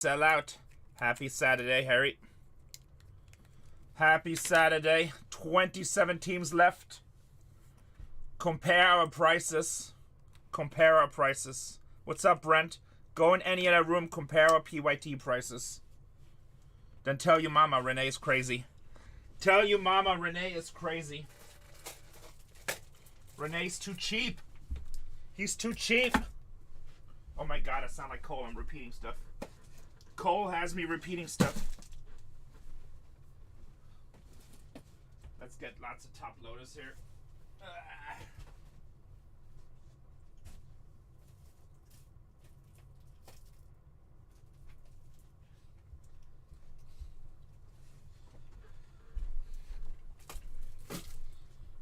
Sell out. Happy Saturday, Harry. Happy Saturday. 27 teams left. Compare our prices. Compare our prices. What's up, Brent? Go in any other room, compare our PYT prices. Then tell your mama Renee is crazy. Tell your mama Renee is crazy. Renee's too cheap. He's too cheap. Oh my god, I sound like Cole. I'm repeating stuff. Cole has me repeating stuff. Let's get lots of top loaders here.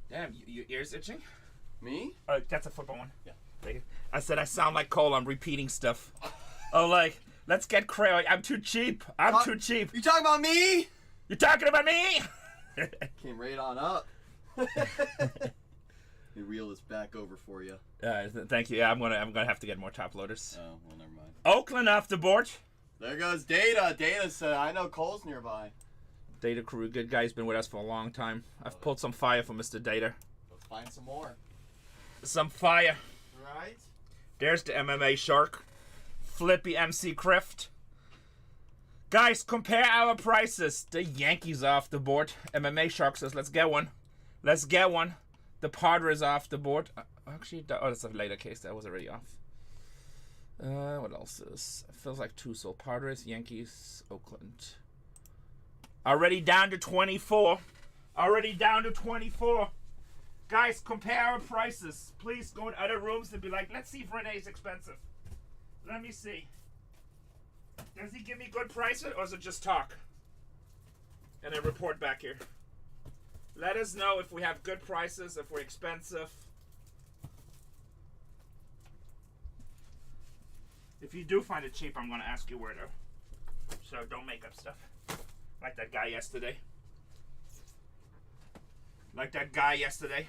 Damn, your ears itching? Me? That's a football one. Yeah. I said I sound like Cole. I'm repeating stuff. Oh, like, let's get crazy. I'm too cheap. I'm too cheap. You talking about me? You're talking about me? Came right on up. We reel this back over for you. Thank you. Yeah, I'm gonna have to get more top loaders. Oh, well, never mind. Oakland off the board. There goes Data. Data said, I know Cole's nearby. Data Crew, good guy. He's been with us for a long time. I've pulled some fire for Mr. Data. Let's find some more. Some fire. Right? There's the MMA Shark. Flippy MC Crift. Guys, compare our prices. The Yankees off the board. MMA Shark says, let's get one. Let's get one. The Padres off the board. Actually, that's a later case. That was already off. What else is? It feels like two. So Padres, Yankees, Oakland. Already down to 24. Already down to 24. Guys, compare our prices. Please go in other rooms and be like, let's see if Renee's expensive. Let me see. Does he give me good prices or is it just talk? And then report back here. Let us know if we have good prices, if we're expensive. If you do find it cheap, I'm going to ask you where though. So don't make up stuff. Like that guy yesterday. Like that guy yesterday.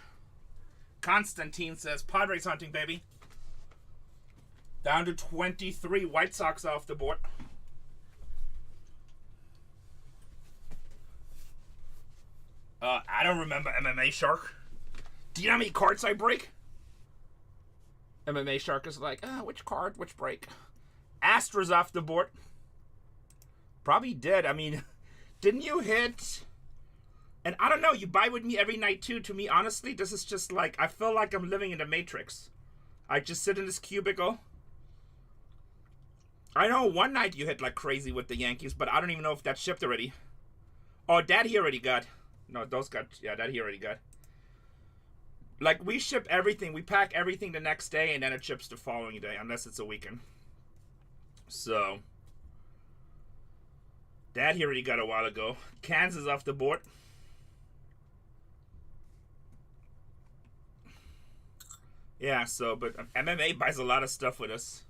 Constantine says, Padres hunting, baby. Down to 23. White Sox off the board. I don't remember MMA Shark. Do you know how many cards I break? MMA Shark is like, which card, which break? Astros off the board. Probably did. I mean, didn't you hit... And I don't know, you buy with me every night too. To me, honestly, this is just like, I feel like I'm living in the Matrix. I just sit in this cubicle. I know one night you hit like crazy with the Yankees, but I don't even know if that shipped already. Oh, that he already got. No, those got, yeah, that he already got. Like, we ship everything. We pack everything the next day, and then it ships the following day, unless it's a weekend. So, that he already got a while ago. Kansas off the board. Yeah, so, but MMA buys a lot of stuff with us.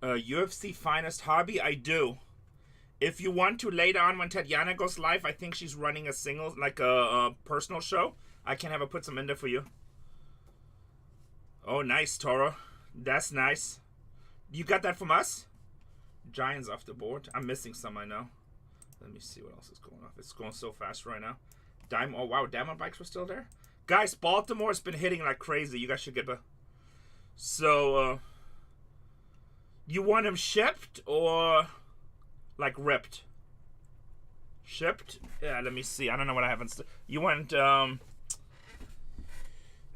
UFC Finest Hobby, I do. If you want to, later on when Tatiana goes live, I think she's running a single, like a personal show. I can have her put some in there for you. Oh, nice, Toro. That's nice. You got that from us? Giants off the board. I'm missing some, I know. Let me see what else is going off. It's going so fast right now. Oh, wow, Diamond Bikes were still there? Guys, Baltimore's been hitting like crazy. You guys should get the... So, you want them shipped or like ripped? Shipped? Yeah, let me see. I don't know what I have. You want,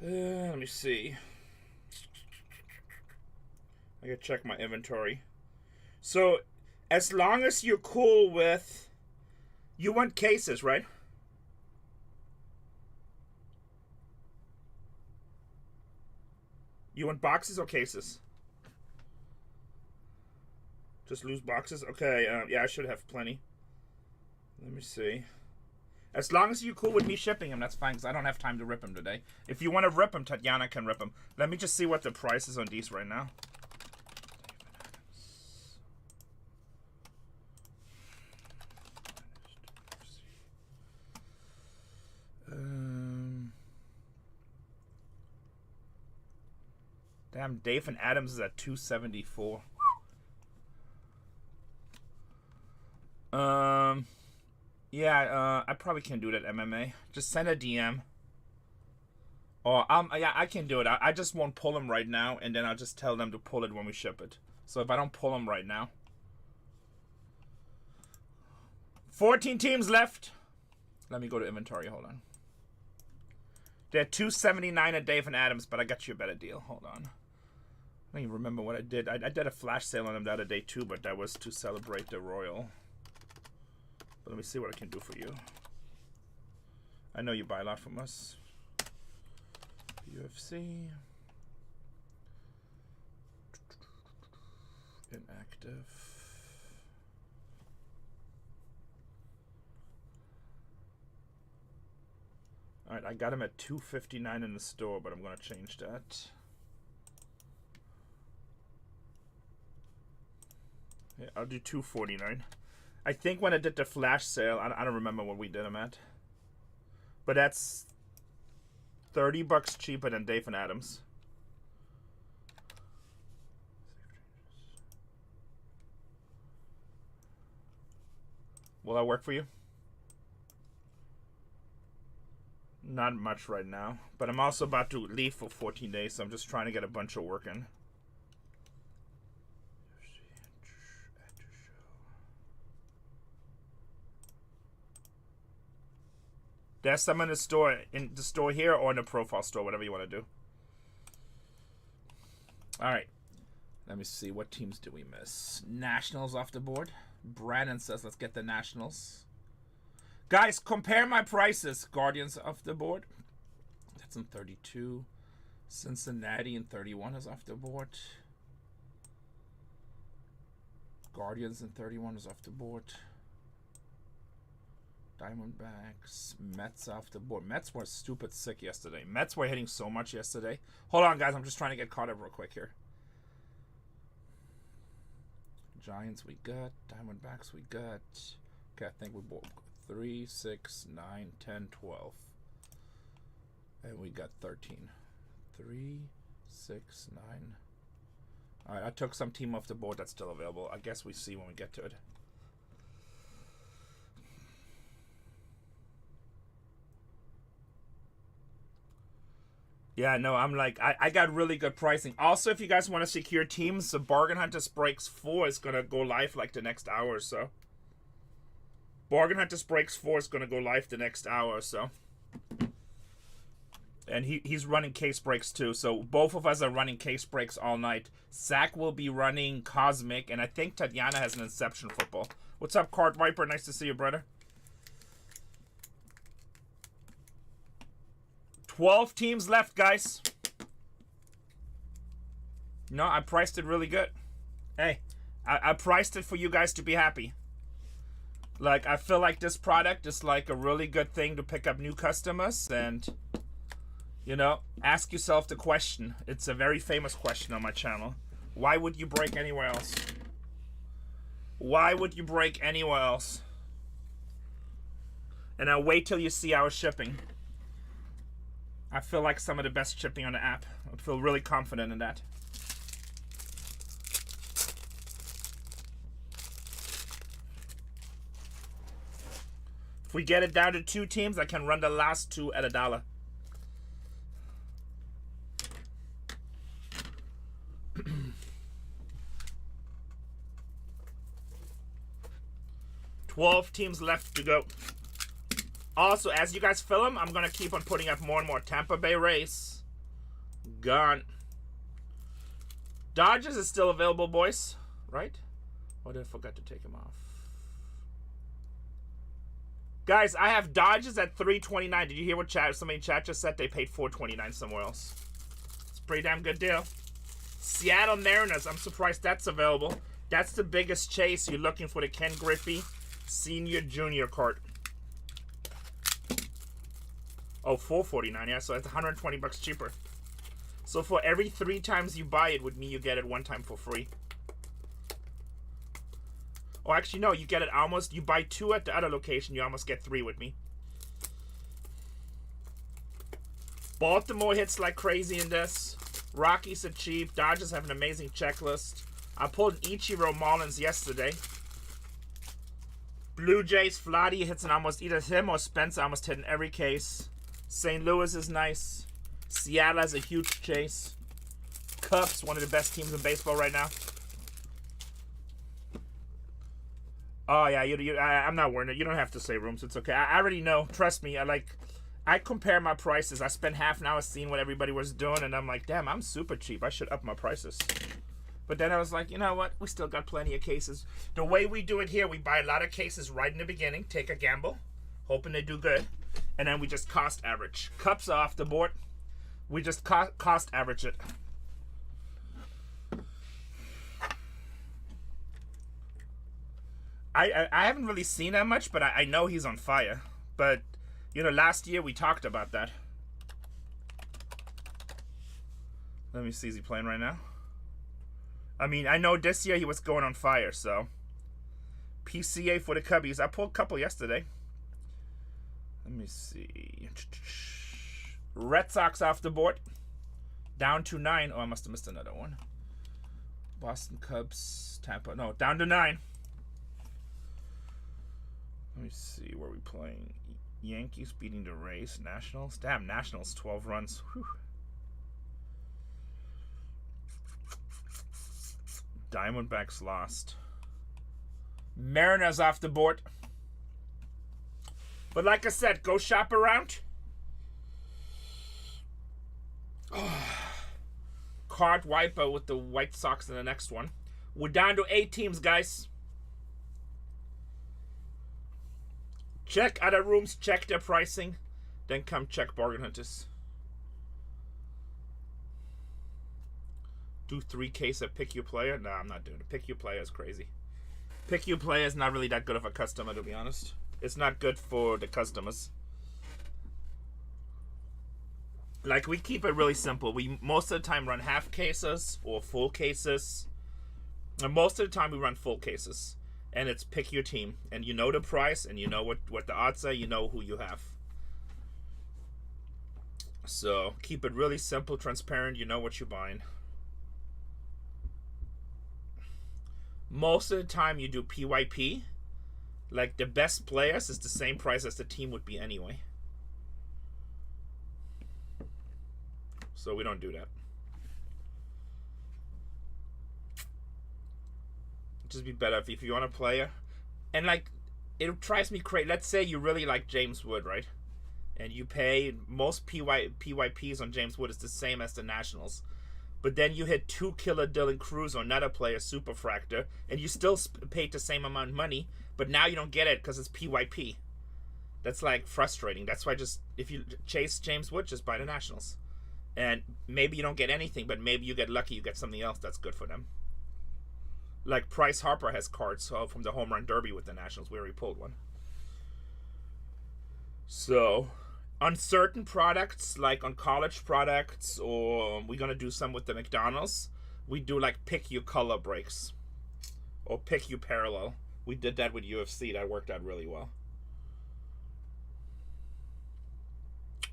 let me see. I gotta check my inventory. So, as long as you're cool with... You want cases, right? You want boxes or cases? Just loose boxes? Okay, yeah, I should have plenty. Let me see. As long as you're cool with me shipping them, that's fine, because I don't have time to rip them today. If you want to rip them, Tatiana can rip them. Let me just see what the price is on these right now. Damn, Dave and Adams is at 274. Yeah, I probably can do that, MMA. Just send a DM. Or, yeah, I can do it. I just won't pull them right now, and then I'll just tell them to pull it when we ship it. So if I don't pull them right now. 14 teams left. Let me go to inventory. Hold on. They're $279 a Dave and Adams, but I got you a better deal. Hold on. I don't even remember what I did. I did a flash sale on them the other day too, but that was to celebrate the Royal. But let me see what I can do for you. I know you buy a lot from us. UFC. Inactive. Alright, I got him at $259 in the store, but I'm going to change that. Yeah, I'll do $249. I think when I did the flash sale, I don't remember what we did them at. But that's $30 cheaper than Dave and Adams. Will that work for you? Not much right now, but I'm also about to leave for 14 days, so I'm just trying to get a bunch of work in. There's some in the store here, or in the profile store, whatever you want to do. All right, let me see, what teams did we miss? Nationals off the board. Brandon says let's get the Nationals. Guys, compare my prices. Guardians off the board. That's in 32. Cincinnati in 31 is off the board. Guardians in 31 is off the board. Diamondbacks. Mets off the board. Mets were stupid sick yesterday. Mets were hitting so much yesterday. Hold on, guys. I'm just trying to get caught up real quick here. Giants we got. Diamondbacks we got. Okay, I think we bought 3, 6, 9, 10, 12. And we got 13. 3, 6, 9. Alright, I took some team off the board that's still available. I guess we see when we get to it. Yeah, no, I'm like, I got really good pricing. Also, if you guys want to secure teams, the Bargain Hunters Breaks 4 is going to go live like the next hour or so. Bargain Hunters Breaks 4 is going to go live the next hour or so. And he's running case breaks too. So both of us are running case breaks all night. Zach will be running Cosmic, and I think Tatiana has an Inception football. What's up, Card Viper? Nice to see you, brother. 12 teams left, guys. No, I priced it really good. Hey, I priced it for you guys to be happy. Like, I feel like this product is like a really good thing to pick up new customers and, you know, ask yourself the question. It's a very famous question on my channel. Why would you break anywhere else? Why would you break anywhere else? And now wait till you see our shipping. I feel like some of the best shipping on the app. I feel really confident in that. If we get it down to 2 teams, I can run the last 2 at $1. $12 teams left to go. Also, as you guys fill them, I'm going to keep on putting up more and more. Tampa Bay Rays. Gone. Dodgers is still available, boys. Right? Or did I forget to take him off? Guys, I have Dodgers at $329. Did you hear what somebody in chat just said? They paid $429 somewhere else. It's a pretty damn good deal. Seattle Mariners. I'm surprised that's available. That's the biggest chase. You're looking for the Ken Griffey Senior Junior card. Oh, $449, yeah, so it's $120 cheaper. So for every 3 times you buy it with me, you get it 1 time for free. Oh, actually, no, you get it almost, you buy 2 at the other location, you almost get 3 with me. Baltimore hits like crazy in this. Rockies are cheap. Dodgers have an amazing checklist. I pulled Ichiro Mullins yesterday. Blue Jays, Vladdy hits an almost either him or Spencer almost hit in every case. St. Louis is nice. Seattle has a huge chase. Cubs, one of the best teams in baseball right now. Oh yeah, I'm not worried. You don't have to say rooms. It's okay. I already know. Trust me. I compare my prices. I spent half an hour seeing what everybody was doing, and I'm like, damn, I'm super cheap. I should up my prices. But then I was like, you know what? We still got plenty of cases. The way we do it here, we buy a lot of cases right in the beginning, take a gamble, hoping they do good, and then we just cost average. Cups are off the board. We just cost average it. I haven't really seen that much, but I know he's on fire. But, you know, last year we talked about that. Let me see, is he playing right now? I mean, I know this year he was going on fire, so. PCA for the Cubbies. I pulled a couple yesterday. Let me see. Red Sox off the board. Down to 9. Oh, I must have missed another one. Boston Cubs, Tampa. No, down to 9. Let me see where we playing. Yankees beating the Rays. Nationals. Damn, Nationals 12 runs. Whew. Diamondbacks lost. Mariners off the board. But like I said, go shop around. Card wiper with the White Sox in the next one. We're down to 8 teams, guys. Check other rooms, check their pricing, then come check Bargain Hunters. Do 3 case of pick your player? No, I'm not doing it. Pick your player is crazy. Pick your player is not really that good of a customer, to be honest. It's not good for the customers. Like, we keep it really simple. We most of the time run half cases or full cases. And most of the time we run full cases. And it's pick your team. And you know the price, and you know what the odds are. You know who you have. So, keep it really simple, transparent. You know what you're buying. Most of the time you do PYP. Like, the best players is the same price as the team would be anyway. So we don't do that. Just be better if you want a player. And like, it drives me crazy. Let's say you really like James Wood, right? And you pay, most PYPs on James Wood is the same as the Nationals. But then you hit 2 killer Dylan Cruz or another player, Superfractor, and you still paid the same amount of money, but now you don't get it because it's PYP. That's like frustrating. That's why just, if you chase James Wood, just buy the Nationals. And maybe you don't get anything, but maybe you get lucky, you get something else that's good for them. Like Bryce Harper has cards from the Home Run Derby with the Nationals. We already pulled one. So, on certain products, like on college products, or we're going to do some with the McDonald's, we do like pick your color breaks. Or pick your parallel. We did that with UFC. That worked out really well.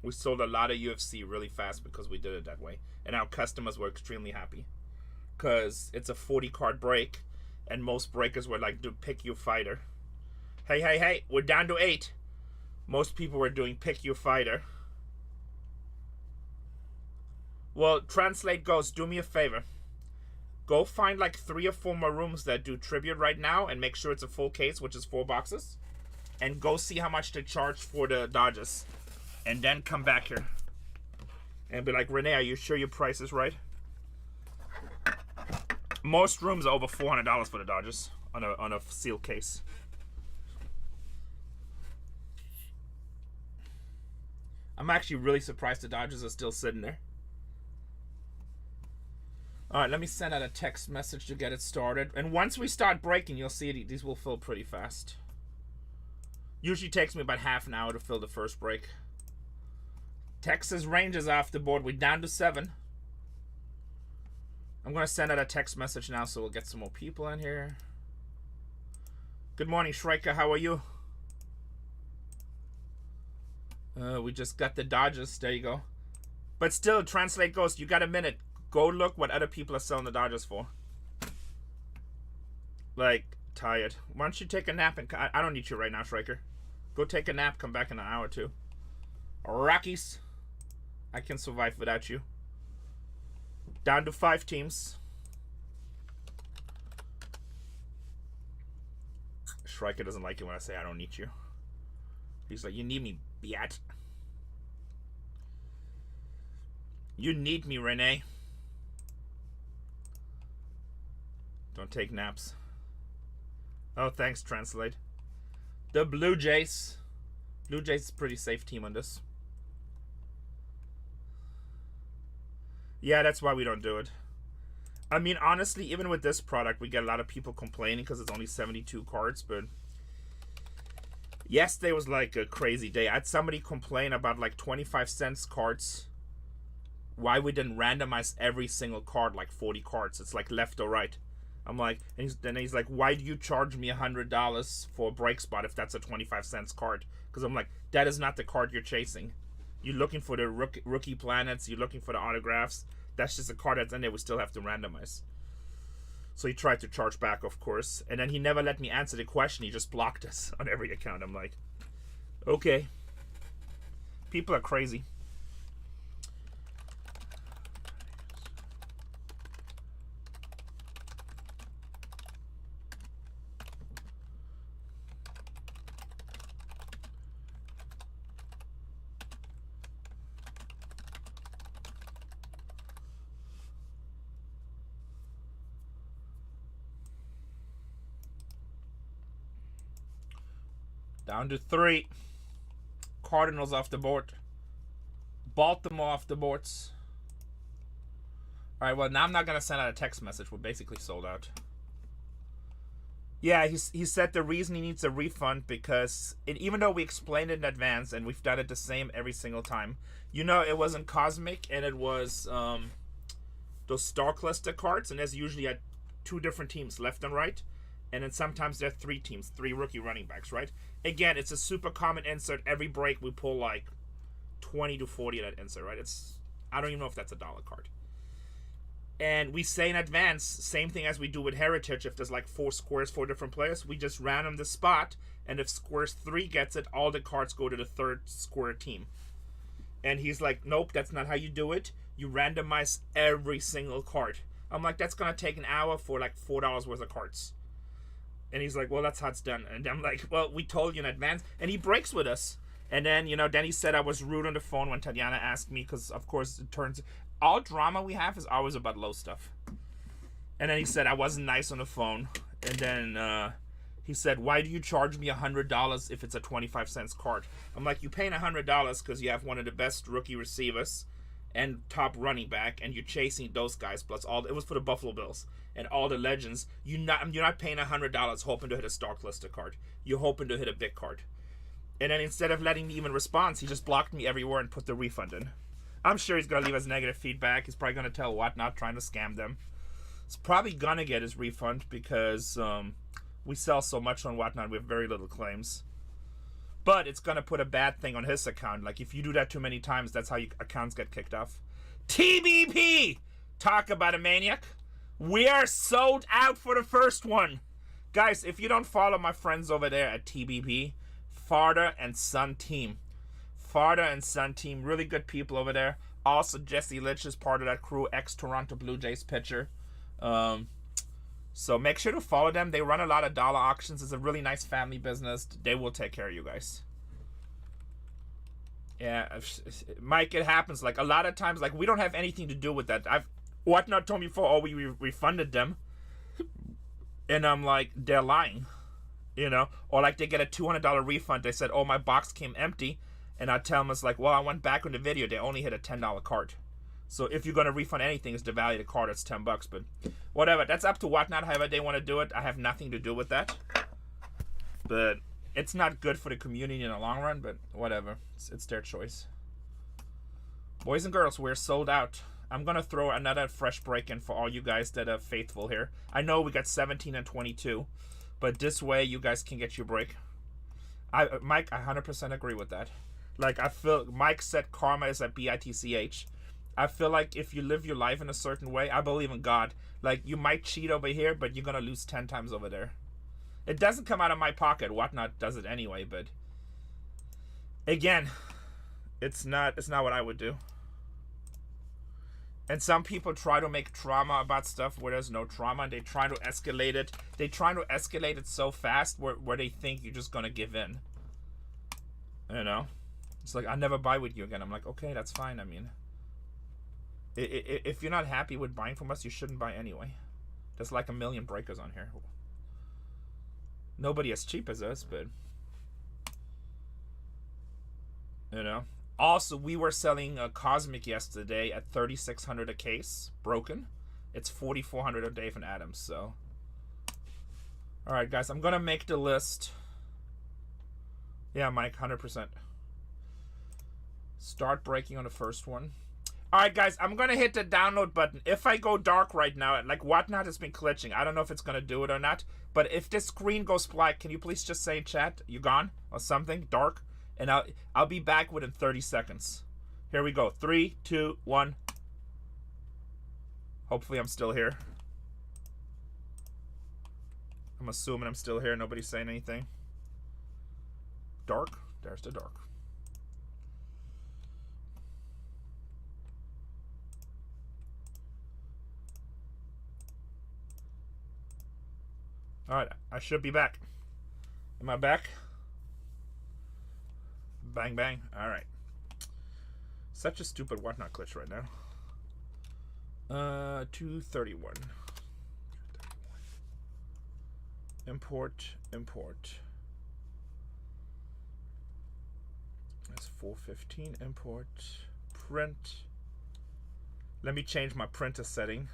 We sold a lot of UFC really fast because we did it that way. And our customers were extremely happy. Because it's a 40-card break. And most breakers were like, do pick your fighter. Hey, we're down to 8. Most people were doing pick your fighter. Well, Translate goes, do me a favor. Go find like 3 or 4 more rooms that do tribute right now. And make sure it's a full case, which is 4 boxes. And go see how much they charge for the Dodgers. And then come back here. And be like, Renee, are you sure your price is right? Most rooms are over $400 for the Dodgers on a sealed case. I'm actually really surprised the Dodgers are still sitting there. Alright, let me send out a text message to get it started. And once we start breaking, you'll see these will fill pretty fast. Usually takes me about half an hour to fill the first break. Texas Rangers off the board. We're down to 7. I'm going to send out a text message now so we'll get some more people in here. Good morning, Shrika. How are you? We just got the Dodgers. There you go. But still, Translate goes, you got a minute. Go look what other people are selling the Dodgers for. Like, Tired. Why don't you take a nap and... I don't need you right now, Striker. Go take a nap. Come back in an hour or two. Rockies. I can survive without you. Down to 5 teams. Striker doesn't like it when I say I don't need you. He's like, you need me, biat. You need me, Renee. Don't take naps. Oh, thanks, Translate. The Blue Jays. Blue Jays is a pretty safe team on this. Yeah, that's why we don't do it. I mean, honestly, even with this product, we get a lot of people complaining because it's only 72 cards, but yesterday was like a crazy day. I had somebody complain about like 25 cents cards. Why we didn't randomize every single card, like 40 cards. It's like left or right. I'm like, and then he's like, why do you charge me $100 for a break spot if that's a 25 cents card? Because I'm like, that is not the card you're chasing. You're looking for the rookie planets. You're looking for the autographs. That's just a card that's in there. We still have to randomize. So he tried to charge back, of course. And then he never let me answer the question. He just blocked us on every account. I'm like, okay. People are crazy. Down to 3. Cardinals off the board. Baltimore off the boards. Alright, well, now I'm not going to send out a text message. We're basically sold out. Yeah, he said the reason he needs a refund because even though we explained it in advance and we've done it the same every single time, you know, it wasn't Cosmic and it was those Star Cluster cards, and there's usually at 2 different teams, left and right. And then sometimes there are 3 teams, 3 rookie running backs, right? Again, it's a super common insert. Every break we pull like 20 to 40 of that insert, right? I don't even know if that's a dollar card. And we say in advance, same thing as we do with Heritage. If there's like 4 squares, 4 different players, we just random the spot. And if squares 3 gets it, all the cards go to the 3rd square team. And he's like, nope, that's not how you do it. You randomize every single card. I'm like, that's going to take an hour for like $4 worth of cards. And he's like, well, that's how it's done. And I'm like, well, we told you in advance. And he breaks with us. And then, you know, then he said I was rude on the phone when Tatiana asked me. Because, of course, it turns... all drama we have is always about low stuff. And then he said I wasn't nice on the phone. And then he said, why do you charge me $100 if it's a 25 cents card? I'm like, you're paying $100 because you have one of the best rookie receivers and top running back. And you're chasing those guys. Plus, it was for the Buffalo Bills. And all the legends, you're not paying $100 hoping to hit a Star Cluster card. You're hoping to hit a big card. And then instead of letting me even respond, he just blocked me everywhere and put the refund in. I'm sure he's going to leave us negative feedback. He's probably going to tell Whatnot trying to scam them. He's probably going to get his refund because we sell so much on Whatnot. We have very little claims. But it's going to put a bad thing on his account. Like, if you do that too many times, that's how your accounts get kicked off. TBP! Talk about a maniac. We are sold out for the first one. Guys, if you don't follow my friends over there at TBP, Father and Son Team. Father and Son Team, really good people over there. Also, Jesse Litch is part of that crew, ex-Toronto Blue Jays pitcher. So make sure to follow them. They run a lot of dollar auctions. It's a really nice family business. They will take care of you guys. Yeah, Mike, it happens. Like, a lot of times, like, we don't have anything to do with that. Whatnot told me before, oh, we refunded them. And I'm like, they're lying. You know? Or like they get a $200 refund. They said, oh, my box came empty. And I tell them, it's like, well, I went back on the video. They only hit a $10 card. So if you're going to refund anything, it's the value of the card. It's $10. But whatever. That's up to Whatnot, however they want to do it. I have nothing to do with that. But it's not good for the community in the long run. But whatever. It's their choice. Boys and girls, we're sold out. I'm going to throw another fresh break in for all you guys that are faithful here. I know we got 17 and 22, but this way you guys can get your break. Mike, I 100% agree with that. Like, I feel, Mike said karma is at BITCH. I feel like if you live your life in a certain way, I believe in God. Like, you might cheat over here, but you're going to lose 10 times over there. It doesn't come out of my pocket. Whatnot does it anyway, but again, it's not what I would do. And some people try to make trauma about stuff where there's no trauma, and they try to escalate it. They try to escalate it so fast where they think you're just gonna give in. You know? It's like, I'll never buy with you again. I'm like, okay, that's fine. I mean, if you're not happy with buying from us, you shouldn't buy anyway. There's like 1 million breakers on here. Nobody as cheap as us, but you know. Also, we were selling a Cosmic yesterday at $3,600 a case, broken. It's $4,400 a day from Adams. So, all right, guys, I'm gonna make the list. Yeah, Mike, 100%. Start breaking on the first one. All right, guys, I'm gonna hit the download button. If I go dark right now, like Whatnot has been glitching. I don't know if it's gonna do it or not. But if this screen goes black, can you please just say in chat, you gone or something dark? And I'll be back within 30 seconds. Here we go. 3, 2, 1. Hopefully I'm still here. I'm assuming I'm still here. Nobody's saying anything. Dark. There's the dark. Alright, I should be back. Am I back? Bang, bang. Alright. Such a stupid Whatnot glitch right now. 231. Import. That's 415. Import. Print. Let me change my printer setting.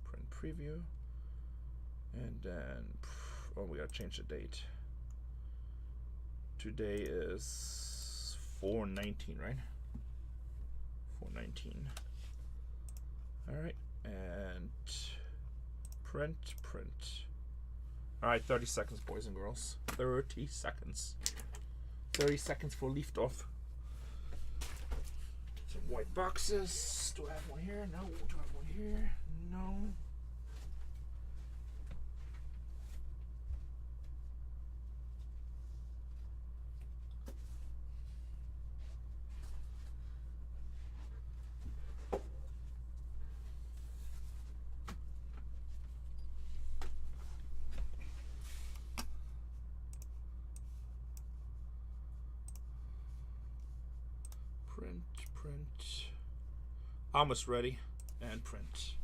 Print preview. And then, oh, we gotta change the date. Today is 4/19, right? 4/19. All right, and print. All right, 30 seconds, boys and girls. 30 seconds. 30 seconds for lift off. Some white boxes. Do I have one here? No. Do I have one here? No. Print. Almost ready. And print.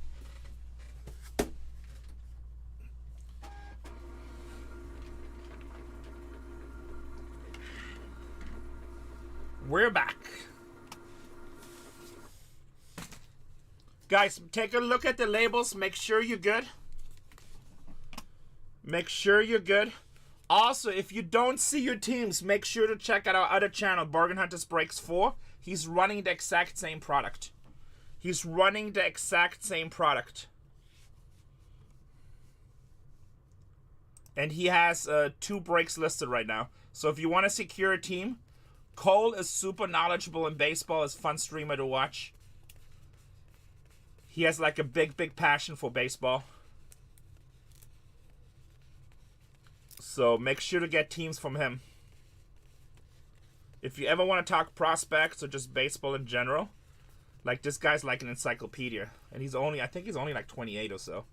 We're back. Guys, take a look at the labels. Make sure you're good. Make sure you're good. Also, if you don't see your teams, make sure to check out our other channel, BargainHuntersbreaks 4. He's running the exact same product. And he has 2 breaks listed right now. So if you want to secure a team, Cole is super knowledgeable in baseball. Is fun streamer to watch. He has like a big passion for baseball. So make sure to get teams from him. If you ever want to talk prospects or just baseball in general, like this guy's like an encyclopedia. And he's only, I think he's only like 28 or so.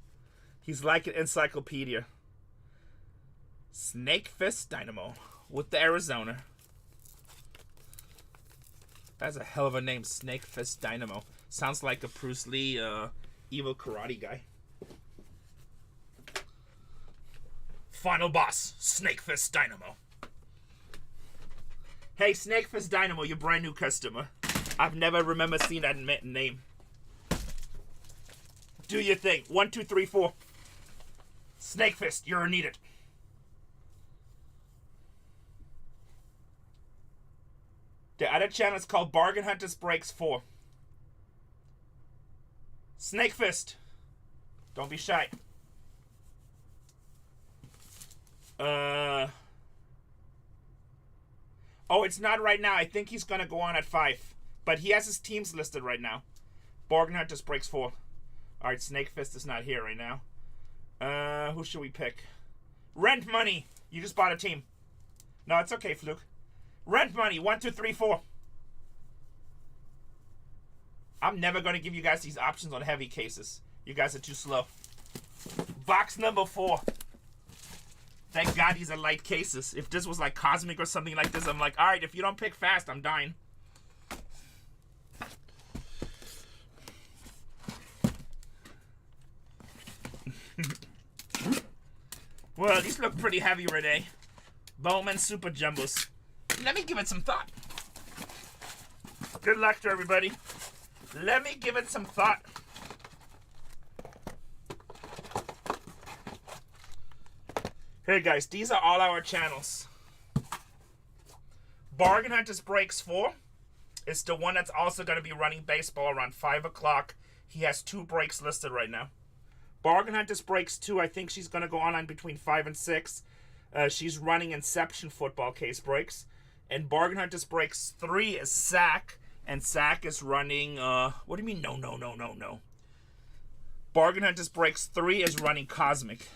He's like an encyclopedia. Snake Fist Dynamo with the Arizona. That's a hell of a name, Snake Fist Dynamo. Sounds like a Bruce Lee evil karate guy. Final boss, Snake Fist Dynamo. Hey, Snake Fist Dynamo, you're a brand new customer. I've never remember seeing that name. Do your thing. 1, 2, 3, 4. Snake Fist, you're needed. The other channel is called BargainHuntersbreaks 4. Snake Fist. Don't be shy. Oh, it's not right now. I think he's gonna go on at 5. But he has his teams listed right now. Bargain Hunters breaks 4. All right, Snake Fist is not here right now. Who should we pick? Rent Money. You just bought a team. No, it's okay, Fluke. Rent Money. 1, 2, 3, 4. I'm never going to give you guys these options on heavy cases. You guys are too slow. Box number 4. Thank God these are light cases. If this was like Cosmic or something like this, I'm like, all right, if you don't pick fast, I'm dying. Well, these look pretty heavy, Renee. Bowman Super Jumbos. Let me give it some thought. Good luck to everybody. Let me give it some thought. Hey guys, these are all our channels. Bargain Hunters Breaks 4 is the one that's also going to be running baseball around 5 o'clock. He has 2 breaks listed right now. Bargain Hunters Breaks 2, I think she's going to go online between 5 and 6. She's running Inception football case breaks. And Bargain Hunters Breaks 3 is SAC. And SAC is running, what do you mean? No. Bargain Hunters Breaks 3 is running Cosmic.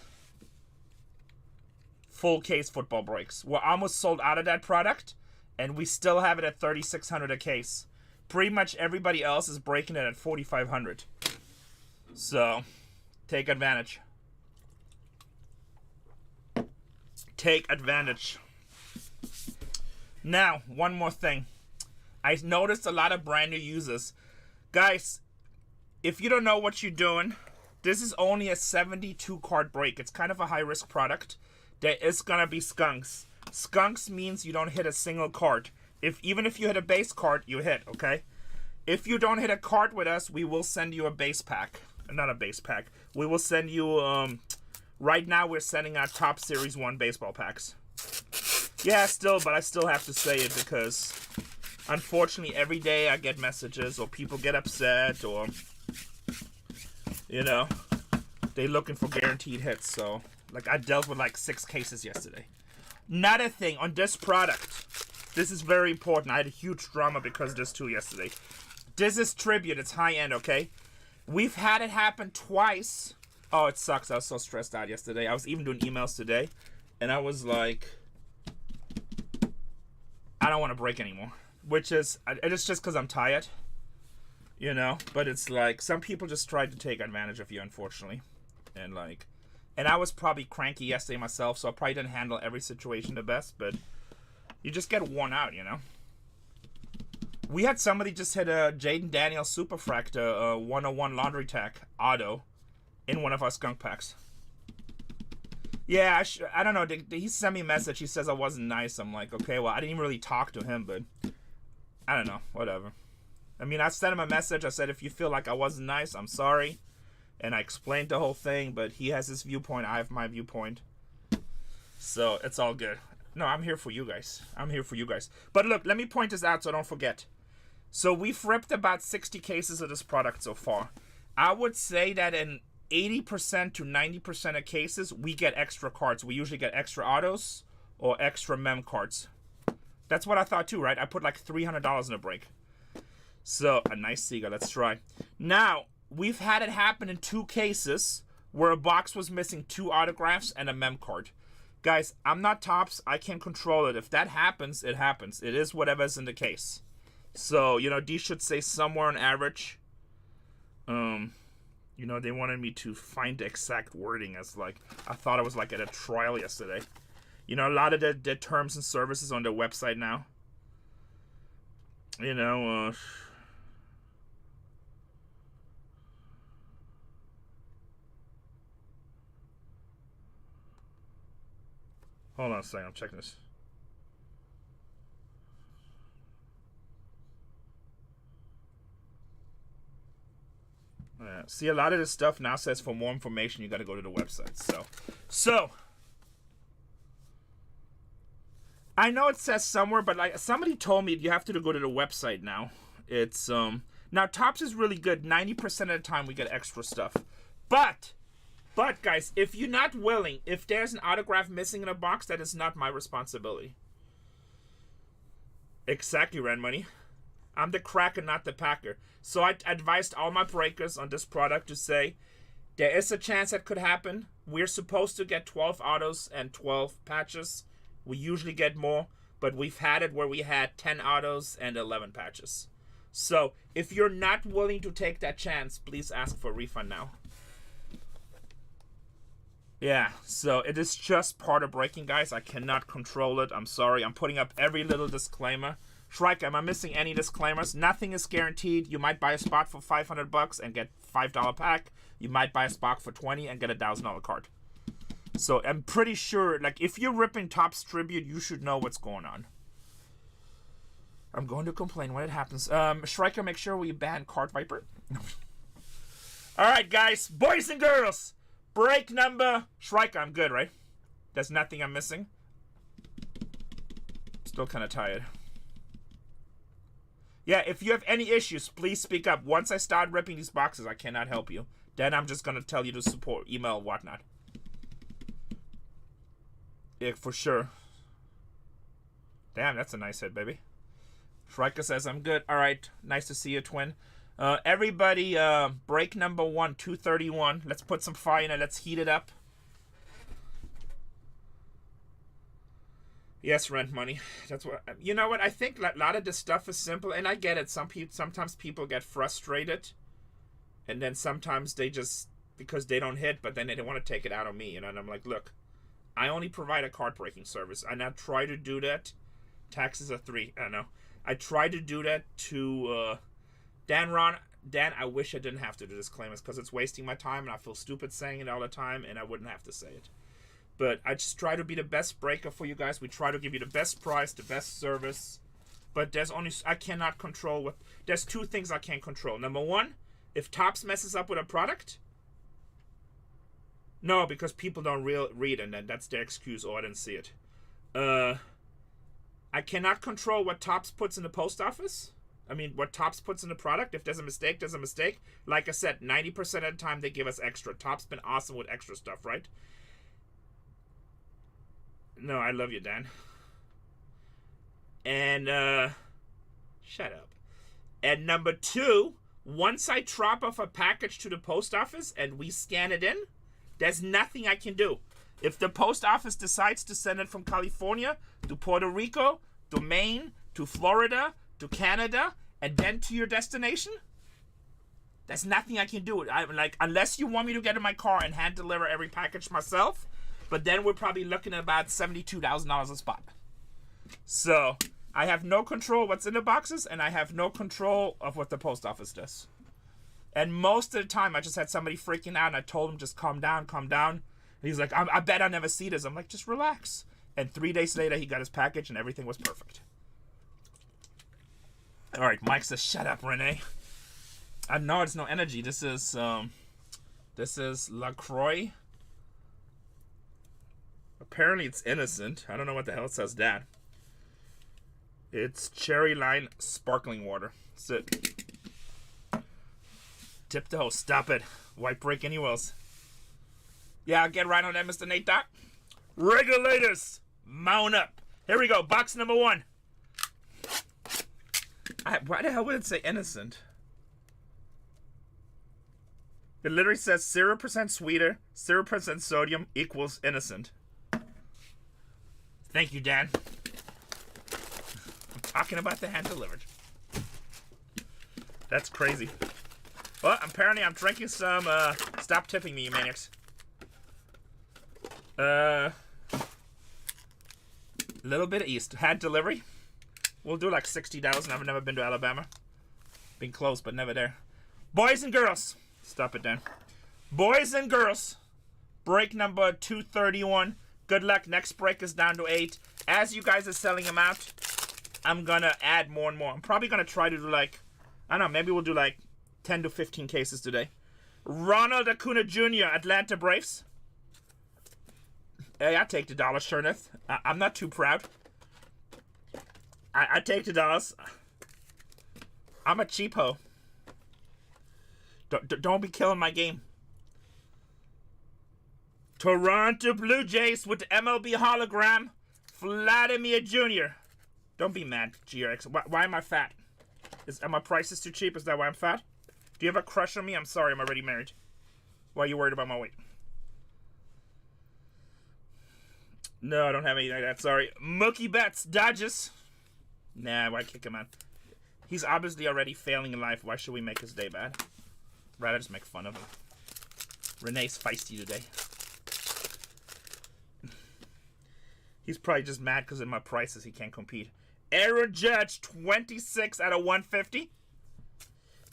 Full case football breaks. We're almost sold out of that product. And we still have it at $3,600 a case. Pretty much everybody else is breaking it at $4,500. So, take advantage. Take advantage. Now, one more thing. I noticed a lot of brand new users. Guys, if you don't know what you're doing, this is only a 72 card break. It's kind of a high risk product. There is going to be skunks. Skunks means you don't hit a single card. Even if you hit a base card, you hit, okay? If you don't hit a card with us, we will send you a base pack. Not a base pack. We will send you, right now we're sending out Top Series 1 baseball packs. Yeah, still, but I still have to say it because, unfortunately, every day I get messages or people get upset or, you know, they're looking for guaranteed hits. So, like, I dealt with like 6 cases yesterday. Another thing on this product, this is very important. I had a huge drama because of this too yesterday. This is Tribute. It's high end, okay? We've had it happen twice. Oh, it sucks. I was so stressed out yesterday. I was even doing emails today. And I was like, I don't want to break anymore. Which is, it's just because I'm tired. You know? But it's like, some people just tried to take advantage of you, unfortunately. And like, and I was probably cranky yesterday myself, so I probably didn't handle every situation the best. But you just get worn out, you know? We had somebody just hit a Jaden Daniels Superfractor 101 Laundry Tack Auto in one of our skunk packs. Yeah, I don't know. He sent me a message. He says I wasn't nice. I'm like, okay, well, I didn't even really talk to him, but I don't know. Whatever. I mean, I sent him a message. I said, if you feel like I wasn't nice, I'm sorry. And I explained the whole thing, but he has his viewpoint. I have my viewpoint. So, it's all good. No, I'm here for you guys. I'm here for you guys. But look, let me point this out so I don't forget. So, we've ripped about 60 cases of this product so far. I would say that in 80% to 90% of cases, we get extra cards. We usually get extra autos or extra mem cards. That's what I thought too, right? I put like $300 in a break. So, a nice Sega. Let's try. Now, we've had it happen in 2 cases where a box was missing 2 autographs and a mem card. Guys, I'm not Tops. I can't control it. If that happens, it happens. It is whatever's in the case. So, you know, these should say somewhere on average. You know, they wanted me to find the exact wording as like, I thought I was like at a trial yesterday. You know, a lot of the terms and services on their website now. You know, hold on a second, I'm checking this. See, a lot of this stuff now says for more information, you got to go to the website. So, I know it says somewhere, but like somebody told me you have to go to the website now. It's now Tops is really good. 90% of the time we get extra stuff, but guys, if you're not willing, if there's an autograph missing in a box, that is not my responsibility. Exactly, Red Money. I'm the cracker, not the packer. So I advised all my breakers on this product to say, there is a chance that could happen. We're supposed to get 12 autos and 12 patches. We usually get more, but we've had it where we had 10 autos and 11 patches. So if you're not willing to take that chance, please ask for a refund now. Yeah, so it is just part of breaking, guys. I cannot control it. I'm sorry. I'm putting up every little disclaimer. Shrike, am I missing any disclaimers? Nothing is guaranteed. You might buy a spot for $500 and get $5 pack. You might buy a spot for $20 and get a $1,000 card. So I'm pretty sure, like, if you're ripping Topps Tribute, you should know what's going on. I'm going to complain when it happens. Shrike, make sure we ban Card Viper. All right, guys, boys and girls. Break number... Shrike, I'm good, right? There's nothing I'm missing. Still kind of tired. Yeah, if you have any issues, please speak up. Once I start ripping these boxes, I cannot help you. Then I'm just going to tell you to support, email, whatnot. Yeah, for sure. Damn, that's a nice hit, baby. Shrike says, I'm good. All right, nice to see you, twin. Everybody, break number 1, 231. Let's put some fire in it. Let's heat it up. Yes, rent money. That's what. You know what? I think a lot of this stuff is simple, and I get it. Sometimes people get frustrated, and then sometimes they just, because they don't hit, but then they don't want to take it out on me. You know, and I'm like, look, I only provide a card breaking service, and I try to do that. Taxes are 3. I know. I try to do that to. Dan, I wish I didn't have to do disclaimers because it's wasting my time and I feel stupid saying it all the time and I wouldn't have to say it. But I just try to be the best breaker for you guys. We try to give you the best price, the best service. But I cannot control there's 2 things I can't control. Number 1, if Topps messes up with a product. No, because people don't read and then that's their excuse. Oh, I didn't see it. I cannot control what Topps puts in the post office. I mean, what Topps puts in the product. If there's a mistake, there's a mistake. Like I said, 90% of the time they give us extra. Topps been awesome with extra stuff, right? No, I love you, Dan. And, shut up. And number 2, once I drop off a package to the post office and we scan it in, there's nothing I can do. If the post office decides to send it from California to Puerto Rico, to Maine, to Florida, to Canada, and then to your destination, there's nothing I can do. I'm like, unless you want me to get in my car and hand deliver every package myself, but then we're probably looking at about $72,000 a spot. So I have no control what's in the boxes, and I have no control of what the post office does. And most of the time, I just had somebody freaking out, and I told him, just calm down, calm down. And he's like, I bet I never see this. I'm like, just relax. And 3 days later, he got his package, and everything was perfect. All right, Mike says, shut up, Renee. I know it's no energy. This is LaCroix. Apparently it's innocent. I don't know what the hell it says that. It's cherry lime sparkling water. That's it. Tip the hose. Stop it. White break any wells. Yeah, I'll get right on that, Mr. Nate Doc. Regulators, mount up. Here we go. Box number 1. Why the hell would it say innocent? It literally says 0% sweeter, 0% sodium equals innocent. Thank you, Dan. I'm talking about the hand delivered. That's crazy. Well, apparently I'm drinking some, stop tipping me, you maniacs. Little bit of East. Hand delivery. We'll do like 60,000. I've never been to Alabama. Been close, but never there. Boys and girls. Stop it, Dan. Boys and girls. Break number 231. Good luck. Next break is down to 8. As you guys are selling them out, I'm going to add more and more. I'm probably going to try to do like, I don't know, maybe we'll do like 10 to 15 cases today. Ronald Acuna Jr., Atlanta Braves. Hey, I take the dollars, sure enough. I'm not too proud. I take the dollars. I'm a cheapo. Don't be killing my game. Toronto Blue Jays with the MLB hologram. Vladimir Jr. Don't be mad, GRX. Why am I fat? Are my prices too cheap? Is that why I'm fat? Do you have a crush on me? I'm sorry, I'm already married. Why are you worried about my weight? No, I don't have anything like that, sorry. Mookie Betts, Dodgers. Nah, why kick him out? He's obviously already failing in life. Why should we make his day bad? Rather just make fun of him. Renee's feisty today. He's probably just mad because of my prices he can't compete. Aaron Judge, 26 out of 150.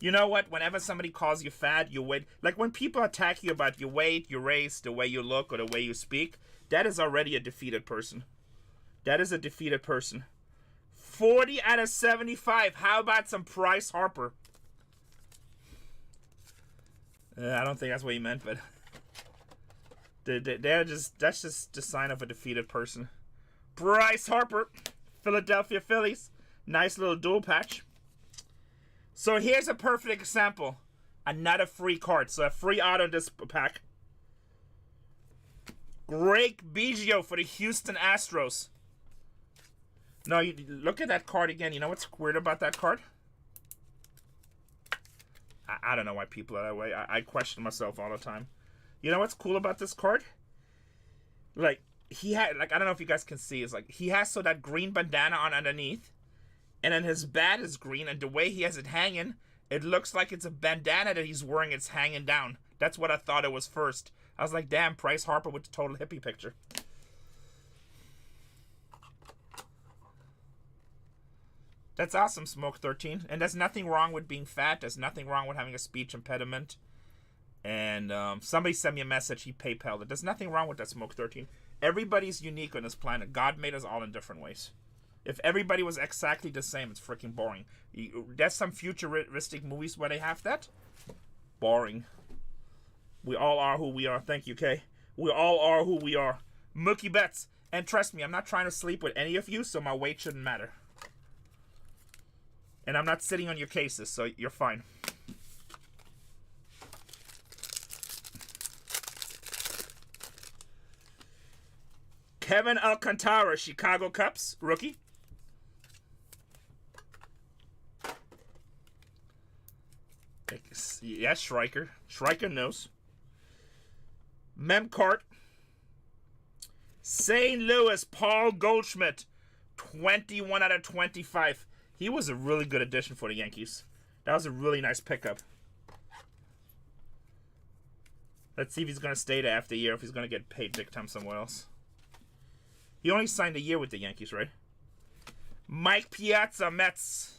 You know what? Whenever somebody calls you fat, you wait. Like when people attack you about your weight, your race, the way you look, or the way you speak, that is already a defeated person. That is a defeated person. 40 out of 75. How about some Bryce Harper? I don't think that's what he meant, but that's just the sign of a defeated person. Bryce Harper, Philadelphia Phillies. Nice little dual patch. So here's a perfect example. Another free card. So a free auto in this pack. Greg Biggio for the Houston Astros. No, you look at that card again. You know what's weird about that card? I don't know why people are that way. I question myself all the time. You know what's cool about this card? Like, he had, like, I don't know if you guys can see. It's like, he has so that green bandana on underneath. And then his bat is green. And the way he has it hanging, it looks like it's a bandana that he's wearing. It's hanging down. That's what I thought it was first. I was like, damn, Bryce Harper with the total hippie picture. That's awesome, Smoke 13. And there's nothing wrong with being fat. There's nothing wrong with having a speech impediment. And somebody sent me a message. He PayPal'd it. There's nothing wrong with that, Smoke 13. Everybody's unique on this planet. God made us all in different ways. If everybody was exactly the same, it's freaking boring. There's some futuristic movies where they have that. Boring. We all are who we are. Thank you, Kay. We all are who we are. Mookie Betts. And trust me, I'm not trying to sleep with any of you, so my weight shouldn't matter. And I'm not sitting on your cases, so you're fine. Kevin Alcantara, Chicago Cubs, rookie. Yeah, Striker. Striker knows. Memcart. St. Louis, Paul Goldschmidt, 21 out of 25. He was a really good addition for the Yankees. That was a really nice pickup. Let's see if he's going to stay there after a year, if he's going to get paid big time somewhere else. He only signed a year with the Yankees, right? Mike Piazza, Mets.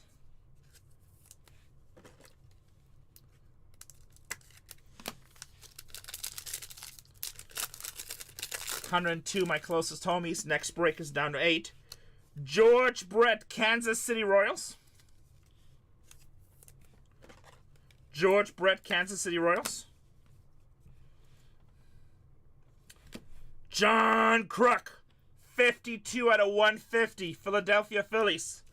$102, my closest homies. Next break is down to 8. George Brett, Kansas City Royals. George Brett, Kansas City Royals. John Kruk, 52 out of 150, Philadelphia Phillies.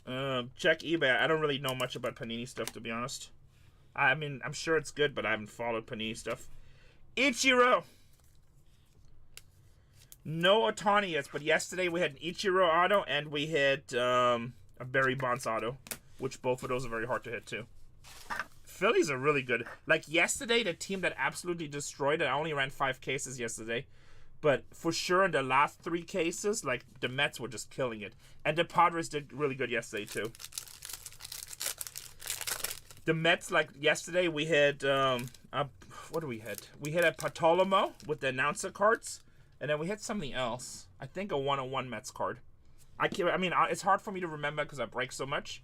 Check eBay. I don't really know much about Panini stuff, to be honest. I mean, I'm sure it's good, but I haven't followed Panini stuff. Ichiro. No Ohtani yet, but yesterday we had an Ichiro auto and we hit a Barry Bonds auto, which both of those are very hard to hit too. Phillies are really good. Like yesterday, the team that absolutely destroyed it, I only ran 5 cases yesterday, but for sure in the last 3 cases, like the Mets were just killing it. And the Padres did really good yesterday too. The Mets, like yesterday, we had, what do we hit? We hit a Bartolome with the announcer cards. And then we hit something else. I think a 101 Mets card. I mean, it's hard for me to remember because I break so much.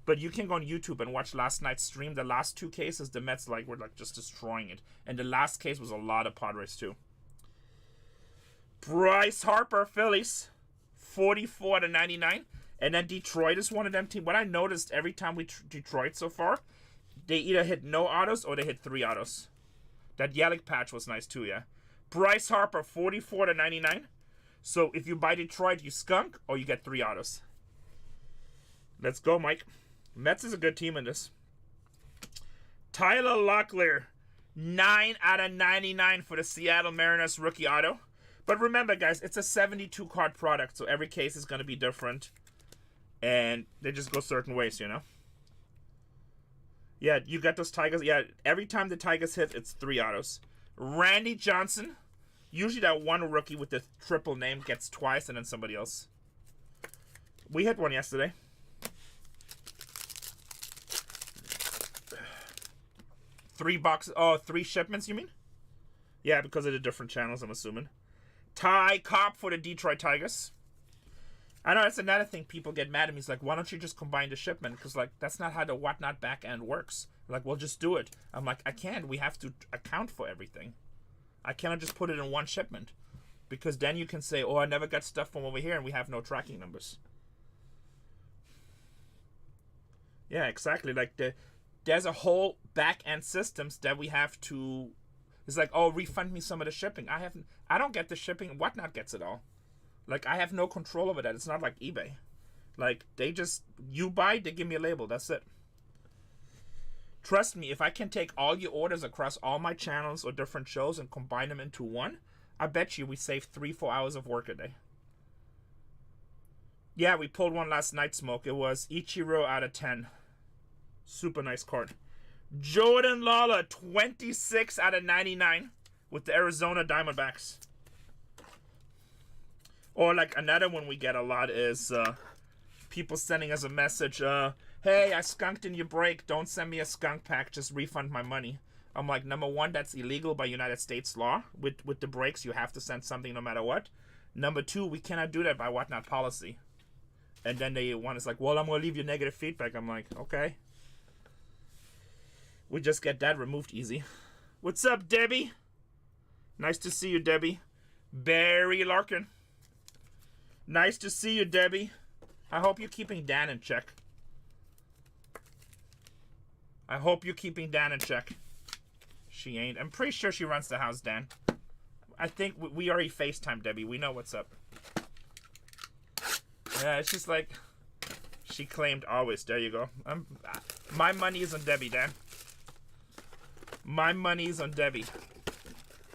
But you can go on YouTube and watch last night's stream. The last 2 cases, the Mets were just destroying it. And the last case was a lot of Padres too. Bryce Harper, Phillies, 44 out of 99. And then Detroit is one of them teams. What I noticed every time we Detroit so far, they either hit no autos or they hit 3 autos. That Yelich patch was nice too, yeah. Bryce Harper, 44 to 99. So if you buy Detroit, you skunk or you get 3 autos. Let's go, Mike. Mets is a good team in this. Tyler Locklear, 9 out of 99 for the Seattle Mariners rookie auto. But remember, guys, it's a 72 card product, so every case is going to be different. And they just go certain ways, you know? Yeah, you got those Tigers. Yeah, every time the Tigers hit, it's 3 autos. Randy Johnson. Usually that one rookie with the triple name gets twice and then somebody else. We hit one yesterday. Three boxes. Oh, 3 shipments, you mean? Yeah, because of the different channels, I'm assuming. Ty Cobb for the Detroit Tigers. I know that's another thing people get mad at me. It's like, why don't you just combine the shipment? Because, like, that's not how the whatnot back end works. Like, well, just do it. I'm like, I can't. We have to account for everything. I cannot just put it in one shipment. Because then you can say, oh, I never got stuff from over here, and we have no tracking numbers. Yeah, exactly. Like, there's a whole back end systems that we have to... It's like, oh, refund me some of the shipping. I don't get the shipping. Whatnot gets it all. Like, I have no control over that. It's not like eBay. Like, they just, you buy, they give me a label. That's it. Trust me, if I can take all your orders across all my channels or different shows and combine them into one, I bet you we save 3-4 hours of work a day. Yeah, we pulled one last night, Smoke. It was Ichiro out of 10. Super nice card. Jordan Lawler, 26 out of 99 with the Arizona Diamondbacks. Or like another one we get a lot is people sending us a message, hey, I skunked in your break. Don't send me a skunk pack. Just refund my money. I'm like, number one, that's illegal by United States law. With the breaks, you have to send something no matter what. Number two, we cannot do that by whatnot policy. And then they want us like, well, I'm going to leave you negative feedback. I'm like, okay. We just get that removed easy. What's up, Debbie? Nice to see you, Debbie. Barry Larkin. Nice to see you, Debbie. I hope you're keeping Dan in check. I hope you're keeping Dan in check. She ain't. I'm pretty sure she runs the house, Dan. I think we already FaceTime Debbie. We know what's up. Yeah, it's just like she claimed always. There you go. My money is on Debbie, Dan. My money is on Debbie.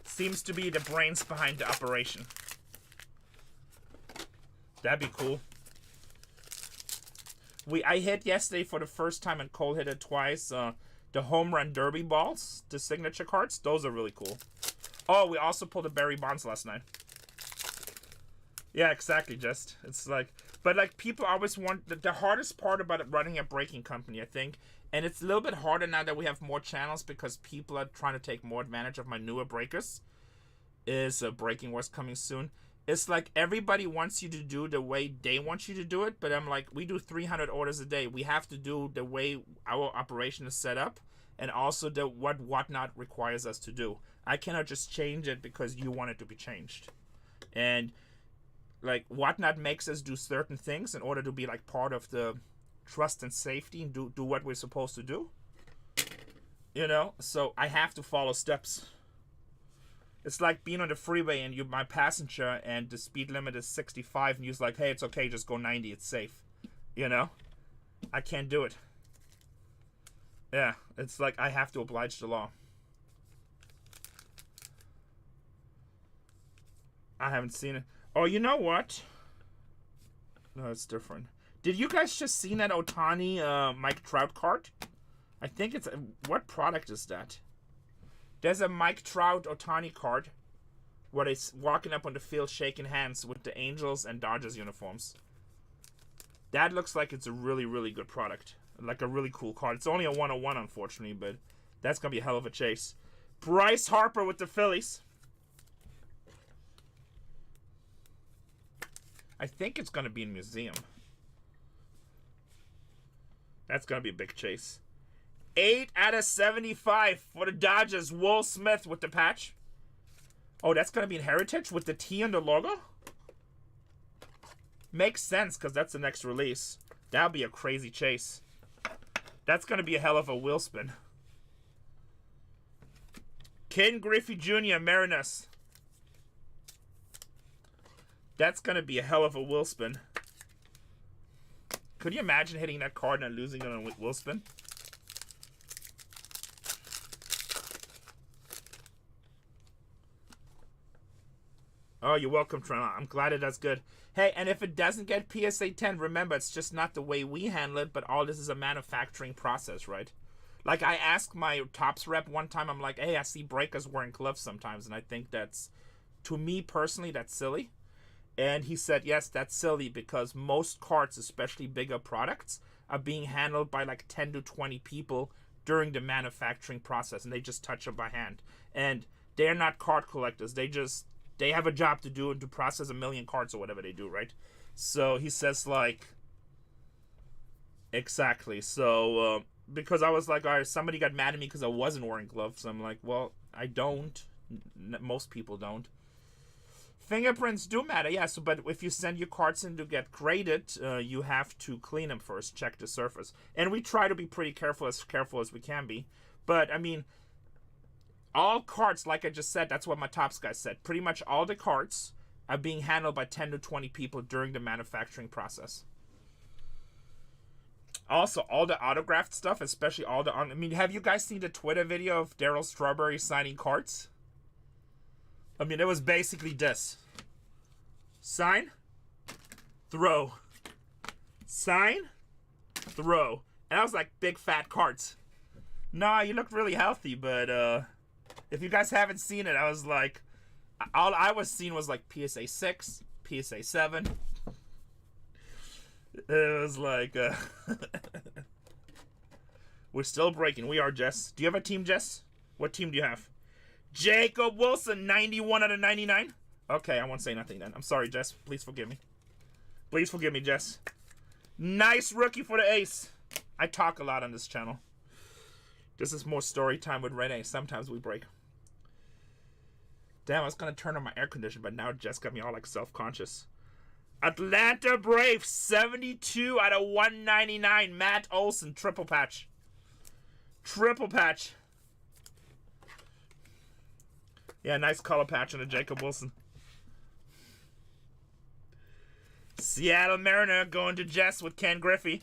Seems to be the brains behind the operation. That'd be cool. I hit yesterday for the first time and Cole hit it twice. The home run derby balls, the signature cards, those are really cool. Oh, we also pulled the Barry Bonds last night. Yeah, exactly, just. It's like, but like people always want, the hardest part about running a breaking company, I think, and it's a little bit harder now that we have more channels because people are trying to take more advantage of my newer breakers, is Breaking Wars coming soon. It's like everybody wants you to do the way they want you to do it, but I'm like, we do 300 orders a day. We have to do the way our operation is set up and also what whatnot requires us to do. I cannot just change it because you want it to be changed. And like whatnot makes us do certain things in order to be like part of the trust and safety and do what we're supposed to do. You know, so I have to follow steps. It's like being on the freeway and you're my passenger and the speed limit is 65 and you're like, hey, it's okay, just go 90, it's safe. You know? I can't do it. Yeah, it's like I have to oblige the law. I haven't seen it. Oh, you know what? No, it's different. Did you guys just see that Ohtani Mike Trout card? I think it's... What product is that? There's a Mike Trout Ohtani card where they're walking up on the field shaking hands with the Angels and Dodgers uniforms. That looks like it's a really, really good product. Like a really cool card. It's only a 101, unfortunately, but that's going to be a hell of a chase. Bryce Harper with the Phillies. I think it's going to be in museum. That's going to be a big chase. 8 out of 75 for the Dodgers. Will Smith with the patch. Oh, that's going to be in Heritage with the T on the logo? Makes sense because that's the next release. That'll be a crazy chase. That's going to be a hell of a wheel spin. Ken Griffey Jr., Mariners. That's going to be a hell of a wheel spin. Could you imagine hitting that card and losing it on a wheel spin? Oh, you're welcome, Trent. I'm glad it does good. Hey, and if it doesn't get PSA 10, remember, it's just not the way we handle it, but all this is a manufacturing process, right? Like, I asked my Tops rep one time, I'm like, hey, I see breakers wearing gloves sometimes, and I think that's, to me personally, that's silly. And he said, yes, that's silly, because most carts, especially bigger products, are being handled by like 10 to 20 people during the manufacturing process, and they just touch them by hand. And they're not cart collectors. They have a job to do and to process 1 million carts or whatever they do, right? So he says, like, exactly. So, because I was like, all right, somebody got mad at me because I wasn't wearing gloves. I'm like, well, I don't. Most people don't. Fingerprints do matter, yeah. So, but if you send your carts in to get graded, you have to clean them first, check the surface. And we try to be pretty careful as we can be. But, I mean, all carts, like I just said, that's what my Tops guy said. Pretty much all the carts are being handled by 10 to 20 people during the manufacturing process. Also, all the autographed stuff, especially all the... I mean, have you guys seen the Twitter video of Daryl Strawberry signing carts? I mean, it was basically this. Sign, throw. Sign, throw. And I was like, big fat carts. Nah, you look really healthy, but if you guys haven't seen it, I was like, all I was seeing was like PSA 6, PSA 7. It was like, we're still breaking. We are, Jess. Do you have a team, Jess? What team do you have? Jacob Wilson, 91 out of 99. Okay, I won't say nothing then. I'm sorry, Jess. Please forgive me. Please forgive me, Jess. Nice rookie for the ace. I talk a lot on this channel. This is more story time with Renee. Sometimes we break. Damn, I was going to turn on my air conditioner, but now Jess got me all like self-conscious. Atlanta Braves, 72 out of 199. Matt Olson, triple patch. Triple patch. Yeah, nice color patch on the Jacob Wilson. Seattle Mariner going to Jess with Ken Griffey.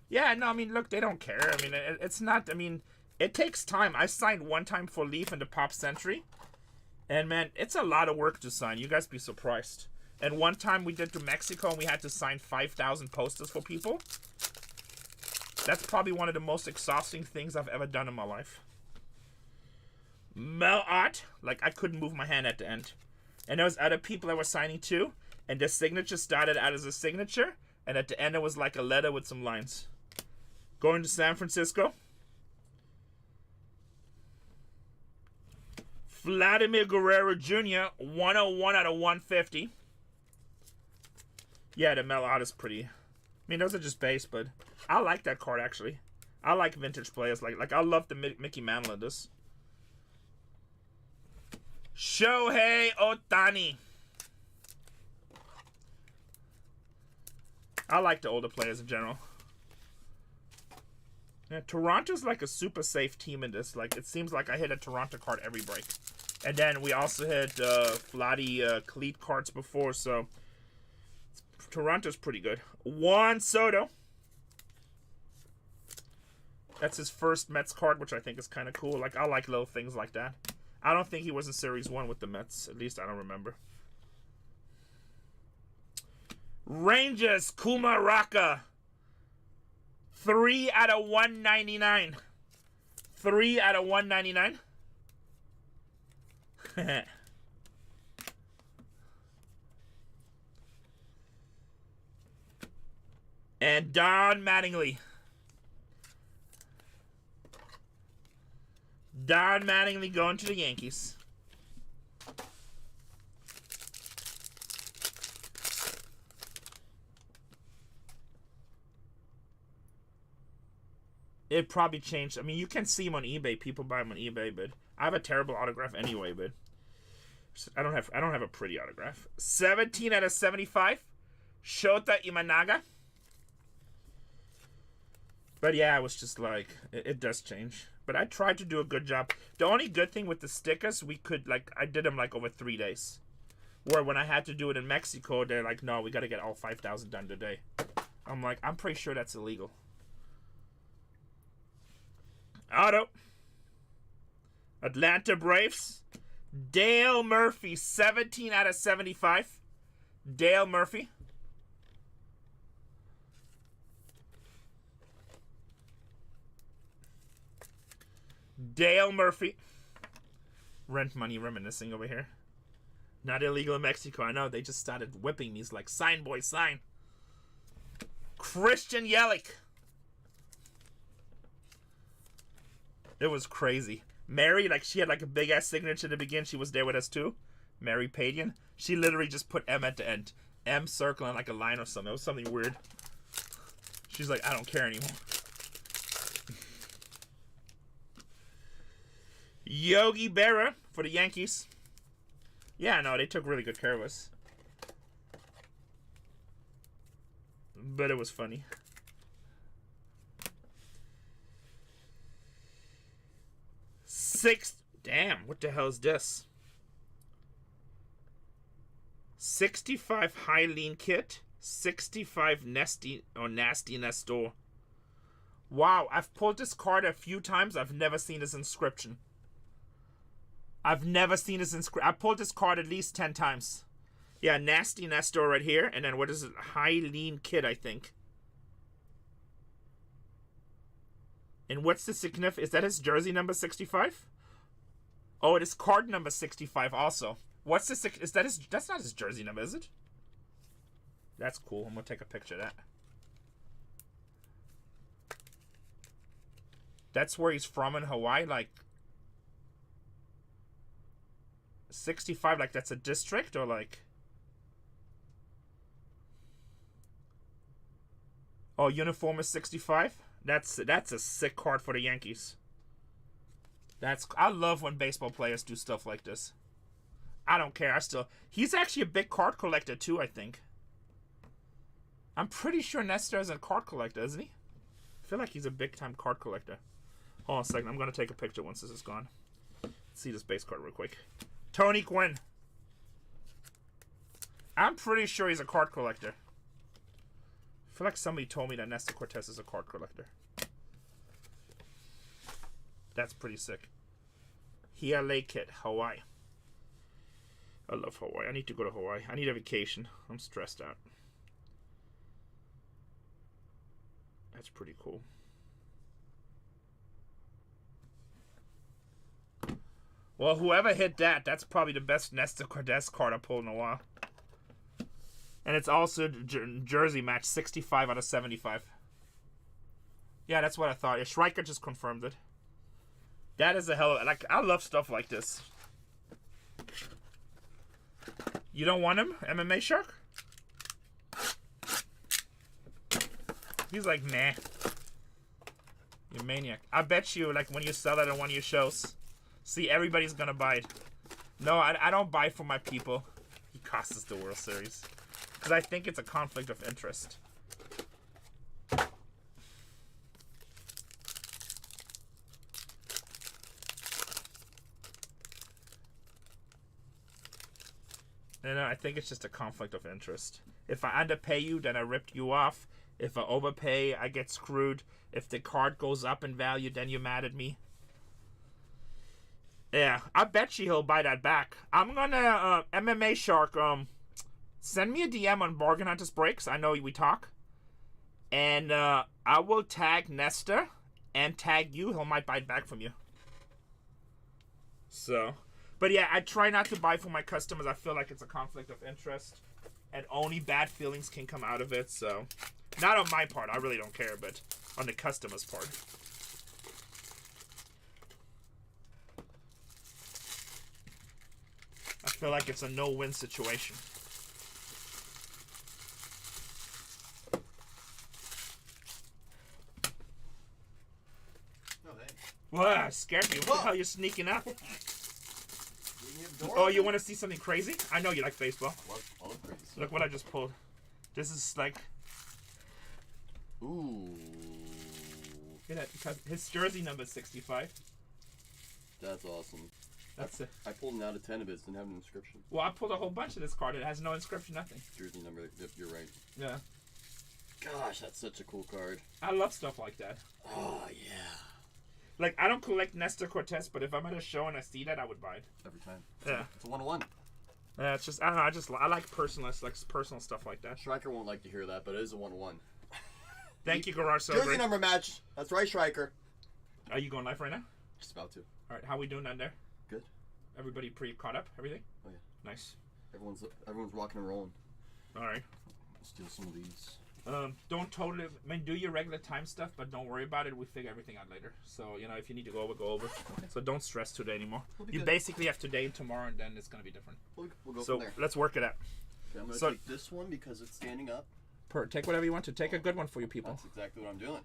Yeah, no, I mean, look, they don't care. I mean, it's not, I mean, it takes time. I signed one time for Leaf in the Pop Century. And, man, it's a lot of work to sign. You guys be surprised. And one time we did to Mexico and we had to sign 5,000 posters for people. That's probably one of the most exhausting things I've ever done in my life. Mel Ott, like I couldn't move my hand at the end. And there was other people that were signing too. And the signature started out as a signature. And at the end it was like a letter with some lines. Going to San Francisco. Vladimir Guerrero Jr., 101 out of 150. Yeah, the Mel Ott is pretty. I mean, those are just base, but I like that card, actually. I like vintage players. Like I love the Mickey Mantle in this. Shohei Ohtani. I like the older players in general. Yeah, Toronto's like a super safe team in this. Like, it seems like I hit a Toronto card every break. And then we also hit Vladdy Cleat cards before, so Toronto's pretty good. Juan Soto. That's his first Mets card, which I think is kind of cool. Like, I like little things like that. I don't think he was in Series 1 with the Mets. At least I don't remember. Rangers, Kumaraka. 3 out of 199. 3 out of 199. And Don Mattingly. Don Mattingly going to the Yankees. It probably changed. I mean, you can see him on eBay. People buy him on eBay, but I have a terrible autograph anyway, but I don't have a pretty autograph. 17 out of 75. Shota Imanaga. But yeah, it was just like, it does change. But I tried to do a good job. The only good thing with the stickers, we could, like, I did them, like, over 3 days. Where when I had to do it in Mexico, they're like, no, we got to get all 5,000 done today. I'm like, I'm pretty sure that's illegal. Auto. Atlanta Braves. Dale Murphy, 17 out of 75. Dale Murphy. Dale Murphy. Rent money reminiscing over here. Not illegal in Mexico. I know. They just started whipping me. He's like, sign, boy, sign. Christian Yelich. It was crazy. Mary, like, she had like a big ass signature to begin. She was there with us too. Mary Padian. She literally just put M at the end. M circling like a line or something. It was something weird. She's like, I don't care anymore. Yogi Berra for the Yankees. Yeah, no, they took really good care of us. But it was funny. Damn, what the hell is this? 65 high lean kit, 65 nasty Nestor. Wow, I've pulled this card a few times. I've never seen this inscription. I pulled this card at least 10 times. Yeah, nasty Nestor right here, and then what is it? High lean kit, I think. And what's the significance? Is that his jersey number 65? Oh, it is card number 65 also. What's the is that his? That's not his jersey number, is it? That's cool. I'm gonna take a picture of that. That's where he's from in Hawaii, like 65. Like that's a district or like. Oh, uniform is 65. That's a sick card for the Yankees. I love when baseball players do stuff like this. I don't care. He's actually a big card collector too, I think. I'm pretty sure Nestor is a card collector, isn't he? I feel like he's a big time card collector. Hold on a second. I'm going to take a picture once this is gone. Let's see this base card real quick. Tony Gwynn. I'm pretty sure he's a card collector. I feel like somebody told me that Nestor Cortez is a card collector. That's pretty sick. Hiale Kit, Hawaii. I love Hawaii. I need to go to Hawaii. I need a vacation. I'm stressed out. That's pretty cool. Well, whoever hit that, that's probably the best Nestor Cortez card I pulled in a while. And it's also jersey match, 65 out of 75. Yeah, that's what I thought. Yeah, Schreiker just confirmed it. That is a hell of... Like, I love stuff like this. You don't want him? MMA Shark? He's like, nah. You maniac. I bet you, like, when you sell it on one of your shows, see, everybody's gonna buy it. No, I don't buy for my people. He cost us the World Series. Because I think it's a conflict of interest. And I think it's just a conflict of interest. If I underpay you, then I ripped you off. If I overpay, I get screwed. If the card goes up in value, then you're mad at me. Yeah, I bet you he'll buy that back. I'm gonna, MMA Shark, send me a DM on BargainHuntersbreaks. I know we talk. And, I will tag Nestor and tag you. He might buy it back from you. So... But yeah, I try not to buy for my customers. I feel like it's a conflict of interest. And only bad feelings can come out of it. So, not on my part. I really don't care. But on the customer's part. I feel like it's a no-win situation. No, hey. What? Scared me. What the hell are you sneaking up? Oh, you want to see something crazy? I know you like baseball. I love crazy. Look what I just pulled. This is like... Ooh. Look at that. Because his jersey number is 65. That's awesome. That's it. I pulled an out of 10 of it. It didn't have an inscription. Well, I pulled a whole bunch of this card. It has no inscription, nothing. Jersey number. Yep, you're right. Yeah. Gosh, that's such a cool card. I love stuff like that. Oh, yeah. Like, I don't collect Nestor Cortez, but if I'm at a show and I see that, I would buy it. Every time. Yeah. It's a 1-1. Yeah, it's just, I don't know, I like personal stuff like that. Striker won't like to hear that, but it is a 1-1. Thank you, Garage Jersey Celebrate. number match. That's right, Striker. Are you going live right now? Just about to. All right, how we doing down there? Good. Everybody caught up? Everything? Oh, yeah. Nice. Everyone's rocking and rolling. All right. Steal some of these. Don't totally, I mean, do your regular time stuff, but don't worry about it. We figure everything out later. So, you know, if you need to go over, go over. Okay. So don't stress today anymore. You good. basically have today and tomorrow, and then it's going to be different. We'll go So from there. let's work it out. Okay, I'm going to so- take this one because it's standing up. Take whatever you want to. Take a good one for you people. That's exactly what I'm doing.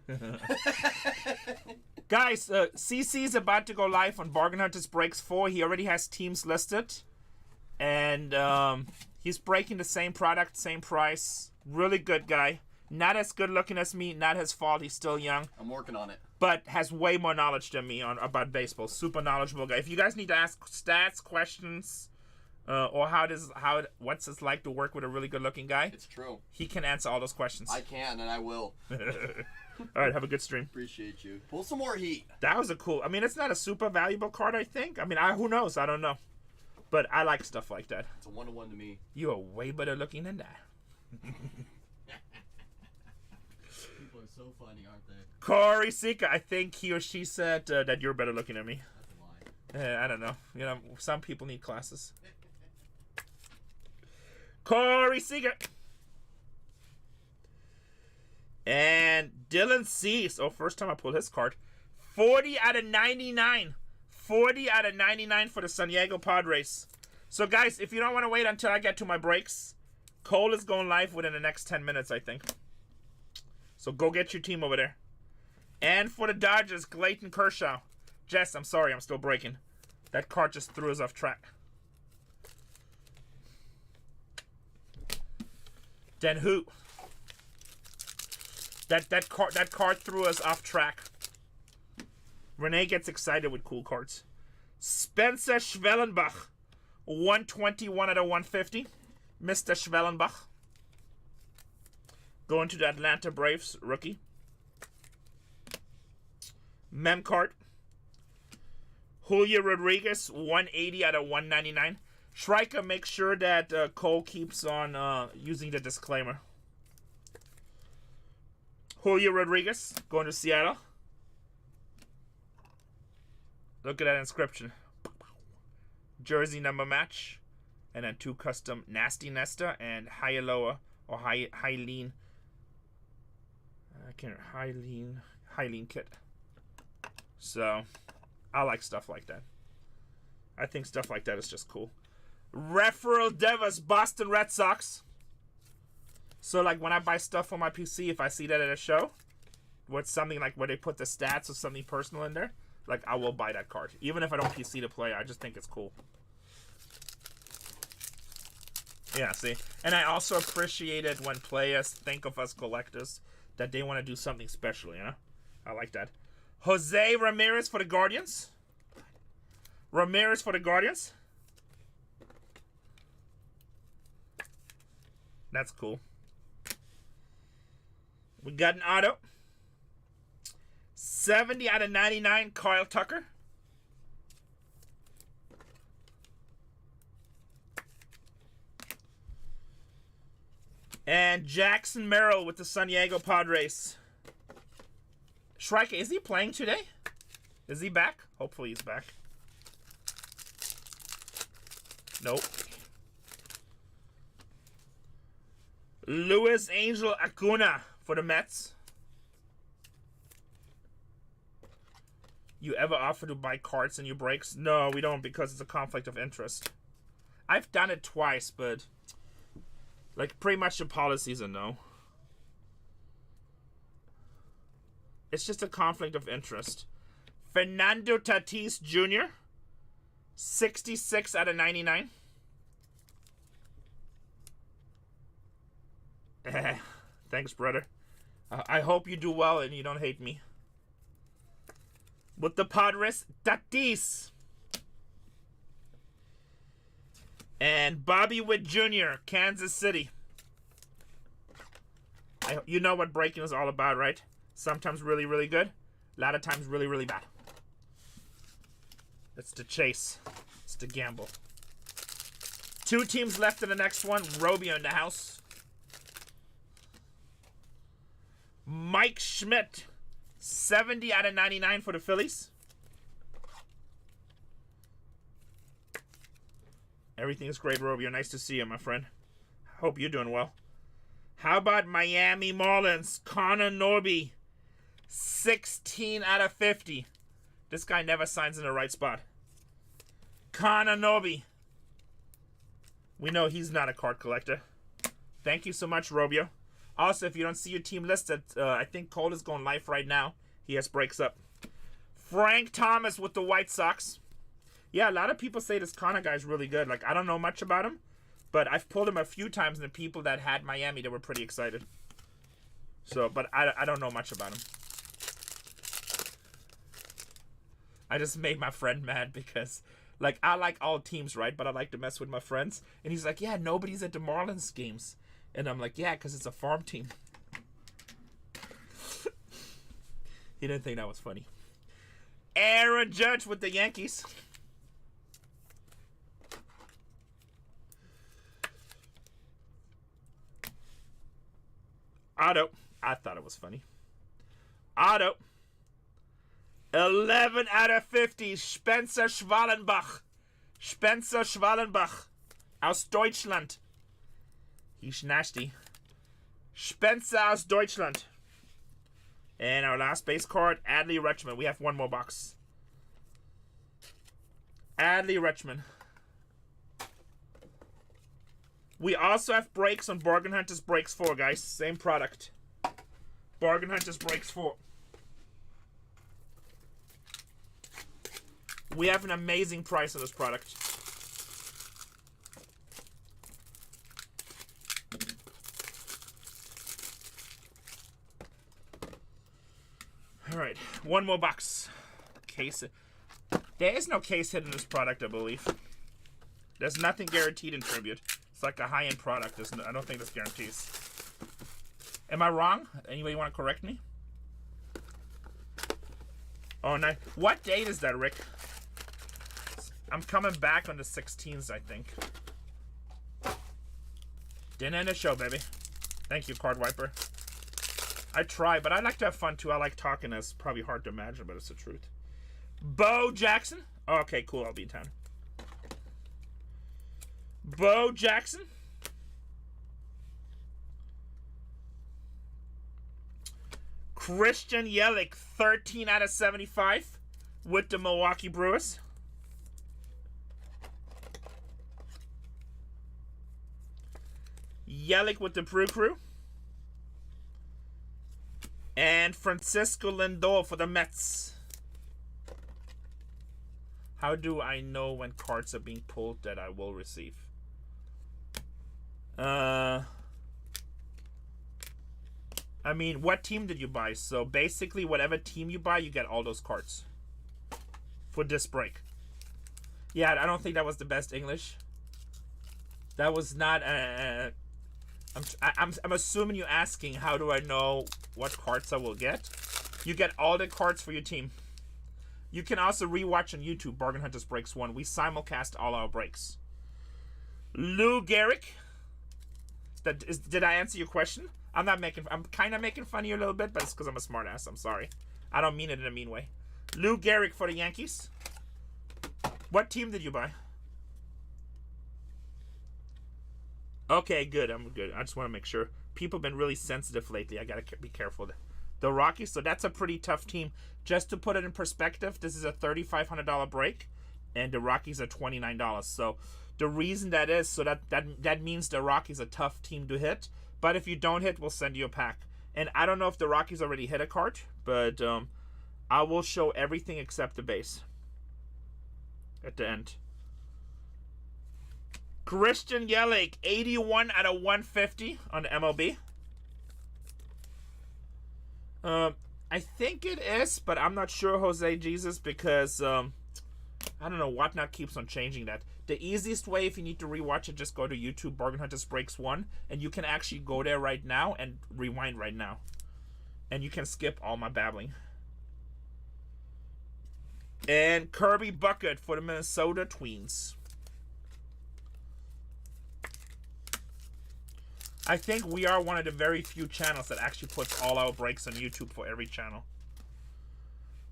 Guys, CC is about to go live on Bargain Hunters Breaks 4. He already has teams listed. And he's breaking the same product, same price. Really good guy. Not as good looking as me. Not his fault. He's still young. I'm working on it. But has way more knowledge than me about baseball. Super knowledgeable guy. If you guys need to ask stats, questions, or what's it like to work with a really good looking guy, It's true. he can answer all those questions. I can, and I will. All right, have a good stream. Appreciate you. Pull some more heat. That was a cool. I mean, it's not a super valuable card, I think. I mean, who knows? I don't know. But I like stuff like that. It's a 1-1 to me. You are way better looking than that. People are so funny, aren't they? Corey Sika, I think he or she said that you're better looking than me. That's a lie. I don't know. You know, some people need classes. Corey Seager. And Dylan Cease. Oh, first time I pulled his card. 40 out of 99. 40 out of 99 for the San Diego Padres. So, guys, if you don't want to wait until I get to my breaks, Cole is going live within the next 10 minutes, I think. So go get your team over there. And for the Dodgers, Clayton Kershaw. Jess, I'm sorry, I'm still breaking. That card just threw us off track. Then who? That card threw us off track. Renee gets excited with cool cards. Spencer Schwellenbach, 121 out of 150. Mr. Schwellenbach. Going to the Atlanta Braves rookie. Mem card. Julio Rodriguez, 180 out of 199. Shrika, make sure that Cole keeps on using the disclaimer. Julio Rodriguez, going to Seattle. Look at that inscription. Jersey number match. And then 2 custom Nasty Nesta and Hyaloa or Hylean. I can't Hylean kit. So I like stuff like that. I think stuff like that is just cool. Rafael Devers, Boston Red Sox. So like when I buy stuff for my PC, if I see that at a show, with something like where they put the stats or something personal in there, like I will buy that card. Even if I don't PC to play, I just think it's cool. Yeah, see? And I also appreciate it when players think of us collectors that they want to do something special, you know? I like that. Jose Ramirez for the Guardians. Ramirez for the Guardians. That's cool. We got an auto. 70 out of 99, Kyle Tucker. And Jackson Merrill with the San Diego Padres. Shrike, is he playing today? Is he back? Hopefully he's back. Nope. Luis Angel Acuna for the Mets. You ever offer to buy cards in your breaks? No, we don't, because it's a conflict of interest. I've done it twice, but like pretty much the policies are no. It's just a conflict of interest. Fernando Tatis Jr. 66 out of 99. Thanks, brother. I hope you do well and you don't hate me. With the Padres, Tatis. And Bobby Witt Jr., Kansas City. You know what breaking is all about, right? Sometimes really, really good. A lot of times really, really bad. It's the chase. It's the gamble. 2 teams left in the next one. Robio in the house. Mike Schmidt. 70 out of 99 for the Phillies. Everything is great, Robio. Nice to see you, my friend. Hope you're doing well. How about Miami Marlins? Connor Norby. 16 out of 50. This guy never signs in the right spot. Connor Norby. We know he's not a card collector. Thank you so much, Robio. Also, if you don't see your team listed, I think Cole is going live right now. He has breaks up. Frank Thomas with the White Sox. Yeah, a lot of people say this Connor guy is really good. Like, I don't know much about him, but I've pulled him a few times, and the people that had Miami, they were pretty excited. So, but I don't know much about him. I just made my friend mad because, like, I like all teams, right? But I like to mess with my friends. And he's like, yeah, nobody's at the Marlins games. And I'm like, yeah, because it's a farm team. He didn't think that was funny. Aaron Judge with the Yankees. Otto. I thought it was funny. Otto. 11 out of 50. Spencer Schwallenbach. Spencer Schwallenbach. Aus Deutschland. He's nasty. Spencer aus Deutschland. And our last base card, Adley Rutschman. We have one more box. Adley Rutschman. We also have breaks on Bargain Hunters Breaks 4, guys. Same product. Bargain Hunters Breaks 4. We have an amazing price on this product. Alright, one more box. Case. There is no case hit in this product, I believe. There's nothing guaranteed in Tribute. It's like a high-end product. I don't think this guarantees. Am I wrong? Anybody want to correct me? Oh, no. What date is that, Rick? I'm coming back on the 16th, I think. Didn't end the show, baby. Thank you, Card Wiper. I try, but I like to have fun, too. I like talking. It's probably hard to imagine, but it's the truth. Bo Jackson. Oh, okay, cool. I'll be in town. Bo Jackson. Christian Yelich, 13 out of 75 with the Milwaukee Brewers. Yelich with the Brew Crew. And Francisco Lindor for the Mets. How do I know when cards are being pulled that I will receive? I mean, what team did you buy? So basically, whatever team you buy, you get all those cards for this break. Yeah, I don't think that was the best English. That was not. I'm assuming you're asking how do I know what cards I will get. You get all the cards for your team. You can also rewatch on YouTube Bargain Hunters Breaks 1. We simulcast all our breaks. Lou Gehrig. Did I answer your question? I'm kind of making fun of you a little bit, but it's because I'm a smart ass. I'm sorry. I don't mean it in a mean way. Lou Gehrig for the Yankees. What team did you buy? Okay, good. I'm good. I just want to make sure. People have been really sensitive lately. I got to be careful. The Rockies, so that's a pretty tough team. Just to put it in perspective, this is a $3,500 break, and the Rockies are $29. So the reason that is, so that means the Rockies are a tough team to hit. But if you don't hit, we'll send you a pack. And I don't know if the Rockies already hit a card, but I will show everything except the base at the end. Christian Yelich, 81 out of 150 on the MLB. I think it is, but I'm not sure, Jose Jesus, because I don't know, Whatnot keeps on changing that. The easiest way, if you need to rewatch it, just go to YouTube, Bargain Hunters Breaks 1, and you can actually go there right now and rewind right now. And you can skip all my babbling. And Kirby Bucket for the Minnesota Twins. I think we are one of the very few channels that actually puts all our breaks on YouTube for every channel.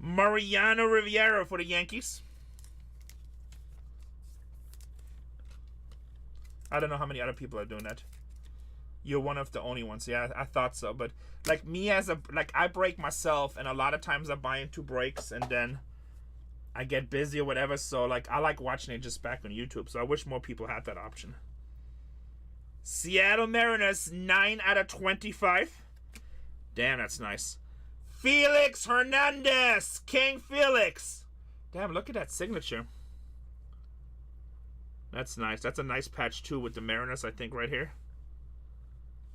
Mariano Rivera for the Yankees. I don't know how many other people are doing that. You're one of the only ones. Yeah, I thought so. But like me I break myself, and a lot of times I buy into breaks and then I get busy or whatever. So like I like watching it just back on YouTube. So I wish more people had that option. Seattle Mariners, 9 out of 25. Damn, that's nice. Felix Hernandez, King Felix. Damn, look at that signature. That's nice. That's a nice patch too with the Mariners, I think, right here.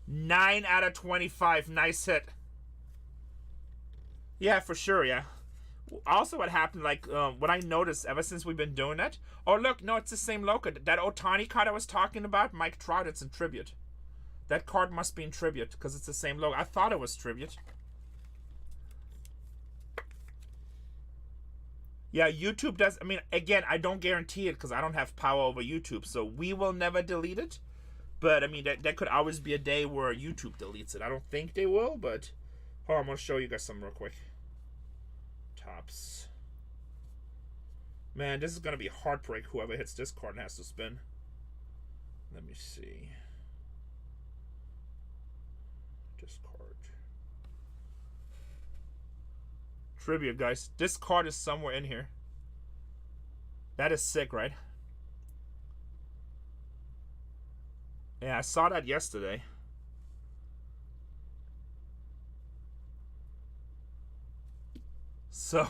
9 out of 25. Nice hit. Yeah, for sure, yeah. Also, what happened, like, what I noticed ever since we've been doing it. Oh, look, no, it's the same logo. That Ohtani card I was talking about, Mike Trout, it's in tribute. That card must be in tribute because it's the same logo. I thought it was tribute. Yeah, YouTube does. I mean, again, I don't guarantee it because I don't have power over YouTube. So we will never delete it. But, I mean, that could always be a day where YouTube deletes it. I don't think they will, but... Hold on, I'm going to show you guys something real quick. Tops. Man, this is going to be a heartbreak. Whoever hits this card has to spin. Let me see. Discard. Trivia, guys. This card is somewhere in here. That is sick, right? Yeah, I saw that yesterday. So,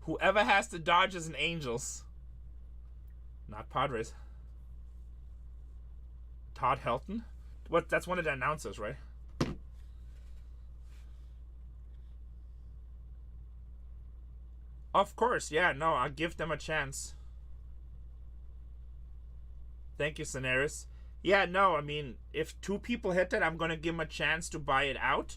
whoever has the Dodgers and Angels, not Padres. Todd Helton? What? That's one of the announcers, right? Of course, yeah, no, I'll give them a chance. Thank you, Scenaris. Yeah, no, I mean, if 2 people hit that, I'm going to give them a chance to buy it out.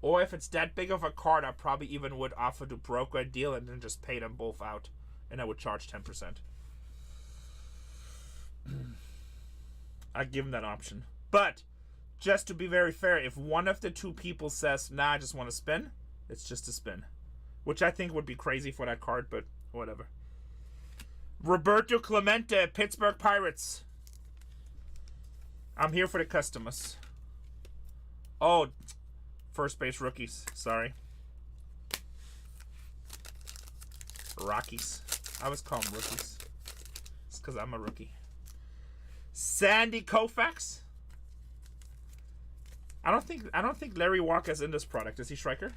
Or if it's that big of a card, I probably even would offer to broker a deal and then just pay them both out. And I would charge 10%. I'd give them that option. But, just to be very fair, if one of the 2 people says, nah, I just want to spin, it's just a spin. Which I think would be crazy for that card, but whatever. Roberto Clemente, Pittsburgh Pirates. I'm here for the customers. Oh, first base rookies. Sorry. Rockies. I always call them rookies. It's because I'm a rookie. Sandy Koufax. I don't think Larry Walker's in this product. Is he striker?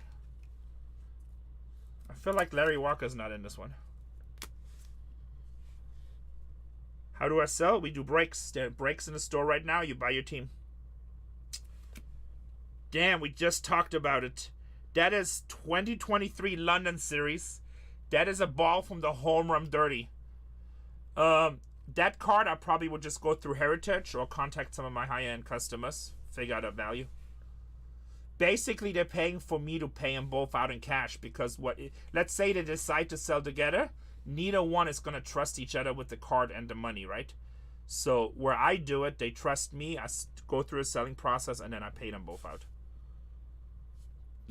I feel like Larry Walker's not in this one. How do I sell? We do breaks. There are breaks in the store right now. You buy your team. Damn, we just talked about it. That is 2023 London Series. That is a ball from the Home Run Derby. That card I probably would just go through Heritage or contact some of my high-end customers. Figure out a value. Basically, they're paying for me to pay them both out in cash because let's say they decide to sell together. Neither one is going to trust each other with the card and the money, right? So where I do it, they trust me. I go through a selling process and then I pay them both out.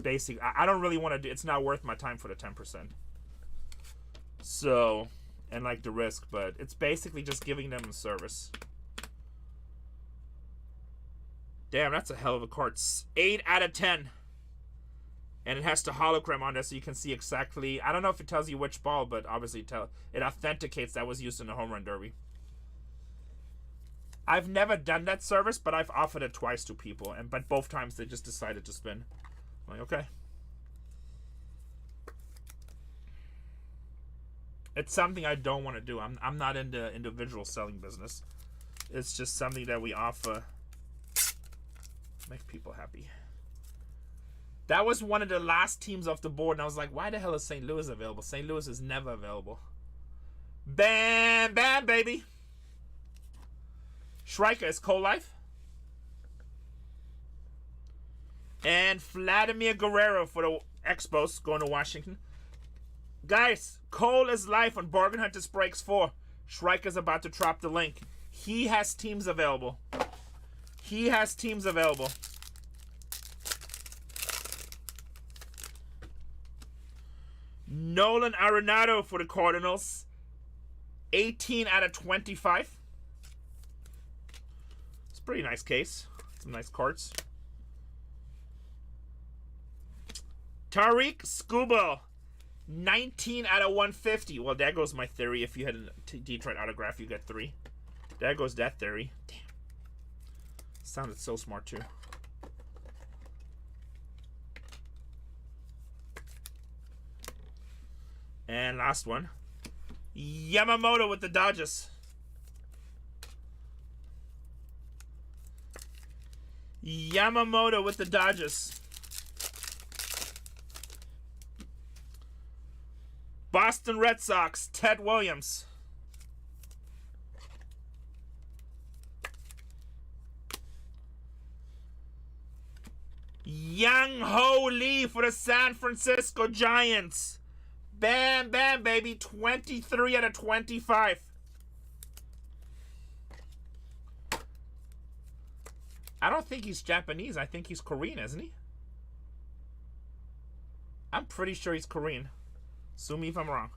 Basically, I don't really want to do. It's not worth my time for the 10%. So, and like the risk, but it's basically just giving them a service. Damn, that's a hell of a card. 8 out of 10. And it has the hologram on there so you can see exactly. I don't know if it tells you which ball, but obviously it authenticates that was used in the Home Run Derby. I've never done that service, but I've offered it twice to people, but both times they just decided to spin. I'm like, okay. It's something I don't want to do. I'm not in the individual selling business. It's just something that we offer. Make people happy. That was one of the last teams off the board, and I was like, why the hell is St. Louis available? St. Louis is never available. Bam, bam, baby. Schreiker is Cole-Life. And Vladimir Guerrero for the Expos going to Washington. Guys, Cole is live on Bargain Hunters Breaks 4. Shrike's about to drop the link. He has teams available. He has teams available. Nolan Arenado for the Cardinals. 18 out of 25. It's a pretty nice case. Some nice cards. Tariq Skubal. 19 out of 150. Well, there goes my theory. If you had a Detroit autograph, you get 3. There goes that theory. Damn. Sounded so smart, too. And last one. Yamamoto with the Dodgers. Yamamoto with the Dodgers. Boston Red Sox, Ted Williams. Young Ho Lee for the San Francisco Giants. Bam, bam, baby. 23 out of 25. I don't think he's Japanese. I think he's Korean, isn't he? I'm pretty sure he's Korean. Sue me if I'm wrong.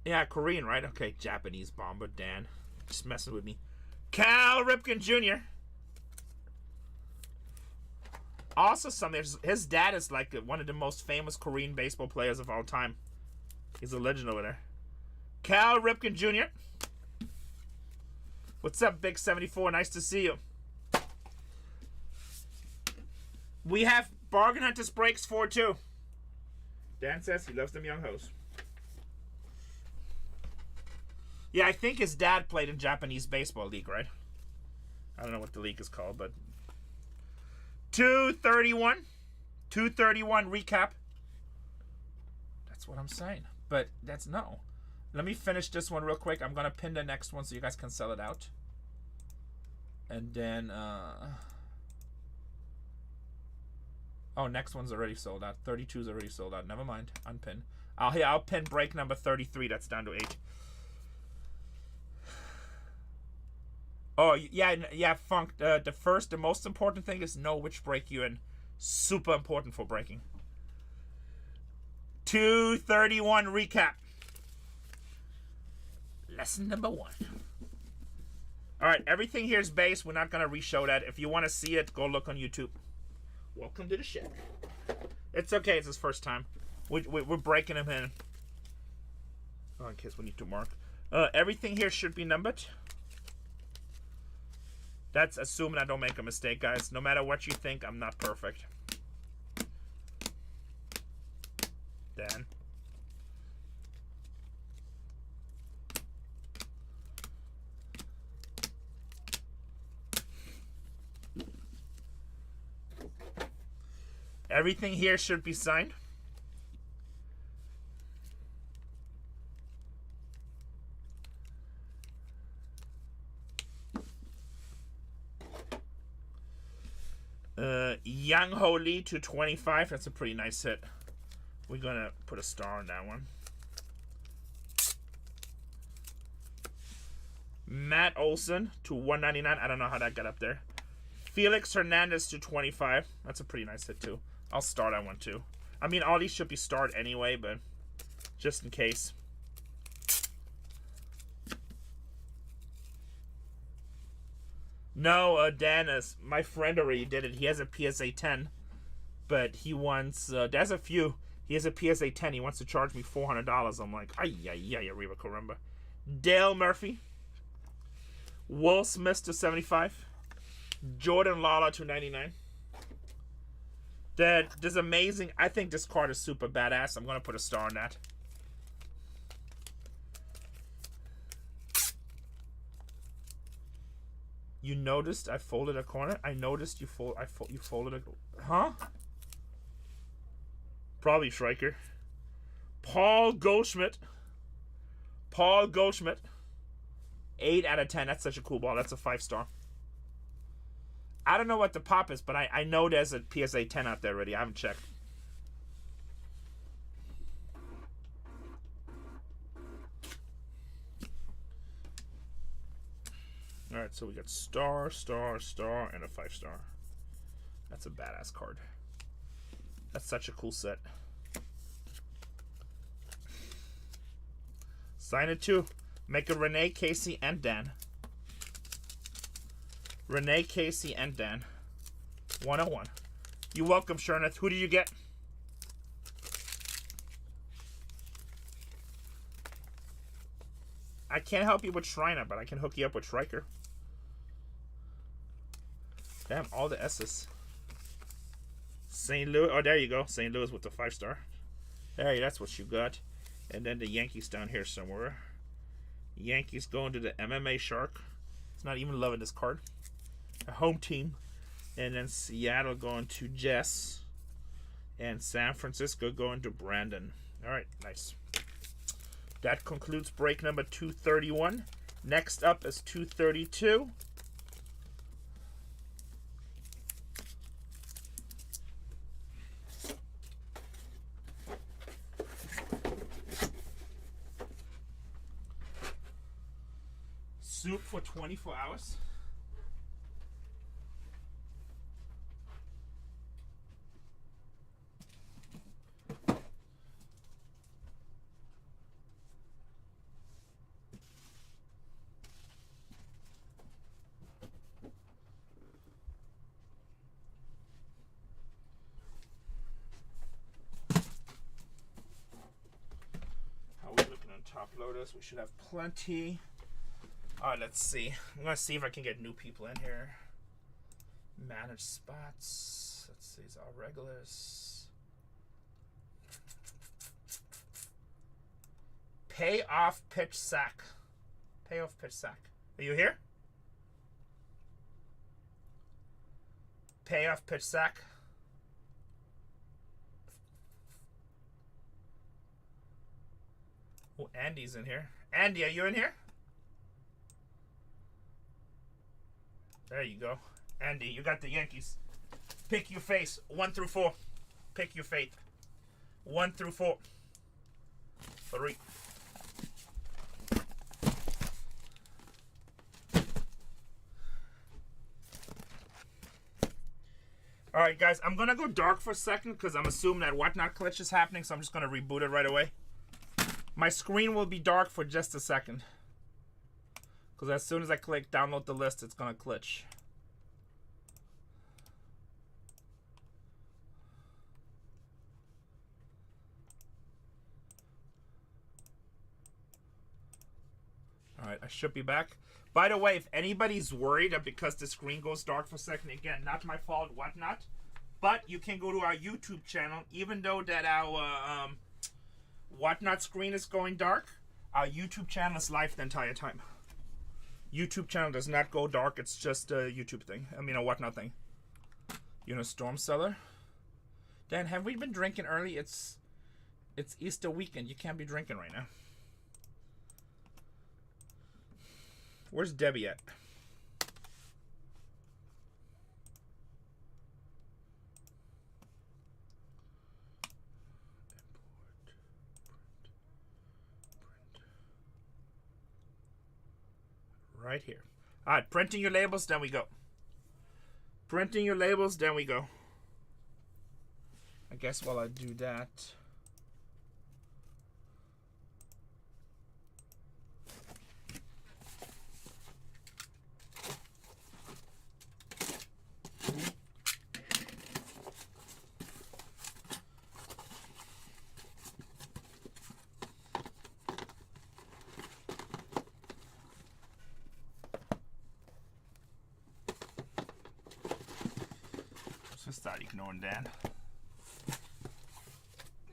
Yeah, Korean, right? Okay, Japanese bomber, Dan. Just messing with me. Cal Ripken Jr. Also, his dad is like one of the most famous Korean baseball players of all time. He's a legend over there. Cal Ripken Jr. What's up, Big 74? Nice to see you. We have Bargain Hunters Breaks 4 too. Dan says he loves them young hoes. Yeah, I think his dad played in Japanese baseball league, right? I don't know what the league is called, but 231 recap. That's what I'm saying. But that's no. Let me finish this one real quick. I'm gonna pin the next one so you guys can sell it out. And then oh, next one's already sold out. 32's already sold out. Never mind. Unpin. I'll pin break number 33. That's down to 8. Oh, yeah, Funk. The most important thing is know which break you're in. Super important for breaking. 231 recap. Lesson number 1. Alright, everything here is base. We're not going to re-show that. If you want to see it, go look on YouTube. Welcome to the shack. It's okay. It's his first time. We're breaking him in. Oh, in case we need to mark. Everything here should be numbered. That's assuming I don't make a mistake, guys. No matter what you think, I'm not perfect. Dan. Everything here should be signed. Young Ho Lee to 25. That's a pretty nice hit. We're gonna put a star on that one. Matt Olson to 199. I don't know how that got up there. Felix Hernandez to 25. That's a pretty nice hit too. I'll start that one too. I mean, all these should be starred anyway, but just in case. No, Dan, my friend already did it. He has a PSA 10, but he wants, there's a few. He has a PSA 10. He wants to charge me $400. I'm like, ay, Arriba Caramba. Dale Murphy. Will Smith to 75. Jordan Lawler to 99. That is amazing. I think this card is super badass. I'm going to put a star on that. You noticed I folded a corner? I noticed you folded a... Huh? Probably Schreiker. Paul Goldschmidt. 8 out of 10. That's such a cool ball. That's a 5-star. I don't know what the pop is, but I know there's a PSA 10 out there already. I haven't checked. Alright, so we got star, star, star, and a 5-star. That's a badass card. That's such a cool set. Sign it too. Make a Renee, Casey, and Dan. Renee, Casey, and Dan. 101. You're welcome, Sharnath. Who do you get? I can't help you with Shriner, but I can hook you up with Shrieker. Damn, all the S's. St. Louis. Oh, there you go. St. Louis with the 5-star. Hey, that's what you got. And then the Yankees down here somewhere. Yankees going to the MMA Shark. It's not even loving this card. A home team. And then Seattle going to Jess. And San Francisco going to Brandon. All right, nice. That concludes break number 231. Next up is 232. Soup for 24 hours. How are we looking on top loaders? We should have plenty. Alright, let's see. I'm gonna see if I can get new people in here. Manage spots. Let's see, it's all regulars. Pay off pitch sack. Pay off pitch sack. Are you here? Pay off pitch sack. Oh, Andy's in here. Andy, are you in here? There you go. Andy, you got the Yankees. Pick your face. 1 through 4. Pick your fate. 1 through 4. 3. Alright, guys. I'm going to go dark for a second because I'm assuming that Whatnot glitch is happening, so I'm just going to reboot it right away. My screen will be dark for just a second. Because as soon as I click download the list, it's going to glitch. Alright, I should be back. By the way, if anybody's worried that because the screen goes dark for a second, again, not my fault, Whatnot. But you can go to our YouTube channel, even though that our Whatnot screen is going dark, our YouTube channel is live the entire time. YouTube channel does not go dark. It's just a YouTube thing. I mean, a Whatnot thing. You know, Storm Cellar. Dan, have we been drinking early? It's Easter weekend. You can't be drinking right now. Where's Debbie at? Right here. Alright, printing your labels, then we go. Printing your labels, then we go. I guess while I do that. Start ignoring Dan.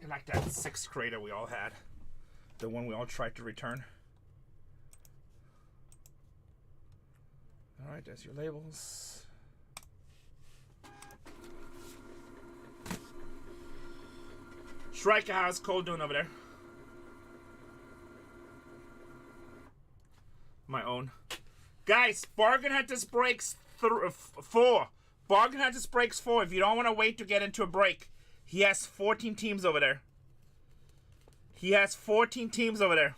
Like that 6th grader we all had. The one we all tried to return. Alright, there's your labels. Shrieker, how's Cole doing over there? My own. Guys, BargainHuntersbreaks 4. BargainHuntersbreaks 4. If you don't want to wait to get into a break, he has 14 teams over there. He has 14 teams over there.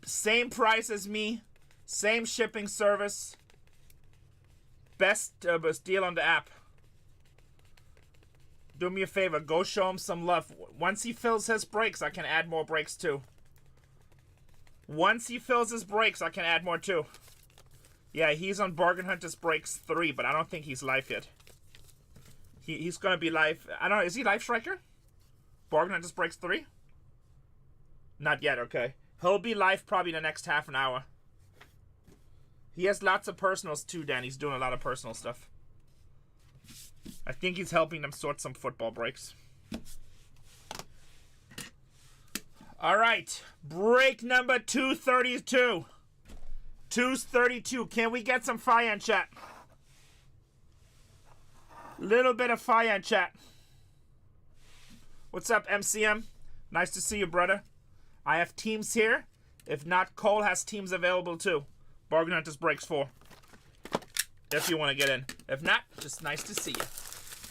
Same price as me. Same shipping service. Best deal on the app. Do me a favor. Go show him some love. Once he fills his breaks, I can add more breaks too. Once he fills his breaks, I can add more too. Yeah, he's on BargainHuntersbreaks 3, but I don't think he's live yet. He's going to be live. I don't know. Is he live, Striker? BargainHuntersbreaks 3? Not yet, okay. He'll be live probably the next half an hour. He has lots of personals too, Dan. He's doing a lot of personal stuff. I think he's helping them sort some football breaks. All right. Break number 232. 232. Can we get some fire in chat? Little bit of fire in chat. What's up, MCM? Nice to see you, brother. I have teams here. If not, Cole has teams available too. BargainHuntersbreaks 4. If you want to get in. If not, just nice to see you.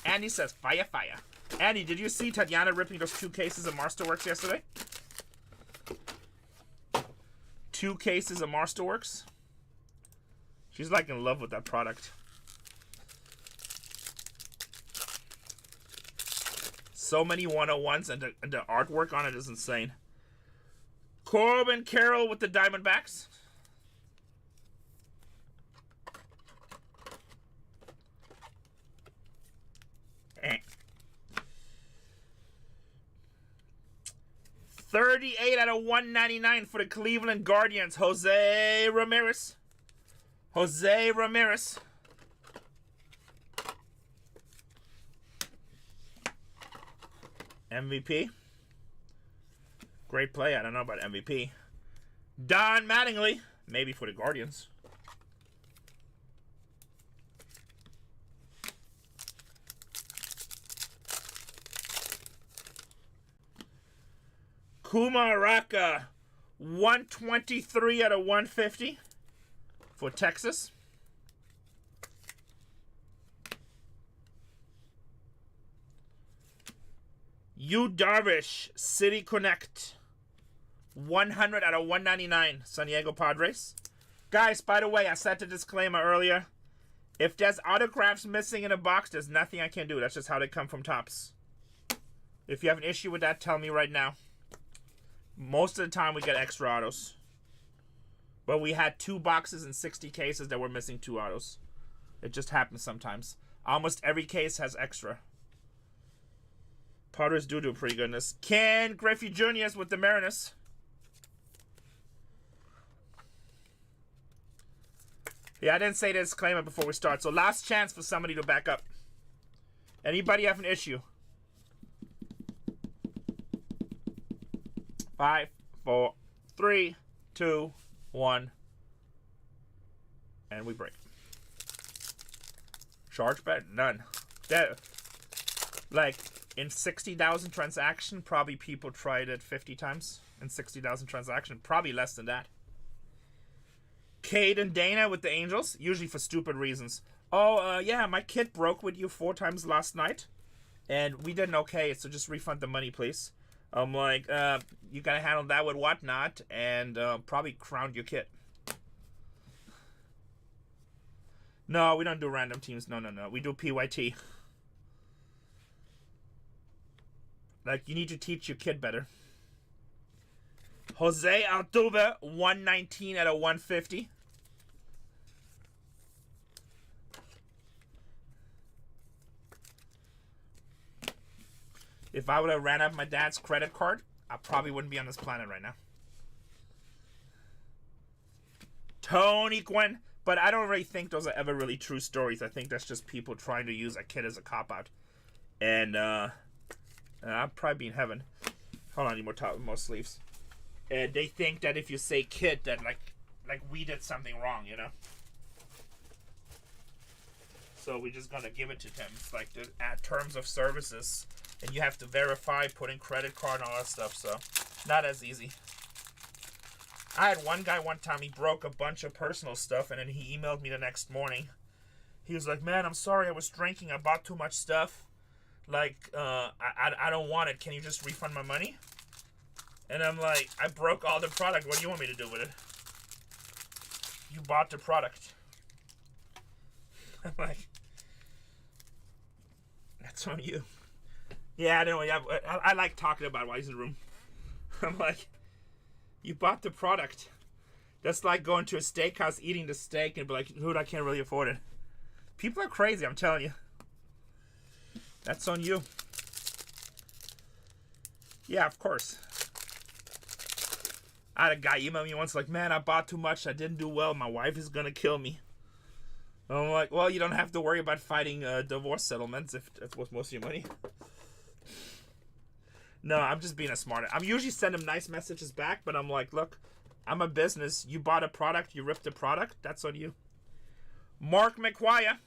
Andy says, fire, fire. Andy, did you see Tatiana ripping those 2 cases of Masterworks yesterday? 2 cases of Masterworks. She's like in love with that product. So many 101s and the artwork on it is insane. Corbin Carroll with the Diamondbacks. Eh. 38 out of 199 for the Cleveland Guardians. Jose Ramirez. Jose Ramirez. MVP. Great play. I don't know about MVP. Don Mattingly. Maybe for the Guardians. Kumaraka. 123 out of 150 for Texas. Yu Darvish, City Connect. 100 out of 199, San Diego Padres. Guys, by the way, I said the disclaimer earlier. If there's autographs missing in a box, there's nothing I can do. That's just how they come from Topps. If you have an issue with that, tell me right now. Most of the time, we get extra autos. But we had 2 boxes and 60 cases that were missing 2 autos. It just happens sometimes. Almost every case has extra. Padres do pretty good in this. Ken Griffey Jr. with the Mariners. Yeah, I didn't say the disclaimer before we start. So last chance for somebody to back up. Anybody have an issue? 5, 4, 3, 2, 1. And we break. Charge bet? None. That, like, in 60,000 transaction, probably people tried it 50 times. In 60,000 transaction, probably less than that. Cade and Dana with the Angels, usually for stupid reasons. Oh, yeah, my kit broke with you 4 times last night, and we didn't okay, so just refund the money, please. I'm like, you gotta handle that with whatnot, and probably crowned your kit. No, we don't do random teams. No. We do PYT. Like, you need to teach your kid better. Jose Altuve, 119 out of 150. If I would have ran up my dad's credit card, I probably wouldn't be on this planet right now. Tony Gwynn. But I don't really think those are ever really true stories. I think that's just people trying to use a kid as a cop-out. And, I'll probably be in heaven. Hold on, I need more sleeves. And they think that if you say kid, that like we did something wrong, you know? So we're just gonna give it to them. It's like the terms of services. And you have to verify, put in credit card and all that stuff, so not as easy. I had one guy one time, he broke a bunch of personal stuff, and then he emailed me the next morning. He was like, man, I'm sorry, I was drinking, I bought too much stuff. Like, I don't want it, can you just refund my money? And I'm like, I broke all the product, what do you want me to do with it? You bought the product. I'm like, that's on you. Yeah, I know. Yeah, I like talking about it while he's in the room. I'm like, you bought the product. That's like going to a steakhouse, eating the steak, and be like, dude, I can't really afford it. People are crazy, I'm telling you. That's on you. Yeah, of course. I had a guy email me once like, man, I bought too much. I didn't do well. My wife is going to kill me. I'm like, well, you don't have to worry about fighting divorce settlements if that's what's most of your money. No, I'm just being a smart. I'm usually sending them nice messages back, but I'm like, look, I'm a business. You bought a product. You ripped the product. That's on you. Mark McGuire.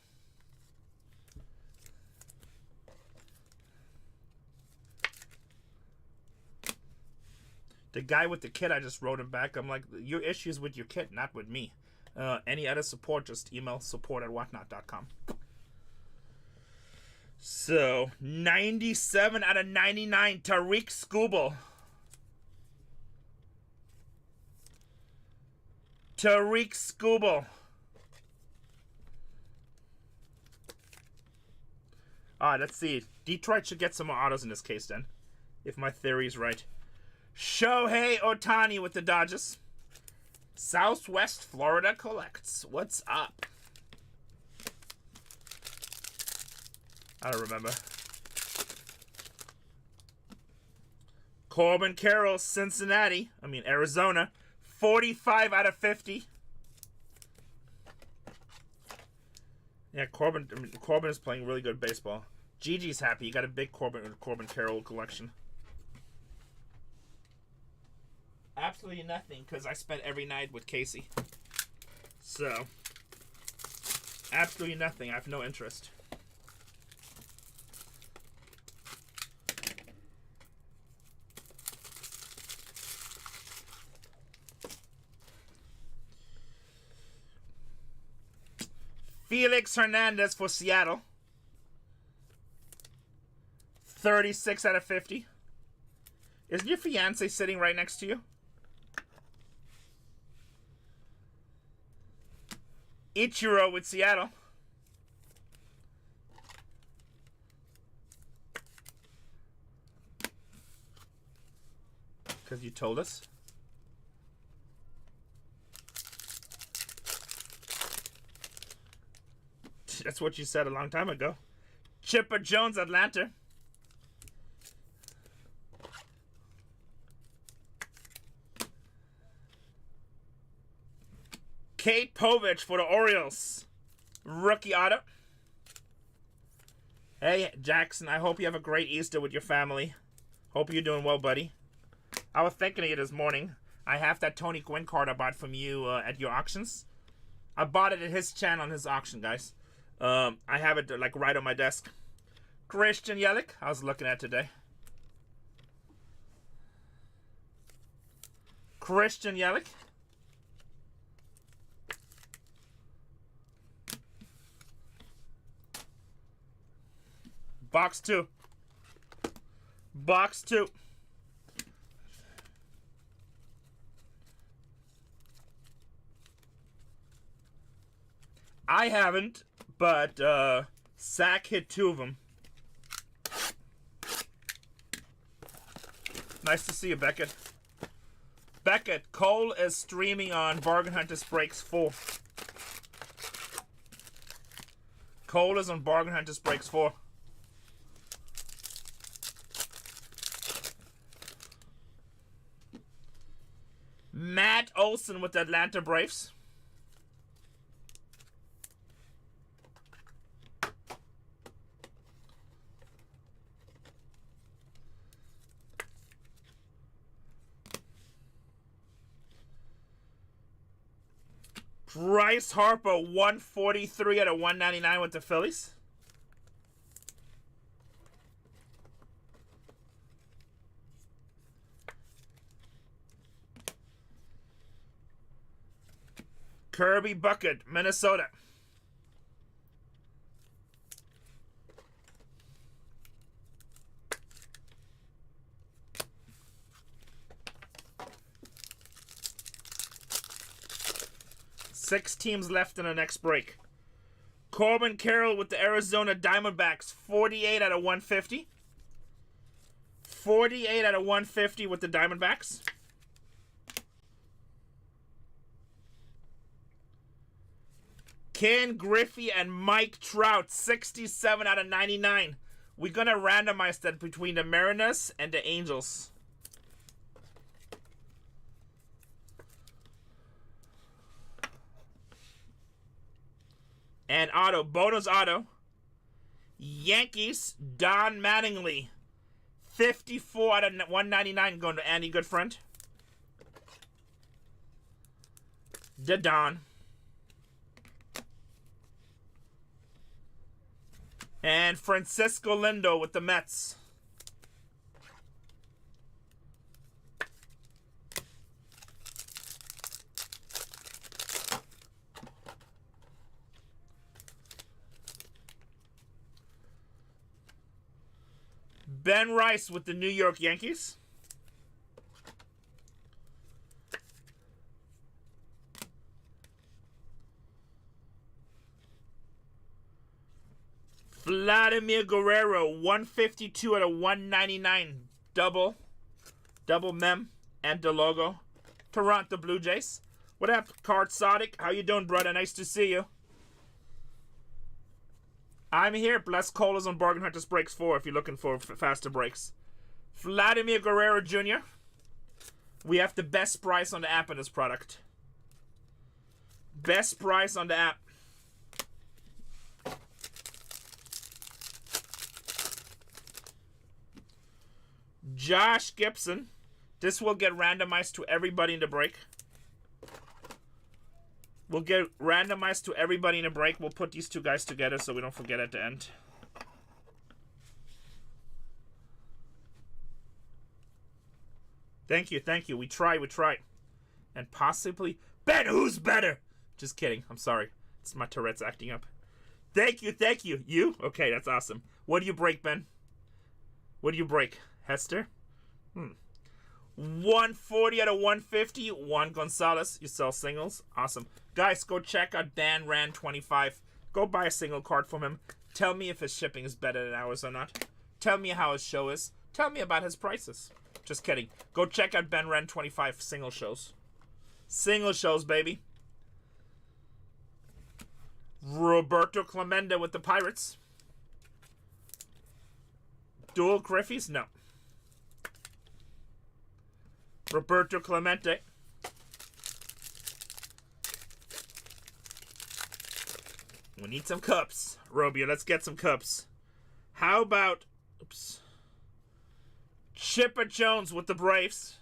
The guy with the kit, I just wrote him back. I'm like, your issues with your kit, not with me. Any other support, just email support@whatnot.com. So, 97 out of 99, Tariq Skubal. Tariq Skubal. Alright, let's see. Detroit should get some more autos in this case then, if my theory is right. Shohei Ohtani with the Dodgers. Southwest Florida collects. What's up? I don't remember. Corbin Carroll, Cincinnati. Arizona. 45 out of 50. Yeah, Corbin is playing really good baseball. Gigi's happy. He got a big Corbin Carroll collection. Absolutely nothing, because I spent every night with Casey. So, absolutely nothing. I have no interest. Felix Hernandez for Seattle. 36 out of 50. Isn't your fiance sitting right next to you? Ichiro with Seattle. Because you told us. That's what you said a long time ago. Chipper Jones, Atlanta. Kate Povich for the Orioles. Rookie auto. Hey, Jackson, I hope you have a great Easter with your family. Hope you're doing well, buddy. I was thinking of you this morning. I have that Tony Gwynn card I bought from you at your auctions. I bought it at his channel on his auction, guys. I have it like right on my desk. Christian Yelich, I was looking at today. Christian Yelich. Box 2. Box 2. I haven't, but Sack hit 2 of them. Nice to see you, Beckett. Beckett, Cole is streaming on BargainHuntersbreaks 4. Cole is on BargainHuntersbreaks 4. Matt Olson with the Atlanta Braves. Bryce Harper, 143 out of 199 with the Phillies. Kirby Bucket, Minnesota. 6 teams left in the next break. Corbin Carroll with the Arizona Diamondbacks, 48 out of 150. 48 out of 150 with the Diamondbacks. Ken Griffey and Mike Trout, 67 out of 99. We're going to randomize that between the Mariners and the Angels. And auto, bonus auto. Yankees, Don Mattingly. 54 out of 199 going to Andy Goodfriend. The Don. And Francisco Lindo with the Mets. Ben Rice with the New York Yankees. Vladimir Guerrero, 152 out of 199. Double mem and the logo. Toronto Blue Jays. What up, Cart Sodic? How you doing, brother? Nice to see you. I'm here. Bless Colas on BargainHuntersbreaks 4 if you're looking for faster breaks. Vladimir Guerrero Jr. We have the best price on the app in this product. Best price on the app. Josh Gibson. This will get randomized to everybody in the break. We'll get randomized to everybody in the break. We'll put these two guys together so we don't forget at the end. Thank you, thank you. We try. And possibly... Ben, who's better? Just kidding. I'm sorry. It's my Tourette's acting up. Thank you. You? Okay, that's awesome. What do you break, Ben? What do you break? Hester? 140 out of 150. Juan Gonzalez. You sell singles. Awesome. Guys, go check out Dan Ran 25. Go buy a single card from him. Tell me if his shipping is better than ours or not. Tell me how his show is. Tell me about his prices. Just kidding. Go check out Ben Ran 25 single shows. Single shows, baby. Roberto Clemente with the Pirates. Dual Griffies? No. Roberto Clemente. We need some cups. Robio, let's get some cups. How about... Oops. Chipper Jones with the Braves.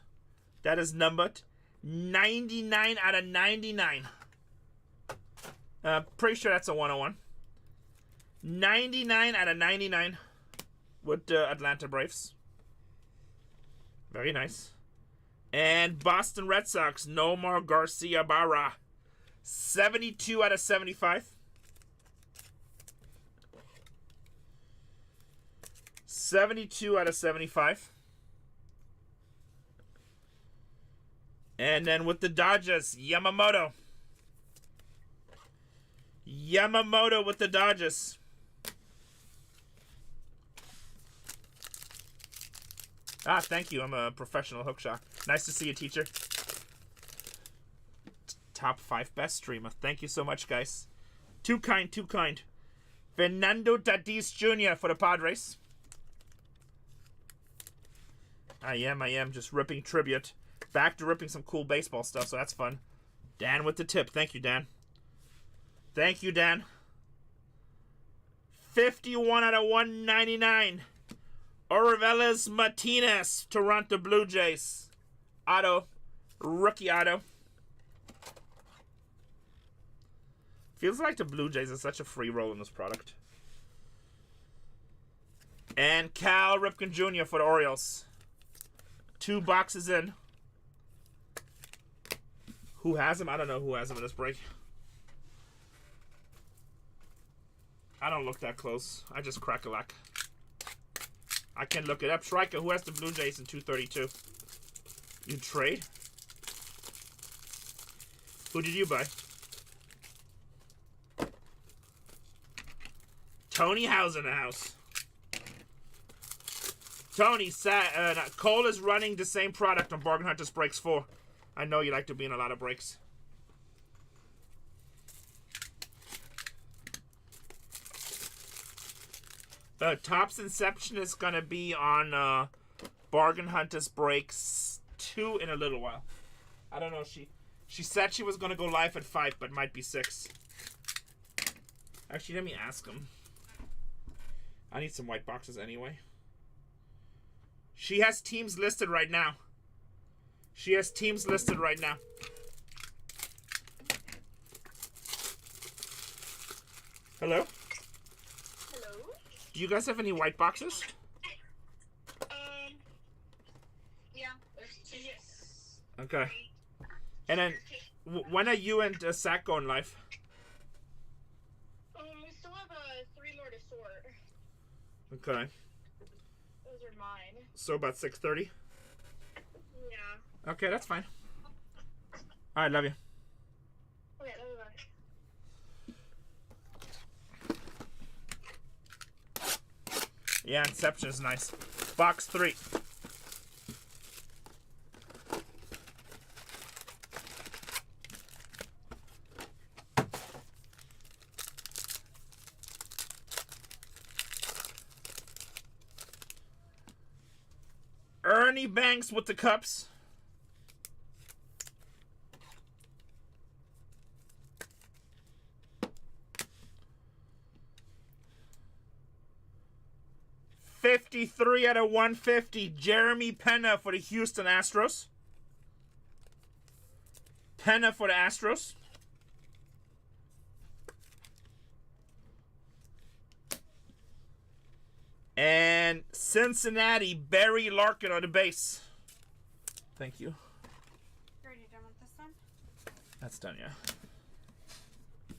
That is numbered. 99 out of 99. Pretty sure that's a 101. 99 out of 99 with the Atlanta Braves. Very nice. And Boston Red Sox, Nomar Garcia Barra. 72 out of 75. 72 out of 75. And then with the Dodgers, Yamamoto. Yamamoto with the Dodgers. Ah, thank you. I'm a professional hookshot. Nice to see you, teacher. Top 5 best streamer. Thank you so much, guys. Too kind, too kind. Fernando Tatis Jr. for the Padres. I am just ripping tribute. Back to ripping some cool baseball stuff, so that's fun. Dan with the tip. Thank you, Dan. Thank you, Dan. 51 out of 199. Orveles Martinez, Toronto Blue Jays. Auto. Rookie auto. Feels like the Blue Jays are such a free roll in this product. And Cal Ripken Jr. for the Orioles. 2 boxes in. Who has him? I don't know who has him in this break. I don't look that close. I just crack a lack. I can look it up. Striker, who has the Blue Jays in 232? You trade? Who did you buy? Tony House in the house. Tony, Cole is running the same product on Bargain Hunters Breaks 4. I know you like to be in a lot of breaks. Topps Inception is going to be on Bargain Hunters Breaks 2 in a little while. I don't know. She said she was going to go live at 5, but might be 6. Actually, let me ask him. I need some white boxes anyway. She has teams listed right now. She has teams listed right now. Hello? Hello? Do you guys have any white boxes? Yeah, there's 2. Yes. Okay. And then, when are you and Zach going live? We still have a 3 Lord of Sword. Okay. Those are mine. So about 6:30? Yeah. Okay, that's fine. Alright, love you. Okay, bye. Yeah, Inception is nice. Box 3. Ernie Banks with the cups. $53 out of $150. Jeremy Pena for the Houston Astros. Pena for the Astros. And Cincinnati, Barry Larkin on the base. Thank you. Are you done with this one? That's done, yeah.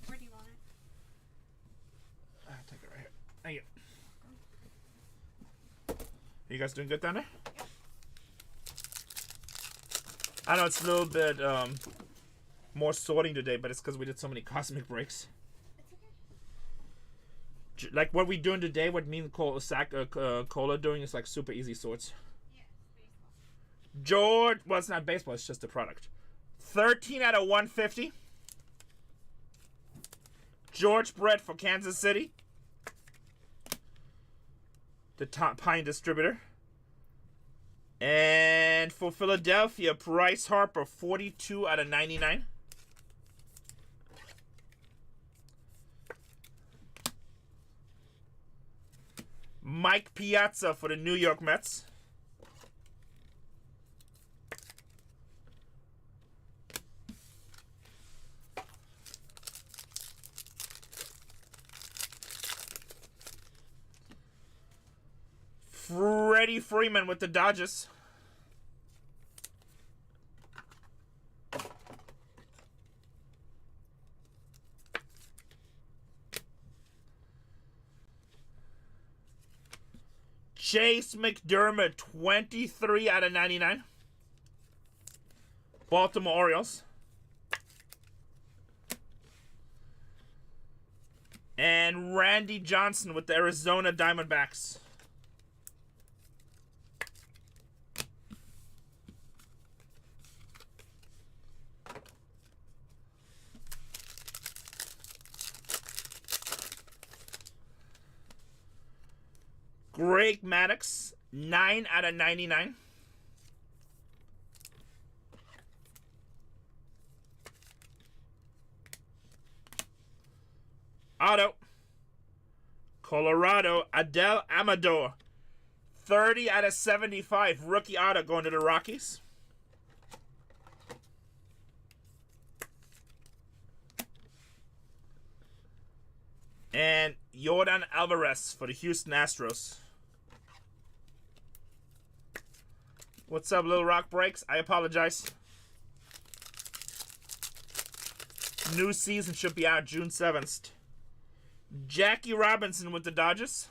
Where do you want it? I'll take it right here. Thank you. You guys doing good down there? Yep. I know it's a little bit more sorting today, but it's because we did so many cosmic breaks. It's okay. Like what we're doing today, what me and Cole are doing is like super easy sorts. Yeah, baseball. George, well, it's not baseball, it's just a product. 13 out of 150. George Brett for Kansas City. The top Pine distributor. And for Philadelphia, Bryce Harper, 42 out of 99. Mike Piazza for the New York Mets. Freddie Freeman with the Dodgers. Chase McDermott, 23 out of 99. Baltimore Orioles. And Randy Johnson with the Arizona Diamondbacks. Greg Maddox, 9 out of 99. Auto. Colorado, Adel Amador, 30 out of 75. Rookie auto going to the Rockies. And Yordan Alvarez for the Houston Astros. What's up, Little Rock Breaks? I apologize. New season should be out June 7th. Jackie Robinson with the Dodgers.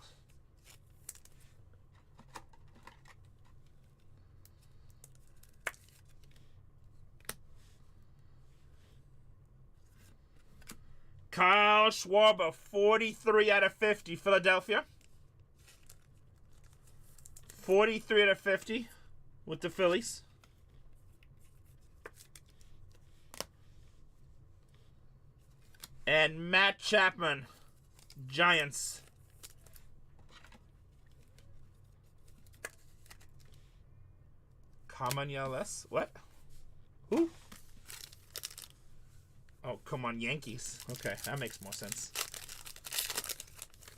Kyle Schwarber, 43 out of 50, Philadelphia. 43 out of 50 with the Phillies. And Matt Chapman, Giants. Common LS? What? Who? Oh, come on, Yankees. Okay, that makes more sense.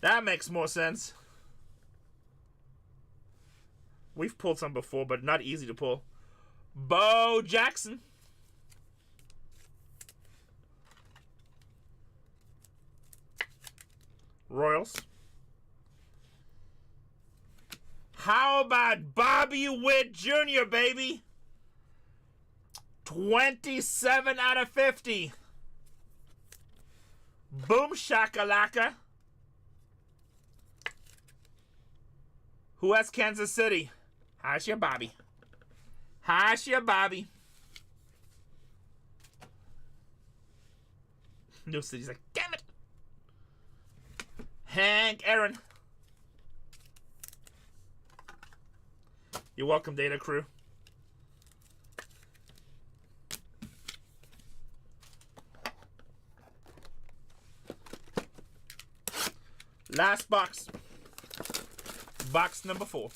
That makes more sense. We've pulled some before, but not easy to pull. Bo Jackson. Royals. How about Bobby Witt Jr., baby? 27 out of 50. Boom shakalaka. Who has Kansas City? How's your Bobby? How's your Bobby? New City's like, damn it. Hank Aaron. You're welcome, Data Crew. Last box. Box number 4.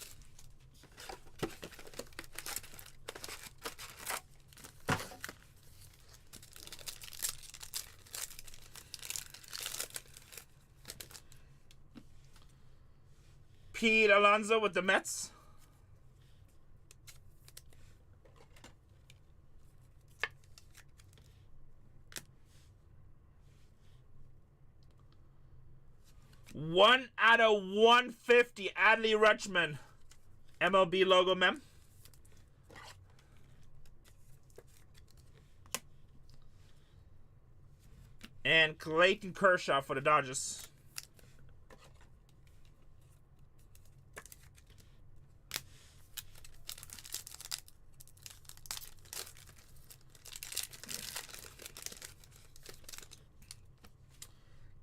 Pete Alonso with the Mets. One out of 150, Adley Rutschman. MLB logo mem. And Clayton Kershaw for the Dodgers.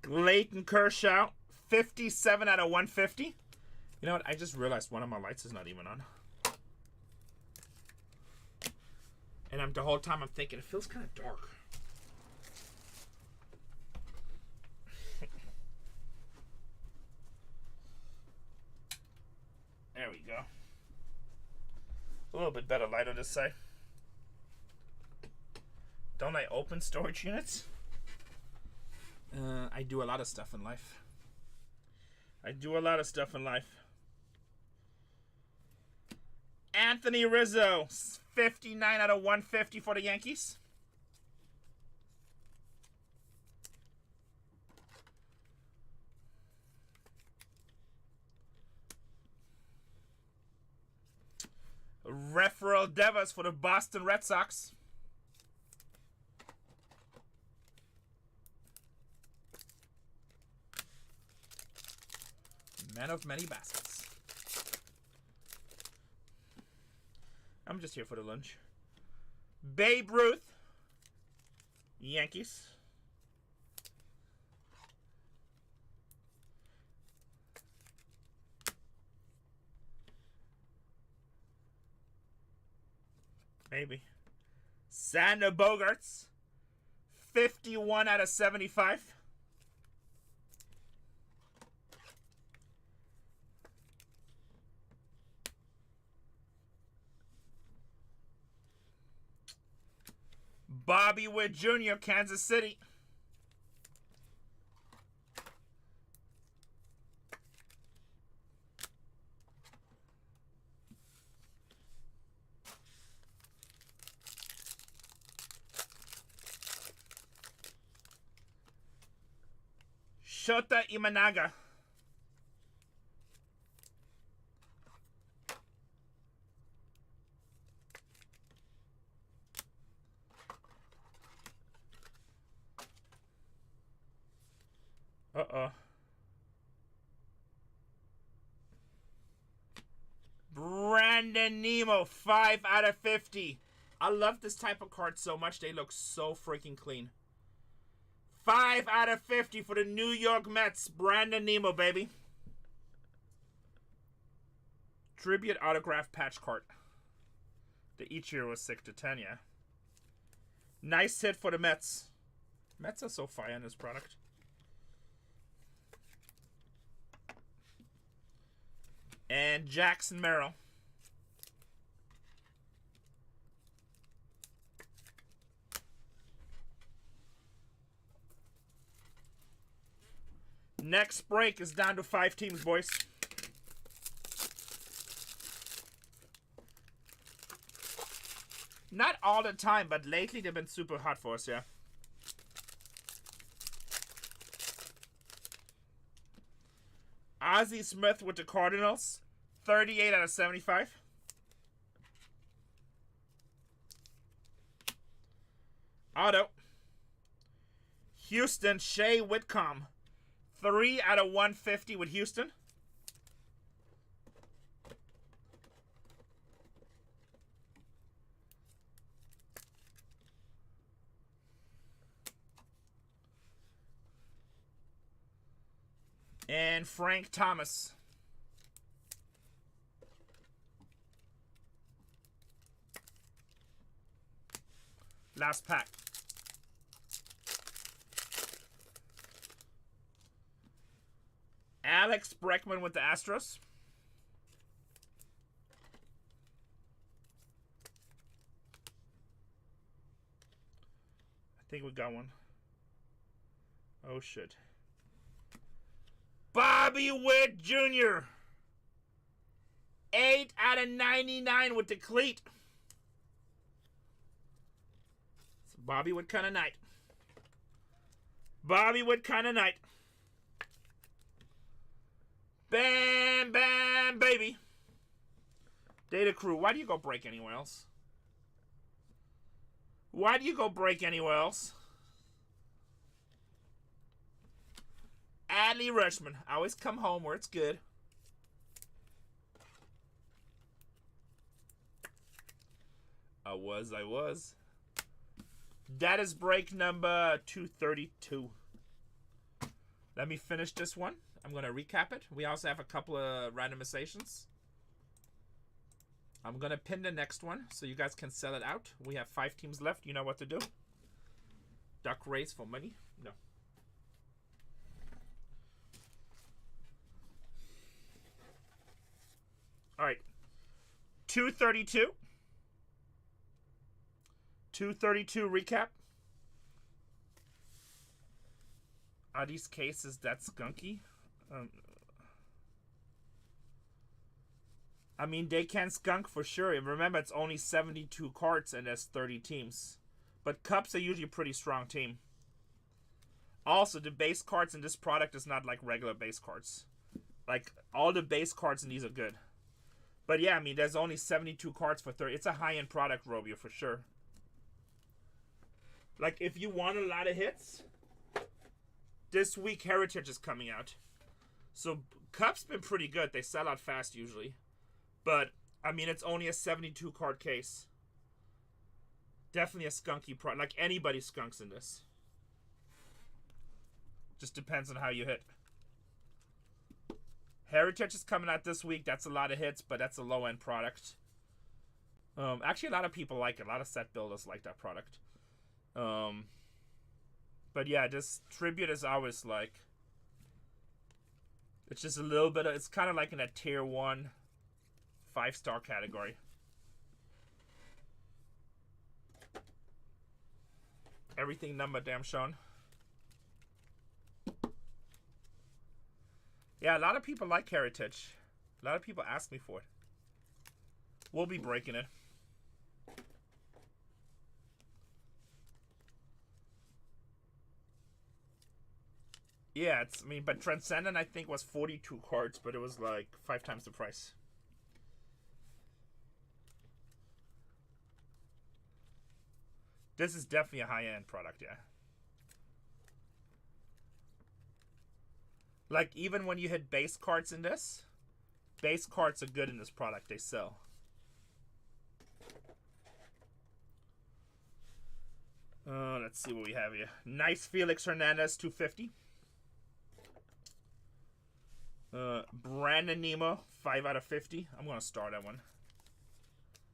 Clayton Kershaw, 57 out of 150. You know what? I just realized one of my lights is not even on. And the whole time I'm thinking, it feels kind of dark. There we go. A little bit better light on this side. Don't I open storage units? I do a lot of stuff in life. Anthony Rizzo, 59 out of 150 for the Yankees. Rafael Devers for the Boston Red Sox. Man of many baskets. I'm just here for the lunch. Babe Ruth, Yankees. Maybe. Sander Bogarts, 51 out of 75. Bobby Witt Jr., Kansas City. Shota Imanaga. Uh-oh. Brandon Nemo, 5 out of 50. I love this type of card so much. They look so freaking clean. 5 out of 50 for the New York Mets. Brandon Nemo, baby. Tribute autograph patch card. The each year was 6 to 10, yeah. Nice hit for the Mets. Mets are so fire in this product. And Jackson Merrill. Next break is down to 5 teams, boys. Not all the time, but lately they've been super hot for us, yeah. Ozzie Smith with the Cardinals. 38 out of 75. Auto. Houston, Shea Whitcomb. 3 out of 150 with Houston. And Frank Thomas. Last pack. Alex Bregman with the Astros. I think we got one. Oh, shit. Bobby Witt Jr. 8 out of 99 with the cleat. It's Bobby Witt kind of night. Bobby Witt kind of night. Bam, bam, baby. Data Crew, why do you go break anywhere else? Why do you go break anywhere else? Adley Rutschman. I always come home where it's good. I was. That is break number 232. Let me finish this one. I'm going to recap it. We also have a couple of randomizations. I'm going to pin the next one so you guys can sell it out. We have 5 teams left. You know what to do. Duck race for money? No. All right. 232. 232 recap. Are these cases that skunky? I mean, they can skunk for sure. And remember, it's only 72 cards and there's 30 teams. But Cups are usually a pretty strong team. Also, the base cards in this product is not like regular base cards. Like, all the base cards in these are good. But yeah, I mean, there's only 72 cards for 30. It's a high-end product, Robio, for sure. Like, if you want a lot of hits, this week Heritage is coming out. So, Cup's been pretty good. They sell out fast, usually. But, I mean, it's only a 72 card case. Definitely a skunky product. Like, anybody skunks in this. Just depends on how you hit. Heritage is coming out this week. That's a lot of hits, but that's a low-end product. Actually, a lot of people like it. A lot of set builders like that product. But yeah, this Tribute is always like... It's just a little bit of... It's kind of like in a tier 1 5-star category. Everything number damn shown. Yeah, a lot of people like Heritage. A lot of people ask me for it. We'll be breaking it. Yeah, it's, I mean, but Transcendent, I think, was 42 cards, but it was like 5 times the price. This is definitely a high-end product, yeah. Like, even when you hit base cards in this, base cards are good in this product. They sell. Let's Let's see what we have here. Nice Felix Hernandez, 250. Brandon Nemo, 5 out of 50. I'm going to start that one.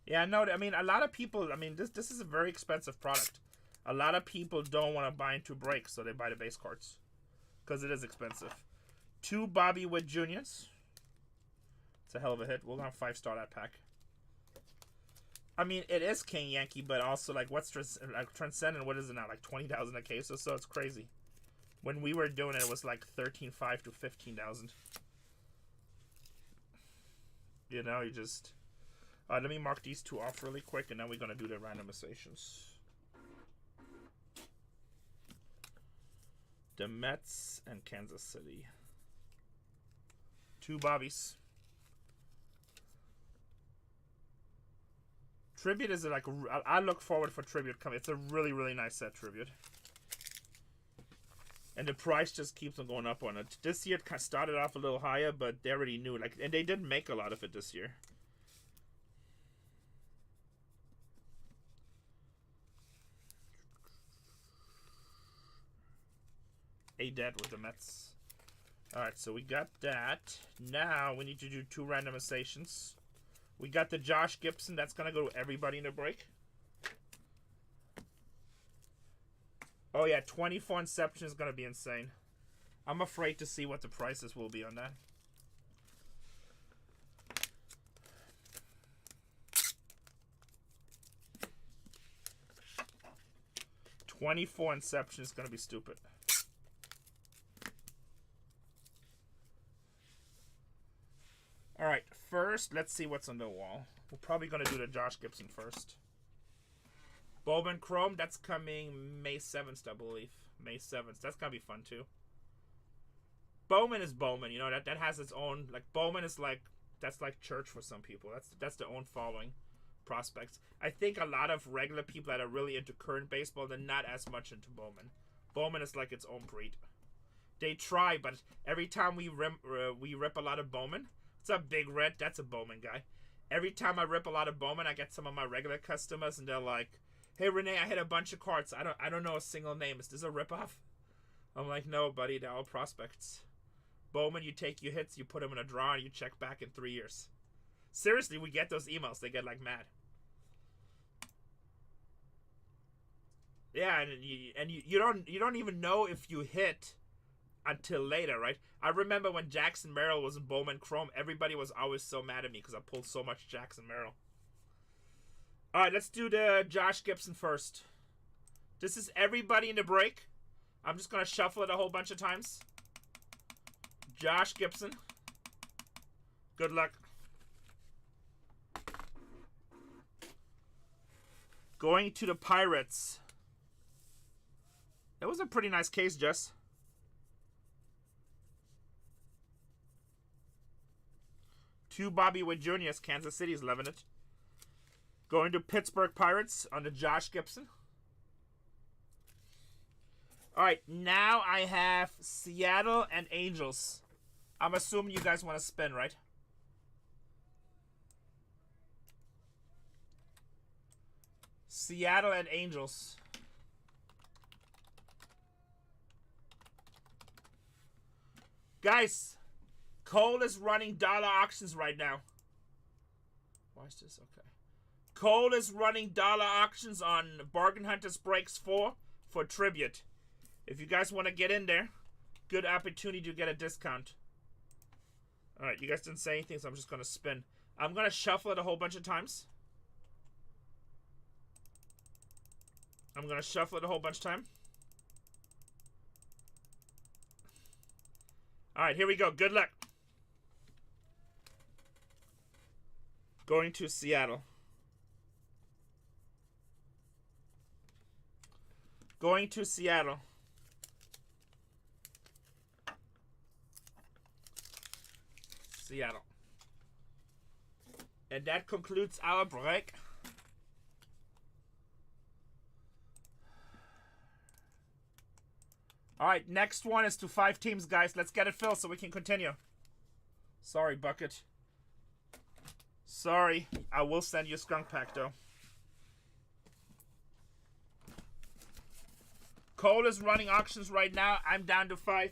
Yeah, no, I mean, a lot of people, I mean, this is a very expensive product. A lot of people don't want to buy into breaks, so they buy the base cards. Because it is expensive. 2 Bobby Witt Juniors. It's a hell of a hit. We're going to 5-star that pack. I mean, it is King Yankee, but also, like, what's like Transcendent? What is it now? Like 20,000 a case or so? It's crazy. When we were doing it, it was like 13,500 to 15,000. You know, you just... let me mark these 2 off really quick, and then we're going to do the randomizations. The Mets and Kansas City. 2 Bobbies. Tribute is like, I look forward for Tribute coming. It's a really, really nice set, Tribute. And the price just keeps on going up on it. This year it kind of started off a little higher, but they already knew. Like, and they didn't make a lot of it this year. A-Dead with the Mets. Alright, so we got that. Now we need to do 2 randomizations. We got the Josh Gibson. That's going to go to everybody in the break. Oh, yeah. 24 Inception is going to be insane. I'm afraid to see what the prices will be on that. $24 Inception is going to be stupid. Alright, first, let's see what's on the wall. We're probably going to do the Josh Gibson first. Bowman Chrome, that's coming May 7th, I believe. May 7th. That's going to be fun, too. Bowman is Bowman, you know, that has its own, like, Bowman is like, that's like church for some people. That's their own following prospects. I think a lot of regular people that are really into current baseball, they're not as much into Bowman. Bowman is like its own breed. They try, but every time we rip a lot of Bowman... What's up, Big Red? That's a Bowman guy. Every time I rip a lot of Bowman, I get some of my regular customers, and they're like, "Hey, Renee, I hit a bunch of cards. I don't know a single name. Is this a ripoff?" I'm like, "No, buddy. They're all prospects. Bowman, you take your hits, you put them in a drawer, and you check back in 3 years." Seriously, we get those emails. They get like mad. Yeah, and you don't even know if you hit until later, right? I remember when Jackson Merrill was in Bowman Chrome, everybody was always so mad at me because I pulled so much Jackson Merrill. Alright, let's do the Josh Gibson first. This is everybody in the break. I'm just going to shuffle it a whole bunch of times. Josh Gibson. Good luck. Going to the Pirates. It was a pretty nice case, Jess. 2 Bobby Witt Juniors. Kansas City's loving it. Going to Pittsburgh Pirates on the Josh Gibson. Alright, now I have Seattle and Angels. I'm assuming you guys want to spin, right? Seattle and Angels. Guys, Cole is running dollar auctions right now. Why is this? Okay. Cole is running dollar auctions on BargainHuntersbreaks 4 for Tribute. If you guys want to get in there, good opportunity to get a discount. Alright, you guys didn't say anything, so I'm just going to spin. I'm going to shuffle it a whole bunch of times. I'm going to shuffle it a whole bunch of time. Alright, here we go. Good luck. Going to Seattle. Going to Seattle. Seattle. And that concludes our break. Alright, next one is to 5 teams, guys. Let's get it filled so we can continue. Sorry, Bucket. Sorry. I will send you a skunk pack, though. Cole is running auctions right now. I'm down to 5.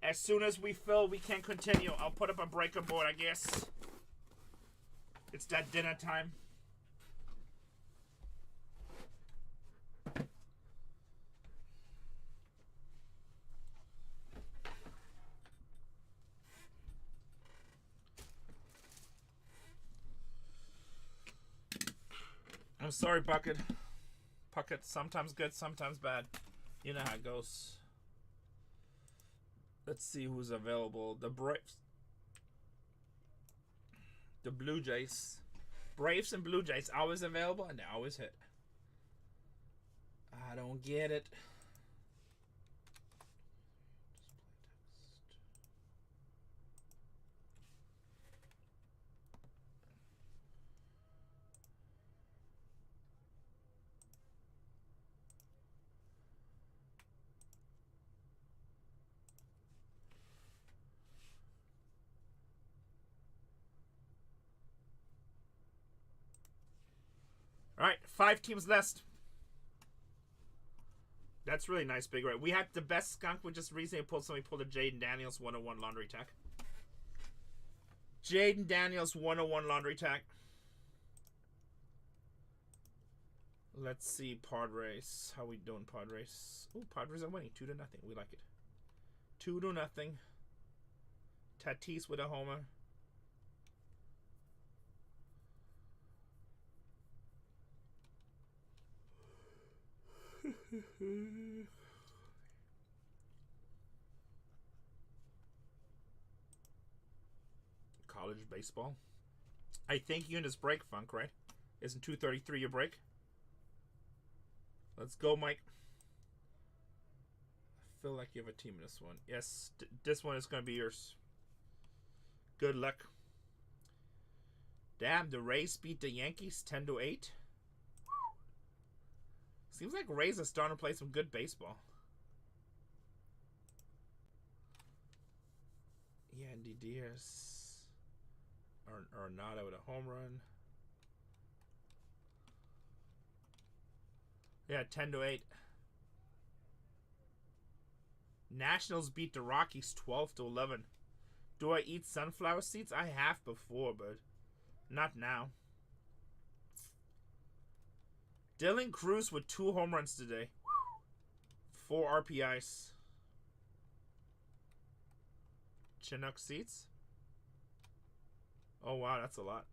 As soon as we fill, we can continue. I'll put up a breaker board, I guess. It's that dinner time. I'm sorry, Bucket. Bucket, sometimes good, sometimes bad. You know how it goes. Let's see who's available. The Braves. The Blue Jays. Braves and Blue Jays always available and they always hit. I don't get it. All right, 5 teams left. That's really nice, big right. We had the best skunk. We just recently pulled a Jaden Daniels 101 laundry tack. Jaden Daniels 101 laundry tack. Let's see Padres. How we doing, Padres? Ooh, Padres are winning 2-0. We like it. 2-0. Tatis with a homer. College baseball. I think you in this break, Funk, right? Isn't 233 your break? Let's go, Mike. I feel like you have a team in this one. Yes, this one is going to be yours. Good luck. Damn, the Rays beat the Yankees 10-8. Seems like Rays are starting to play some good baseball. Yeah, Andy Diaz. Arnada with a home run. Yeah, 10-8. Nationals beat the Rockies 12-11. Do I eat sunflower seeds? I have before, but not now. Dylan Cruz with 2 home runs today. 4 RPIs. Chinook seats. Oh, wow, that's a lot.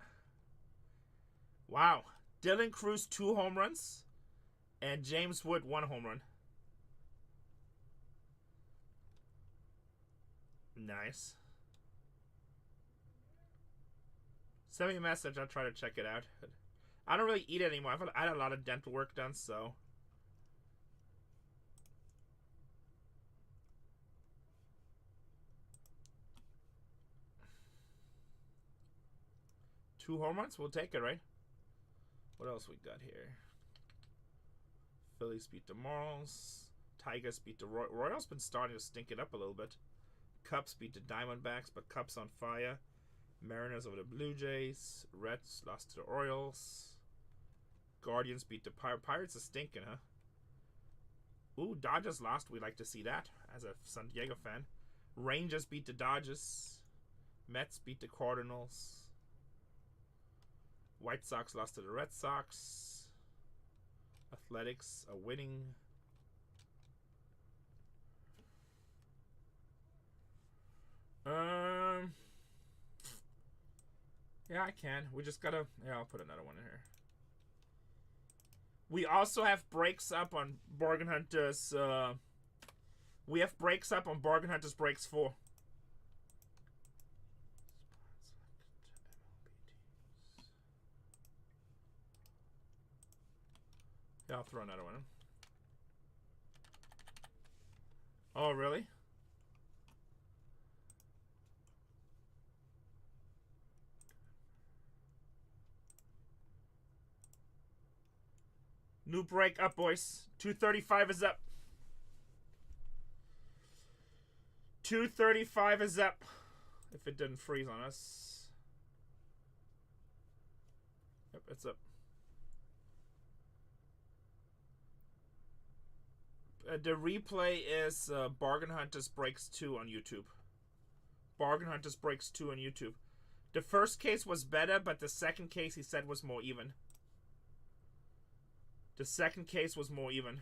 Wow. Dylan Cruz, 2 home runs. And James Wood, 1 home run. Nice. Send me a message. I'll try to check it out. I don't really eat it anymore. I had a lot of dental work done, so. Two home runs? We'll take it, right? What else we got here? Phillies beat the Marlins. Tigers beat the Royals. Been starting to stink it up a little bit. Cubs beat the Diamondbacks, but Cubs on fire. Mariners over the Blue Jays. Reds lost to the Orioles. Guardians beat the Pirates. Are stinking, huh? Ooh, Dodgers lost. We like to see that as a San Diego fan. Rangers beat the Dodgers. Mets beat the Cardinals. White Sox lost to the Red Sox. Athletics are winning. Yeah, I can. We just gotta. Yeah, I'll put another one in here. We also have breaks up on Bargain Hunters. We have breaks up on Bargain Hunters Breaks 4. Yeah, I'll throw another one in. Oh, really? New break up, boys. 235 is up. 235 is up. If it didn't freeze on us. Yep, it's up. The replay is Bargain Hunters Breaks 2 on YouTube. Bargain Hunters Breaks 2 on YouTube. The first case was better, but the second case he said was more even. The second case was more even.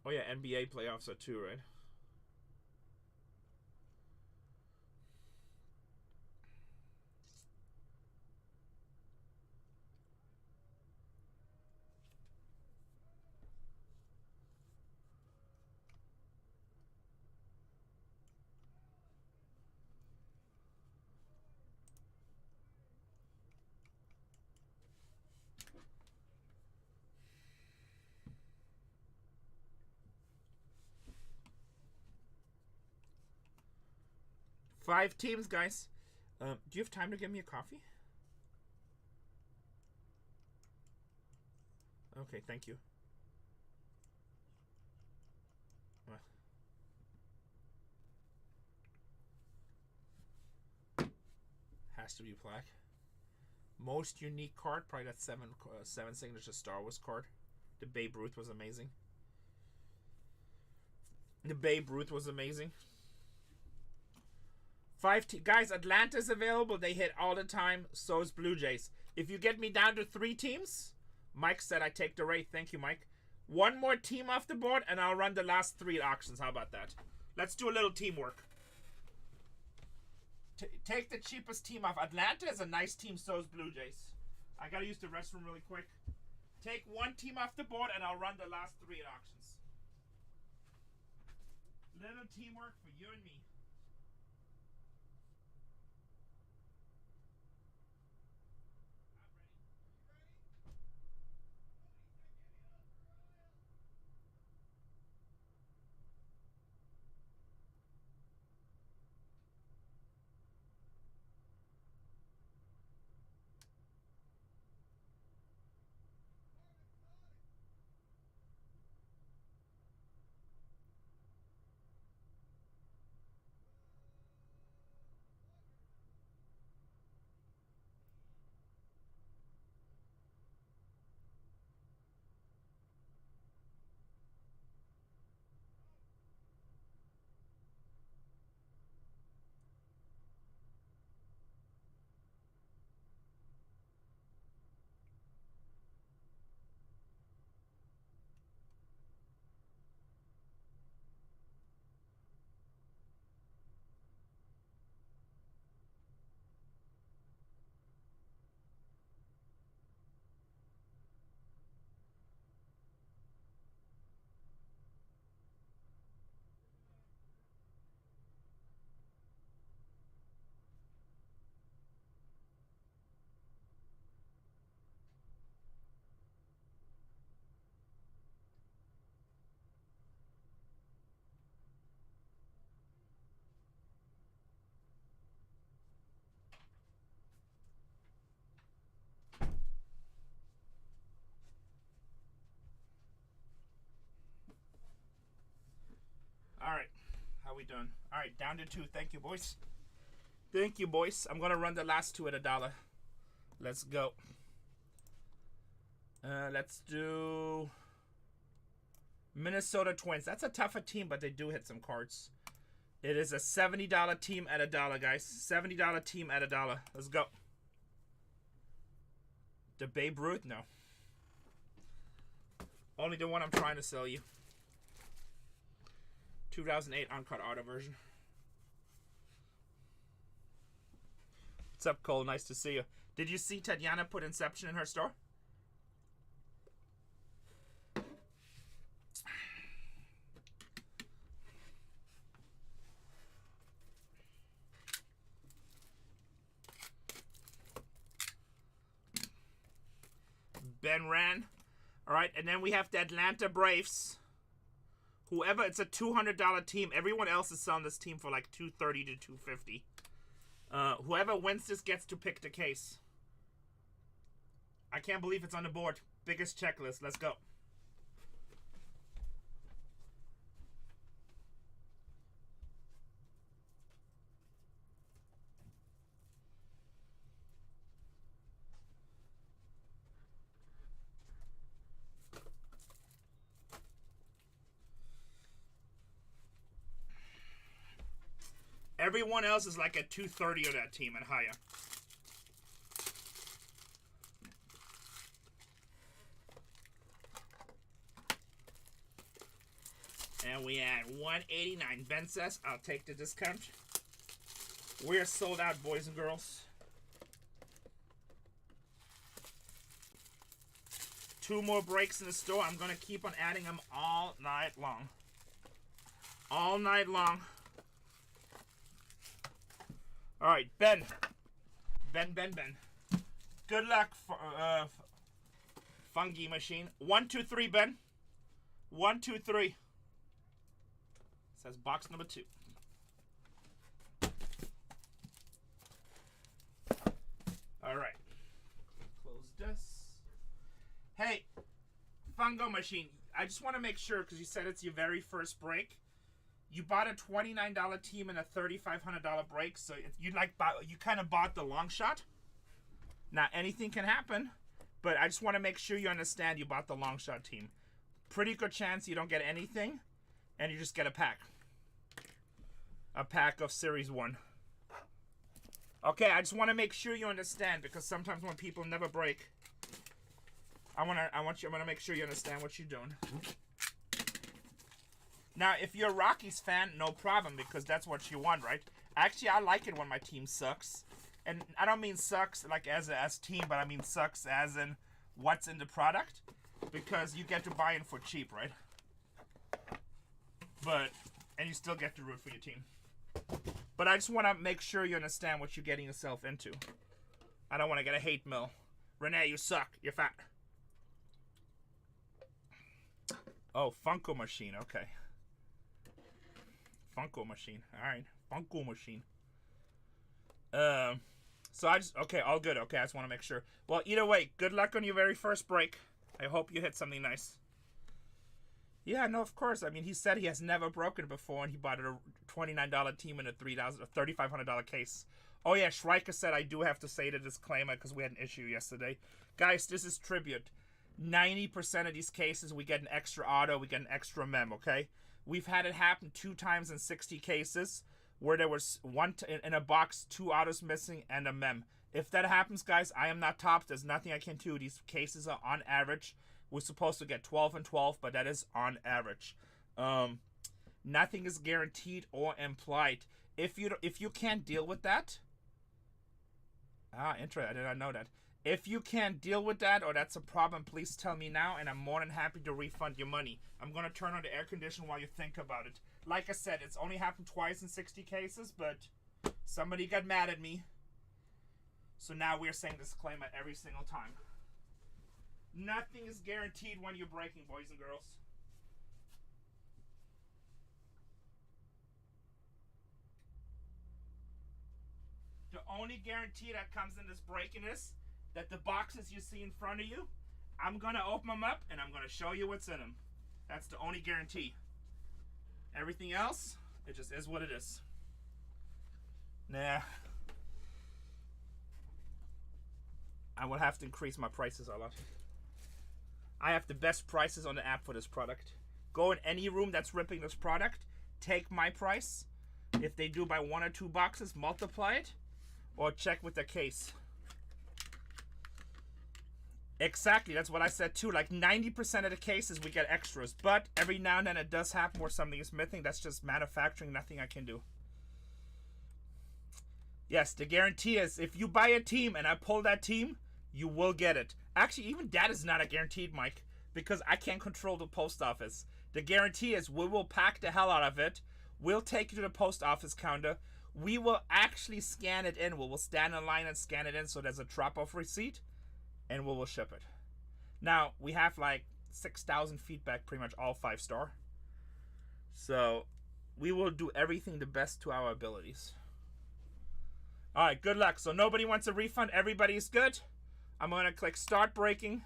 Oh yeah, NBA playoffs are too, right? Five teams, guys. Do you have time to get me a coffee? Okay, thank you. Has to be black. Most unique card, probably that seven signature Star Wars card. The Babe Ruth was amazing. The Babe Ruth was amazing. Guys, Atlanta's available. They hit all the time. So is Blue Jays. If you get me down to 3 teams, Mike said I take the rate. Thank you, Mike. One more team off the board, and I'll run the last 3 auctions. How about that? Let's do a little teamwork. Take the cheapest team off. Atlanta is a nice team. So is Blue Jays. I gotta use the restroom really quick. Take 1 team off the board, and I'll run the last 3 at auctions. Little teamwork for you and me. Alright, how we doing? Alright, down to 2. Thank you, boys. Thank you, boys. I'm gonna run the last 2 at $1. Let's go. Let's do Minnesota Twins. That's a tougher team, but they do hit some cards. It is a $70 team at $1, guys. $70 team at $1. Let's go. The Babe Ruth? No. Only the one I'm trying to sell you. 2008 uncut auto version. What's up, Cole? Nice to see you. Did you see Tatiana put Inception in her store? Ben Ran. All right, and then we have the Atlanta Braves. Whoever, it's a $200 team. Everyone else is selling this team for like $230 to $250. Whoever wins this gets to pick the case. I can't believe it's on the board. Biggest checklist. Let's go. Everyone else is like at 230 of that team and higher. And we at 189. Ben says, I'll take the discount. We're sold out, boys and girls. 2 more breaks in the store. I'm going to keep on adding them all night long. All night long. All right, Ben. Ben. Good luck for Fungi Machine. 1, 2, 3, Ben. 1, 2, 3. Says box number 2. All right. Close this. Hey, Fungo Machine. I just want to make sure, because you said it's your very first break. You bought a $29 team and a $3,500 break, so you kind of bought the long shot. Now anything can happen, but I just want to make sure you understand you bought the long shot team. Pretty good chance you don't get anything, and you just get a pack. A pack of Series 1. Okay, I just want to make sure you understand, because sometimes when people never break, I want to make sure you understand what you're doing. Now, if you're a Rockies fan, no problem, because that's what you want, right? Actually, I like it when my team sucks. And I don't mean sucks like as team, but I mean sucks as in what's in the product. Because you get to buy in for cheap, right? And you still get to root for your team. But I just want to make sure you understand what you're getting yourself into. I don't want to get a hate mail. Renee, you suck. You're fat. Oh, Funko Machine. Okay. Funko Machine. Alright. Funko Machine. So I just... Okay, all good. Okay, I just want to make sure. Well, either way, good luck on your very first break. I hope you hit something nice. Yeah, no, of course. I mean, he said he has never broken before, and he bought a $29 team in a $3,500 case. Oh, yeah, Schreiker said I do have to say the disclaimer because we had an issue yesterday. Guys, this is tribute. 90% of these cases, we get an extra auto, we get an extra mem, okay? We've had it happen 2 times in 60 cases where there was in a box, 2 autos missing and a mem. If that happens, guys, I am not topped. There's nothing I can do. These cases are on average. We're supposed to get 12 and 12, but that is on average. Nothing is guaranteed or implied. If you can't deal with that, interesting. I did not know that. If you can't deal with that or that's a problem, please tell me now, and I'm more than happy to refund your money. I'm gonna turn on the air conditioner while you think about it. Like I said, it's only happened twice in 60 cases, but somebody got mad at me. So now we're saying disclaimer every single time. Nothing is guaranteed when you're breaking, boys and girls. The only guarantee that comes in this breaking is that the boxes you see in front of you, I'm going to open them up and I'm going to show you what's in them. That's the only guarantee. Everything else, it just is what it is. Nah. I will have to increase my prices a lot. I have the best prices on the app for this product. Go in any room that's ripping this product, take my price. If they do buy 1 or 2 boxes, multiply it, or check with the case. Exactly, that's what I said too. Like 90% of the cases we get extras, but every now and then it does happen where something is missing. That's just manufacturing, nothing I can do. Yes, the guarantee is if you buy a team and I pull that team, you will get it. Actually, even that is not a guaranteed, Mike, because I can't control the post office. The guarantee is we will pack the hell out of it. We'll take you to the post office counter. We will actually scan it in. We will stand in line and scan it in so there's a drop-off receipt, and we will ship it. Now, we have like 6,000 feedback, pretty much all 5-star. So, we will do everything the best to our abilities. Alright, good luck. So, nobody wants a refund. Everybody's good. I'm going to click Start Breaking.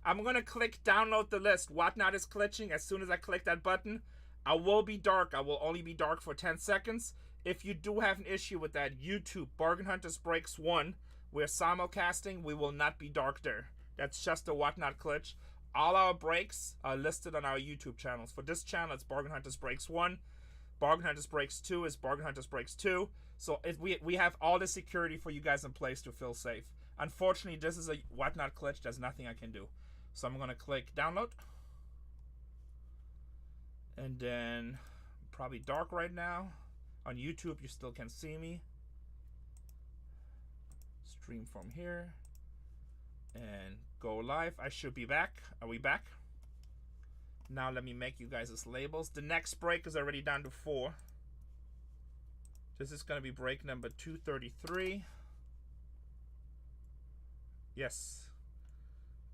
I'm going to click Download the List. Whatnot is glitching. As soon as I click that button, I will be dark. I will only be dark for 10 seconds. If you do have an issue with that, YouTube, Bargain Hunters Breaks 1, we're simulcasting. We will not be dark there. That's just a Whatnot glitch. All our breaks are listed on our YouTube channels. For this channel, it's Bargain Hunters Breaks 1. Bargain Hunters Breaks 2 is Bargain Hunters Breaks 2. So we have all the security for you guys in place to feel safe. Unfortunately, this is a whatnot glitch. There's nothing I can do. So I'm going to click download. And then probably dark right now. On YouTube, you still can see me. Stream from here. And go live. I should be back. Are we back? Now let me make you guys as labels. The next break is already down to 4. This is going to be break number 233. Yes.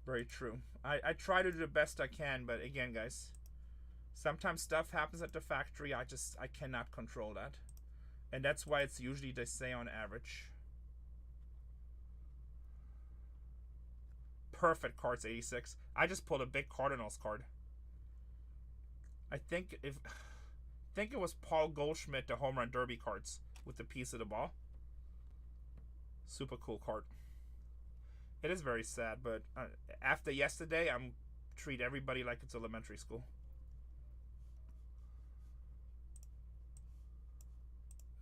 Very true. I try to do the best I can, but again, guys, sometimes stuff happens at the factory. I cannot control that. And that's why it's usually, they say, on average. Perfect cards, 86. I just pulled a big Cardinals card. I think it was Paul Goldschmidt, the home run derby cards with the piece of the ball. Super cool card. It is very sad, but after yesterday, I'm treat everybody like it's elementary school.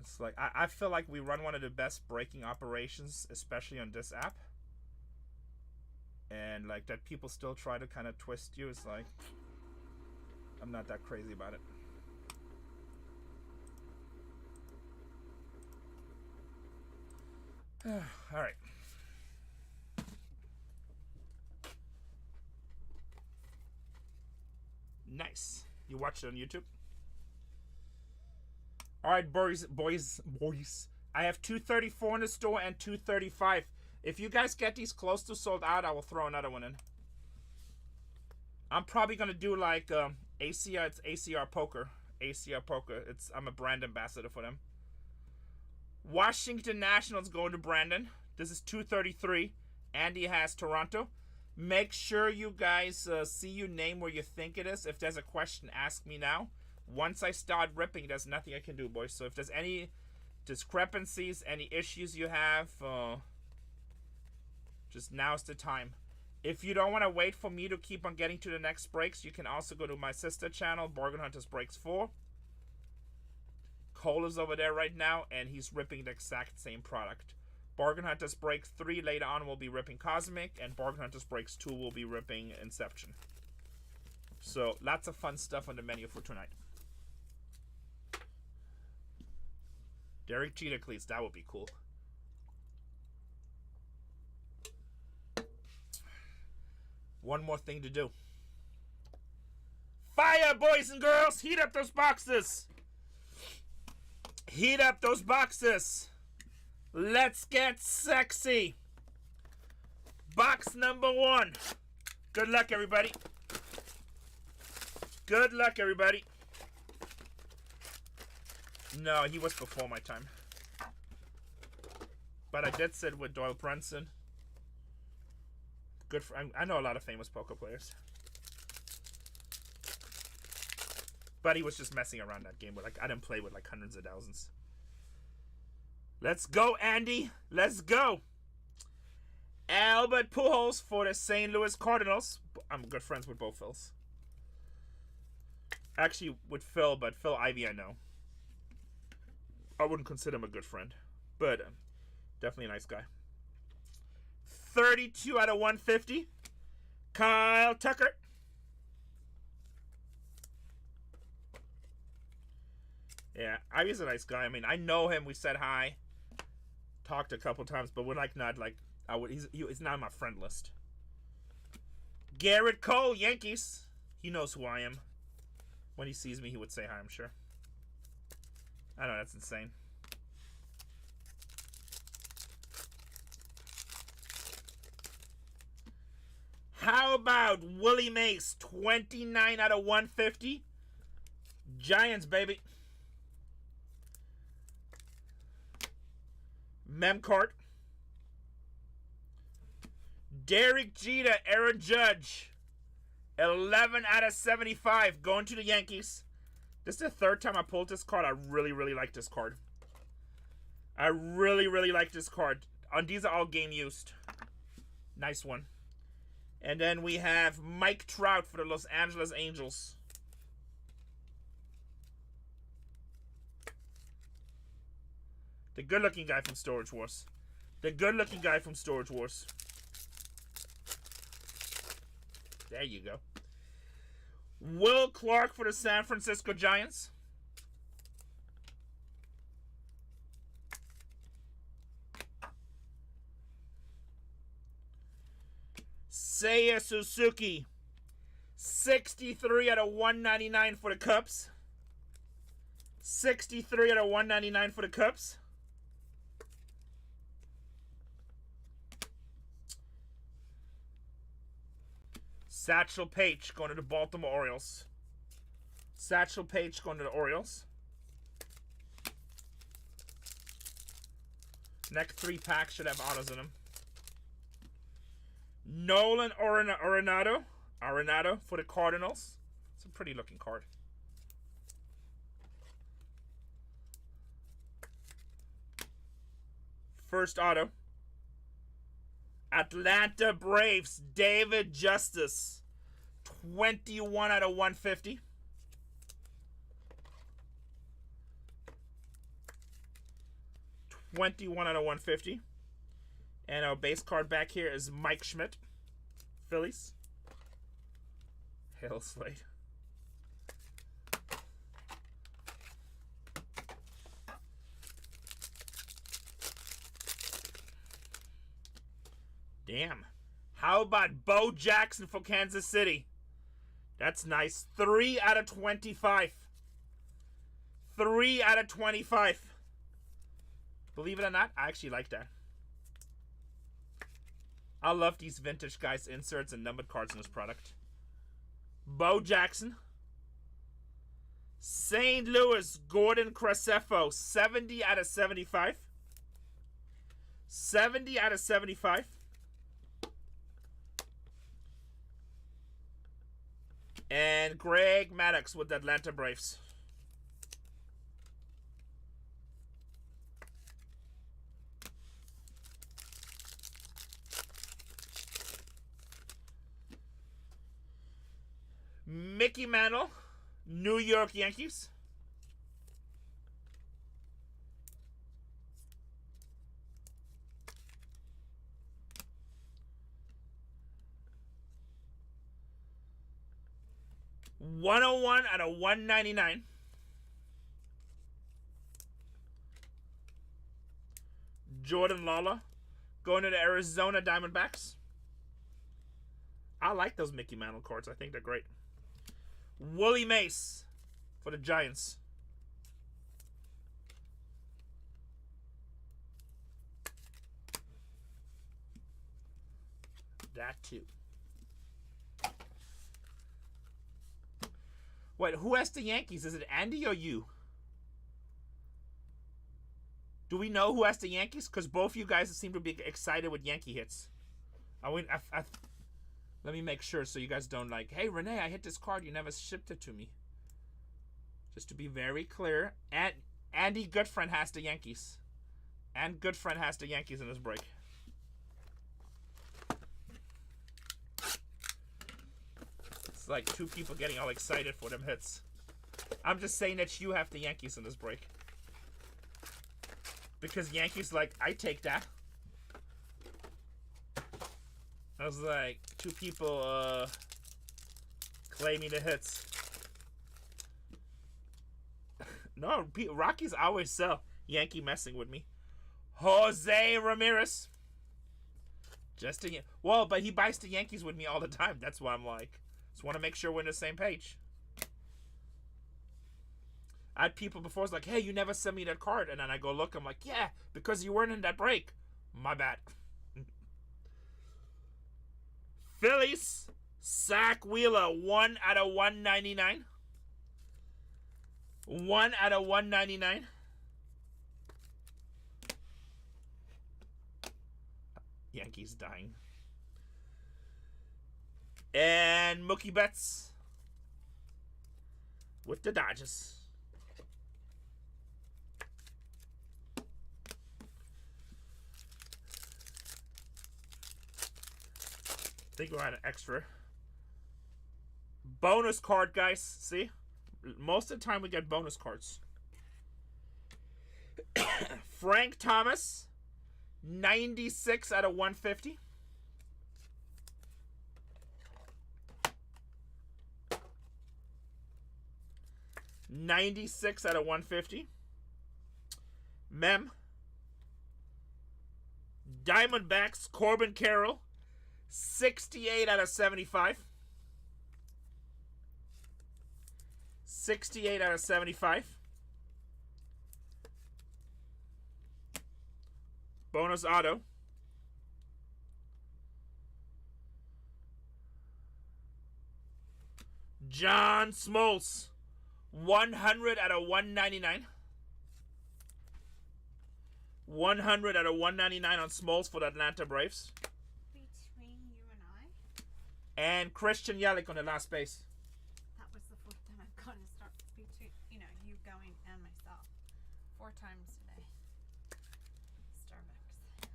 It's like I feel like we run one of the best breaking operations, especially on this app. And like that, people still try to kind of twist you. It's like I'm not that crazy about it. All right. Nice. You watched it on YouTube? All right, boys. I have 234 in the store and 235. If you guys get these close to sold out, I will throw another one in. I'm probably gonna do like ACR. It's ACR Poker. ACR Poker. I'm a brand ambassador for them. Washington Nationals going to Brandon. This is 233. Andy has Toronto. Make sure you guys see your name where you think it is. If there's a question, ask me now. Once I start ripping, there's nothing I can do, boys. So if there's any discrepancies, any issues you have, just now's the time. If you don't want to wait for me to keep on getting to the next breaks, you can also go to my sister channel, Bargain Hunters Breaks 4. Cole is over there right now, and he's ripping the exact same product. Bargain Hunters Breaks 3 later on will be ripping Cosmic, and Bargain Hunters Breaks 2 will be ripping Inception. So, lots of fun stuff on the menu for tonight. Derek Jeter cleats, that would be cool. One more thing to do. Fire, boys and girls! Heat up those boxes! Heat up those boxes! Let's get sexy! Box number 1. Good luck, everybody. Good luck, everybody. No, he was before my time. But I did sit with Doyle Brunson. Good for, I know a lot of famous poker players. But he was just messing around that game. But like I didn't play with like hundreds of thousands. Let's go, Andy. Let's go. Albert Pujols for the St. Louis Cardinals. I'm good friends with both Phils. Actually, with Phil, but Phil Ivey I know. I wouldn't consider him a good friend. But definitely a nice guy. 32 out of 150. Kyle Tucker. Yeah, Ivey's a nice guy. I mean, I know him. We said hi. Talked a couple times, but we're like not like he's not on my friend list. Garrett Cole, Yankees. He knows who I am. When he sees me, he would say hi, I'm sure. I know, that's insane. How about Willie Mays, 29 out of 150? Giants, baby. Memcart. Derek Jeter, Aaron Judge. 11 out of 75. Going to the Yankees. This is the third time I pulled this card. I really, really like this card. I really, really like this card. These are all game used. Nice one. And then we have Mike Trout for the Los Angeles Angels. The good-looking guy from Storage Wars. The good-looking guy from Storage Wars. There you go. Will Clark for the San Francisco Giants. Seiya Suzuki. 63 out of 199 for the Cubs. 63 out of 199 for the Cubs. Satchel Paige going to the Baltimore Orioles. Satchel Paige going to the Orioles. Next 3 packs should have autos in them. Nolan Arenado for the Cardinals. It's a pretty looking card. First auto. Atlanta Braves, David Justice. 21 out of 150. And our base card back here is Mike Schmidt. Phillies. Hail Slate. Damn. How about Bo Jackson for Kansas City? That's nice. 3 out of 25. 3 out of 25. Believe it or not, I actually like that. I love these vintage guys' inserts and numbered cards in this product. Bo Jackson. St. Louis, Gordon Crescefo. 70 out of 75. 70 out of 75. And Greg Maddux with the Atlanta Braves. Mickey Mantle, New York Yankees. $101 out of $199. Jordan Lawler going to the Arizona Diamondbacks. I like those Mickey Mantle cards. I think they're great. Willie Mace for the Giants. That too. Wait, who has the Yankees? Is it Andy or you? Do we know who has the Yankees? Because both of you guys seem to be excited with Yankee hits. Let me make sure so you guys don't like, hey, Renee, I hit this card. You never shipped it to me. Just to be very clear. And Andy Goodfriend has the Yankees. And Goodfriend has the Yankees in this break. It's like 2 people getting all excited for them hits. I'm just saying that you have the Yankees in this break. Because Yankees like, I take that. I was like, 2 people claiming the hits. No, Rockies always sell. Yankee messing with me. Jose Ramirez. Well, but he buys the Yankees with me all the time. That's why I'm like, just want to make sure we're on the same page. I had people before, it's like, hey, you never sent me that card. And then I go look, I'm like, yeah, because you weren't in that break. My bad. Phillies, Zach Wheeler, 1 out of 199. 1 out of 199. Yankees dying. And Mookie Betts with the Dodgers. I think we'll add an extra bonus card, guys. See, most of the time we get bonus cards. Frank Thomas, 96 out of 150. $96 out of 150. Mem. Diamondbacks, Corbin Carroll, 68 out of 75. 68 out of 75. Bonus auto. John Smoltz, 100 out of 199. 100 out of 199 on Smoltz for the Atlanta Braves. Between you and I, And Christian Yelich on the last base. that was the fourth time I've gotten to start between, you going and myself. 4 times today. Starbucks.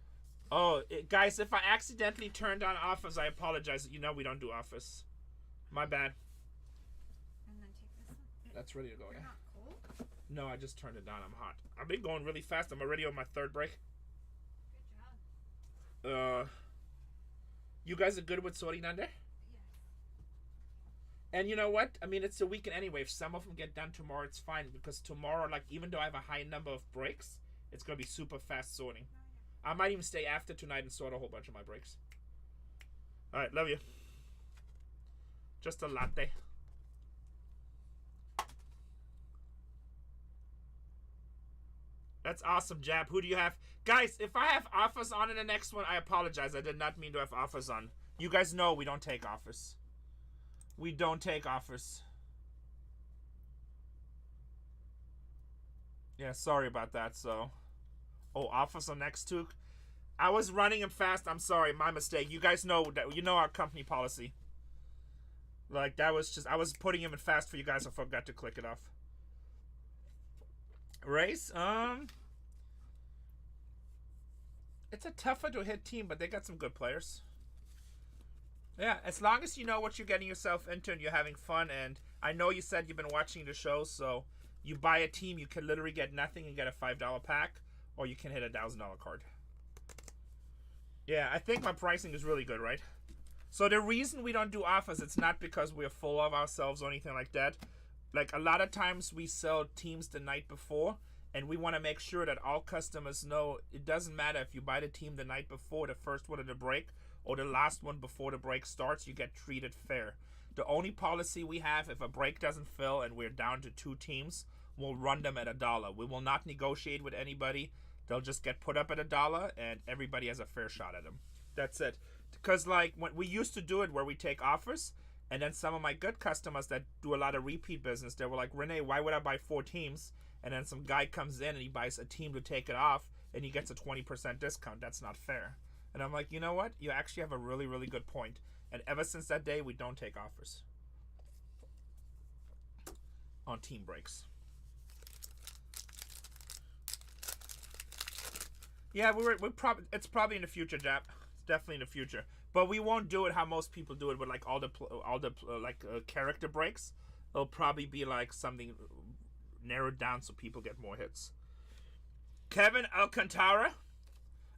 Oh, guys, if I accidentally turned on Office, I apologize. You know we don't do Office. My bad. And then take this one. That's ready to go, You're yeah. not cold? No, I just turned it down. I'm hot. I've been going really fast. I'm already on my 3rd break. Good job. You guys are good with sorting under? Yes. And you know what? I mean, it's a weekend anyway. If some of them get done tomorrow, it's fine. Because tomorrow, like, even though I have a high number of breaks, it's going to be super fast sorting. Oh, yeah. I might even stay after tonight and sort a whole bunch of my breaks. All right, love you. Just a latte. That's awesome, Jab. Who do you have? Guys, if I have Office on in the next one, I apologize. I did not mean to have Office on. You guys know we don't take Office. We don't take Office. Yeah, sorry about that, so. Oh, Office on next two. I was running him fast. I'm sorry, my mistake. You guys know that. You know our company policy. Like, that was just, I was putting him in fast for you guys. I forgot to click it off. Race, it's a tougher to hit team, but they got some good players. Yeah, as long as you know what you're getting yourself into and you're having fun, and I know you said you've been watching the show, so you buy a team, you can literally get nothing and get a $5 pack, or you can hit a $1,000 card. Yeah, I think my pricing is really good, right? So the reason we don't do offers, it's not because we're full of ourselves or anything like that. Like, a lot of times we sell teams the night before, and we want to make sure that all customers know it doesn't matter if you buy the team the night before, the first one of the break, or the last one before the break starts, you get treated fair. The only policy we have, if a break doesn't fill and we're down to 2 teams, we'll run them at $1. We will not negotiate with anybody. They'll just get put up at $1, and everybody has a fair shot at them. That's it. Because, like, when we used to do it where we take offers, and then some of my good customers that do a lot of repeat business, they were like, Renee, why would I buy 4 teams? And then some guy comes in and he buys a team to take it off, and he gets a 20% discount. That's not fair. And I'm like, you know what? You actually have a really, really good point. And ever since that day, we don't take offers on team breaks. Yeah, it's probably in the future, Jap. It's definitely in the future. But we won't do it how most people do it with like all the character breaks. It'll probably be like something narrowed down so people get more hits. Kevin Alcantara.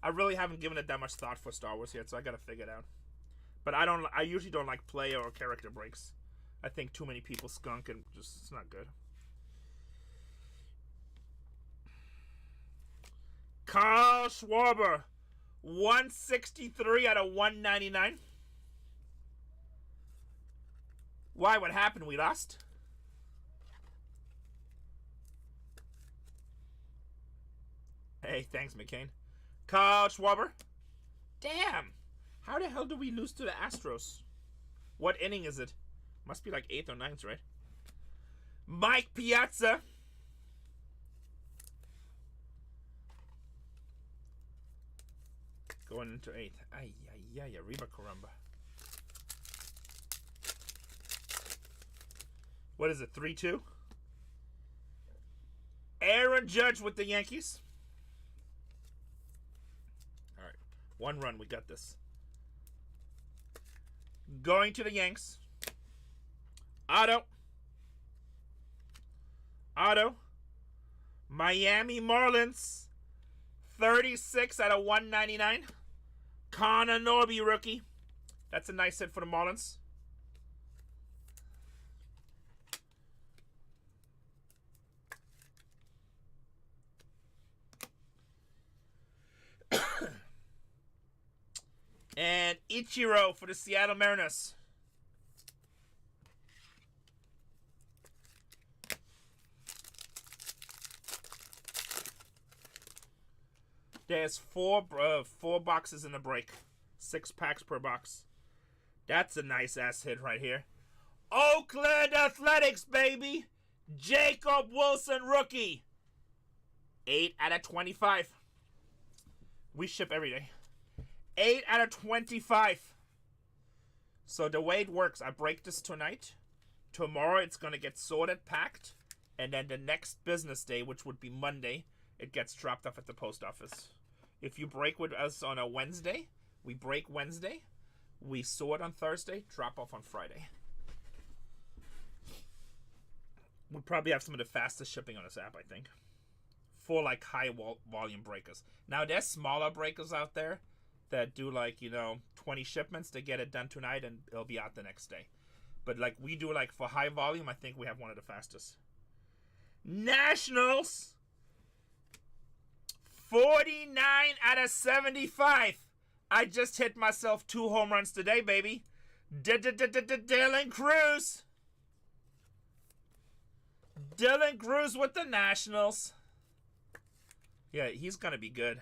I really haven't given it that much thought for Star Wars yet, so I gotta figure it out. But I usually don't like player or character breaks. I think too many people skunk and just it's not good. Carl Schwarber, 163 out of 199. Why? What happened? We lost? Hey, thanks, McCain. Carl Schwarber. Damn. How the hell do we lose to the Astros? What inning is it? Must be like 8th or 9th, right? Mike Piazza. Going into 8th. Ay, ay, ay, Arriba Caramba. What is it, 3-2? Aaron Judge with the Yankees. All right, 1 run, we got this. Going to the Yanks. Otto. Miami Marlins. 36 out of 199. Connor Norby rookie. That's a nice hit for the Marlins. And Ichiro for the Seattle Mariners. There's four boxes in the break. 6 packs per box. That's a nice ass hit right here. Oakland Athletics, baby. Jacob Wilson rookie. 8 out of 25. We ship every day. 8 out of 25. So the way it works, I break this tonight. Tomorrow it's going to get sorted, packed. And then the next business day, which would be Monday, it gets dropped off at the post office. If you break with us on a Wednesday, we break Wednesday. We sort on Thursday, drop off on Friday. We probably have some of the fastest shipping on this app, I think. For like high volume breakers. Now there's smaller breakers out there that do like, 20 shipments. They get it done tonight and it'll be out the next day. But like we do like for high volume, I think we have one of the fastest. Nationals. 49 out of 75. I just hit myself 2 home runs today, baby. Dylan Cruz. Dylan Cruz with the Nationals. Yeah, he's going to be good.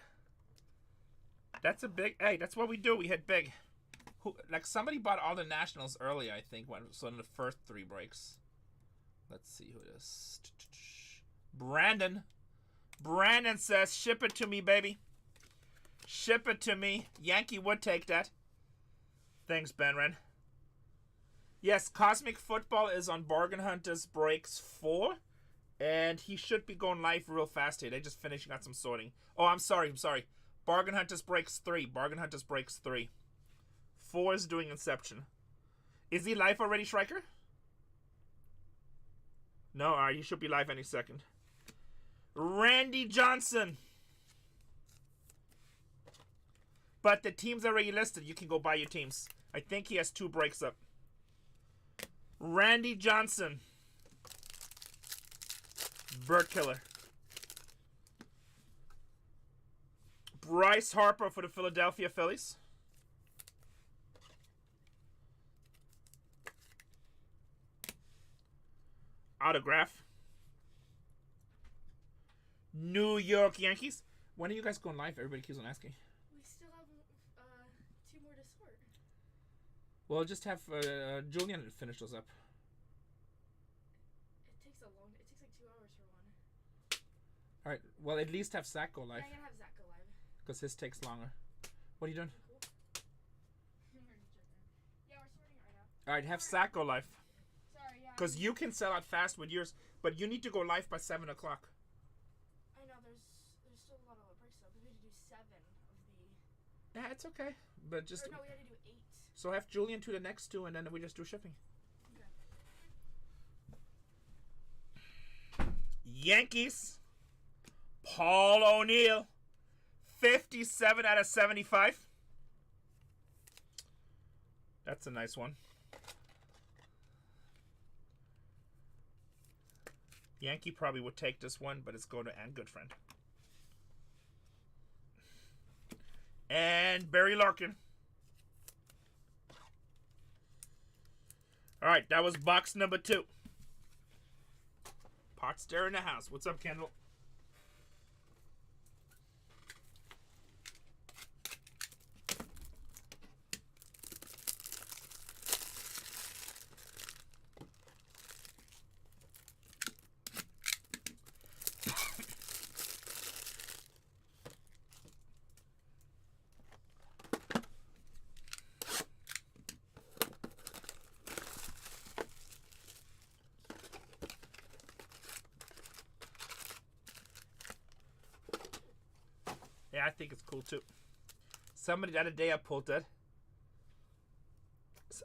That's a big... Hey, that's what we do. We hit big. Like, somebody bought all the Nationals early, I think. So in the first 3 breaks. Let's see who it is. Brandon. Brandon says, ship it to me, baby. Ship it to me. Yankee would take that. Thanks, Benren. Yes, Cosmic Football is on Bargain Hunters Breaks 4. And he should be going live real fast here. They're just finishing out some sorting. Oh, I'm sorry. Bargain Hunters Breaks 3. Bargain Hunters Breaks 3. 4 is doing Inception. Is he live already, Schreiker? No, alright, he should be live any second. Randy Johnson. But the team's already listed. You can go buy your teams. I think he has 2 breaks up. Randy Johnson. Bird Killer. Bryce Harper for the Philadelphia Phillies. Autograph. New York Yankees. When are you guys going live? Everybody keeps on asking. We still have 2 more to sort. Well, just have Julian finish those up. It takes like 2 hours for one. All right. Well, at least have Zach go live. Yeah, I'm gonna have Zach go live. Because his takes longer. What are you doing? Cool. Yeah, we're sorting it right now. All right, have Zach go live. Sorry, yeah. Because you can sell out fast with yours, but you need to go live by 7 o'clock. I know there's still a lot of breaks though, because we had to do 7 of the. Yeah, it's okay. But just... Or no, we had to do 8. So have Julian to the next 2, and then we just do shipping. Okay. Yankees. Paul O'Neill. 57 out of 75. That's a nice one. Yankee probably would take this one, but it's going to Ann Goodfriend. And Barry Larkin. All right, that was box number 2. Pot's there in the house. What's up, Kendall? Yeah, I think it's cool too. Somebody the other day I pulled that.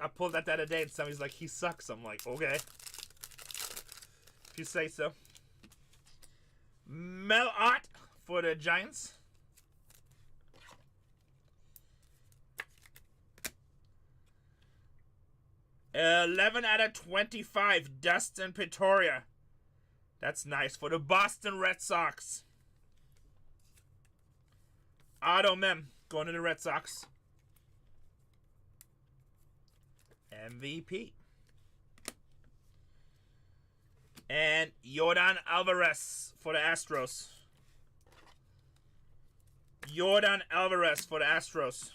I pulled that the other day and somebody's like, he sucks. I'm like, okay. If you say so. Mel Ott for the Giants. 11 out of 25, Dustin Pedroia. That's nice for the Boston Red Sox. Otto Mem going to the Red Sox. MVP. And Yordan Alvarez for the Astros. Yordan Alvarez for the Astros.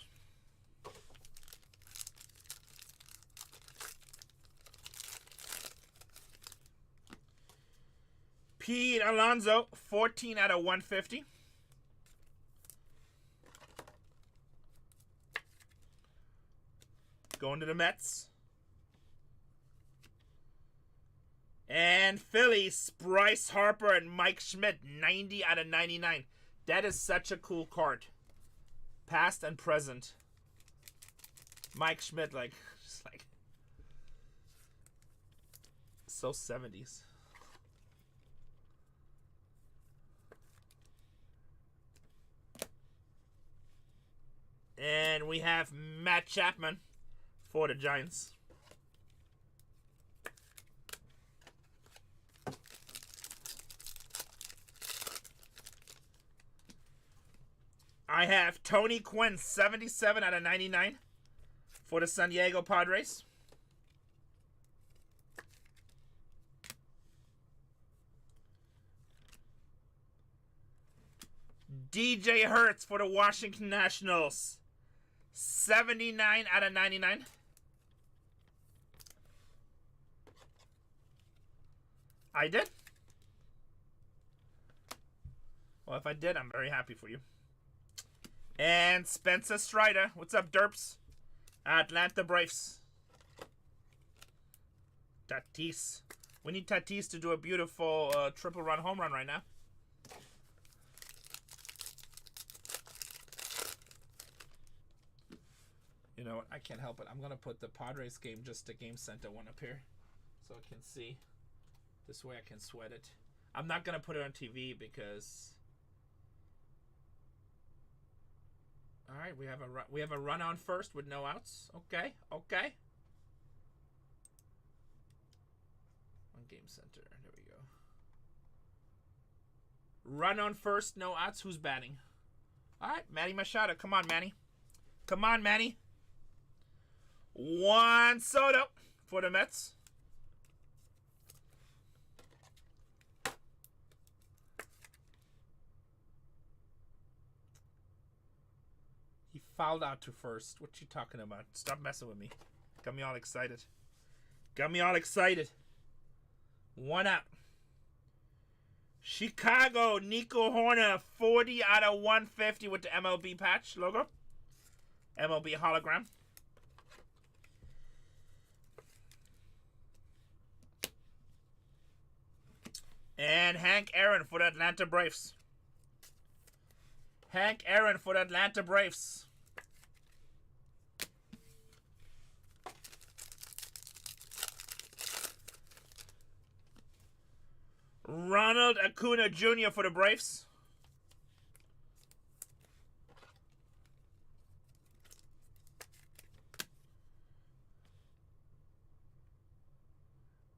Pete Alonso, 14 out of 150. Going to the Mets. And Phillies, Bryce Harper and Mike Schmidt, 90 out of 99. That is such a cool card. Past and present. Mike Schmidt, like, just like, so 70s. And we have Matt Chapman for the Giants. I have Tony Quinn, 77 out of 99 for the San Diego Padres. DJ Hertz for the Washington Nationals, 79 out of 99. I did? Well, if I did, I'm very happy for you. And Spencer Strider. What's up, Derps? Atlanta Braves. Tatis. We need Tatis to do a beautiful triple run home run right now. You know what? I can't help it. I'm going to put the Padres game, just the Game Center one up here, so I can see. This way I can sweat it. I'm not going to put it on TV because... All right, we have a run on first with no outs. Okay. On Game Center. There we go. Run on first, no outs. Who's batting? All right, Manny Machado. Come on, Manny. Juan Soto for the Mets. He fouled out to first. What you talking about? Stop messing with me. Got me all excited. One out. Chicago, Nico Horner, 40 out of 150 with the MLB patch logo. MLB hologram. And Hank Aaron for the Atlanta Braves. Ronald Acuna Jr. for the Braves.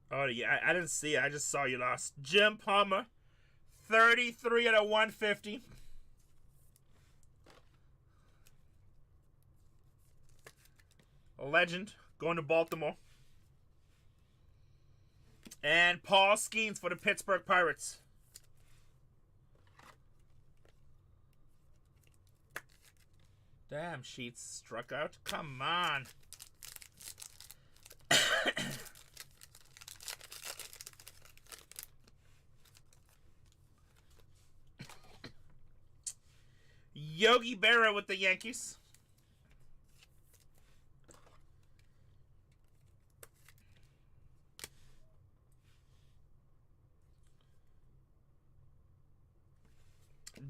Oh, yeah, I didn't see it. I just saw you lost. Jim Palmer, 33 out of 150. A legend, going to Baltimore. And Paul Skeens for the Pittsburgh Pirates. Damn, Sheets struck out. Come on. Yogi Berra with the Yankees.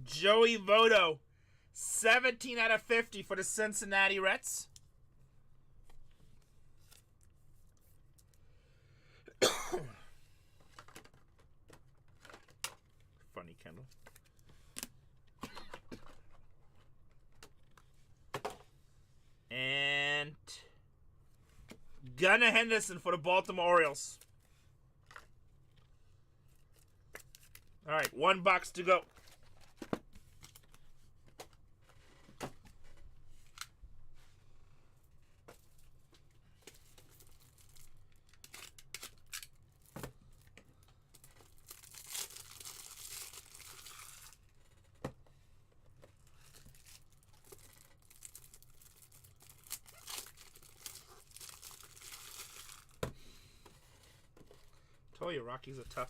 Joey Votto, 17 out of 50 for the Cincinnati Reds. Funny, Kendall. And Gunnar Henderson for the Baltimore Orioles. All right, 1 box to go. Told you, Rockies are tough.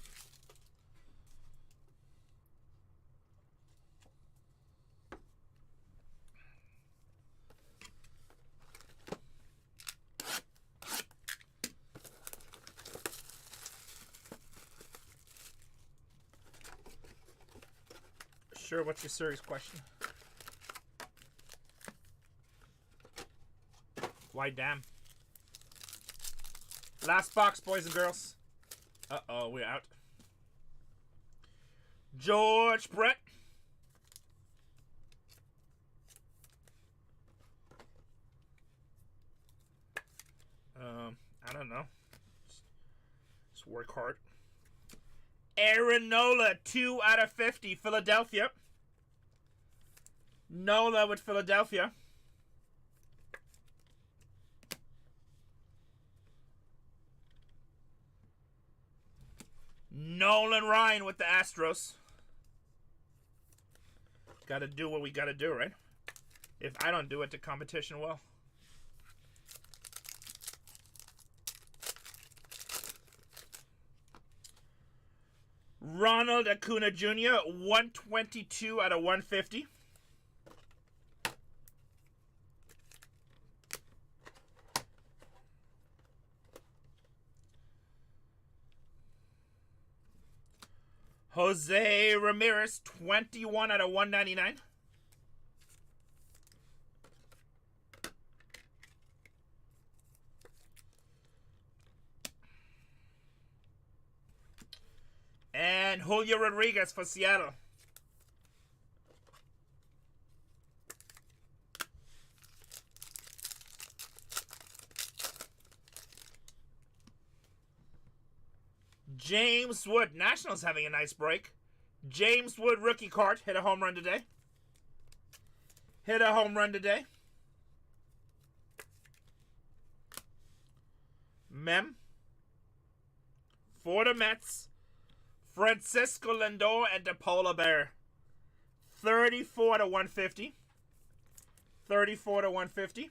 Sure, what's your serious question? Why damn? Last box, boys and girls. Uh-oh, we're out. George Brett. I don't know. Just work hard. Aaron Nola, 2 out of 50, Philadelphia. Nola with Philadelphia. Nolan Ryan with the Astros. Gotta do what we gotta do, right? If I don't do it, the competition will. Ronald Acuna Jr., 122 out of 150. Jose Ramirez, 21 out of 199. And Julio Rodriguez for Seattle. James Wood, Nationals having a nice break. James Wood rookie card, hit a home run today. Hit a home run today. Mem. For the Mets, Francisco Lindor and the Polar Bear. 34 to 150. 34 to 150.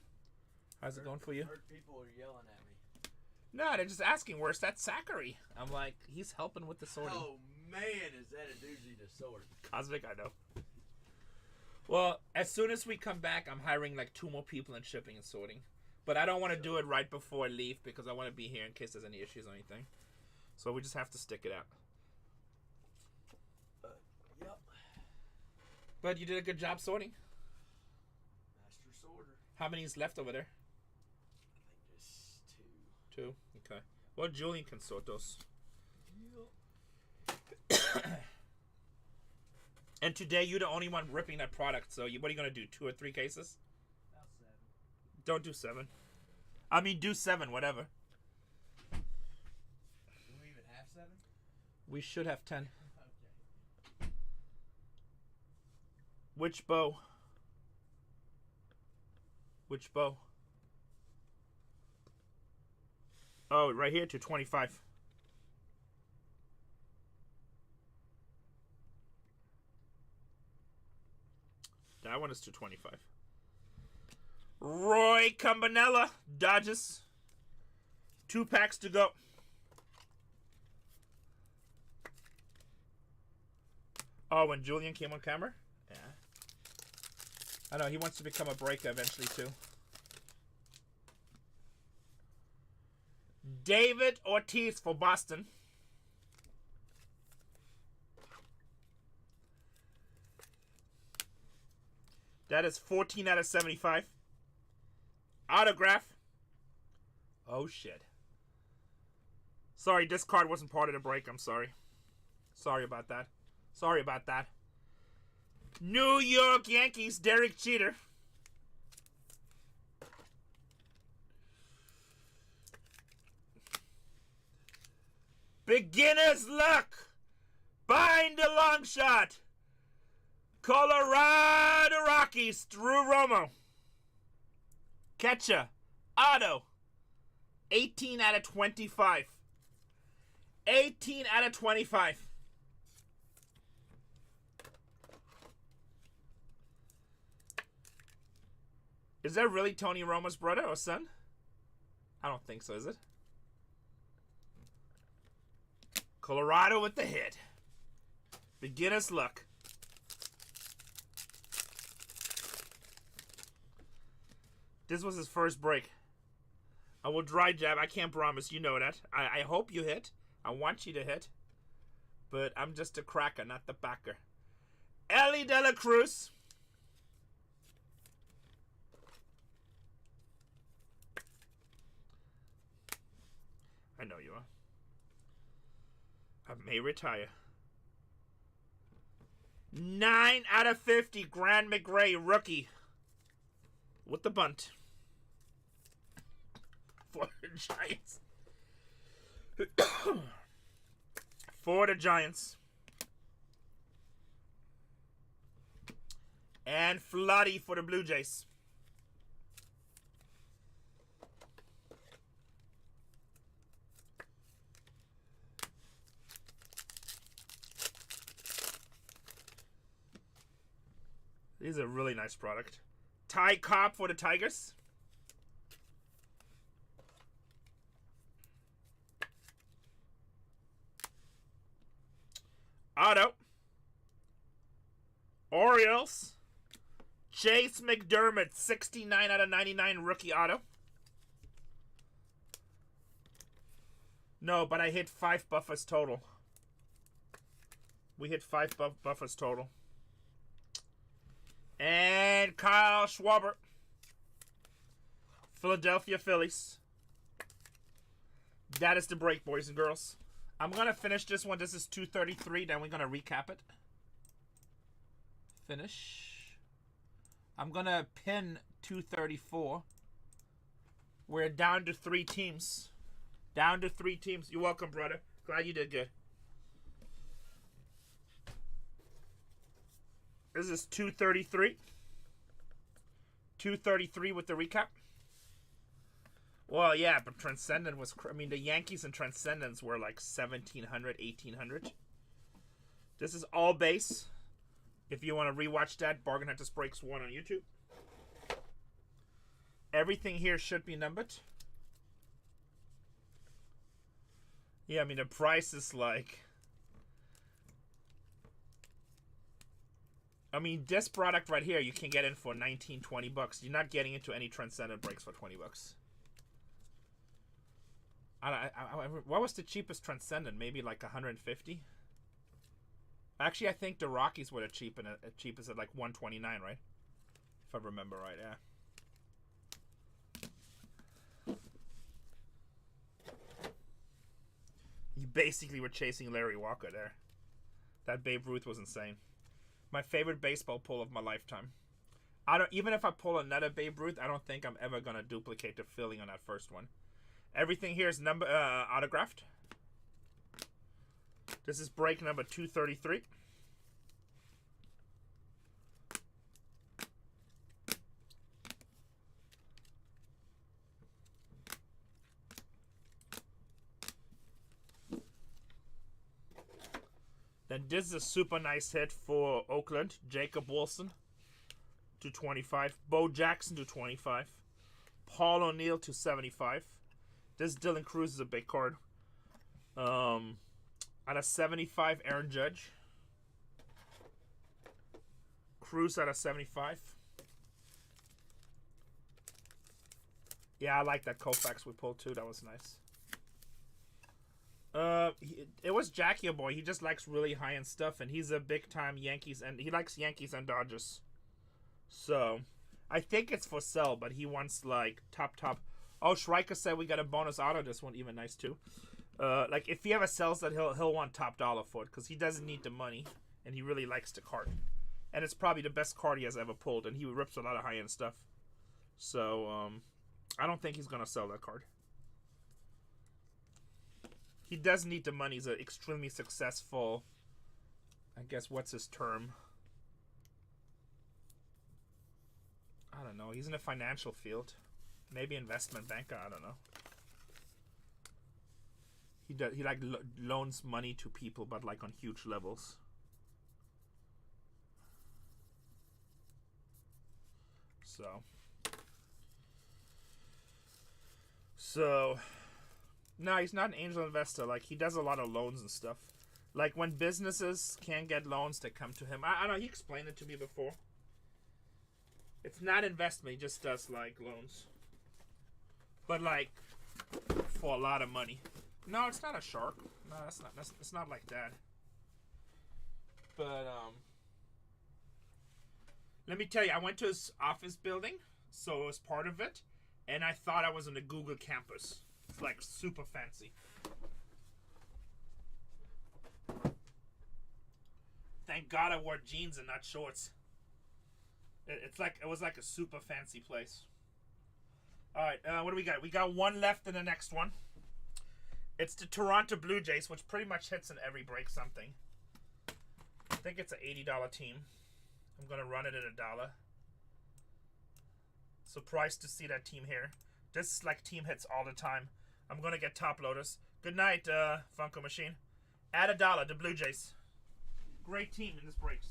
How's it going for you? Heard people are yelling at me. No, they're just asking, where's that Zachary? I'm like, he's helping with the sorting. Oh man, is that a doozy to sort? Cosmic, I know. Well, as soon as we come back, I'm hiring like 2 more people in shipping and sorting. But I don't want to do it right before I leave because I want to be here in case there's any issues or anything. So we just have to stick it out. Yep. But you did a good job sorting. Master sorter. How many is left over there? I think just 2. 2? Okay. Well, Julian can sort those. And today, you're the only one ripping that product. So what are you going to do? 2 or 3 cases? About 7. Don't do 7. I mean, do 7, whatever. Do we even have 7? We should have 10. Okay. Which bow? Which bow? Oh, right here to 25. That one is to 25. Roy Campanella, Dodgers. 2 packs to go. Oh, when Julian came on camera? Yeah. I know, he wants to become a breaker eventually, too. David Ortiz for Boston. That is 14 out of 75. Autograph. Oh, shit. Sorry, this card wasn't part of the break. I'm sorry. Sorry about that. Sorry about that. New York Yankees, Derek Jeter. Beginner's luck. Bind the long shot. Colorado Rockies, Drew Romo. Catcher, auto. 18 out of 25. 18 out of 25. Is that really Tony Romo's brother or son? I don't think so, is it? Colorado with the hit. Beginner's luck. This was his first break. I will dry jab. I can't promise. You know that. I hope you hit. I want you to hit. But I'm just a cracker, not the backer. Ellie De La Cruz. I know you are. I may retire. 9 out of 50. Grand McRae, rookie. With the bunt. For the Giants. For the Giants. And Flotty for the Blue Jays. This is a really nice product. Ty Cobb for the Tigers. Auto. Orioles. Chase McDermott, 69 out of 99 rookie auto. No, but I hit 5 buffers total. We hit 5 buffers total. And Kyle Schwarber. Philadelphia Phillies. That is the break, boys and girls. I'm going to finish this one. This is 233. Then we're going to recap it. Finish. I'm going to pin 234. We're down to 3 teams. Down to 3 teams. You're welcome, brother. Glad you did good. This is 233. 233 with the recap. Well, yeah, but Transcendent was... I mean, the Yankees and Transcendents were like 1,700, 1,800. This is all base. If you want to rewatch that, BargainHuntersbreaks 1 on YouTube. Everything here should be numbered. Yeah, I mean, the price is like... I mean, this product right here, you can get in for 19, 20 bucks. You're not getting into any Transcendent breaks for 20 bucks. What was the cheapest Transcendent? Maybe like 150? Actually, I think the Rockies were the cheapest at like 129, right? If I remember right, yeah. You basically were chasing Larry Walker there. That Babe Ruth was insane. My favorite baseball pull of my lifetime. Even if I pull another Babe Ruth, I don't think I'm ever gonna duplicate the feeling on that first one. Everything here is autographed. This is break number 233. Then this is a super nice hit for Oakland. Jacob Wilson to 25. Bo Jackson to 25. Paul O'Neill to 75. This Dylan Cruz is a big card. Out of 75, Aaron Judge. Cruz out of 75. Yeah, I like that Koufax we pulled too. That was nice. It was Jackie boy. He just likes really high-end stuff, and he's a big-time Yankees, and he likes Yankees and Dodgers. So, I think it's for sale, but he wants like top. Oh, Schreiker said we got a bonus auto. This one even nice too. Like if he ever sells that, he'll want top dollar for it because he doesn't need the money, and he really likes the card, and it's probably the best card he has ever pulled, and he rips a lot of high-end stuff. So, I don't think he's gonna sell that card. He does need the money. He's an extremely successful, I guess, what's his term? I don't know. He's in the financial field. Maybe investment banker. I don't know. He like loans money to people, but like on huge levels. So no, he's not an angel investor. Like, he does a lot of loans and stuff. Like, when businesses can't get loans, they come to him. I don't know. He explained it to me before. It's not investment. He just does like loans, but like for a lot of money. No, it's not a shark. No, that's not. It's not like that. But let me tell you, I went to his office building, so it was part of it, and I thought I was on the Google campus. It's like super fancy. Thank God I wore jeans and not shorts. It was like a super fancy place. All right, what do we got? We got one left in the next one. It's the Toronto Blue Jays, which pretty much hits in every break something. I think it's an $80 team. I'm gonna run it at $1. Surprised to see that team here. This like team hits all the time. I'm gonna get top loaders. Good night, Funko Machine. At $1, the Blue Jays. Great team in this breaks.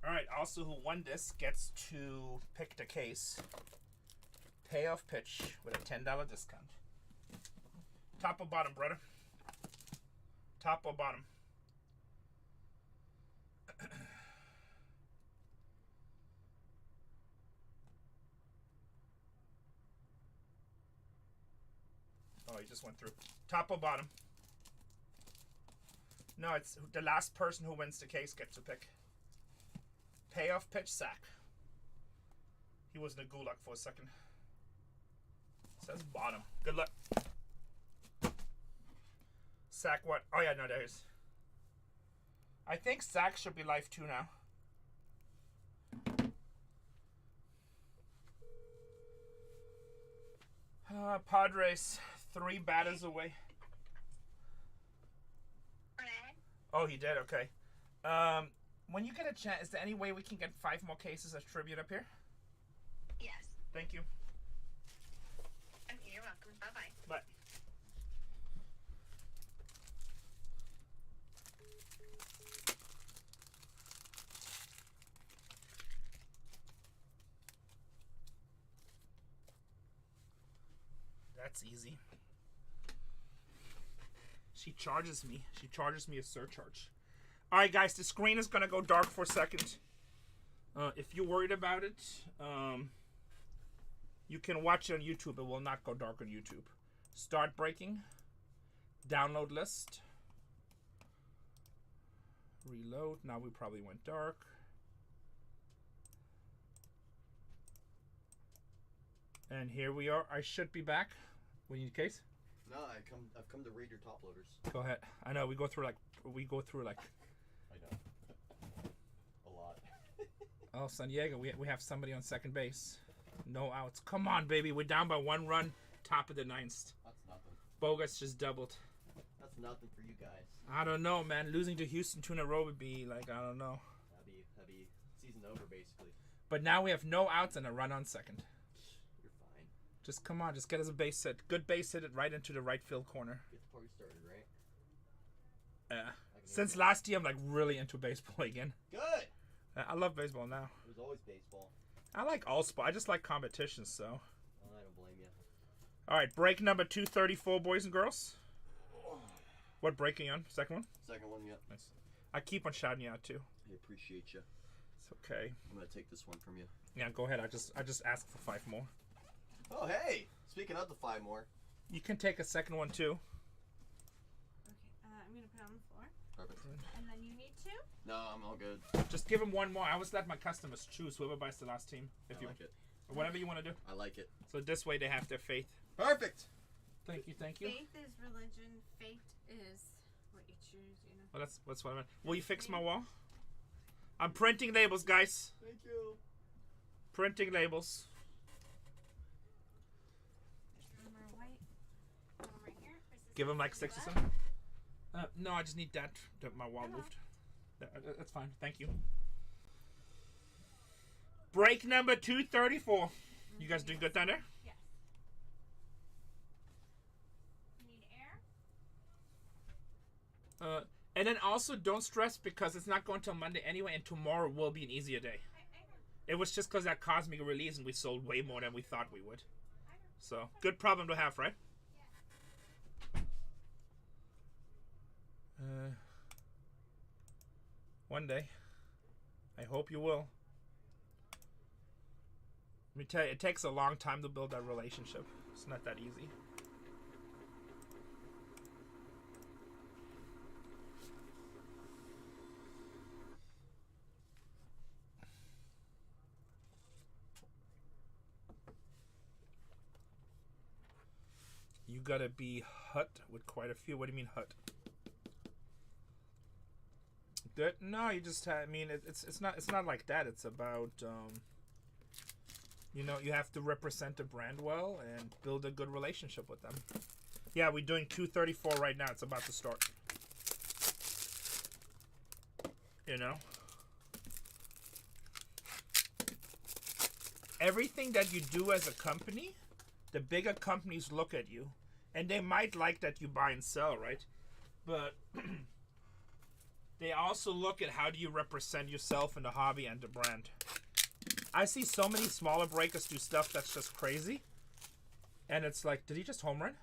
Alright, also who won this gets to pick the case. Payoff pitch with a $10 discount. Top or bottom, brother? Top or bottom? Oh, he just went through. Top or bottom? No, it's the last person who wins the case gets to pick. Payoff pitch, sack. He was in the gulag for a second. It says bottom. Good luck. Sack what? Oh yeah, no, there is. I think sack should be live too now. Padres, 3 batters away. Oh, he did? Okay. When you get a chance, is there any way we can get 5 more cases as tribute up here? Yes. Thank you. Okay, you're welcome. Bye-bye. Bye. That's easy. She charges me. She charges me a surcharge. Alright guys, the screen is going to go dark for a second. If you're worried about it, you can watch it on YouTube. It will not go dark on YouTube. Start breaking. Download list. Reload. Now we probably went dark. And here we are. I should be back. We need a case? No, I've come to read your top loaders. Go ahead. I know we go through like I know. A lot. Oh, San Diego, we have somebody on second base. No outs. Come on, baby. We're down by 1 run. Top of the 9th. That's nothing. Bogarts just doubled. That's nothing for you guys. I don't know, man. Losing to Houston 2 in a row would be like, I don't know. That'd be season over, basically. But now we have no outs and a run on second. You're fine. Just come on. Just get us a base hit. Good base hit it right into the right field corner. Get the party started, right? Yeah. Since last year, I'm like really into baseball again. Good. I love baseball now. It was always baseball. I like all sport. I just like competitions, so. I don't blame you. All right, break number 234, boys and girls. What break are you on? Second one? Second one, yep. Nice. I keep on shouting you out too. I appreciate you. It's okay. I'm gonna take this one from you. Yeah, go ahead. I just asked for 5 more. Oh, hey! Speaking of the 5 more. You can take a second one too. Okay, I'm gonna put it on the floor. Perfect. And then you need 2? No, I'm all good. Just give him 1 more. I always let my customers choose whoever buys the last team. If I you like it. or whatever you want to do. I like it. So this way they have their faith. Perfect! Thank you. Faith is religion. Fate is what you choose, you know. Well, that's what I meant. Will you fix my wall? I'm printing labels, guys. Thank you. Printing labels. There's more white. One right here. Give him like 6 or something. No, I just need that. My wall moved. That's fine. Thank you. Break number 234. You guys doing good down there? Yes. You need air? And then also don't stress because it's not going till Monday anyway, and tomorrow will be an easier day. It was just because that Cosmic release and we sold way more than we thought we would. So, good problem to have, right? One day. I hope you will. Let me tell you, it takes a long time to build that relationship. It's not that easy. You gotta be hut with quite a few. What do you mean hut? Good? No, you just I mean it's not like that. It's about you know, you have to represent the brand well and build a good relationship with them. Yeah, we're doing 234 right now. It's about to start. You know? Everything that you do as a company, the bigger companies look at you. And they might like that you buy and sell, right? But they also look at how do you represent yourself in the hobby and the brand. I see so many smaller breakers do stuff that's just crazy. And it's like, did he just home run?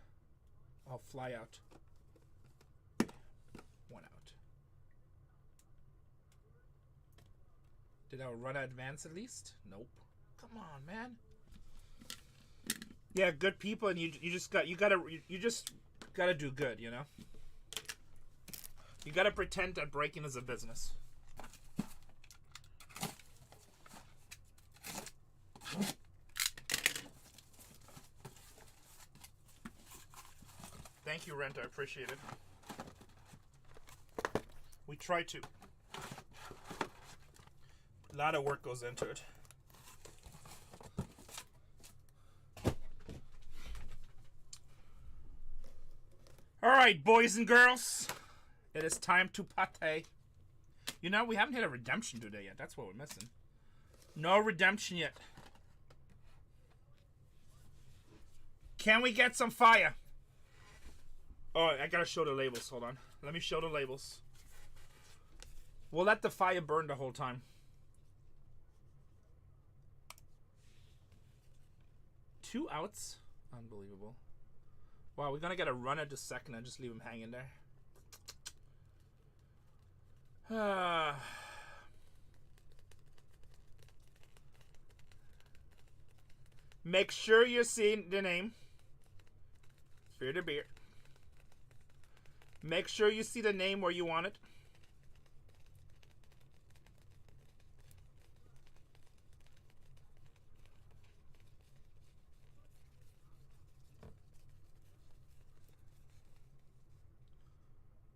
Oh, fly out. 1 out. Did our runner advance at least? Nope. Come on, man. Yeah, good people, and you just gotta do good, you know. You gotta pretend that breaking is a business. Thank you, Rent. I appreciate it. We try to. A lot of work goes into it. Alright, boys and girls. It is time to pate. You know, we haven't hit a redemption today yet. That's what we're missing. No redemption yet. Can we get some fire? Oh, I gotta show the labels. Hold on. Let me show the labels. We'll let the fire burn the whole time. 2 outs? Unbelievable. Wow, we're gonna get a run at the second and just leave him hanging there. Make sure you see the name. Fear the beer. Make sure you see the name where you want it.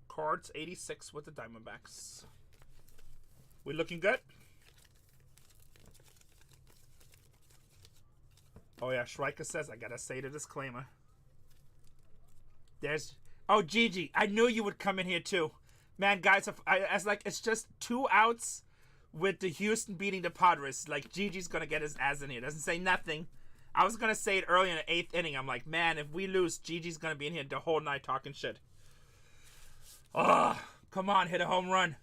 Cards 86 with the Diamondbacks. We looking good? Oh yeah, Shrika says I gotta say the disclaimer. There's oh Gigi, I knew you would come in here too. Man, guys, it's just 2 outs with the Houston beating the Padres. Like Gigi's gonna get his ass in here. Doesn't say nothing. I was gonna say it early in the 8th inning. I'm like, man, if we lose, Gigi's gonna be in here the whole night talking shit. Oh, come on, hit a home run.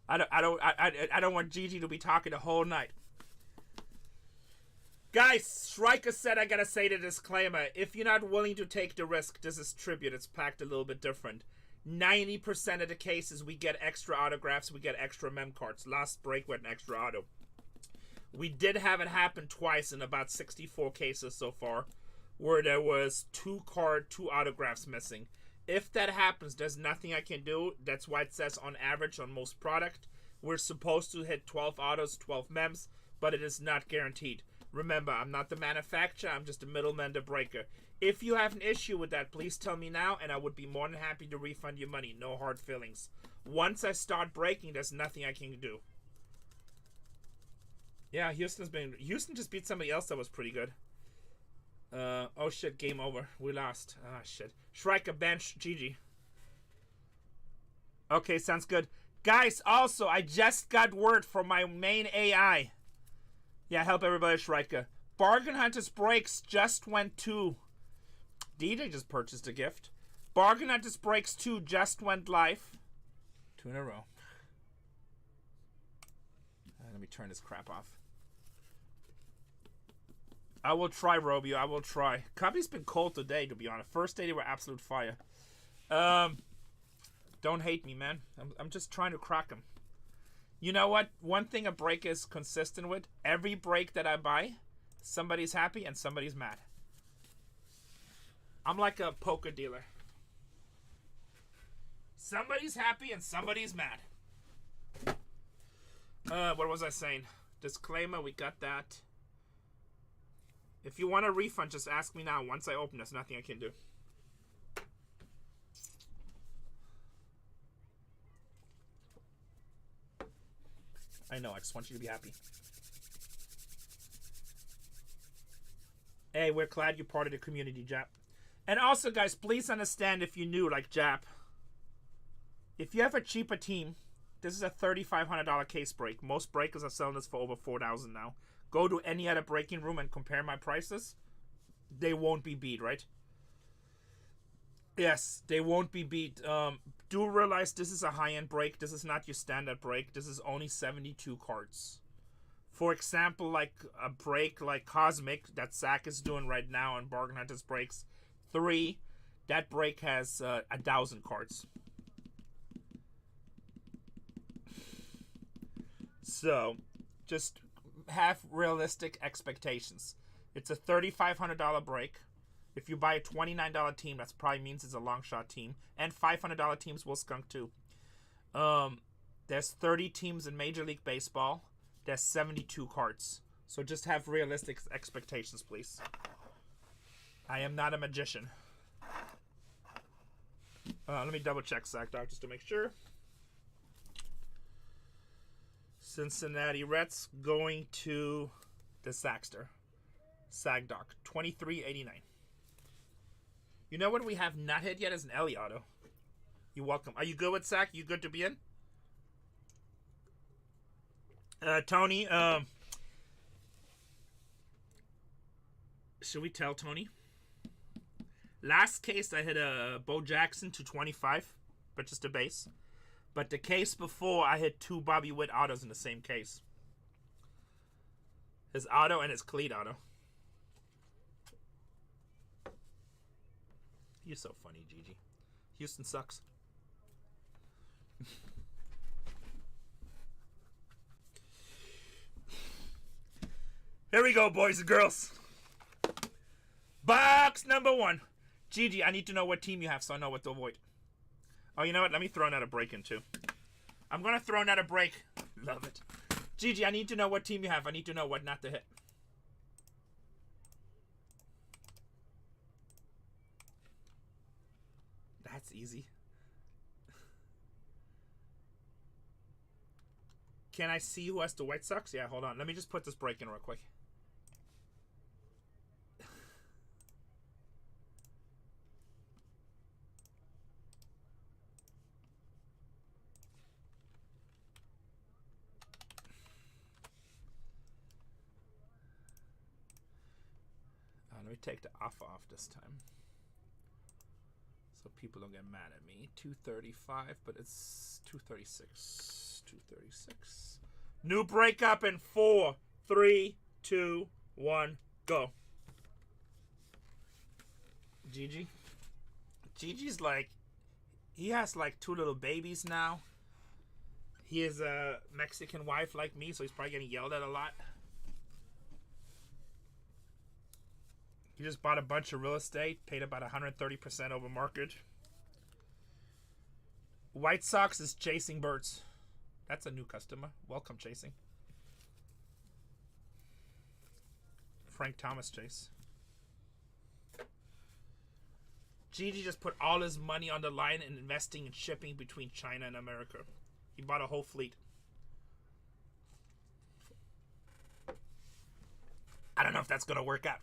I don't want Gigi to be talking the whole night. Guys, Shrika said I gotta say the disclaimer. If you're not willing to take the risk, this is tribute. It's packed a little bit different. 90% of the cases, we get extra autographs, we get extra mem cards. Last break with an extra auto. We did have it happen twice in about 64 cases so far, where there was 2 autographs missing. If that happens, there's nothing I can do. That's why it says on average on most product, we're supposed to hit 12 autos, 12 mems, but it is not guaranteed. Remember, I'm not the manufacturer, I'm just a middleman, the breaker. If you have an issue with that, please tell me now, and I would be more than happy to refund your money. No hard feelings. Once I start breaking, there's nothing I can do. Yeah, Houston just beat somebody else that was pretty good. Oh shit, game over. We lost. Ah shit. Shrike bench, GG. Okay, sounds good. Guys, also, I just got word from my main AI. Yeah, help everybody, Shrike. Bargain Hunters Breaks just went to... DJ just purchased a gift. Bargain Hunters Breaks 2 just went live. 2 in a row. Let me turn this crap off. I will try, Robio. I will try. Cubby's been cold today, to be honest. First day they were absolute fire. Don't hate me, man. I'm just trying to crack them. You know what? One thing a break is consistent with, every break that I buy, somebody's happy and somebody's mad. I'm like a poker dealer. Somebody's happy and somebody's mad. What was I saying? Disclaimer, we got that. If you want a refund, just ask me now. Once I open, there's nothing I can do. I know, I just want you to be happy. Hey, we're glad you're part of the community, Jap. And also, guys, please understand if you're new, like Jap. If you have a cheaper team, this is a $3,500 case break. Most breakers are selling this for over $4,000 now. Go to any other breaking room and compare my prices. They won't be beat, right? Yes, they won't be beat. Do realize this is a high-end break. This is not your standard break. This is only 72 cards. For example, like a break like Cosmic that Zach is doing right now on Bargain Hunters Breaks 3, that break has 1,000 cards. So, just have realistic expectations. It's a $3,500 break. If you buy a $29 team, that probably means it's a long shot team. And $500 teams will skunk too. There's 30 teams in Major League Baseball. There's 72 cards. So just have realistic expectations, please. I am not a magician. Let me double check Sack Dog just to make sure. Cincinnati Reds going to the Sackster. Sag Dog, 23.89. You know what we have not hit yet is an Ellie auto. You're welcome. Are you good with Sack? You good to be in? Tony, should we tell Tony? Last case I hit a Bo Jackson to 25, but just a base. But the case before, I hit 2 Bobby Witt autos in the same case. His auto and his cleat auto. You're so funny, Gigi. Houston sucks. Here we go, boys and girls. Box number 1. Gigi, I need to know what team you have so I know what to avoid. Oh, you know what? Let me throw another break in, too. I'm going to throw another break. Love it. Gigi, I need to know what team you have. I need to know what not to hit. That's easy. Can I see who has the White Sox? Yeah, hold on. Let me just put this break in real quick. Let me take the off this time. So people don't get mad at me. 235, but it's 236. 236. New breakup in 4, 3, 2, 1, go. Gigi? Gigi's like, He has like 2 little babies now. He has a Mexican wife like me, so he's probably getting yelled at a lot. He just bought a bunch of real estate, paid about 130% over market. White Sox is chasing birds. That's a new customer. Welcome, chasing. Frank Thomas chase. Gigi just put all his money on the line and investing in shipping between China and America. He bought a whole fleet. I don't know if that's going to work out.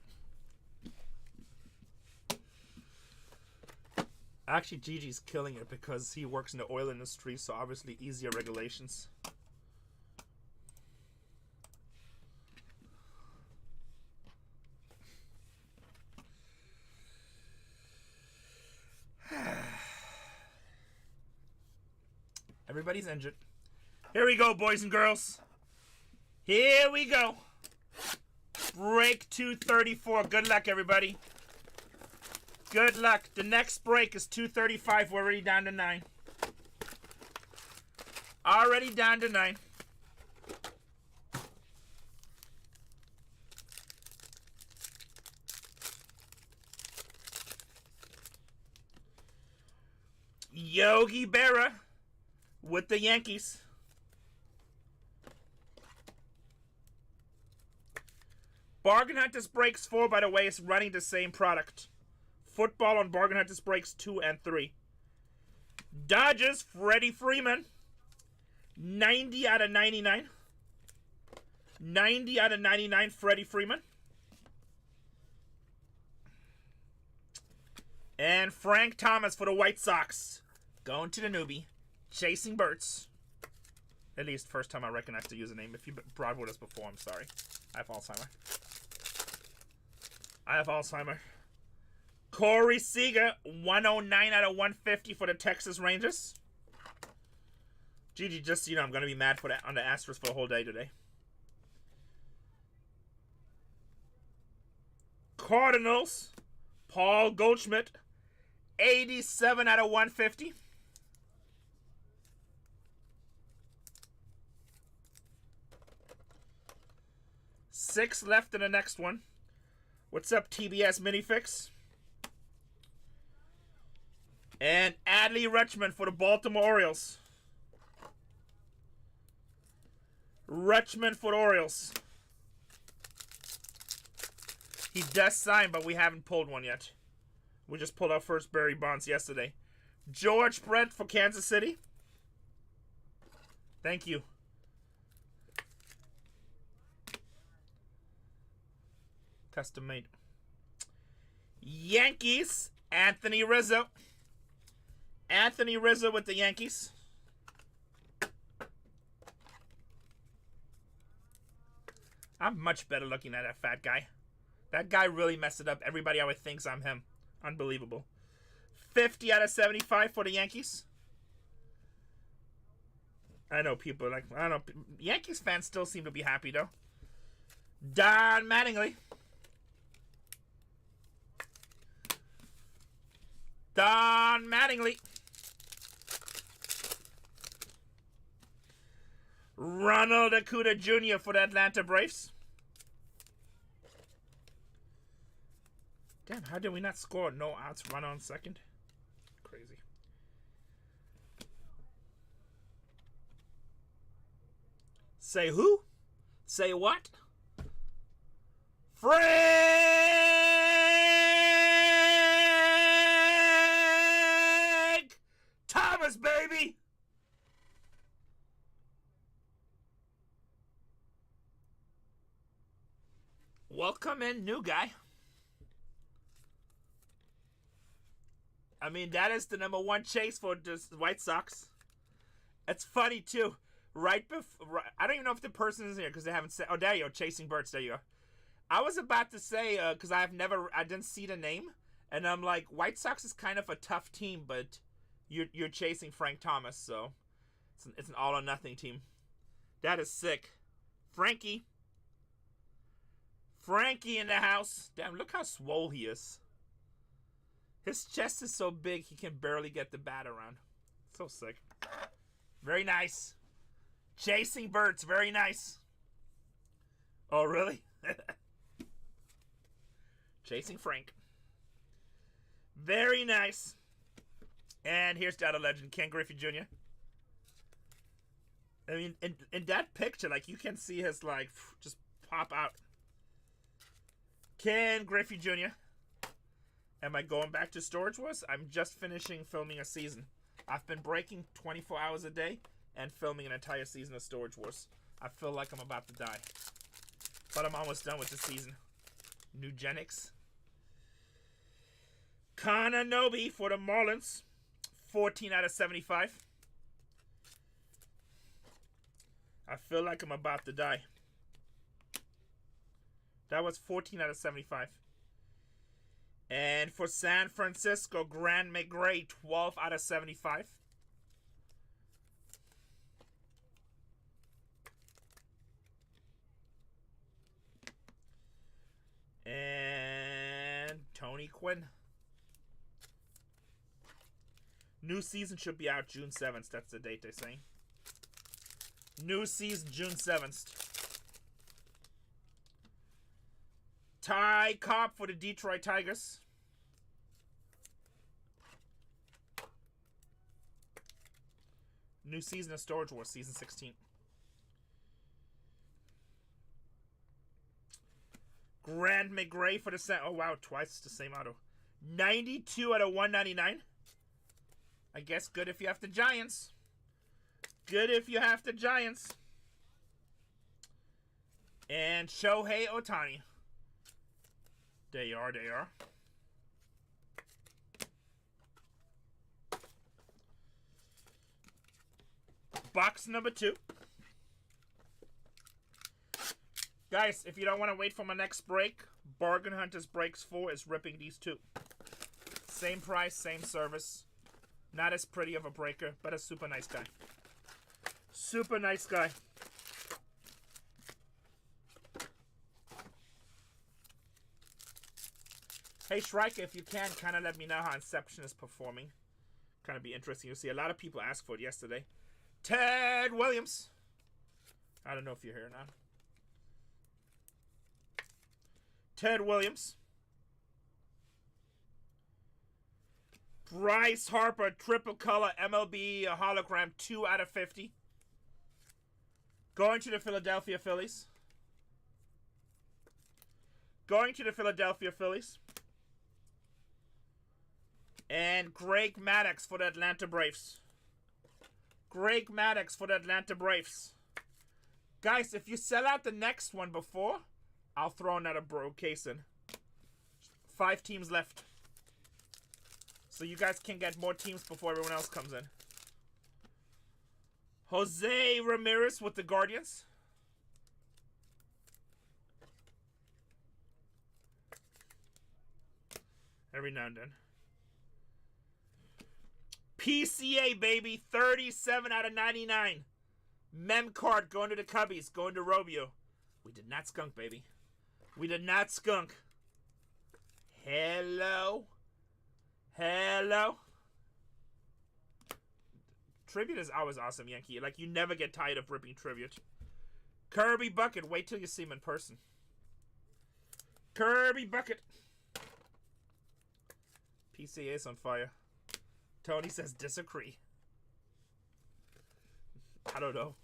Actually, Gigi's killing it because he works in the oil industry, so obviously easier regulations. Everybody's injured. Here we go, boys and girls. Here we go. Break 234. Good luck, everybody. Good luck. The next break is 235. We're already down to 9. Already down to 9. Yogi Berra with the Yankees. Bargain Hunters Breaks 4, by the way, is running the same product. Football on Bargain Hunters Breaks 2 and 3. Dodgers, Freddie Freeman. 90 out of 99. 90 out of 99, Freddie Freeman. And Frank Thomas for the White Sox. Going to the newbie. Chasing birds. At least first time I recognize the username. If you've brought with us before, I'm sorry. I have Alzheimer. Corey Seager, 109 out of 150 for the Texas Rangers. Gigi, just so you know, I'm going to be mad for that on the Astros for the whole day today. Cardinals, Paul Goldschmidt, 87 out of 150. Six left in the next one. What's up, TBS Minifix? And Adley Rutschman for the Baltimore Orioles. Rutschman for the Orioles. He does sign, but we haven't pulled one yet. We just pulled our first Barry Bonds yesterday. George Brett for Kansas City. Thank you. Custom made. Yankees, Anthony Rizzo. Anthony Rizzo with the Yankees. I'm much better looking at that fat guy. That guy really messed it up. Everybody always thinks I'm him. Unbelievable. 50 out of 75 for the Yankees. I know people are like, I don't know. Yankees fans still seem to be happy, though. Don Mattingly. Don Mattingly. Ronald Acuna Jr. for the Atlanta Braves. Damn, how did we not score? No outs, run on second. Crazy. Say who? Say what? Frank Thomas, baby! Welcome in, new guy. I mean, that is the #1 chase for the White Sox. It's funny, too. Right before... I don't even know if the person is here because they haven't said... Oh, there you go. Chasing Birds. There you go. I was about to say, because I didn't see the name. And I'm like, White Sox is kind of a tough team, but you're chasing Frank Thomas, so... It's an all-or-nothing team. That is sick. Frankie in the house. Damn, look how swole he is. His chest is so big, he can barely get the bat around. So sick. Very nice. Chasing Birds, very nice. Oh, really? Chasing Frank. Very nice. And here's Data Legend, Ken Griffey Jr. I mean, in that picture, like, you can see his, like, just pop out. Ken Griffey Jr. Am I going back to Storage Wars? I'm just finishing filming a season. I've been breaking 24 hours a day and filming an entire season of Storage Wars. I feel like I'm about to die. But I'm almost done with the season. Nugenics. Kananobi for the Marlins. 14 out of 75. I feel like I'm about to die. That was 14 out of 75. And for San Francisco, Grant McGray, 12 out of 75. And Tony Quinn. New season should be out June 7th. That's the date they're saying. New season, June 7th. Ty Cobb for the Detroit Tigers. New season of Storage Wars, season 16. Grant McGray for the oh wow, twice the same auto. 92 out of 199. I guess good if you have the Giants. Good if you have the Giants. And Shohei Ohtani. They are. Box number 2. Guys, if you don't want to wait for my next break, Bargain Hunters Breaks 4 is ripping these 2. Same price, same service. Not as pretty of a breaker, but a super nice guy. Super nice guy. Hey, Shrike, if you can, kind of let me know how Inception is performing. Kind of be interesting to see. A lot of people asked for it yesterday. Ted Williams. I don't know if you're here or not. Ted Williams. Bryce Harper, triple color MLB hologram, 2 out of 50. Going to the Philadelphia Phillies. Going to the Philadelphia Phillies. And Greg Maddux for the Atlanta Braves. Greg Maddux for the Atlanta Braves. Guys, if you sell out the next one before, I'll throw another case in. 5 teams left. So you guys can get more teams before everyone else comes in. Jose Ramirez with the Guardians. Every now and then. PCA, baby. 37 out of 99. Mem card going to the Cubbies. Going to Robio. We did not skunk, baby. We did not skunk. Hello. Hello. Tribute is always awesome, Yankee. Like, you never get tired of ripping Tribute. Kirby Bucket. Wait till you see him in person. Kirby Bucket. PCA is on fire. Tony says disagree. I don't know.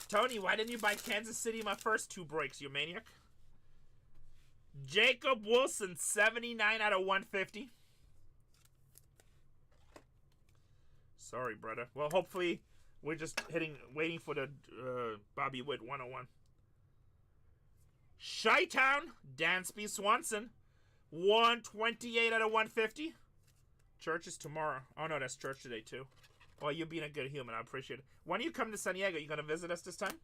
Tony, why didn't you buy Kansas City my first 2 breaks, you maniac? Jacob Wilson, 79 out of 150. Sorry, brother. Well, hopefully we're just waiting for the Bobby Witt 101. Chi-Town, Dansby Swanson, 128 out of 150. Church is tomorrow. Oh, no, that's church today, too. Well, you're being a good human. I appreciate it. When you come to San Diego, you going to visit us this time?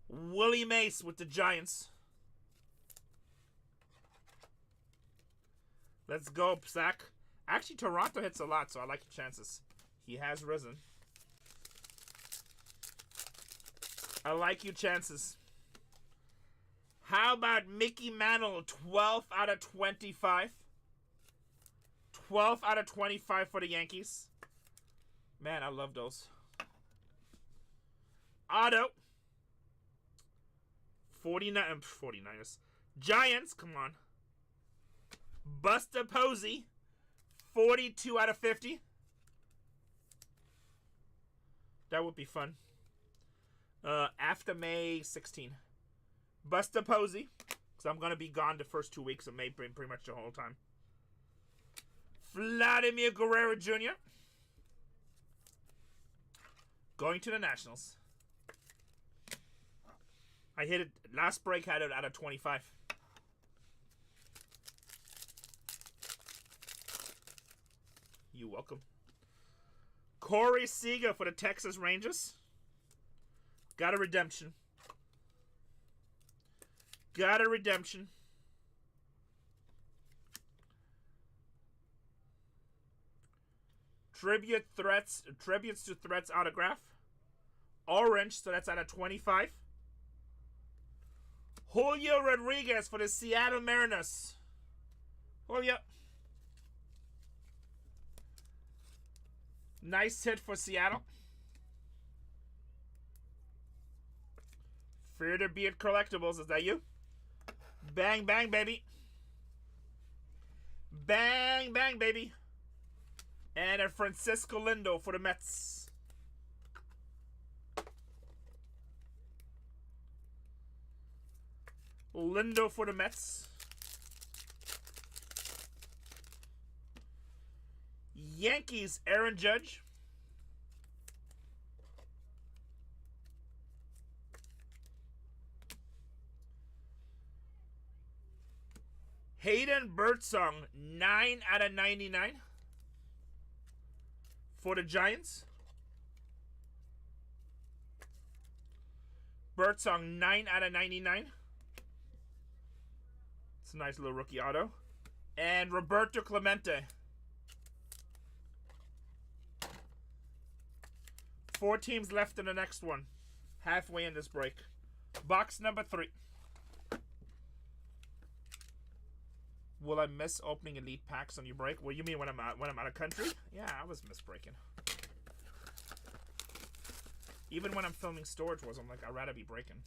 Willie Mace with the Giants. Let's go, Zach. Actually, Toronto hits a lot, so I like your chances. He has risen. I like your chances. How about Mickey Mantle, 12 out of 25? 12 out of 25 for the Yankees. Man, I love those. Auto. 49ers. Giants, come on. Buster Posey. 42 out of 50. That would be fun. After May 16. Buster Posey. Because I'm going to be gone the first 2 weeks of May, pretty much the whole time. Vladimir Guerrero Jr. Going to the Nationals. I hit it. Last break had it out of 25. You're welcome. Corey Seager for the Texas Rangers. Got a redemption. Got a redemption. Tributes to Threats autograph. Orange, so that's out of 25. Julio Rodriguez for the Seattle Mariners. Julio. Nice hit for Seattle. Fear to Be It Collectibles, is that you? Bang, bang, baby. Bang, bang, baby. And a Francisco Lindo for the Mets. Lindo for the Mets. Yankees, Aaron Judge. Hayden Birdsong, 9 out of 99 for the Giants. Birdsong, 9 out of 99. It's a nice little rookie auto. And Roberto Clemente. 4 teams left in the next one. Halfway in this break. Box number 3. Will I miss opening elite packs on your break? What do you mean when I'm out of country? Yeah, I was miss breaking. Even when I'm filming Storage Wars, I'm like, I'd rather be breaking.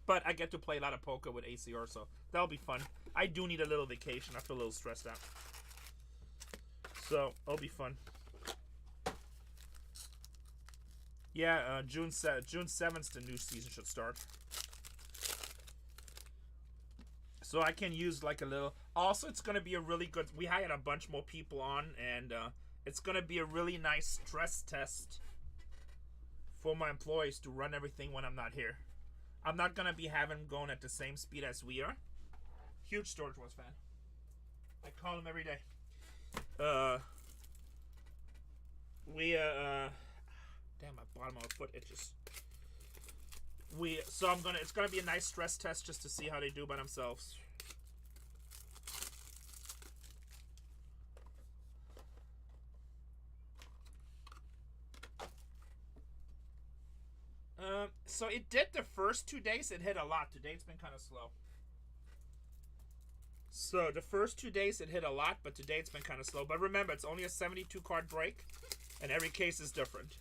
But I get to play a lot of poker with ACR, so that'll be fun. I do need a little vacation. I feel a little stressed out. So, it'll be fun. Yeah, June 7th, the new season should start. So I can use like a little... Also, it's going to be a really good... We hired a bunch more people on, and it's going to be a really nice stress test for my employees to run everything when I'm not here. I'm not going to be having them going at the same speed as we are. Huge Storage Wars fan. I call him every day. Damn, my bottom of my foot itches. So it's gonna be a nice stress test just to see how they do by themselves. So it did the first 2 days. It hit a lot. Today it's been kind of slow. So the first 2 days it hit a lot, but today it's been kind of slow. But remember, it's only a 72 card break, and every case is different.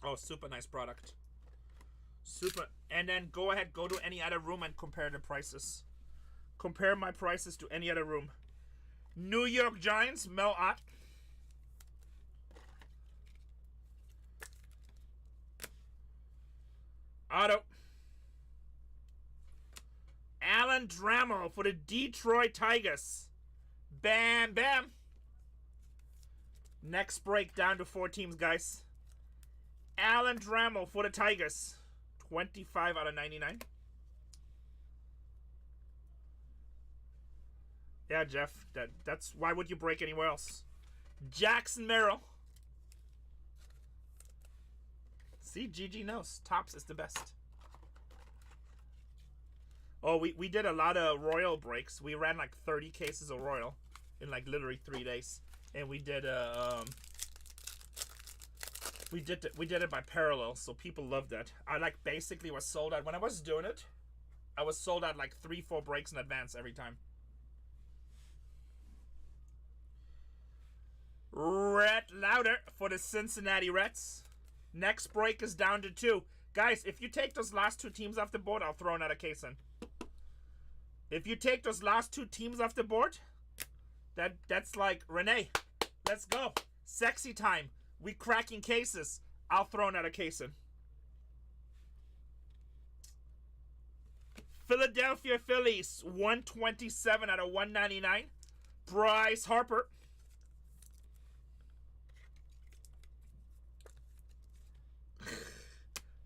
Oh, super nice product. Super. And then go ahead, go to any other room and compare the prices. Compare my prices to any other room. New York Giants, Mel Ott. Auto. Alan Trammell for the Detroit Tigers. Bam, bam. Next break down to 4 teams, guys. Alan Trammell for the Tigers. 25 out of 99. Yeah, Jeff. That's why would you break anywhere else? Jackson Merrill. See, GG knows. Topps is the best. Oh, we did a lot of Royal breaks. We ran like 30 cases of Royal in like literally 3 days. And we did we did it by parallel, so people loved that. I like basically was sold out when I was doing it. I was sold out like 3-4 breaks in advance every time. Red Louder for the Cincinnati Reds. Next break is down to 2. Guys, if you take those last 2 teams off the board, I'll throw another case in. If you take those last 2 teams off the board, that's like, Renee, let's go. Sexy time. We cracking cases. I'll throw another case in. Philadelphia Phillies, 127 out of 199. Bryce Harper.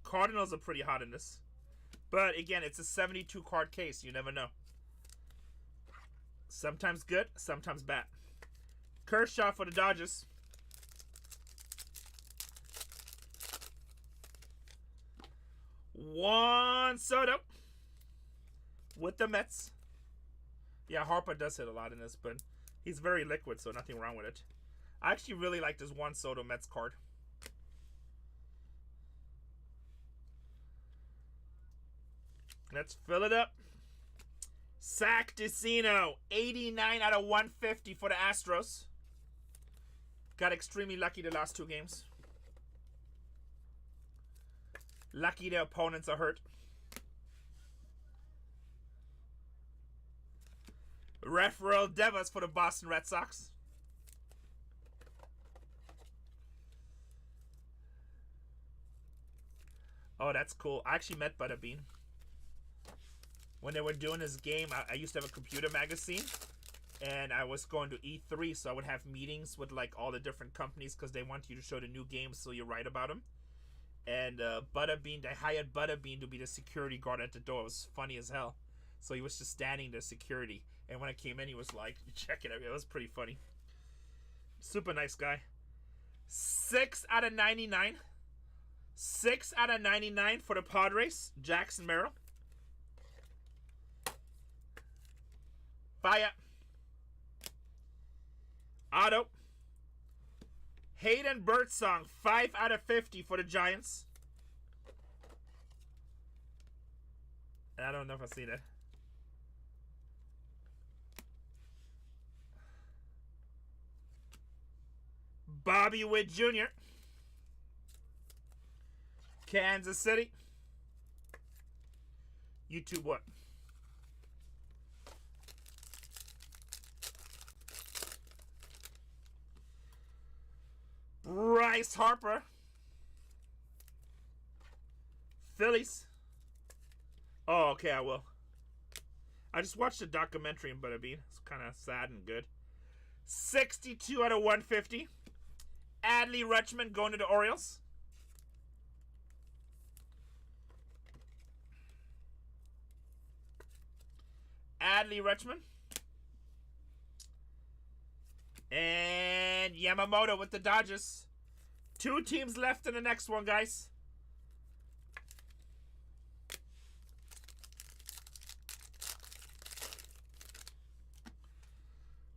Cardinals are pretty hot in this. But again, it's a 72 card case. You never know. Sometimes good, sometimes bad. Kershaw for the Dodgers. Juan Soto with the Mets. Yeah, Harper does hit a lot in this, but he's very liquid, so nothing wrong with it. I actually really like this Juan Soto Mets card. Let's fill it up. Zach Decino, 89 out of 150 for the Astros. Got extremely lucky the last 2 games. Lucky the opponents are hurt. Rafael Devers for the Boston Red Sox. Oh, that's cool. I actually met Butterbean. When they were doing this game, I used to have a computer magazine, and I was going to E3, so I would have meetings with like all the different companies because they want you to show the new games, so you write about them. And Butterbean, they hired Butterbean to be the security guard at the door. It was funny as hell. So he was just standing there, security, and when I came in, he was like, check it out. It was pretty funny. Super nice guy. 6 out of 99. 6 out of 99 for the Padres. Jackson Merrill. Fire. Auto. Hayden Birdsong, 5 out of 50 for the Giants. I don't know if I see that. Bobby Witt Jr. Kansas City. YouTube what? Bryce Harper. Phillies. Oh, okay, I will. I just watched a documentary in Butterbean. It's kind of sad and good. 62 out of 150. Adley Rutschman going to the Orioles. Adley Rutschman. And Yamamoto with the Dodgers. 2 teams left in the next one, guys.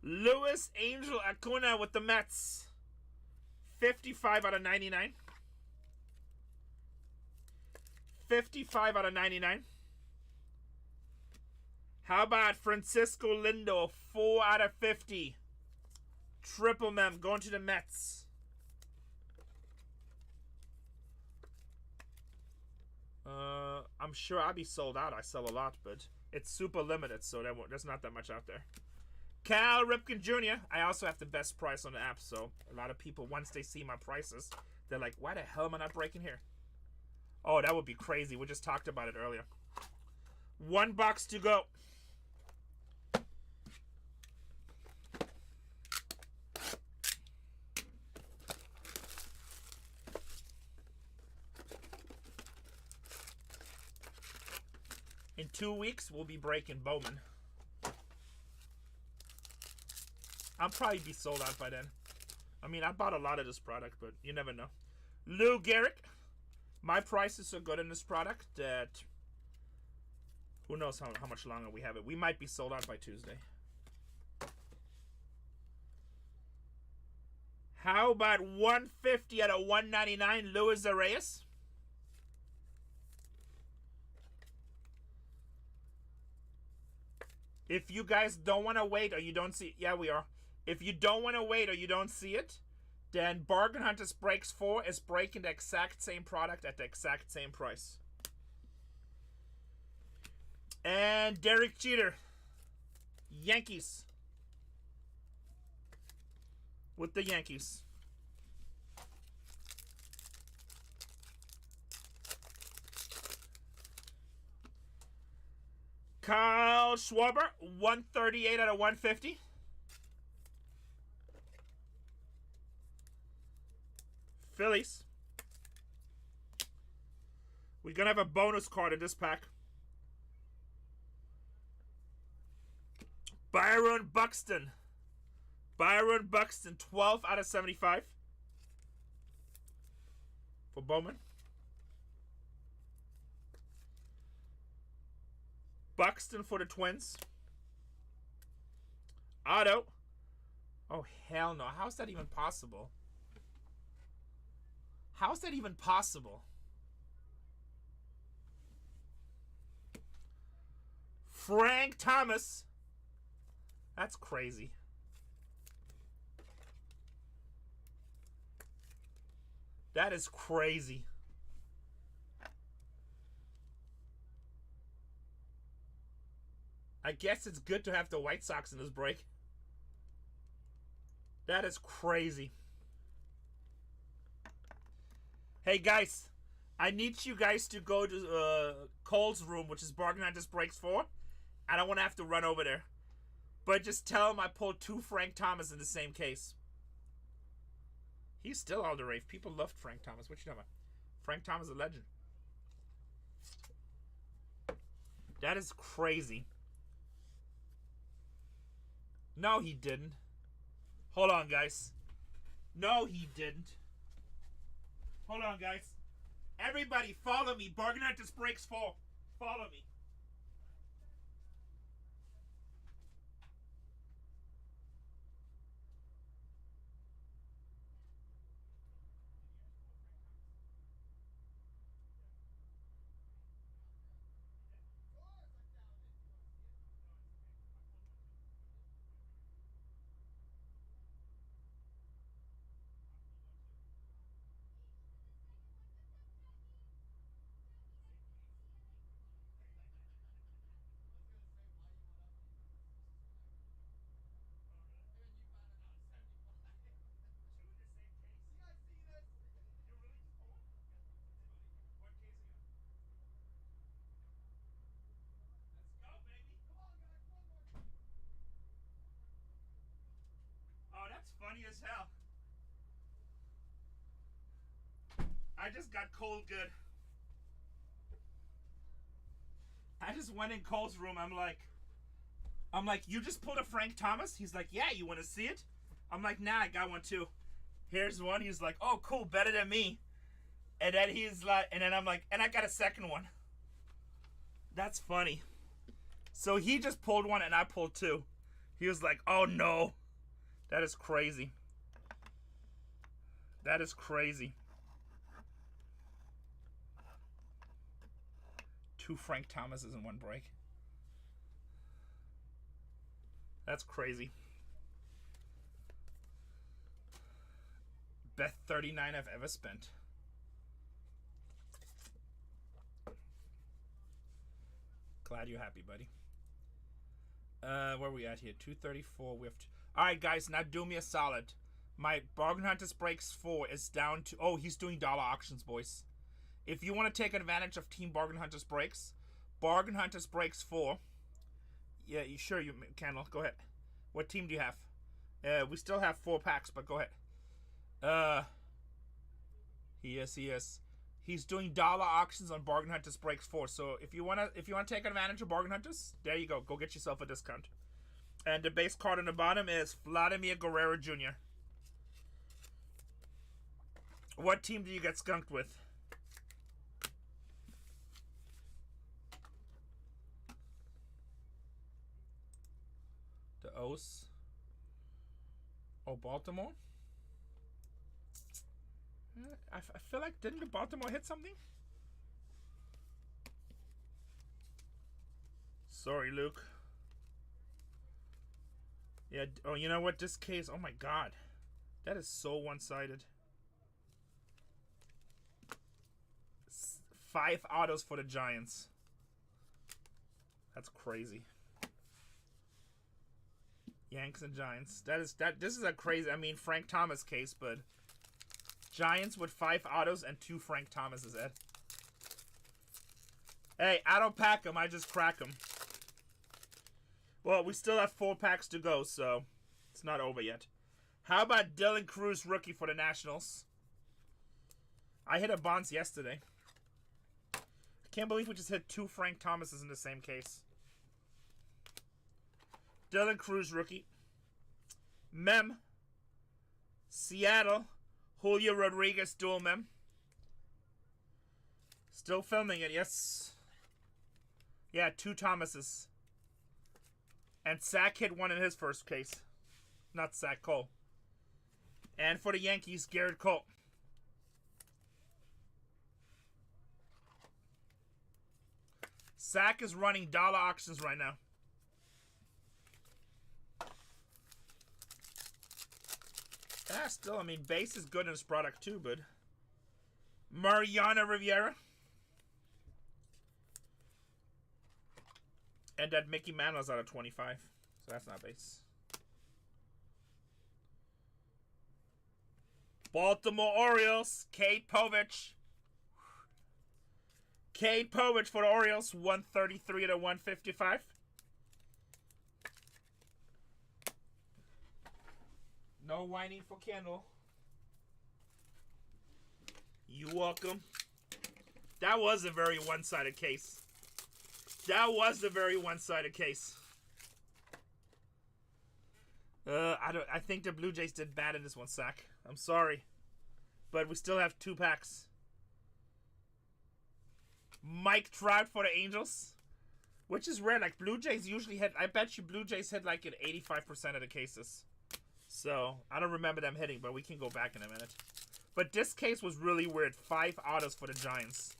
Luis Angel Acuna with the Mets. 55 out of 99. 55 out of 99. How about Francisco Lindor? 4 out of 50. Triple Mem going to the Mets. I'm sure I'll be sold out. I sell a lot, but it's super limited, so there's not that much out there. Cal Ripken Jr. I also have the best price on the app, so a lot of people, once they see my prices, they're like, why the hell am I not breaking here? Oh, that would be crazy. We just talked about it earlier. 1 box to go. In 2 weeks, we'll be breaking Bowman. I'll probably be sold out by then. I mean, I bought a lot of this product, but you never know. Lou Gehrig. My prices are good in this product that who knows how much longer we have it. We might be sold out by Tuesday. How about 150 out of 199, Luis Arias? If you guys don't want to wait or you don't see it, yeah, we are. If you don't want to wait or you don't see it, then Bargain Hunters Breaks 4 is breaking the exact same product at the exact same price. And Derek Jeter, Yankees. With the Yankees. Kyle Schwarber, 138 out of 150. Phillies. We're going to have a bonus card in this pack. Byron Buxton. Byron Buxton, 12 out of 75. For Bowman. Buxton for the Twins. Otto. Oh, hell no. How's that even possible? How's that even possible? Frank Thomas. That's crazy. That is crazy. I guess it's good to have the White Sox in this break. That is crazy. Hey guys, I need you guys to go to Cole's room, which is Bargain Hunters Breaks 4. I don't want to have to run over there. But just tell him I pulled 2 Frank Thomas in the same case. He's still all the rave. People loved Frank Thomas. What you talking about? Frank Thomas is a legend. That is crazy. No, he didn't. Hold on, guys. No, he didn't. Hold on, guys. Everybody, follow me. Bargain Hunters Breaks 4. Follow me. Oh, that's funny as hell. I just got cold good. I just went in Cole's room. I'm like, you just pulled a Frank Thomas? He's like, yeah, you want to see it? I'm like, nah, I got one too. Here's one. He's like, oh, cool, better than me. And then he's like, and then I'm like, and I got a second one. That's funny. So he just pulled one and I pulled 2. He was like, oh no. That is crazy. That is crazy. 2 Frank Thomases in one break. That's crazy. Best 39 I've ever spent. Glad you're happy, buddy. Where are we at here? 234. We have to... All right, guys. Now do me a solid. My Bargain Hunters Breaks 4 is down to... Oh, he's doing dollar auctions, boys. If you want to take advantage of Team Bargain Hunters Breaks, Bargain Hunters Breaks 4. Yeah, you sure you Candle? Go ahead. What team do you have? We still have 4 packs, but go ahead. He is. He's doing dollar auctions on Bargain Hunters Breaks 4. So if you wanna take advantage of Bargain Hunters, there you go. Go get yourself a discount. And the base card on the bottom is Vladimir Guerrero Jr. What team do you get skunked with? The O's. Oh, Baltimore? I feel like, didn't the Baltimore hit something? Sorry, Luke. Yeah. Oh, you know what? This case. Oh my God, that is so one-sided. 5 autos for the Giants. That's crazy. Yanks and Giants. This is a crazy. I mean, Frank Thomas case, but Giants with 5 autos and 2 Frank Thomases. Ed. Hey, I don't pack them. I just crack them. Well, we still have 4 packs to go, so it's not over yet. How about Dylan Cruz, rookie for the Nationals? I hit a Bonds yesterday. I can't believe we just hit 2 Frank Thomases in the same case. Dylan Cruz, rookie. Mem. Seattle. Julio Rodriguez, dual mem. Still filming it, yes. Yeah, 2 Thomases. And Sack hit 1 in his first case. Not Sack, Cole. And for the Yankees, Garrett Cole. Sack is running dollar auctions right now. Ah, still, I mean, base is good in this product too, but Mariano Rivera. And that Mickey Mantle's out of 25, so that's not base. Baltimore Orioles, Cade Povich. Cade Povich for the Orioles, 133 to 155. No whining for Kendall. You welcome. That was a very one-sided case. That was a very one-sided case. I think the Blue Jays did bad in this one, Sack. I'm sorry. But we still have 2 packs. Mike Trout for the Angels. Which is rare. Like, Blue Jays usually hit... I bet you Blue Jays hit like in 85% of the cases. So, I don't remember them hitting, but we can go back in a minute. But this case was really weird. 5 autos for the Giants.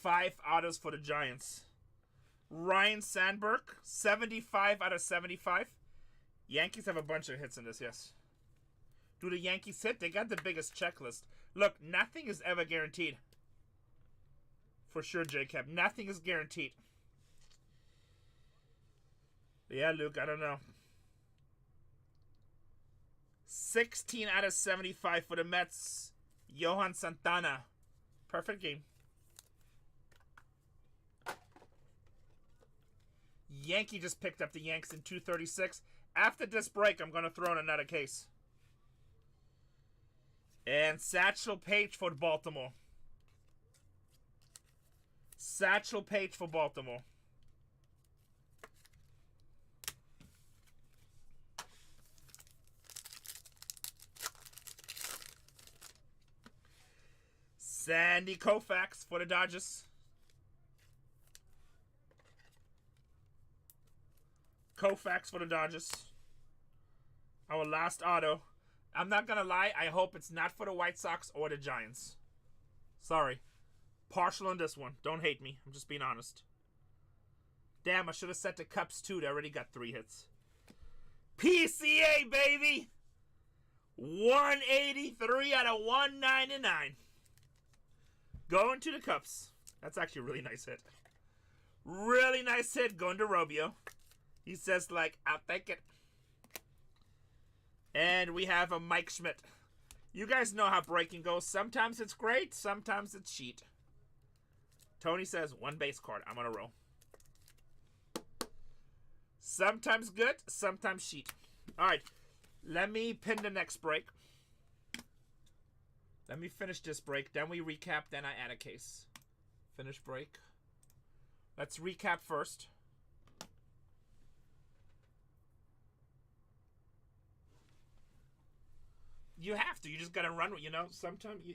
5 autos for the Giants. Ryan Sandberg, 75 out of 75. Yankees have a bunch of hits in this, yes. Do the Yankees hit? They got the biggest checklist. Look, nothing is ever guaranteed. For sure, Jacob. Nothing is guaranteed. Yeah, Luke, I don't know. 16 out of 75 for the Mets. Johan Santana. Perfect game. Yankee just picked up the Yanks in 236. After this break, I'm going to throw in another case. And Satchel Paige for Baltimore. Satchel Paige for Baltimore. Sandy Koufax for the Dodgers. Koufax for the Dodgers. Our last auto. I'm not going to lie. I hope it's not for the White Sox or the Giants. Sorry. Partial on this one. Don't hate me. I'm just being honest. Damn, I should have set the Cubs too. They already got 3 hits. PCA, baby! 183 out of 199. Going to the Cubs. That's actually a really nice hit. Really nice hit going to Robio. He says, like, I'll take it. And we have a Mike Schmidt. You guys know how breaking goes. Sometimes it's great. Sometimes it's shit. Tony says, 1 base card. I'm on a roll. Sometimes good. Sometimes shit. All right. Let me pin the next break. Let me finish this break. Then we recap. Then I add a case. Finish break. Let's recap first. You have to. You just gotta run. You know, sometimes you,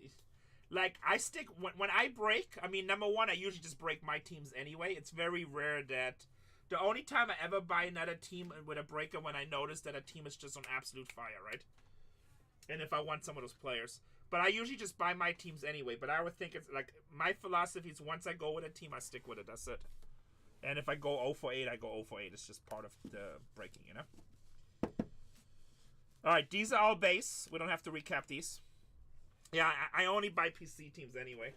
like I stick when I break. I mean, number one, I usually just break my teams anyway. It's very rare that the only time I ever buy another team with a breaker when I notice that a team is just on absolute fire, right? And if I want some of those players, but I usually just buy my teams anyway. But I would think it's like my philosophy is once I go with a team, I stick with it. That's it. And if I go 0 for 8, I go 0 for 8. It's just part of the breaking, you know? Alright, these are all base. We don't have to recap these. Yeah, I only buy PC teams anyway.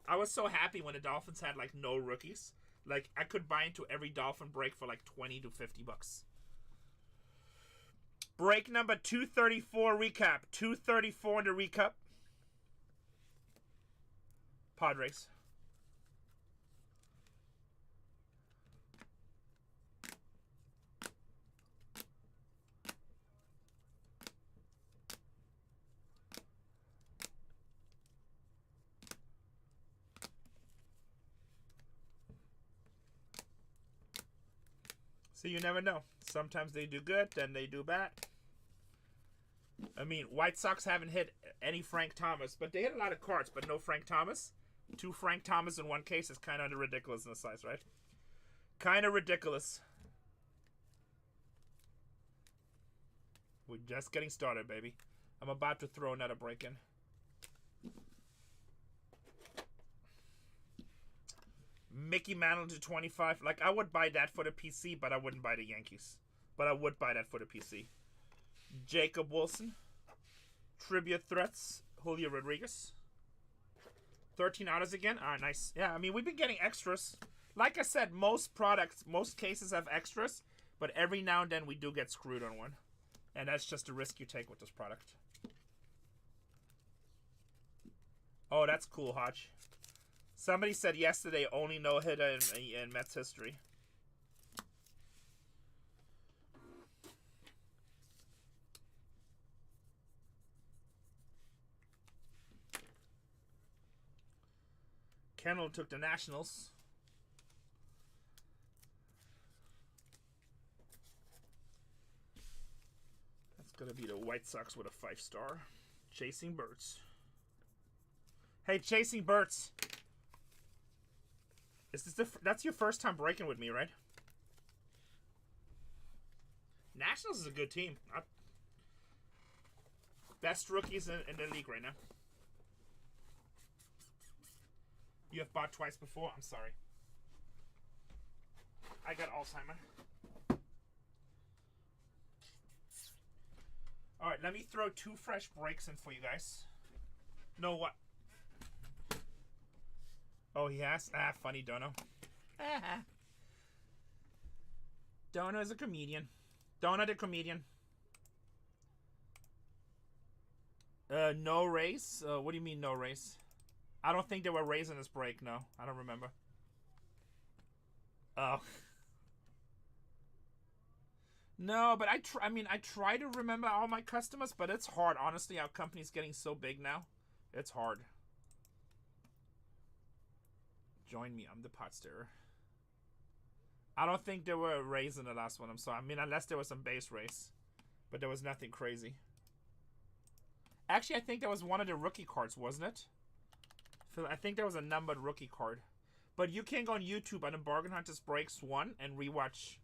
I was so happy when the Dolphins had, like, no rookies. Like, I could buy into every Dolphin break for, like, 20 to 50 bucks. Break number 234 recap. 234 in the recap. Padres. So you never know. Sometimes they do good, then they do bad. I mean, White Sox haven't hit any Frank Thomas, but they hit a lot of cards, but no Frank Thomas. 2 Frank Thomas in one case is kind of ridiculous in the size, right? Kind of ridiculous. We're just getting started, baby. I'm about to throw another break in. Mickey Mantle to 25. Like, I would buy that for the PC, but I wouldn't buy the Yankees. But I would buy that for the PC. Jacob Wilson. Trivia Threats. Julio Rodriguez. 13 autos again. Alright, nice. Yeah, I mean, we've been getting extras. Like I said, most products, most cases have extras. But every now and then we do get screwed on one. And that's just a risk you take with this product. Oh, that's cool, Hodge. Somebody said yesterday only no-hitter in Mets history. Kendall took the Nationals. That's going to be the White Sox with a 5-star. Chasing Birds. Hey, Chasing Birds. Is this that's your first time breaking with me, right? Nationals is a good team. Best rookies in the league right now. You have bought twice before? I'm sorry. I got Alzheimer. Alright, let me throw 2 fresh breaks in for you guys. No, what? Oh, he has? Ah, funny, Dono. Dono is a comedian. Dono the comedian. No race? What do you mean no race? I don't think they were raising this break, no. I don't remember. Oh. No, but I try to remember all my customers, but it's hard. Honestly, our company's getting so big now. It's hard. Join me, I'm the pot stirrer. I don't think there were a raise in the last one. I'm sorry. I mean, unless there was some base race. But there was nothing crazy. Actually, I think that was one of the rookie cards, wasn't it? I think that was a numbered rookie card. But you can go on YouTube on the Bargain Hunters Breaks 1 and rewatch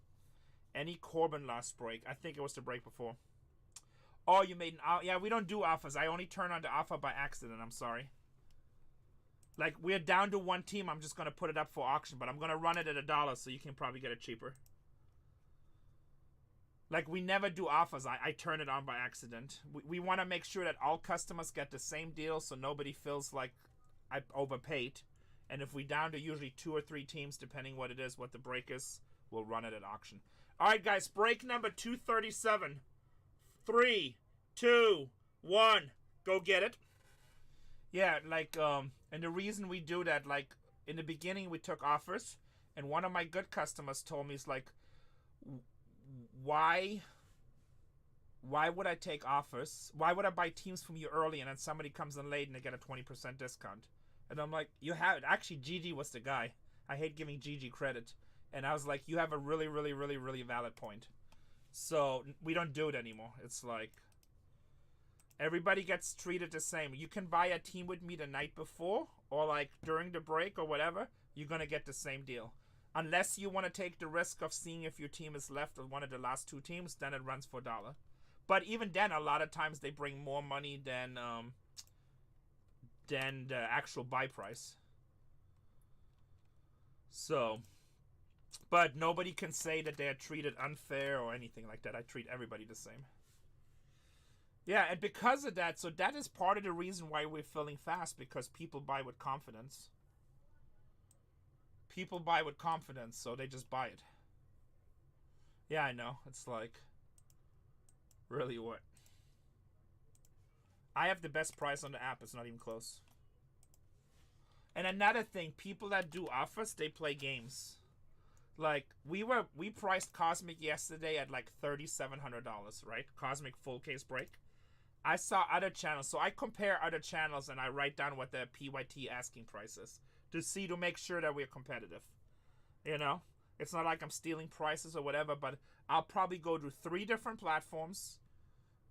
any Corbin last break. I think it was the break before. Oh, you made an... Yeah, we don't do offers. I only turn on the offer by accident. I'm sorry. Like, we're down to 1 team. I'm just going to put it up for auction. But I'm going to run it at $1 so you can probably get it cheaper. Like, we never do offers. I turn it on by accident. We want to make sure that all customers get the same deal so nobody feels like I overpaid. And if we down to usually 2 or 3 teams, depending what it is, what the break is, we'll run it at auction. All right, guys. Break number 237. 3, 2, 1. Go get it. Yeah, like, and the reason we do that, like, in the beginning we took offers, and one of my good customers told me, it's like, why would I take offers? Why would I buy teams from you early and then somebody comes in late and they get a 20% discount? And I'm like, you have it. Actually, GG was the guy. I hate giving GG credit. And I was like, you have a really, really, really, really valid point. So we don't do it anymore. It's like, everybody gets treated the same. You can buy a team with me the night before or like during the break or whatever. You're going to get the same deal. Unless you want to take the risk of seeing if your team is left with one of the last 2 teams, then it runs for $1. But even then, a lot of times they bring more money than the actual buy price. So, but nobody can say that they are treated unfair or anything like that. I treat everybody the same. Yeah, and because of that, so that is part of the reason why we're filling fast, because people buy with confidence. People buy with confidence, so they just buy it. Yeah, I know. It's like, really what? I have the best price on the app. It's not even close. And another thing, people that do offers, they play games. Like, we priced Cosmic yesterday at like $3,700, right? Cosmic full case break. I saw other channels, so I compare other channels and I write down what the PYT asking price is to make sure that we're competitive. You know, it's not like I'm stealing prices or whatever, but I'll probably go to 3 different platforms.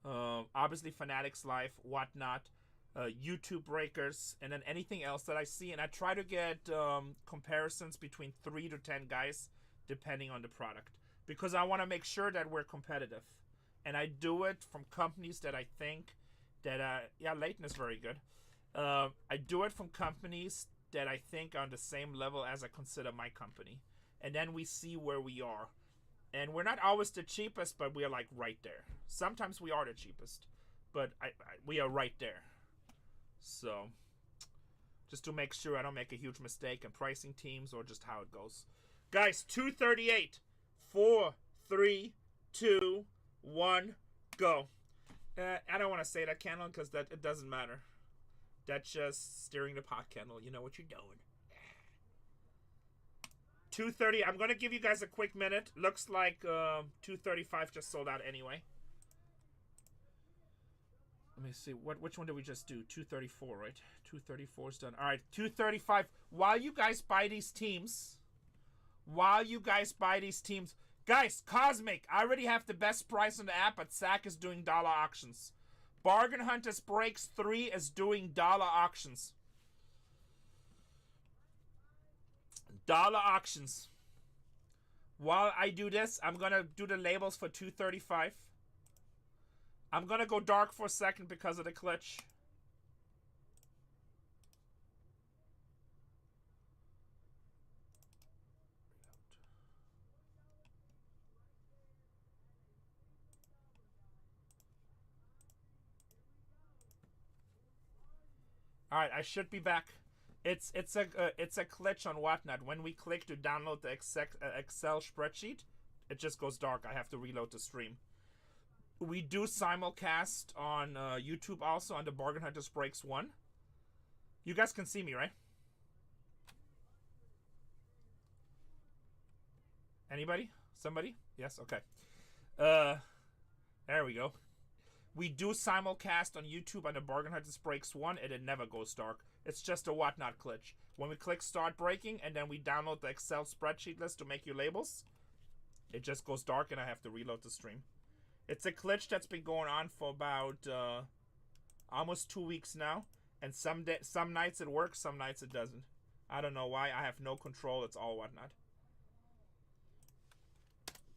Obviously, Fanatics Live, Whatnot, YouTube Breakers, and then anything else that I see, and I try to get comparisons between 3 to 10 guys, depending on the product, because I want to make sure that we're competitive. And I do it from companies that I think that, yeah, Leighton is very good. I do it from companies that I think are on the same level as I consider my company. And then we see where we are. And we're not always the cheapest, but we are like right there. Sometimes we are the cheapest, but we are right there. So, just to make sure I don't make a huge mistake in pricing teams or just how it goes. Guys, 238, 4, 3, 2, 1, go. I don't want to say that candle because that it doesn't matter. That's just steering the pot candle. You know what you're doing. 230. I'm going to give you guys a quick minute. Looks like 235 just sold out anyway. Let me see. Which one did we just do? 234, right? 234 is done. All right, 235. While you guys buy these teams, guys, Cosmic, I already have the best price on the app, but SAC is doing dollar auctions. Bargain Hunters Breaks 3 is doing dollar auctions. Dollar auctions. While I do this, I'm going to do the labels for 235. I'm going to go dark for a second because of the glitch. All right, I should be back. It's a glitch on Whatnot. When we click to download the Excel spreadsheet, it just goes dark. I have to reload the stream. We do simulcast on YouTube also on the Bargain Hunters Breaks 1. You guys can see me, right? Anybody? Somebody? Yes? Okay. There we go. We do simulcast on YouTube on the Bargain Hunters Breaks 1, and it never goes dark. It's just a Whatnot glitch. When we click Start Breaking, and then we download the Excel spreadsheet list to make your labels, it just goes dark, and I have to reload the stream. It's a glitch that's been going on for about almost 2 weeks now, and some nights it works, some nights it doesn't. I don't know why. I have no control. It's all Whatnot.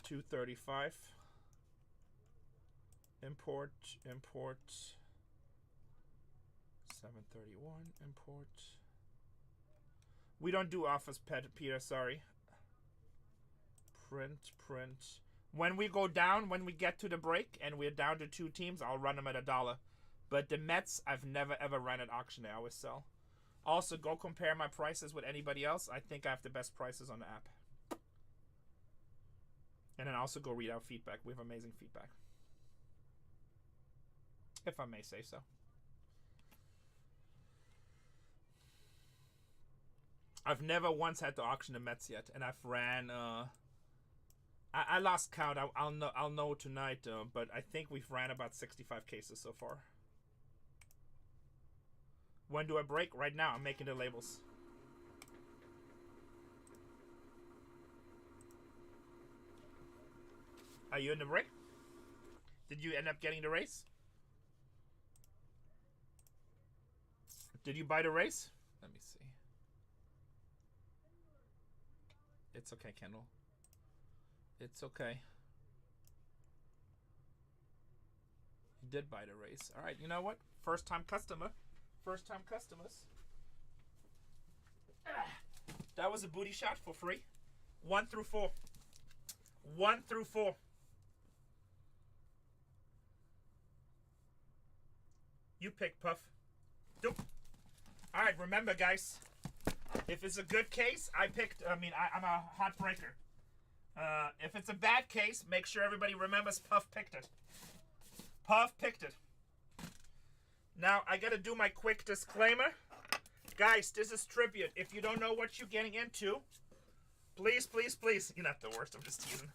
235. Import 731 import. We don't do office Peter, sorry. Print. When we go down, when we get to the break and we're down to 2 teams, I'll run them at $1. But the Mets, I've never ever run at auction. I always sell. Also, go compare my prices with anybody else. I think I have the best prices on the app. And then also go read our feedback. We have amazing feedback. If I may say so. I've never once had to auction the Mets yet, and I've ran. I lost count. I'll know tonight, but I think we've ran about 65 cases so far. When do I break? Right now. I'm making the labels. Are you in the break? Did you end up getting the race? Did you buy the race? Let me see. It's okay, Kendall. It's okay. You did buy the race. All right, you know what? First time customer. First time customers. That was a booty shot for free. 1 through 4. 1 through 4. You pick, Puff. Doop. Alright, remember, guys. If it's a good case, I'm a hot breaker. If it's a bad case, make sure everybody remembers Puff picked it. Puff picked it. Now, I gotta do my quick disclaimer. Guys, this is tribute. If you don't know what you're getting into, please, please, please. You're not the worst, I'm just teasing.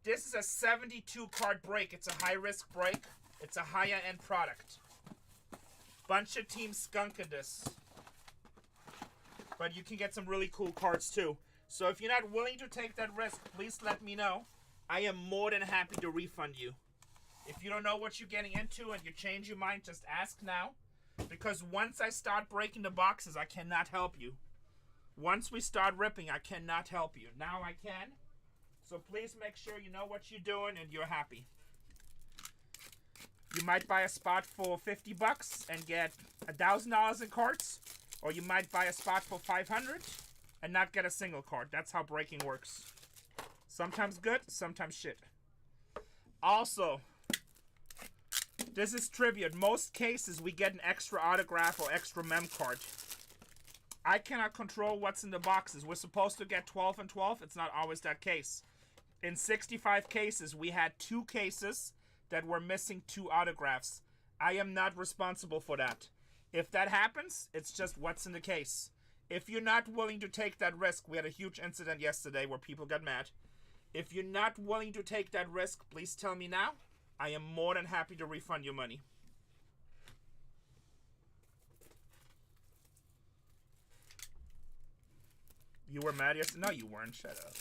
This is a 72 card break. It's a high risk break. It's a higher end product. Bunch of teams skunking this. But you can get some really cool cards too. So if you're not willing to take that risk, please let me know. I am more than happy to refund you. If you don't know what you're getting into and you change your mind, just ask now. Because once I start breaking the boxes, I cannot help you. Once we start ripping, I cannot help you. Now I can. So please make sure you know what you're doing and you're happy. You might buy a spot for $50 and get $1,000 in cards. Or you might buy a spot for $500 and not get a single card. That's how breaking works. Sometimes good, sometimes shit. Also, this is tribute. Most cases, we get an extra autograph or extra mem card. I cannot control what's in the boxes. We're supposed to get 12 and 12. It's not always that case. In 65 cases, we had 2 cases that were missing 2 autographs. I am not responsible for that. If that happens, it's just what's in the case. If you're not willing to take that risk, we had a huge incident yesterday where people got mad. If you're not willing to take that risk, please tell me now. I am more than happy to refund your money. You were mad yesterday? No, you weren't. Shut up.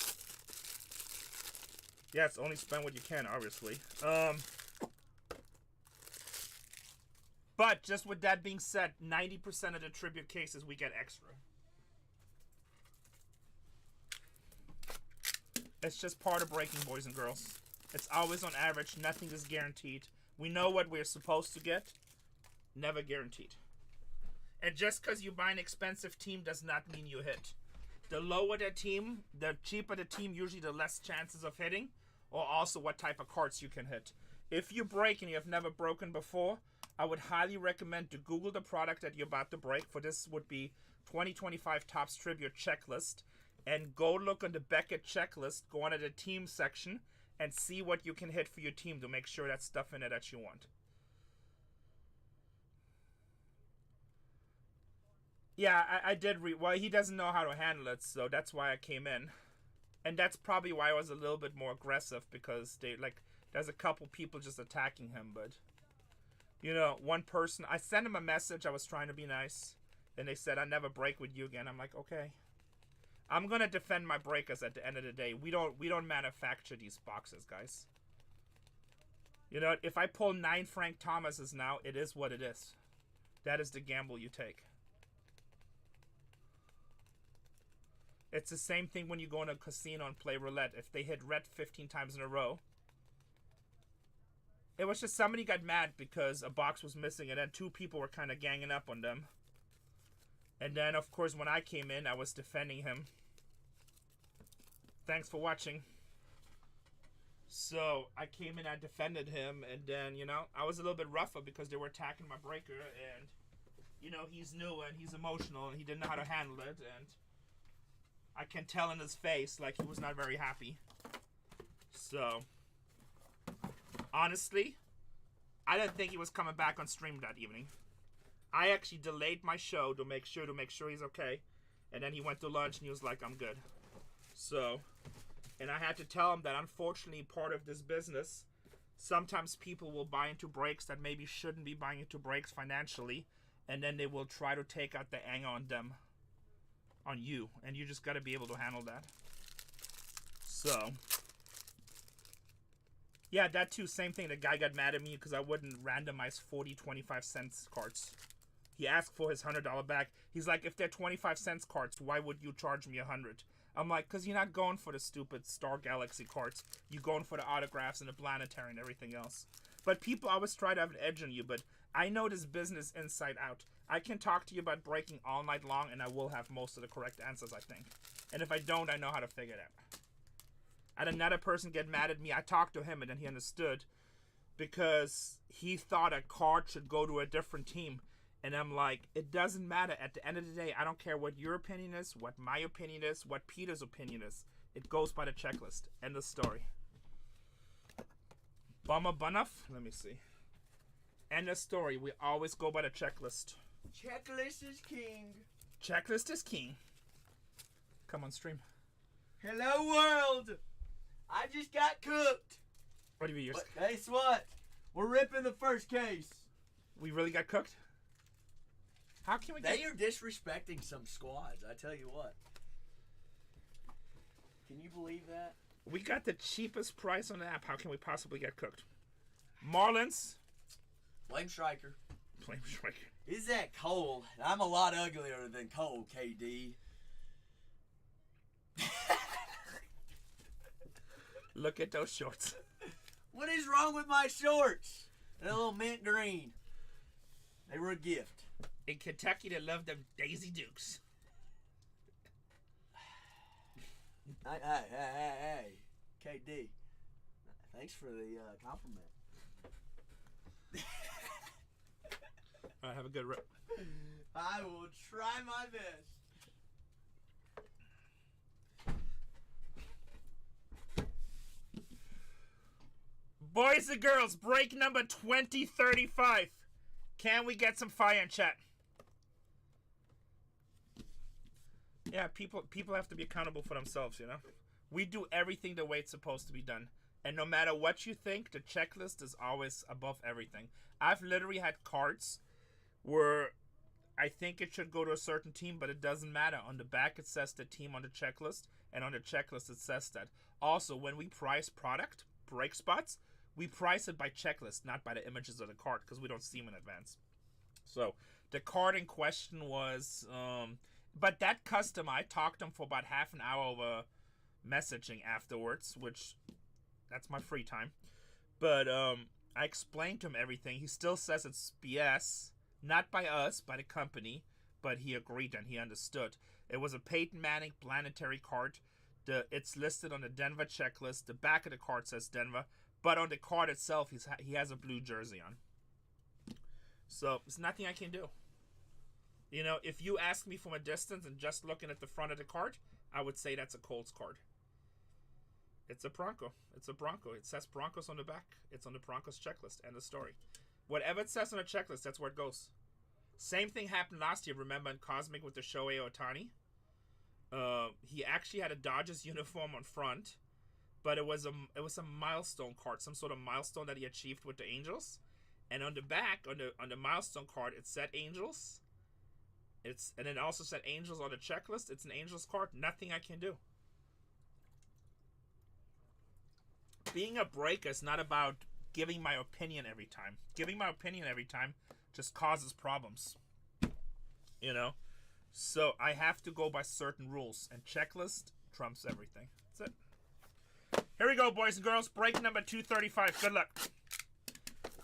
Yeah, it's only spend what you can, obviously. But just with that being said, 90% of the tribute cases we get extra. It's just part of breaking, boys and girls. It's always on average. Nothing is guaranteed. We know what we're supposed to get. Never guaranteed. And just because you buy an expensive team does not mean you hit. The lower the team, the cheaper the team, usually the less chances of hitting. Or also what type of cards you can hit. If you break and you have never broken before, I would highly recommend to Google the product that you're about to break. For this would be 2025 Topps Tribute Checklist. And go look on the Beckett checklist. Go on to the team section. And see what you can hit for your team to make sure that's stuff in it that you want. Yeah, I did read. Well, he doesn't know how to handle it, so that's why I came in. And that's probably why I was a little bit more aggressive, because there's a couple people just attacking him, but you know, one person, I sent him a message, I was trying to be nice, and they said, "I never break with you again." I'm like, okay. I'm gonna defend my breakers at the end of the day. We don't manufacture these boxes, guys. You know, if I pull 9 Frank Thomases now, it is what it is. That is the gamble you take. It's the same thing when you go in a casino and play roulette. If they hit red 15 times in a row, it was just somebody got mad because a box was missing, and then 2 people were kind of ganging up on them. And then, of course, when I came in, I was defending him. Thanks for watching. So, I came in, I defended him, and then, you know, I was a little bit rougher because they were attacking my breaker, and, you know, he's new, and he's emotional, and he didn't know how to handle it, and I can tell in his face, like, he was not very happy. So, honestly, I didn't think he was coming back on stream that evening. I actually delayed my show to make sure he's okay. And then he went to lunch and he was like, "I'm good." So, and I had to tell him that unfortunately part of this business, sometimes people will buy into breaks that maybe shouldn't be buying into breaks financially. And then they will try to take out the anger on them. On you. And you just got to be able to handle that. So, yeah, that too, same thing. The guy got mad at me because I wouldn't randomize 40 25-cent cards. He asked for his $100 back. He's like, "If they're 25-cent cards, why would you charge me $100?" I'm like, "Because you're not going for the stupid Star Galaxy cards. You're going for the autographs and the planetary and everything else." But people always try to have an edge on you. But I know this business inside out. I can talk to you about breaking all night long, and I will have most of the correct answers, I think. And if I don't, I know how to figure it out. I had another person get mad at me. I talked to him, and then he understood because he thought a card should go to a different team. And I'm like, it doesn't matter. At the end of the day, I don't care what your opinion is, what my opinion is, what Peter's opinion is. It goes by the checklist. End of story. Bummer Bunuff? Let me see. End of story. We always go by the checklist. Checklist is king. Checklist is king. Come on, stream. Hello, world. I just got cooked. What do you use? But guess what? We're ripping the first case. We really got cooked? How can we get... They are disrespecting some squads, I tell you what. Can you believe that? We got the cheapest price on the app. How can we possibly get cooked? Marlins. Flame Striker. Flame Striker. Is that Cole? I'm a lot uglier than Cole, KD. Look at those shorts. What is wrong with my shorts? They're a little mint green. They were a gift. In Kentucky, they love them Daisy Dukes. Hey, KD. Thanks for the compliment. All right, have a good rip. I will try my best. Boys and girls, break number 2035. Can we get some fire in chat? Yeah, people have to be accountable for themselves, you know? We do everything the way it's supposed to be done. And no matter what you think, the checklist is always above everything. I've literally had cards where I think it should go to a certain team, but it doesn't matter. On the back, it says the team on the checklist, and on the checklist, it says that. Also, when we price product, break spots, we price it by checklist, not by the images of the card, because we don't see them in advance. So, the card in question was... but that customer, I talked to him for about half an hour over messaging afterwards, which... that's my free time. But I explained to him everything. He still says it's BS. Not by us, by the company. But he agreed and he understood. It was a Peyton Manning planetary card. It's listed on the Denver checklist. The back of the card says Denver. But on the card itself, he has a blue jersey on. So, there's nothing I can do. You know, if you ask me from a distance and just looking at the front of the card, I would say that's a Colts card. It's a Bronco. It's a Bronco. It says Broncos on the back. It's on the Broncos checklist. End of story. Whatever it says on the checklist, that's where it goes. Same thing happened last year. Remember in Cosmic with the Shohei Ohtani? He actually had a Dodgers uniform on front, but it was a milestone card, some sort of milestone that he achieved with the Angels. And on the back, on the milestone card, it said Angels. And it also said Angels on the checklist. It's an Angels card. Nothing I can do. Being a breaker is not about giving my opinion every time. Giving my opinion every time just causes problems. You know? So I have to go by certain rules. And checklist trumps everything. That's it. Here we go, boys and girls. Break number 235. Good luck.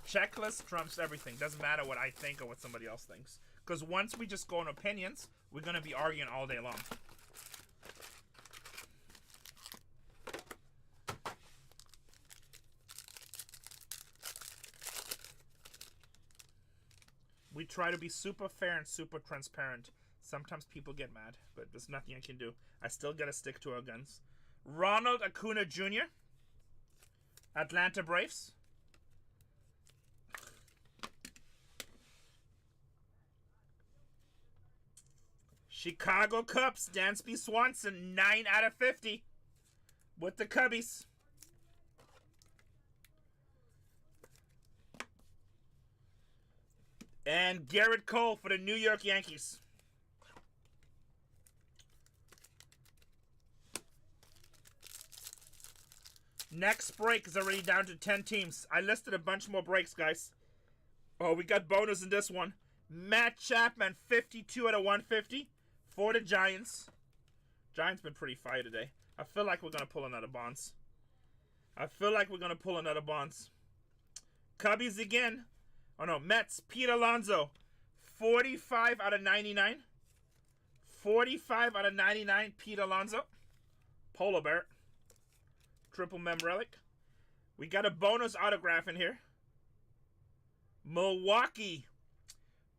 Checklist trumps everything. Doesn't matter what I think or what somebody else thinks. Because once we just go on opinions, we're going to be arguing all day long. We try to be super fair and super transparent. Sometimes people get mad, but there's nothing I can do. I still got to stick to our guns. Ronald Acuna Jr., Atlanta Braves. Chicago Cubs, Dansby Swanson, 9 out of 50 with the Cubbies. And Garrett Cole for the New York Yankees. Next break is already down to 10 teams. I listed a bunch more breaks, guys. Oh, we got bonus in this one. Matt Chapman, 52 out of 150 for the Giants. Giants been pretty fire today. I feel like we're going to pull another Bonds. Cubbies again. Oh no, Mets, Pete Alonso. 45 out of 99. 45 out of 99, Pete Alonso. Polar Bear. Triple Mem Relic. We got a bonus autograph in here. Milwaukee.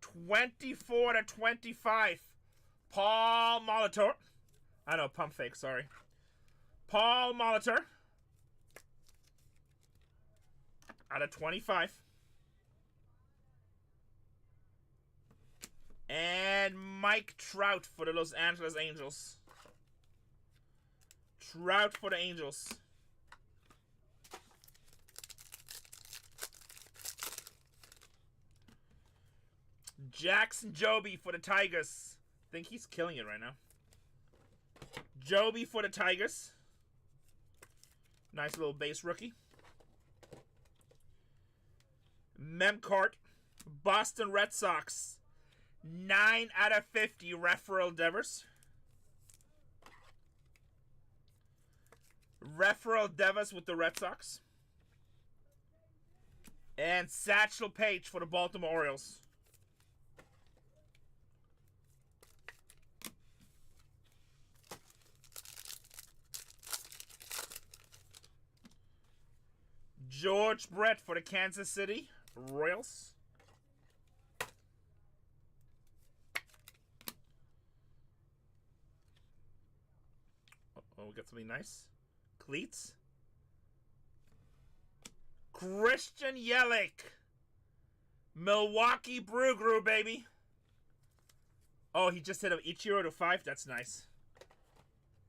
24 to 25. Paul Molitor. I know, pump fake, sorry. Paul Molitor. Out of 25. And Mike Trout for the Los Angeles Angels. Trout for the Angels. Jackson Joby for the Tigers. I think he's killing it right now. Joby for the Tigers. Nice little base rookie. Memcart. Boston Red Sox. 9 out of 50, Rafael Devers. Rafael Devers with the Red Sox. And Satchel Paige for the Baltimore Orioles. George Brett for the Kansas City Royals. Oh, we got something nice. Cleats. Christian Yelich. Milwaukee Brew Crew, baby. Oh, he just hit an Ichiro to 5. That's nice.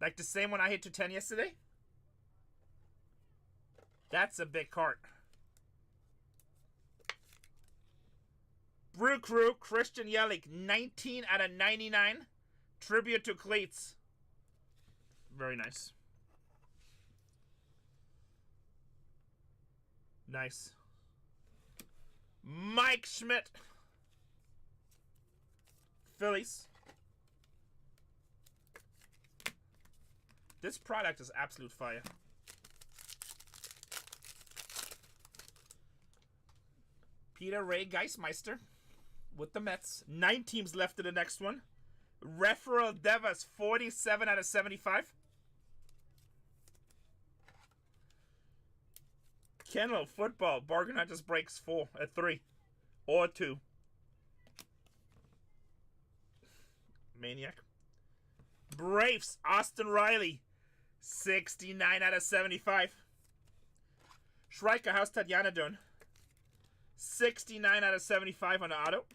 Like the same one I hit to 10 yesterday? That's a big cart. Brew Crew, Christian Yelich, 19 out of 99. Tribute to Cleats. Very nice. Nice. Mike Schmidt. Phillies. This product is absolute fire. Peter Ray Geismeister with the Mets. 9 teams left in the next one. Rafael Devers, 47 out of 75. Kennel Football, BargainHuntersbreaks 3 or 2. Maniac. Braves, Austin Riley, 69 out of 75. Schreiker, how's Tatiana doing? 69 out of 75 on the auto.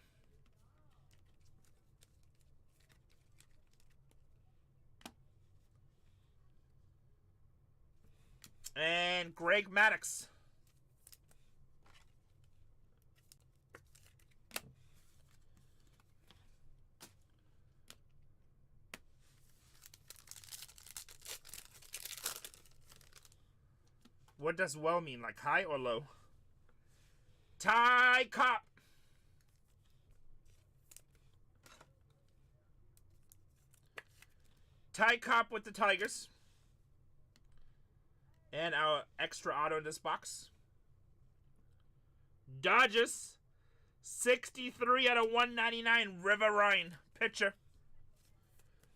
And Greg Maddux. What does well mean? Like high or low? Ty Cobb. Ty Cobb with the Tigers. And our extra auto in this box. Dodgers. 63 out of 199. River Ryan. Pitcher.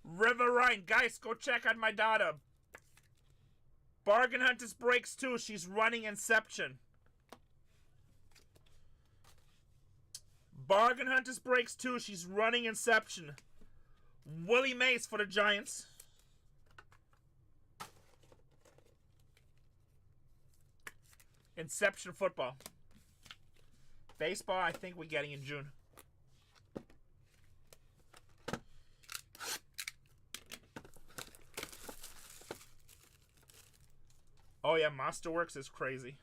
River Ryan. Guys, go check out my daughter. Bargain Hunters Breaks 2. She's running Inception. Bargain Hunters Breaks 2. She's running Inception. Willie Mays for the Giants. Inception football. Baseball, I think we're getting in June. Oh yeah, Masterworks is crazy.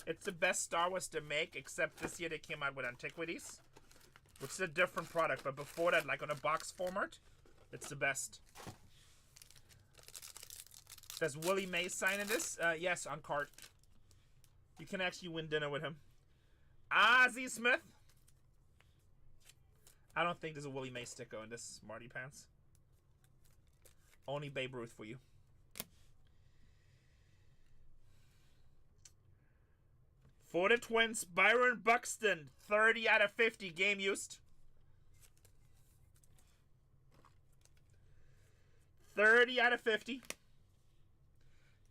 It's the best Star Wars to make, except this year they came out with Antiquities, which is a different product. But before that, like on a box format, it's the best. Does Willie Mays sign in this? Yes, on cart. You can actually win dinner with him. Ozzie Smith. I don't think there's a Willie Mays sticker in this Marty Pants. Only Babe Ruth for you. For the Twins, Byron Buxton, 30 out of 50, game used. 30 out of 50.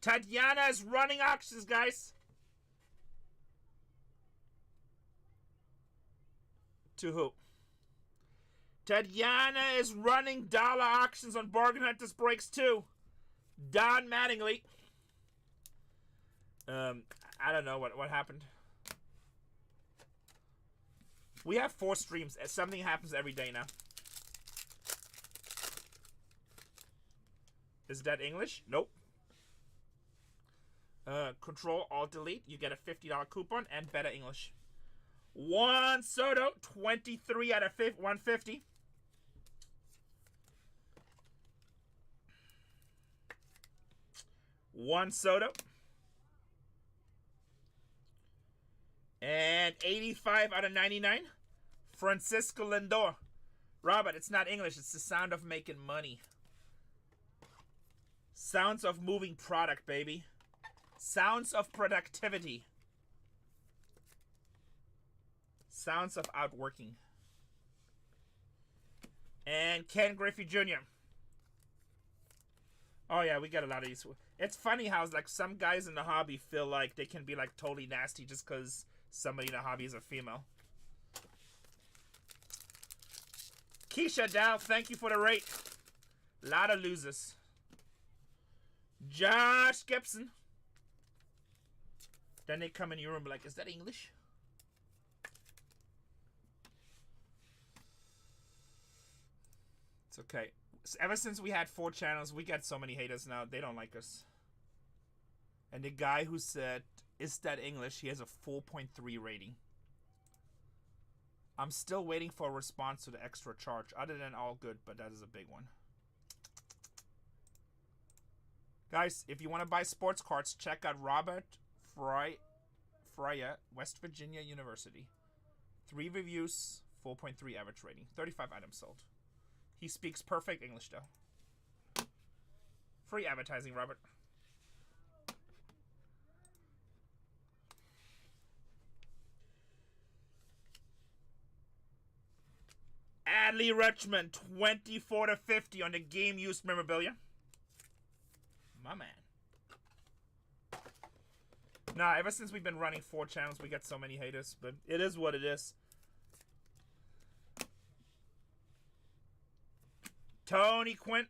Tatiana is running auctions, guys. To who? Tatiana is running dollar auctions on BargainHuntersbreaks too. Don Mattingly. I don't know what happened. We have 4 streams. Something happens every day now. Is that English? Nope. Control Alt Delete. You get a $50 coupon and better English. Juan Soto, 23 out of 150. Juan Soto. And 85 out of 99. Francisco Lindor. Robert, it's not English. It's the sound of making money. Sounds of moving product, baby. Sounds of productivity. Sounds of outworking. And Ken Griffey Jr. Oh yeah, we got a lot of these. It's funny how like some guys in the hobby feel like they can be like totally nasty just because somebody in the hobby is a female. Keisha Dow, thank you for the rate. Lot of losers. Josh Gibson. Then they come in your room like, is that English? It's okay. Ever since we had 4 channels, we got so many haters now. They don't like us. And the guy who said, is that English? He has a 4.3 rating. I'm still waiting for a response to the extra charge. Other than all good, but that is a big one. Guys, if you want to buy sports cards, check out Robert Freya, West Virginia University. 3 reviews, 4.3 average rating. 35 items sold. He speaks perfect English, though. Free advertising, Robert. Adley Rutschman, 24 to 50 on the game used memorabilia. My man. Nah, ever since we've been running 4 channels, we get so many haters, but it is what it is. Tony Quint.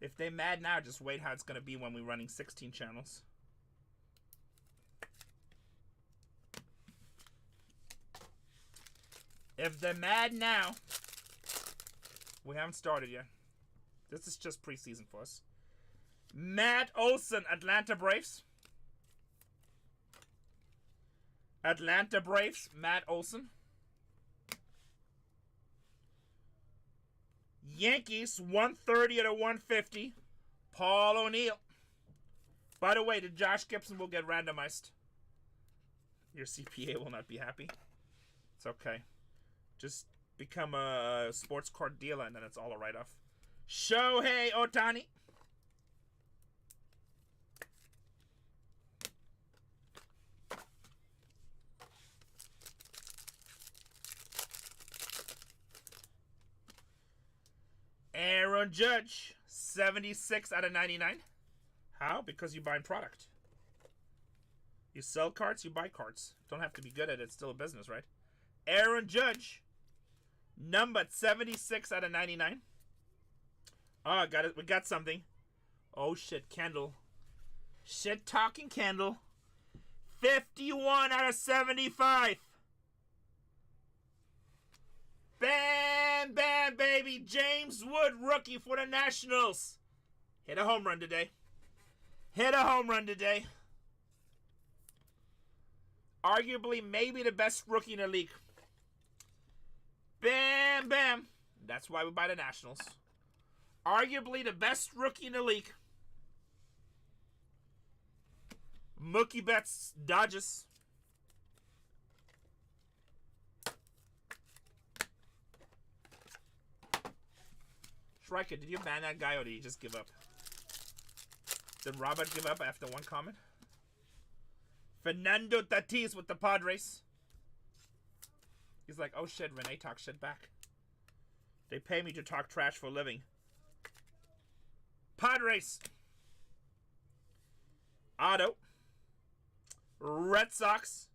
If they mad now, just wait how it's going to be when we're running 16 channels. If they're mad now, we haven't started yet. This is just preseason for us. Matt Olson, Atlanta Braves. Atlanta Braves, Matt Olson. Yankees, 130 to 150. Paul O'Neill. By the way, the Josh Gibson will get randomized. Your CPA will not be happy. It's okay. Just become a sports card dealer and then it's all a write-off. Shohei Ohtani. Aaron Judge, 76 out of 99. How? Because you buy product. You sell cards, you buy cards. Don't have to be good at it. It's still a business, right? Aaron Judge, numbered 76 out of 99. Oh, got it. We got something. Oh, shit. Kendall. Shit talking Kendall. 51 out of 75. Bam, bam, baby. James Wood, rookie for the Nationals. Hit a home run today. Hit a home run today. Arguably, maybe the best rookie in the league. Bam, bam. That's why we buy the Nationals. Arguably the best rookie in the league. Mookie Betts, Dodgers. Striker, did you ban that guy or did you just give up? Did Robert give up after one comment? Fernando Tatis with the Padres. He's like, oh shit, Renee talks shit back. They pay me to talk trash for a living. Padres. Auto. Red Sox.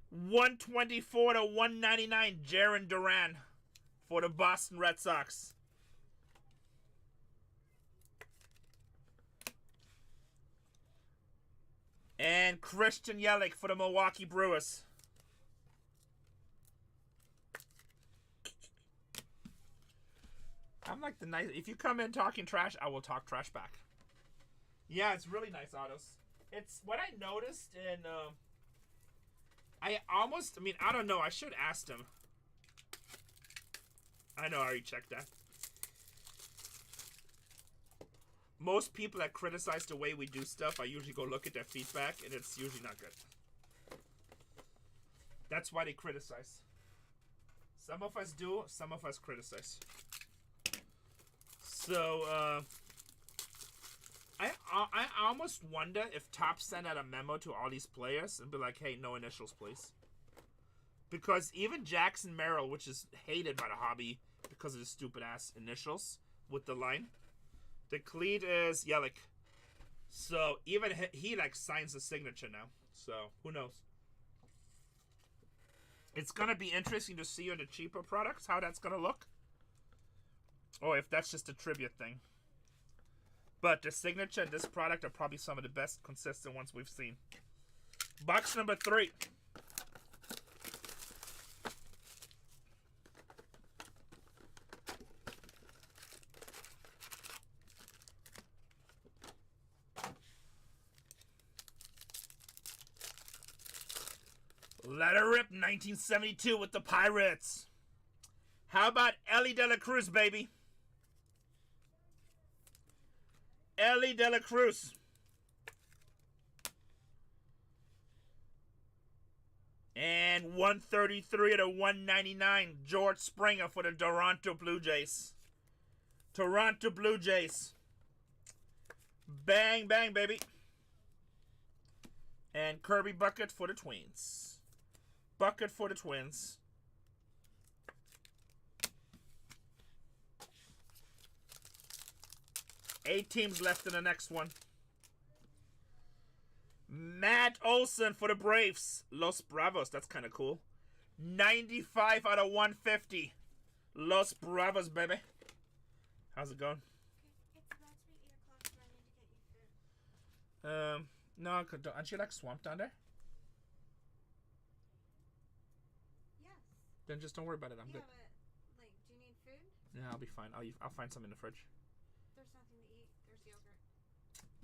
124 to 199, Jarren Duran for the Boston Red Sox. And Christian Yelich for the Milwaukee Brewers. I'm like the nice. If you come in talking trash, I will talk trash back. Yeah, it's really nice autos. It's what I noticed in. I don't know. I should ask him. I know. I already checked that. Most people that criticize the way we do stuff, I usually go look at their feedback, and it's usually not good. That's why they criticize. Some of us do, some of us criticize. So, I almost wonder if Topps sent out a memo to all these players and be like, hey, no initials, please. Because even Jackson Merrill, which is hated by the hobby because of the stupid-ass initials with the line, the cleat is Yelich. So even he like signs the signature now. So who knows? It's going to be interesting to see on the cheaper products how that's going to look. Or if that's just a tribute thing. But the signature and this product are probably some of the best consistent ones we've seen. Box number 3. Let her rip, 1972 with the Pirates. How about Ellie De La Cruz, baby? Ellie De La Cruz. And 133 to 199, George Springer for the Toronto Blue Jays. Toronto Blue Jays. Bang, bang, baby. And Kirby Bucket for the Twins. Bucket for the Twins. Eight teams left in the next one. Matt Olson for the Braves. Los Bravos. That's kind of cool. 95 out of 150. Los Bravos, baby. How's it going? It's about to be 8 o'clock, so I need to get you food. No, aren't you like swamped down there? Yes. Then just don't worry about it. I'm good. But, like, do you need food? Yeah, I'll be fine. I'll find some in the fridge. There's nothing to eat. There's yogurt.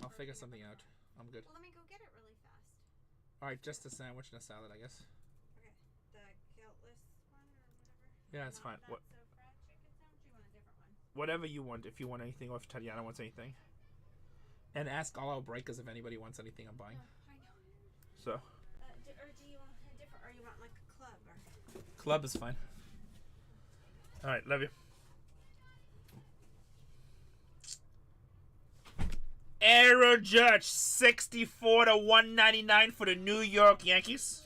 I'll figure something out. I'm good. Well, let me go get it really fast. Alright, just a sandwich and a salad, I guess. Okay. The guiltless one or whatever? Yeah, it's fine. Not What? so fried chicken sandwich? You want a different one? Whatever you want. If you want anything, or if Tatiana wants anything. And ask all our breakers if anybody wants anything I'm buying. I know. So. Or do you want a different, or you want like a club? Or... Club is fine. Alright, love you. Aaron Judge, 64 to 199 for the New York Yankees.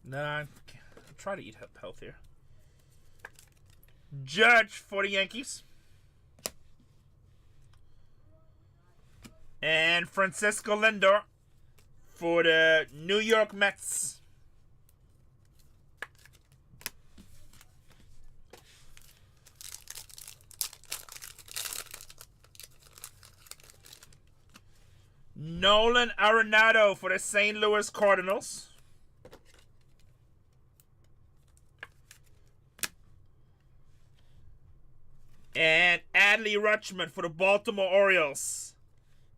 Nah, I'm trying to eat healthier. Judge for the Yankees. And Francisco Lindor for the New York Mets. Nolan Arenado for the St. Louis Cardinals. And Adley Rutschman for the Baltimore Orioles.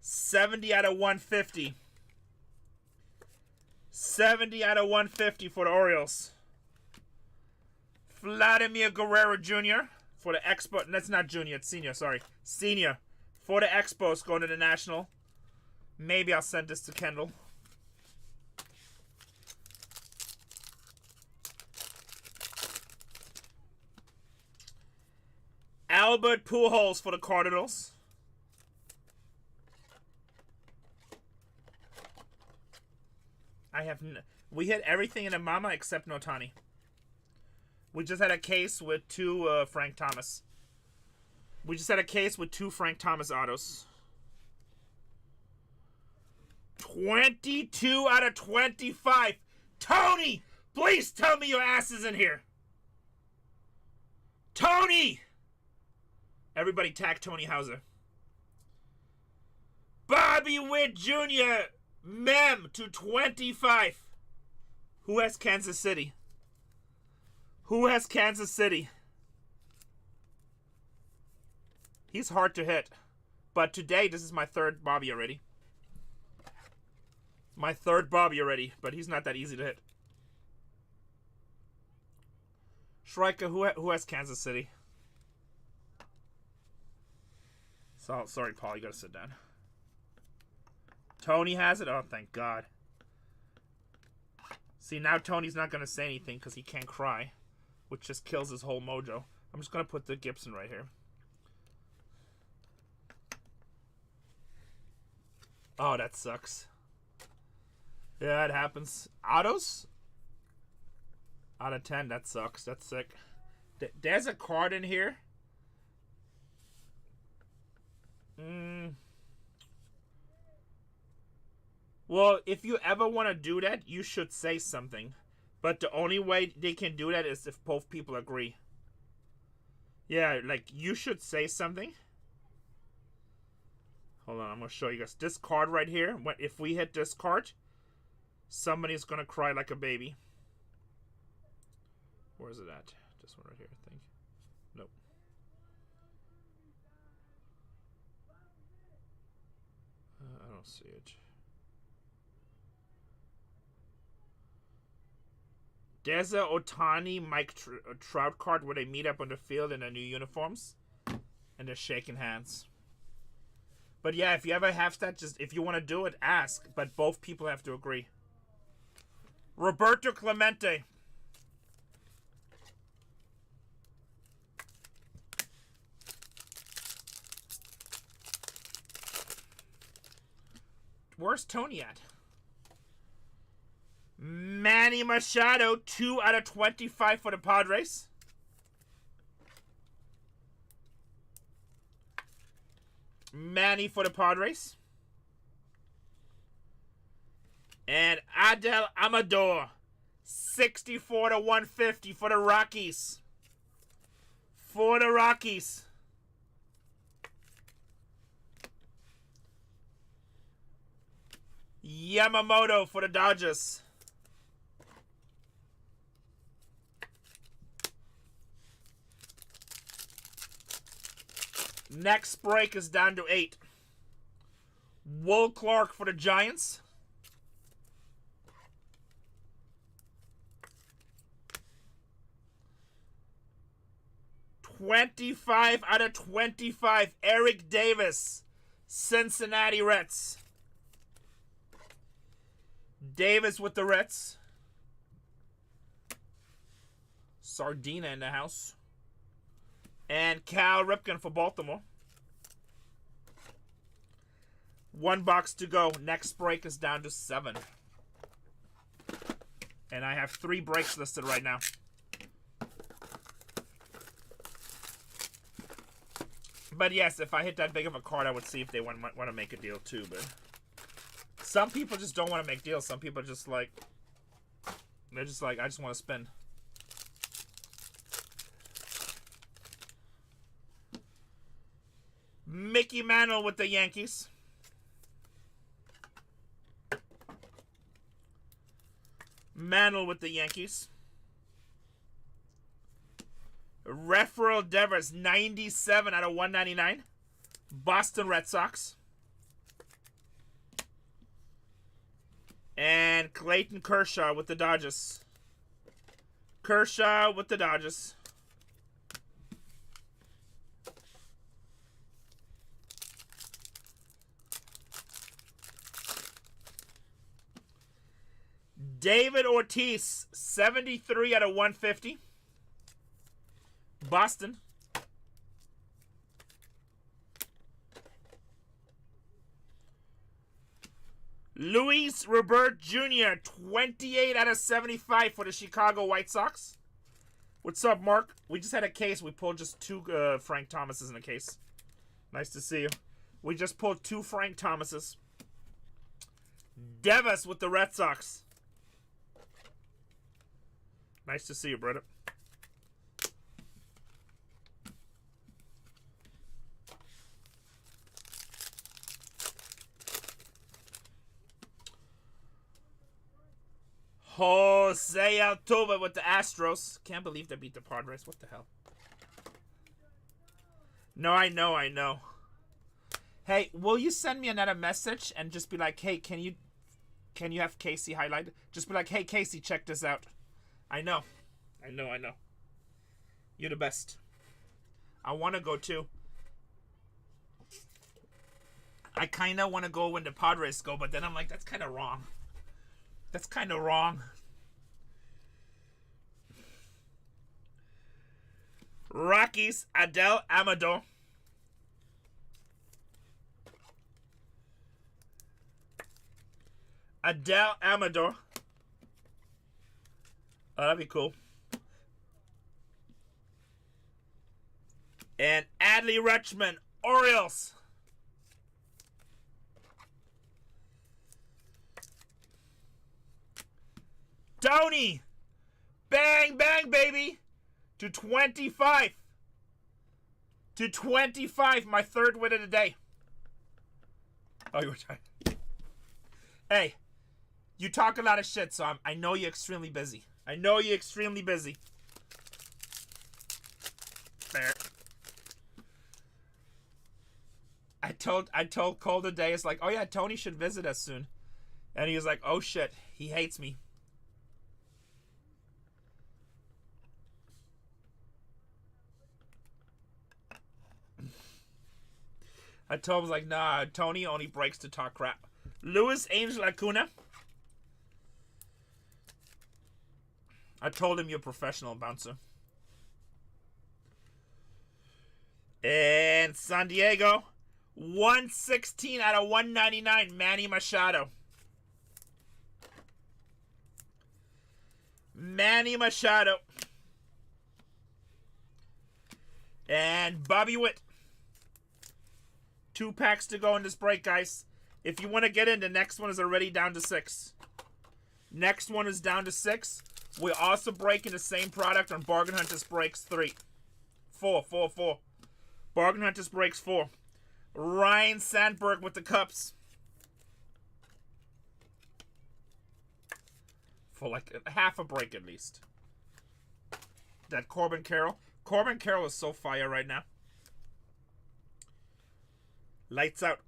70 out of 150. 70 out of 150 for the Orioles. Vladimir Guerrero Jr. for the Expos. That's not junior, it's senior, sorry. Senior for the Expos going to the National. Maybe I'll send this to Kendall. Albert Pujols for the Cardinals. we hit everything in a mama except Notani. We just had a case with 2 Frank Thomas. We just had a case with 2 Frank Thomas autos. 22 out of 25. Tony, please tell me your ass is in here. Tony! Everybody tag Tony Hauser. Bobby Witt Jr. Mem to 25. Who has Kansas City? Who has Kansas City? He's hard to hit. But today, this is my 3rd Bobby already. My 3rd Bobby already, but he's not that easy to hit. Schreiker, who has Kansas City? So, sorry, Paul, you gotta sit down. Tony has it? Oh, thank God. See, now Tony's not gonna say anything because he can't cry, which just kills his whole mojo. I'm just gonna put the Gibson right here. Oh, that sucks. Yeah, it happens. Autos? Out of 10, that sucks. That's sick. There's a card in here. Well, if you ever want to do that, you should say something. But the only way they can do that is if both people agree. Yeah, like, you should say something. Hold on, I'm going to show you guys. This card right here, if we hit this card, somebody's going to cry like a baby. Where is it at? This one right here, I think. Nope. I don't see it. There's a Otani Mike Trout card where they meet up on the field in their new uniforms. And they're shaking hands. But yeah, if you ever have that, just if you want to do it, ask. But both people have to agree. Roberto Clemente. Where's Tony at? Manny Machado, 2 out of 25 for the Padres. Manny for the Padres. And Adel Amador, 64 to 150 for the Rockies. For the Rockies. Yamamoto for the Dodgers. Next break is down to 8. Will Clark for the Giants. $25 out of 25. Eric Davis, Cincinnati Reds. Davis with the Reds. Sardina in the house. And Cal Ripken for Baltimore. 1 box to go. Next break is down to 7. And I have 3 breaks listed right now. But yes, if I hit that big of a card, I would see if they want to make a deal too. But some people just don't want to make deals. Some people just like, they're just like, I just want to spend. Mickey Mantle with the Yankees. Mantle with the Yankees. Rafael Devers, 97 out of 199. Boston Red Sox. And Clayton Kershaw with the Dodgers. Kershaw with the Dodgers. David Ortiz, 73 out of 150. Boston. Luis Robert Jr., 28 out of 75 for the Chicago White Sox. What's up, Mark? We just had a case. We pulled just 2 Frank Thomases in a case. Nice to see you. We just pulled 2 Frank Thomases. Devas with the Red Sox. Nice to see you, brother. Jose Altuve with the Astros. Can't believe they beat the Padres. What the hell? No, I know. Hey, will you send me another message and just be like, hey, can you have Casey highlighted? Just be like, hey, Casey, check this out. I know. You're the best. I want to go too. I kind of want to go when the Padres go, but then I'm like, that's kind of wrong. That's kind of wrong. Rockies, Adel Amador. Adel Amador. Oh, that'd be cool. And Adley Rutschman, Orioles. Tony. Bang, bang, baby. To 25. To 25. My 3rd win of the day. Oh, you were trying. Hey. You talk a lot of shit, so I know you're extremely busy. Fair. I told Cole today, it's like, oh yeah, Tony should visit us soon. And he was like, oh shit, he hates me. I told him, I was like, nah, Tony only breaks to talk crap. Luis Angel Acuna. I told him you're a professional bouncer. And San Diego, 116 out of 199, Manny Machado. Manny Machado. And Bobby Witt. 2 packs to go in this break, guys. If you want to get in, the next one is already down to 6. Next one is down to 6. We're also breaking the same product on Bargain Hunters Breaks 4. Bargain Hunters Breaks 4. Ryan Sandberg with the Cups. For like half a break at least. That Corbin Carroll. Corbin Carroll is so fire right now. Lights out.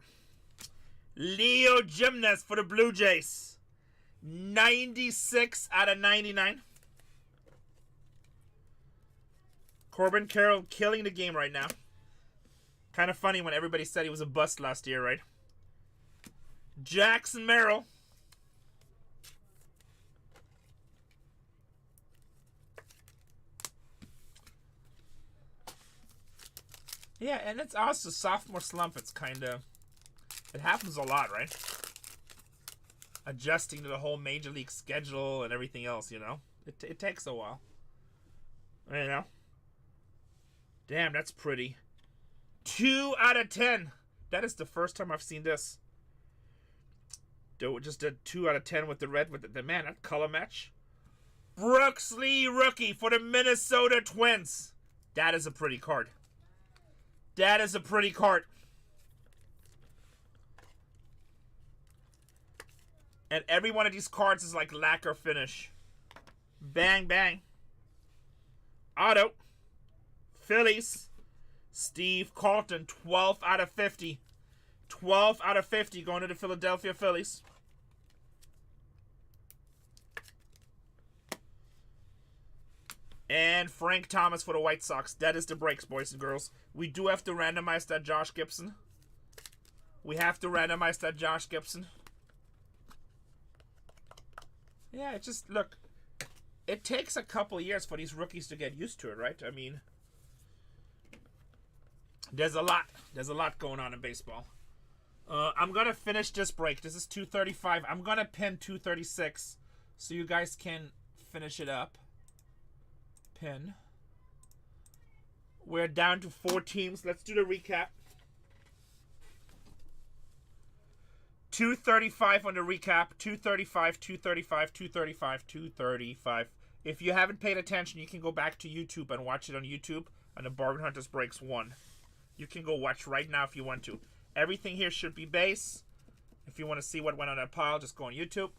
Leo Gymnast for the Blue Jays. 96 out of 99. Corbin Carroll killing the game right now. Kind of funny when everybody said he was a bust last year, right? Jackson Merrill. Yeah, and it's also sophomore slump. It's kind of... It happens a lot, right? Adjusting to the whole major league schedule and everything else, you know? It takes a while. You know? Damn, that's pretty. 2 out of 10. That is the first time I've seen this. Just a 2 out of 10 with the red, with the man, that color match. Brooks Lee rookie for the Minnesota Twins. That is a pretty card. That is a pretty card. And every one of these cards is like lacquer finish. Bang, bang. Auto. Phillies. Steve Carlton, 12 out of 50. 12 out of 50 going to the Philadelphia Phillies. And Frank Thomas for the White Sox. That is the breaks, boys and girls. We do have to randomize that Josh Gibson. Yeah, it just, look, it takes a couple years for these rookies to get used to it, right? I mean, there's a lot going on in baseball. I'm gonna finish this break. This is 235. I'm gonna pin 236 so you guys can finish it up. Pin. We're down to 4 teams. Let's do the recap. 235 on the recap. 235, 235, 235, 235. If you haven't paid attention, you can go back to YouTube and watch it on YouTube on the Bargain Hunters Breaks 1. You can go watch right now if you want to. Everything here should be base. If you want to see what went on that pile, just go on YouTube.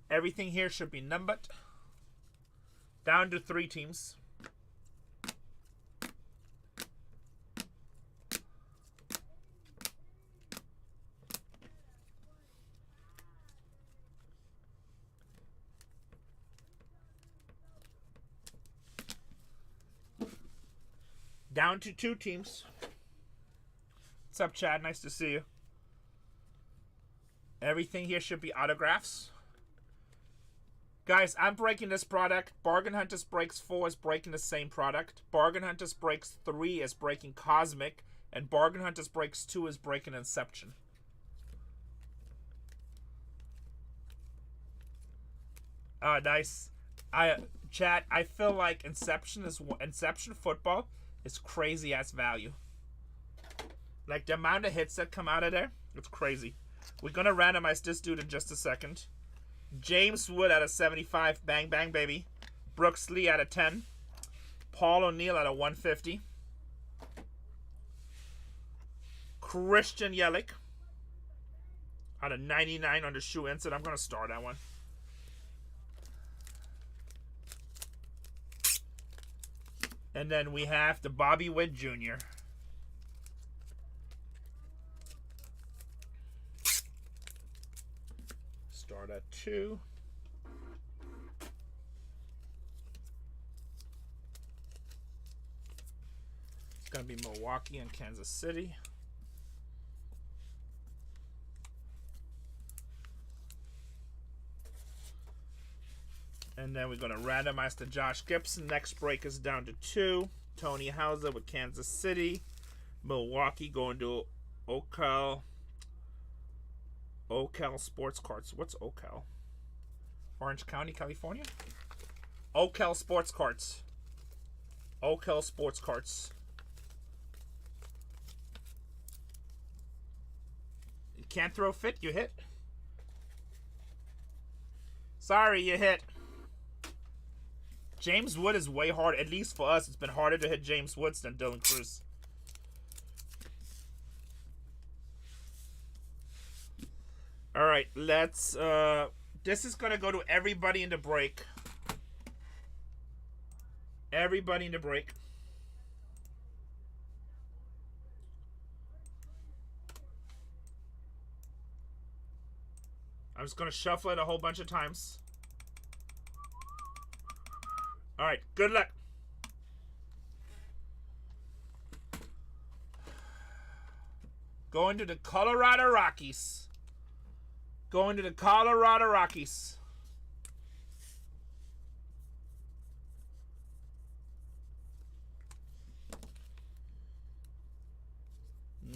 Everything here should be numbered. Down to 3 teams. Down to 2 teams. What's up, Chad? Nice to see you. Everything here should be autographs. Guys, I'm breaking this product. Bargain Hunters Breaks 4 is breaking the same product. Bargain Hunters Breaks 3 is breaking Cosmic. And Bargain Hunters Breaks 2 is breaking Inception. Nice. Chad, I feel like Inception football is crazy ass value. Like the amount of hits that come out of there, it's crazy. We're gonna randomize this dude in just a second. James Wood out of 75, bang bang baby. Brooks Lee out of 10. Paul O'Neill out of 150. Christian Yelich out of 99 on the shoe insert. I'm gonna start that one. And then we have the Bobby Witt Jr. Start at 2. It's going to be Milwaukee and Kansas City. And then we're going to randomize to Josh Gibson. Next break is down to 2. Tony Hauser with Kansas City. Milwaukee going to Ocala Sports Cards. What's Ocala? Orange County, California? Ocala Sports Cards. Ocala Sports Cards. You can't throw fit, you hit. Sorry, you hit. James Wood is way hard. At least for us, it's been harder to hit James Woods than Dylan Cruz. All right, let's. This is gonna go to everybody in the break. Everybody in the break. I'm just gonna shuffle it a whole bunch of times. All right, good luck. Going to the Colorado Rockies. Going to the Colorado Rockies.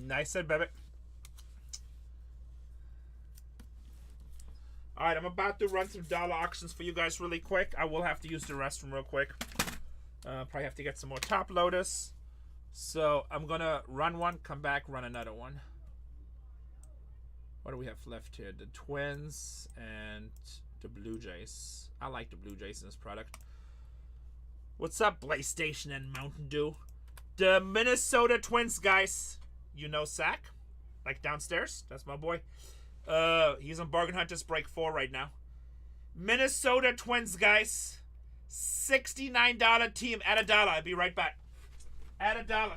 Nice and baby. Alright, I'm about to run some dollar auctions for you guys really quick. I will have to use the restroom real quick. Probably have to get some more top loaders. So I'm going to run one, come back, run another one. What do we have left here? The Twins and the Blue Jays. I like the Blue Jays in this product. What's up, PlayStation and Mountain Dew? The Minnesota Twins, guys. You know Sack? Like downstairs? That's my boy. He's on Bargain Hunters Break 4 right now. Minnesota Twins, guys. $69 team at $1. I'll be right back. At $1.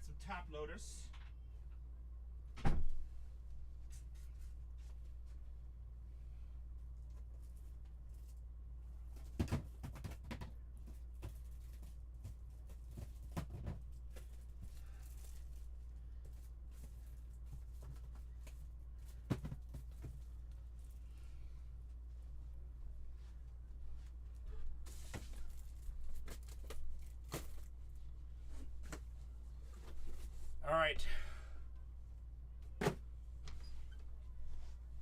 get some top loaders. All right.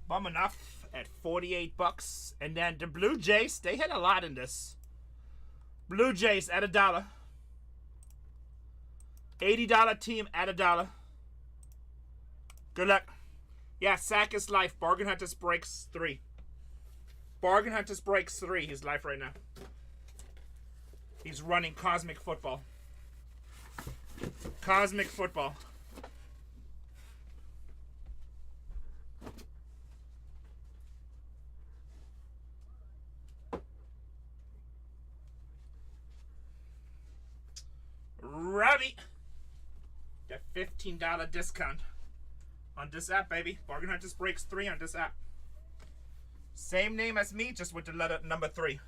Bum enough at $48. And then the Blue Jays, they hit a lot in this. Blue Jays at $1. $80 team at $1. Good luck. Yeah, Sack is live. Bargain Hunters Breaks 3. Bargain Hunters Breaks 3. He's live right now. He's running Cosmic Football. Cosmic Football. Robbie, get $15 discount on this app, baby. Bargain Hunters Breaks 3 on this app. Same name as me, just with the letter number 3.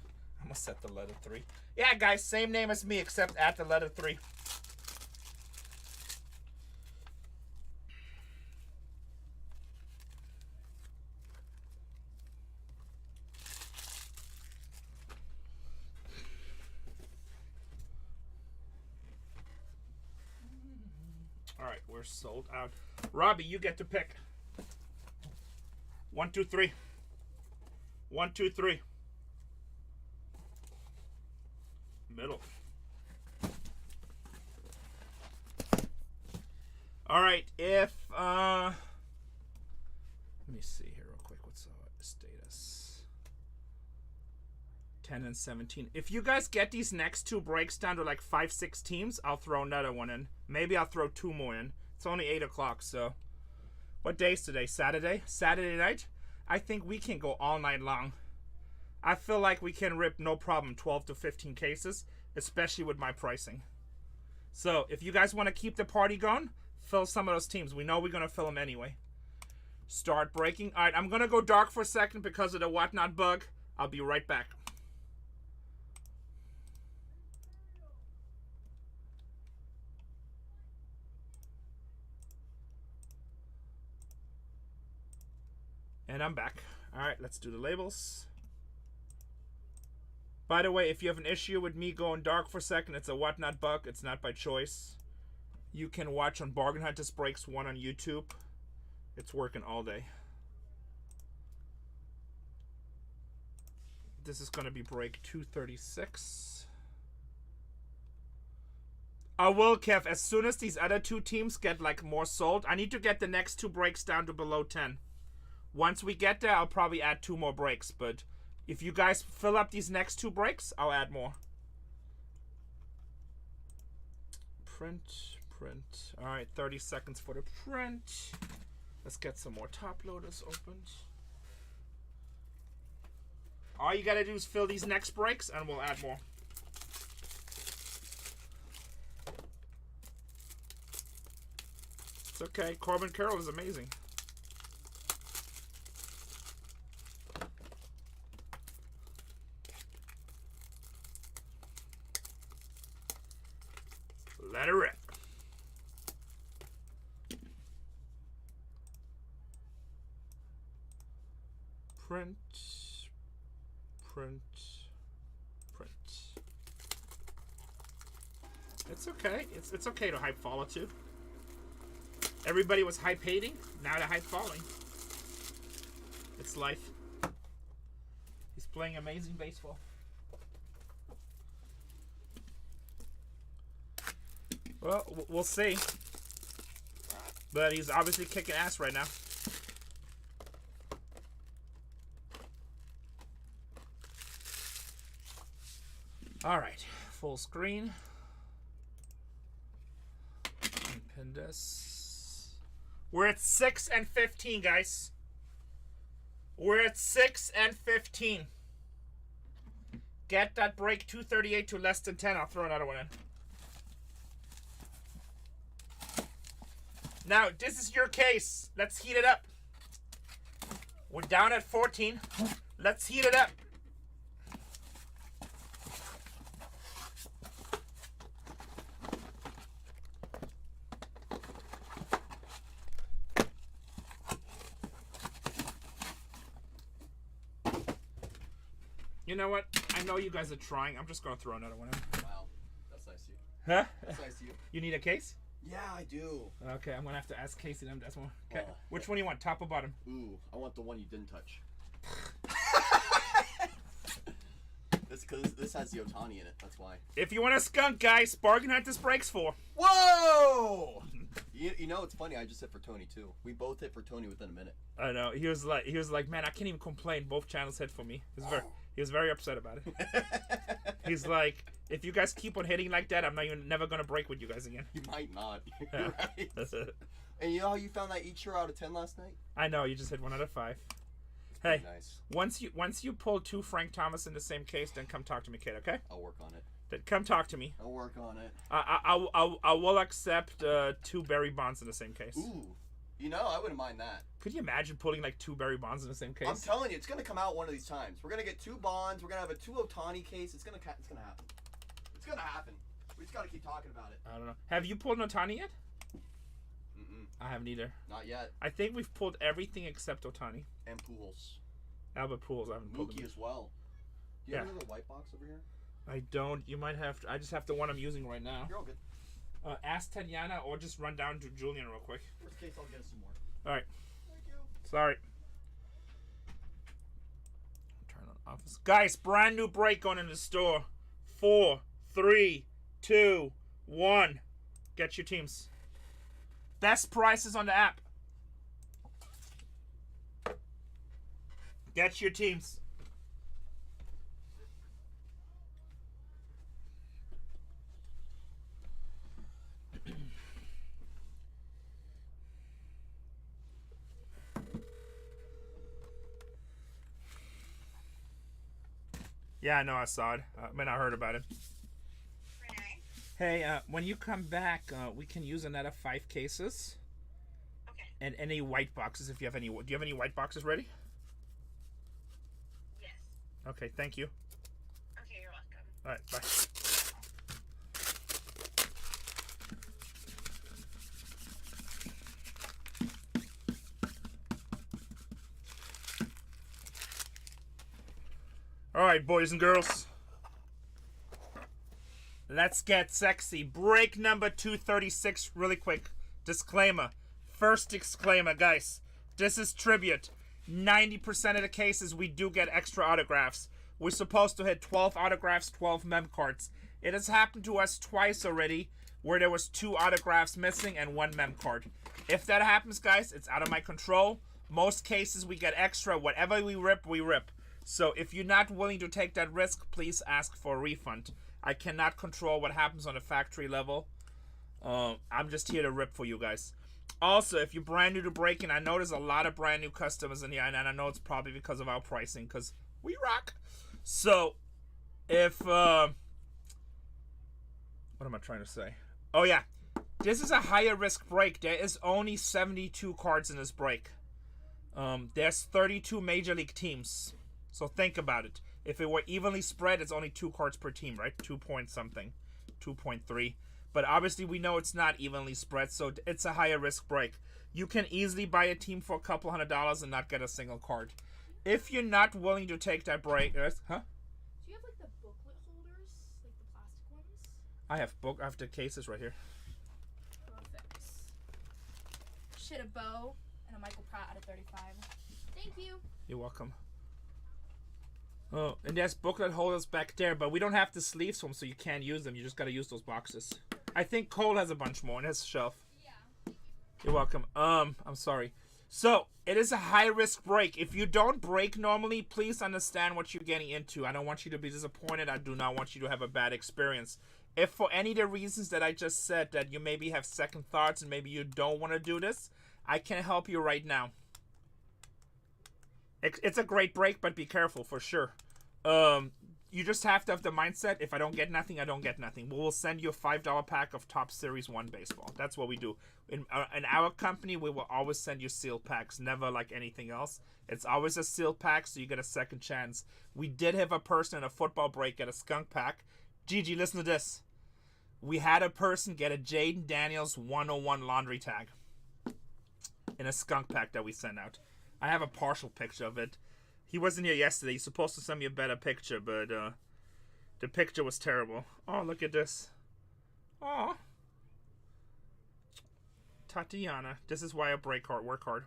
I'm gonna set the letter 3. Yeah, guys, same name as me, except at the letter 3. All right, we're sold out. Robbie, you get to pick. 1, 2, 3. 1, 2, 3. Middle. All right, if let me see here real quick. What's our status? 10 and 17. If you guys get these next 2 breaks down to like 5, 6 teams, I'll throw another one in. Maybe I'll throw 2 more in. It's only 8 o'clock, so. What day is today? Saturday? Saturday night? I think we can go all night long. I feel like we can rip no problem 12 to 15 cases, especially with my pricing. So, if you guys want to keep the party going, fill some of those teams. We know we're going to fill them anyway. Start breaking. All right, I'm going to go dark for a second because of the whatnot bug. I'll be right back. And I'm back. All right, let's do the labels. By the way, if you have an issue with me going dark for a second, it's a whatnot bug. It's not by choice. You can watch on Bargain Hunters Breaks 1 on YouTube. It's working all day. This is going to be break 236. I will, Kev, as soon as these other 2 teams get like more sold, I need to get the next 2 breaks down to below 10. Once we get there, I'll probably add 2 more breaks. But if you guys fill up these next 2 breaks, I'll add more. Print. All right, 30 seconds for the print. Let's get some more top loaders opened. All you gotta do is fill these next breaks, and we'll add more. It's okay. Corbin Carroll is amazing. Let it rip. Print. It's okay. It's okay to hype follow too. Everybody was hype hating. Now they're hype following. It's life. He's playing amazing baseball. Well, we'll see. But he's obviously kicking ass right now. All right, full screen. Pin this. We're at 6 and 15, guys. We're at 6 and 15. Get that break 238 to less than 10. I'll throw another one in. Now, this is your case. Let's heat it up. We're down at 14. Let's heat it up. You know what? I know you guys are trying. I'm just going to throw another one in. Wow. That's nice of you. Huh? That's nice of you. You need a case? Yeah, I do. Okay, I'm going to have to ask Casey them. That's one. Okay. Oh. Which one do you want? Top or bottom? Ooh, I want the one you didn't touch. This has the Otani in it. That's why. If you want a skunk, guys, Bargain Hunters Breaks 4. Whoa! You know, it's funny. I just hit for Tony too. We both hit for Tony within a minute. I know. He was like, man, I can't even complain. Both channels hit for me. He was very upset about it. He's like, if you guys keep on hitting like that, I'm never gonna break with you guys again. You might not. Yeah. You're right. And you know how you found that each out of 10 last night? I know. You just hit 1 out of 5. Hey, Nice. once you pull 2 Frank Thomas in the same case, then come talk to me, kid. Okay? I'll work on it. Then come talk to me. I'll work on it. I will accept 2 Barry Bonds in the same case. Ooh. You know, I wouldn't mind that. Could you imagine pulling like 2 Barry Bonds in the same case? I'm telling you, it's gonna come out one of these times. We're gonna get 2 Bonds. We're gonna have a 2 Otani case. It's gonna happen. It's gonna happen. We just gotta keep talking about it. I don't know. Have you pulled an Otani yet? Mm-mm. I haven't either. Not yet. I think we've pulled everything except Otani. And Pujols. Albert Pujols, I haven't pulled Mookie him. as well. Do you Yeah. have another white box over here? I don't. You might have to. I just have the one I'm using right now. You're all good. Ask Tatiana or just run down to Julian real quick. Worst case, I'll get us some more. All right. Thank you. Sorry. Turn on office. Guys, brand new break going in the store. 4, 3, 2, 1. Get your teams. Best prices on the app. Get your teams. Yeah, I know. I saw it. I heard about it. Renee? Hey, when you come back, we can use another 5 cases. Okay. And any white boxes if you have any. Do you have any white boxes ready? Yes. Okay, thank you. Okay, you're welcome. All right, bye. All right, boys and girls. Let's get sexy. Break number 236 really quick. Disclaimer. First disclaimer, guys. This is tribute. 90% of the cases we do get extra autographs. We're supposed to hit 12 autographs, 12 mem cards. It has happened to us twice already where there was 2 autographs missing and 1 mem card. If that happens, guys, it's out of my control. Most cases we get extra. Whatever we rip, we rip. So if you're not willing to take that risk, please ask for a refund. I cannot control what happens on the factory level. I'm just here to rip for you guys. Also, if you're brand new to breaking, I know there's a lot of brand new customers in here, and I know it's probably because of our pricing, because we rock. So, if, what am I trying to say? Oh yeah, this is a higher risk break. There is only 72 cards in this break. There's 32 major league teams. So think about it. If it were evenly spread, it's only 2 cards per team, right? 2 point something. 2.3. But obviously we know it's not evenly spread, so it's a higher risk break. You can easily buy a team for a couple $100 and not get a single card. If you're not willing to take that break, huh? Do you have like the booklet holders, like the plastic ones? I have the cases right here. Perfect. Shit, a bow and a Michael Pratt out of 35. Thank you. You're welcome. Oh, and there's booklet holders back there, but we don't have the sleeves for them, so you can't use them. You just gotta use those boxes. I think Cole has a bunch more in his shelf. Yeah. You're welcome. I'm sorry. So, it is a high-risk break. If you don't break normally, please understand what you're getting into. I don't want you to be disappointed. I do not want you to have a bad experience. If for any of the reasons that I just said that you maybe have second thoughts and maybe you don't want to do this, I can help you right now. It's a great break, but be careful for sure. you just have to have the mindset, if I don't get nothing, I don't get nothing. We will send you a $5 pack of Top Series 1 baseball. That's what we do. In our company, we will always send you sealed packs, never like anything else. It's always a sealed pack, so you get a second chance. We did have a person in a football break get a skunk pack. Gigi, listen to this. We had a person get a Jaden Daniels 101 laundry tag in a skunk pack that we sent out. I have a partial picture of it. He wasn't here yesterday. He's supposed to send me a better picture, but the picture was terrible. Oh, look at this. Oh. Tatiana. This is why I work hard.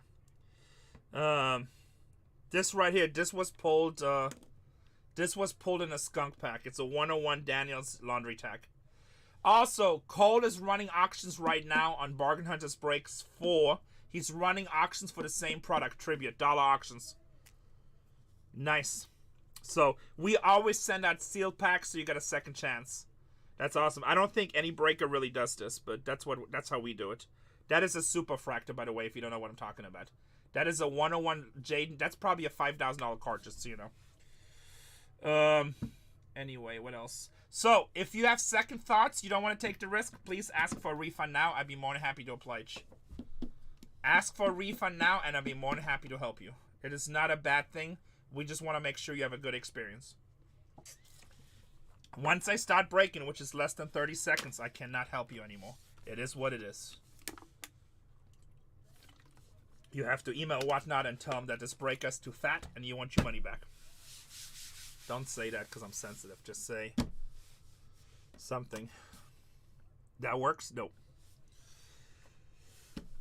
This right here, this was pulled in a skunk pack. It's a 101 Daniels laundry tag. Also, Cole is running auctions right now on Bargain Hunters Breaks 4. He's running auctions for the same product, Tribute, dollar auctions. Nice. So, we always send out sealed packs so you get a second chance. That's awesome. I don't think any breaker really does this, but that's how we do it. That is a super fractor, by the way, if you don't know what I'm talking about. That is a 101 Jaden. That's probably a $5,000 card, just so you know. Anyway, what else? So, if you have second thoughts, you don't want to take the risk, please ask for a refund now. I'd be more than happy to oblige. Ask for a refund now, and I'd be more than happy to help you. It is not a bad thing. We just want to make sure you have a good experience. Once I start breaking, which is less than 30 seconds, I cannot help you anymore. It is what it is. You have to email Whatnot and tell them that this breaker is too fat and you want your money back. Don't say that because I'm sensitive. Just say something. That works? Nope.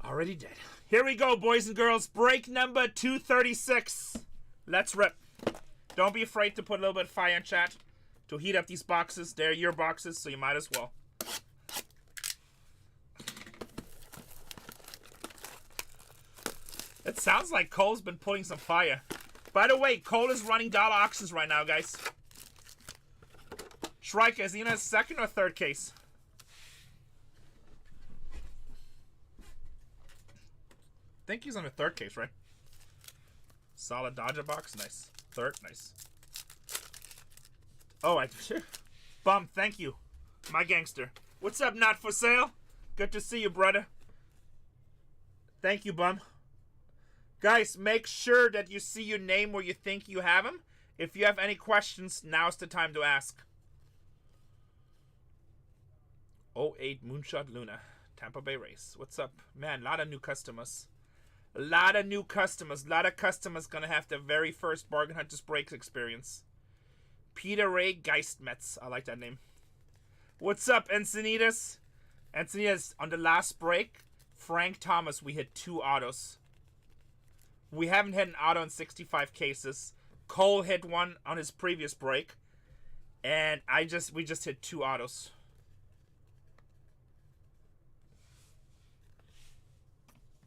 Already dead. Here we go, boys and girls. Break number 236. Let's rip. Don't be afraid to put a little bit of fire in chat to heat up these boxes. They're your boxes, so you might as well. It sounds like Cole's been putting some fire. By the way, Cole is running dollar auctions right now, guys. Shrike, is he in his second or third case? I think he's on the third case, right? Solid Dodger box. Nice. Third. Nice. Oh, Bum, thank you. My gangster. What's up, not for sale? Good to see you, brother. Thank you, Bum. Guys, make sure that you see your name where you think you have him. If you have any questions, now's the time to ask. 08 Moonshot Luna. Tampa Bay Race. What's up? Man, a lot of new customers. A lot of new customers. A lot of customers gonna have their very first Bargain Hunters Breaks experience. Peter Ray Geistmetz. I like that name. What's up, Encinitas? Encinitas, on the last break, Frank Thomas, we hit 2 autos. We haven't hit an auto in 65 cases. Cole hit one on his previous break. And we just hit 2 autos.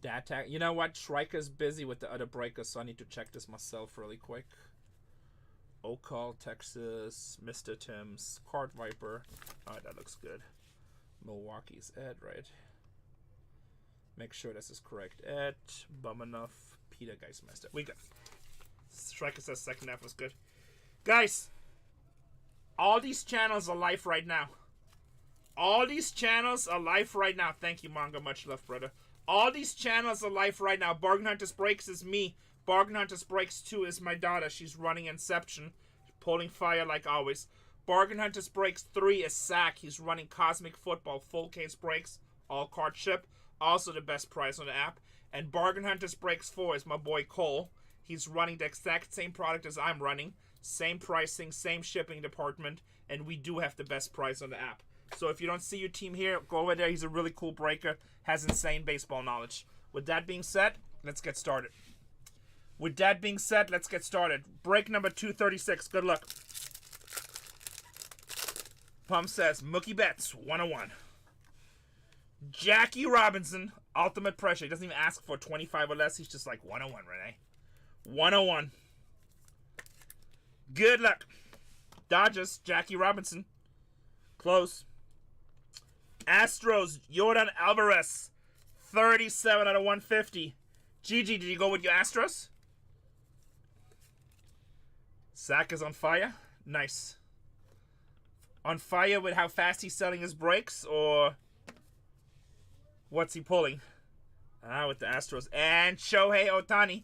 That tag. You know what? Shrike's busy with the other breakers, so I need to check this myself really quick. Ocall, Texas, Mr. Tim's, Card Viper. Alright, that looks good. Milwaukee's Ed, right? Make sure this is correct. Ed, Bum Enough, Peter Geismeister. We got. Striker says second half was good. Guys, all these channels are live right now. All these channels are live right now. Thank you, Manga. Much love, brother. All these channels are live right now. Bargain Hunters Breaks is me. Bargain Hunters Breaks 2 is my daughter. She's running Inception, pulling fire like always. Bargain Hunters Breaks 3 is Sack. He's running Cosmic Football, full case breaks, all card ship. Also the best price on the app. And Bargain Hunters Breaks 4 is my boy Cole. He's running the exact same product as I'm running. Same pricing, same shipping department. And we do have the best price on the app. So if you don't see your team here, go over there. He's a really cool breaker. Has insane baseball knowledge. With that being said, let's get started. With that being said, let's get started. Break number 236. Good luck. Pump says, Mookie Betts, 101. Jackie Robinson, Ultimate Pressure. He doesn't even ask for 25 or less. He's just like 101, Renee. 101. Good luck. Dodgers, Jackie Robinson. Close. Astros, Yordan Alvarez. 37 out of 150. Gigi, did you go with your Astros? Zach is on fire. Nice. On fire with how fast he's selling his breaks, or what's he pulling? With the Astros. And Shohei Ohtani.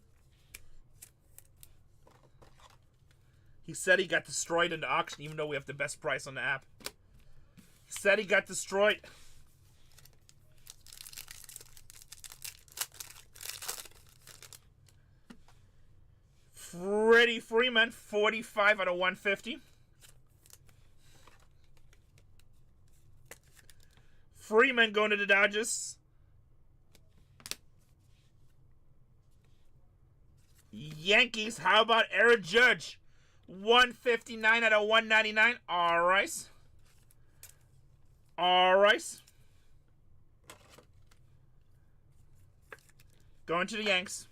He said he got destroyed in the auction, even though we have the best price on the app. He said he got destroyed. Freddie Freeman, 45 out of 150. Freeman going to the Dodgers. Yankees, how about Aaron Judge? 159 out of 199. All right. All right. Going to the Yanks.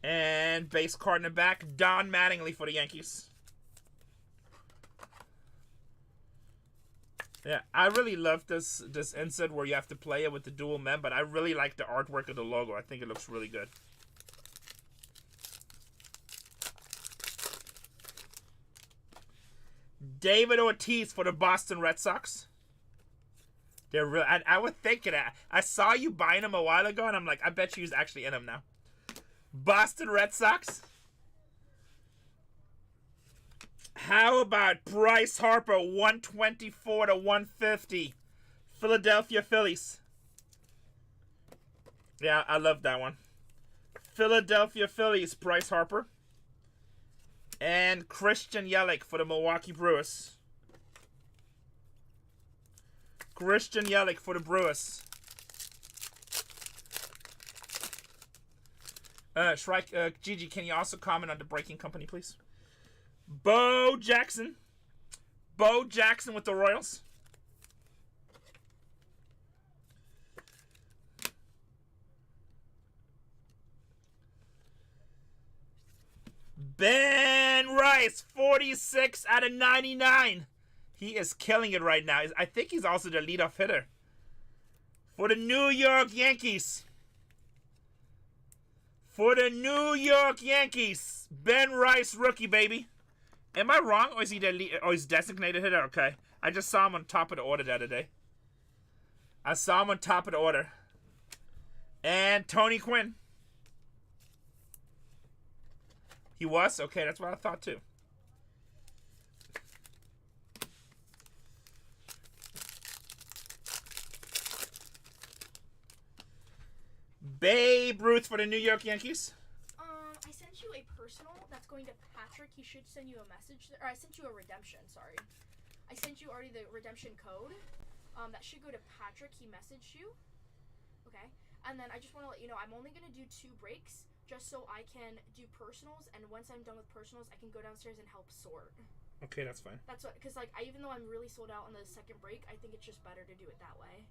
And base card in the back, Don Mattingly for the Yankees. Yeah, I really love this insert where you have to play it with the dual men, but I really like the artwork of the logo. I think it looks really good. David Ortiz for the Boston Red Sox. They're real. I was thinking that. I saw you buying them a while ago, and I'm like, I bet you's actually in them now. Boston Red Sox. How about Bryce Harper, 124 to 150. Philadelphia Phillies. Yeah, I love that one. Philadelphia Phillies, Bryce Harper. And Christian Yelich for the Milwaukee Brewers. Christian Yelich for the Brewers. Shrike, Gigi, can you also comment on the breaking company, please? Bo Jackson. Bo Jackson with the Royals. Ben Rice, 46 out of 99. He is killing it right now. I think he's also the leadoff hitter for the New York Yankees. For the New York Yankees, Ben Rice, rookie, baby. Am I wrong, or is he the lead, or he's designated hitter? Okay, I just saw him on top of the order the other day. I saw him on top of the order. And Tony Quinn. He was? Okay, that's what I thought too. Babe Ruth for the New York Yankees. I sent you a personal that's going to Patrick. He should send you a message. Or I sent you a redemption, sorry. I sent you already the redemption code. That should go to Patrick. He messaged you. Okay. And then I just want to let you know, I'm only going to do 2 breaks just so I can do personals. And once I'm done with personals, I can go downstairs and help sort. Okay, that's fine. That's what, because like, even though I'm really sold out on the second break, I think it's just better to do it that way.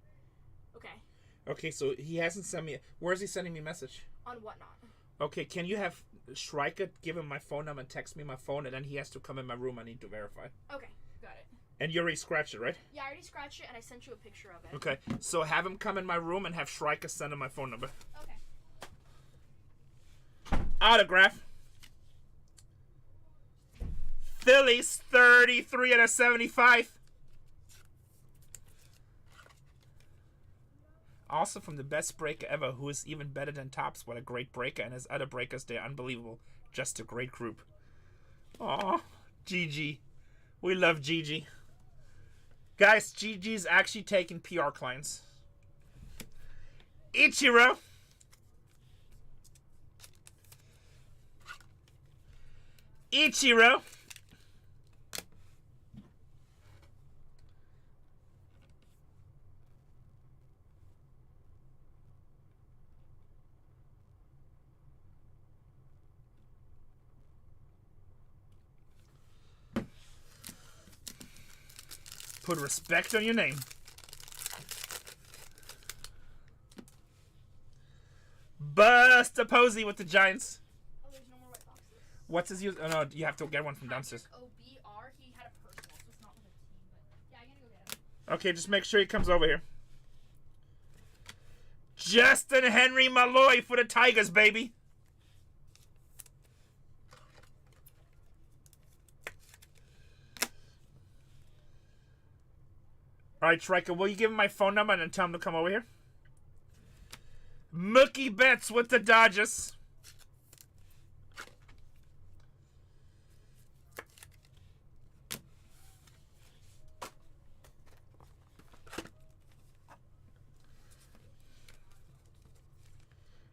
Okay. Okay, so he hasn't sent me. Where's he sending me a message? On Whatnot. Okay, can you have Shrika give him my phone number and text me my phone, and then he has to come in my room. I need to verify. Okay, got it. And you already scratched it, right? Yeah, I already scratched it, and I sent you a picture of it. Okay, so have him come in my room and have Shrika send him my phone number. Okay. Autograph. Phillies, 33 out of 75. Also from the best breaker ever, who is even better than Topps. What a great breaker, and his other breakers, they're unbelievable. Just a great group. Aw, Gigi. We love Gigi. Guys, Gigi's actually taking PR clients. Ichiro. Ichiro. Put respect on your name. Buster Posey with the Giants. Oh, there's no more white boxes. What's his use? Oh no, you have to get one from downstairs. OBR, he had a personal, so it's not with a team, but yeah, I'm gonna go get him. Okay, just make sure he comes over here. Justin Henry Malloy for the Tigers, baby. Alright, Striker, will you give him my phone number and then tell him to come over here? Mookie Betts with the Dodgers.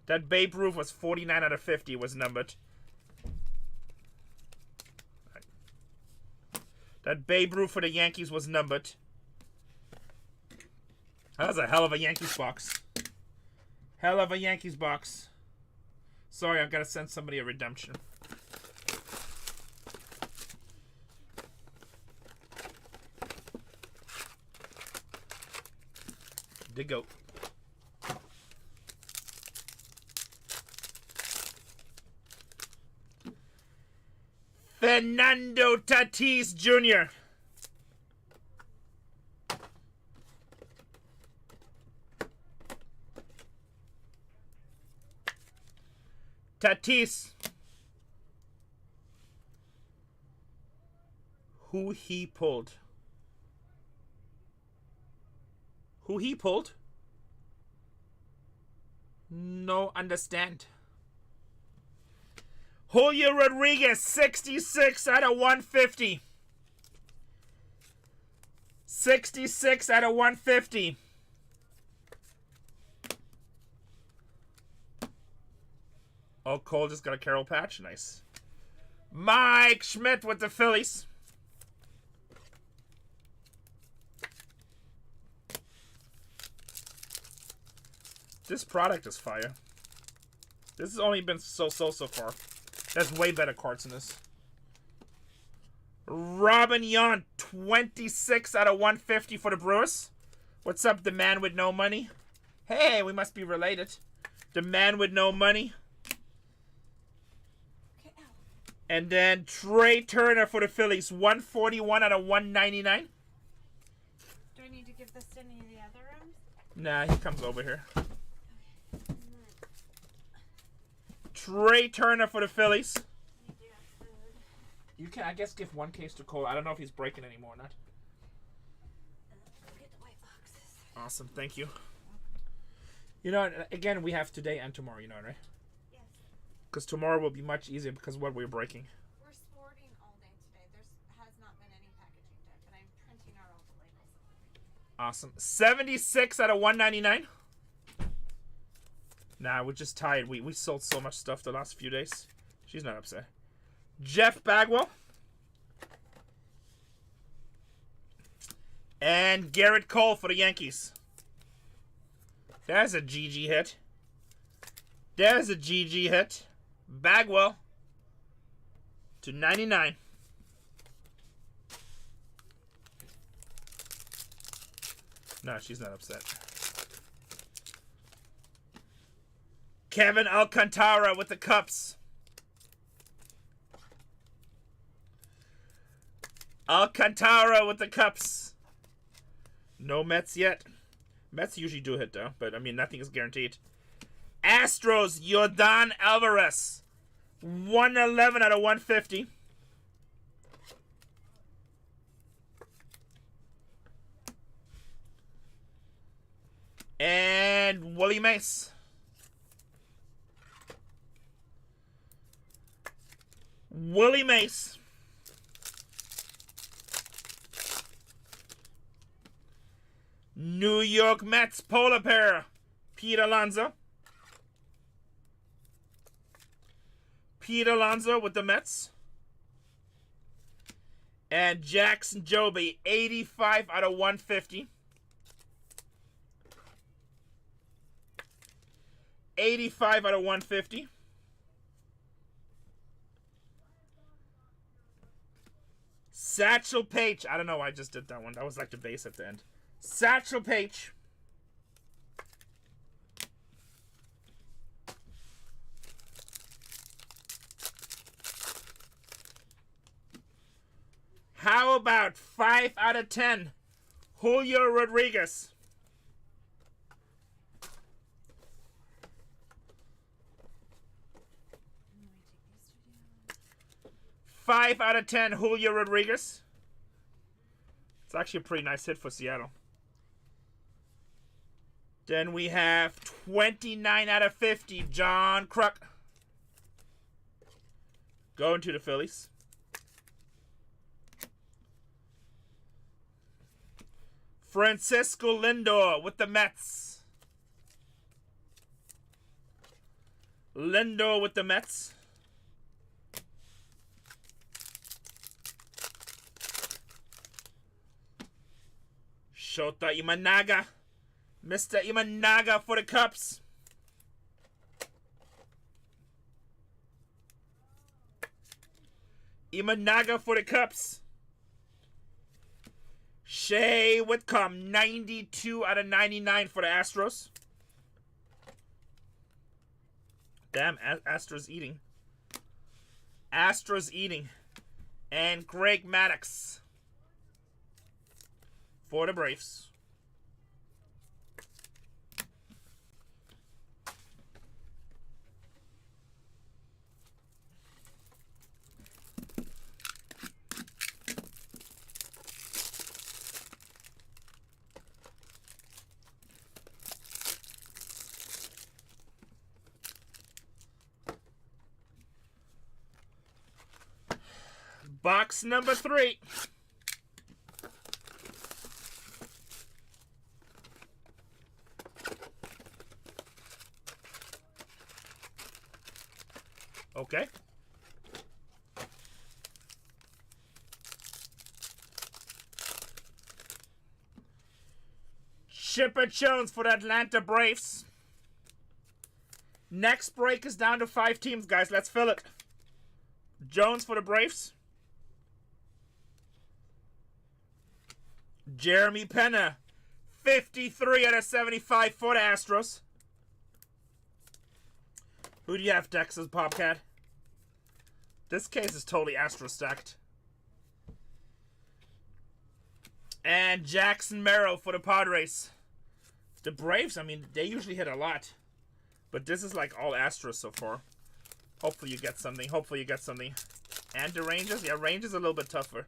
That Babe Ruth was 49 out of 50 was numbered. That Babe Ruth for the Yankees was numbered. That was a hell of a Yankees box. Hell of a Yankees box. Sorry, I've got to send somebody a redemption. The GOAT. Fernando Tatis Jr. Tatis. Who he pulled? Who he pulled? No understand. Julio Rodriguez, 66 out of 150. 66 out of 150. Oh, Cole just got a Carroll patch. Nice. Mike Schmidt with the Phillies. This product is fire. This has only been so far. There's way better cards than this. Robin Yon, 26 out of 150 for the Brewers. What's up, the man with no money? Hey, we must be related. The man with no money. And then Trey Turner for the Phillies, 141 out of 199. Do I need to give this to any of the other rooms? Nah, he comes over here. Trey Turner for the Phillies. You can, I guess, give one case to Cole. I don't know if he's breaking anymore or not. Get the white boxes. Awesome, thank you. You know, again, we have today and tomorrow, you know, right? Yes. Because tomorrow will be much easier because of what we're breaking. We're sorting all day today. Has not been any packaging done, but I'm printing out all the labels. Awesome. 76 out of 199. Nah, we're just tired. We sold so much stuff the last few days. She's not upset. Jeff Bagwell. And Garrett Cole for the Yankees. There's a GG hit. There's a GG hit. Bagwell to 99. No, she's not upset. Kevin Alcantara with the Cups. Alcantara with the Cups. No Mets yet. Mets usually do hit though, but I mean nothing is guaranteed. Astros, Yordan Alvarez. 111 out of 150. And Willie Mace. Willie Mace. New York Mets polar pair. Pete Alonso. Pete Alonso with the Mets. And Jackson Joby, 85 out of 150. 85 out of 150. Satchel Paige. I don't know why I just did that one. That was like the base at the end. Satchel Paige. How about 5 out of 10? Julio Rodriguez. Five out of 10, Julio Rodriguez. It's actually a pretty nice hit for Seattle. Then we have 29 out of 50, John Kruk. Going to the Phillies. Francisco Lindor with the Mets. Lindor with the Mets. Shota Imanaga. Mr. Imanaga for the Cubs. Imanaga for the Cubs. Shea Whitcomb, 92 out of 99 for the Astros. Damn, Astros eating. Astros eating. And Greg Maddux for the Braves. Box number 3. Okay. Chipper Jones for the Atlanta Braves. Next break is down to 5 teams, guys. Let's fill it. Jones for the Braves. Jeremy Pena, 53 out of 75 for the Astros. Who do you have, Texas Popcat? This case is totally Astro stacked. And Jackson Merrill for the Padres. The Braves, I mean, they usually hit a lot. But this is like all Astros so far. Hopefully you get something. Hopefully you get something. And the Rangers? Yeah, Rangers a little bit tougher.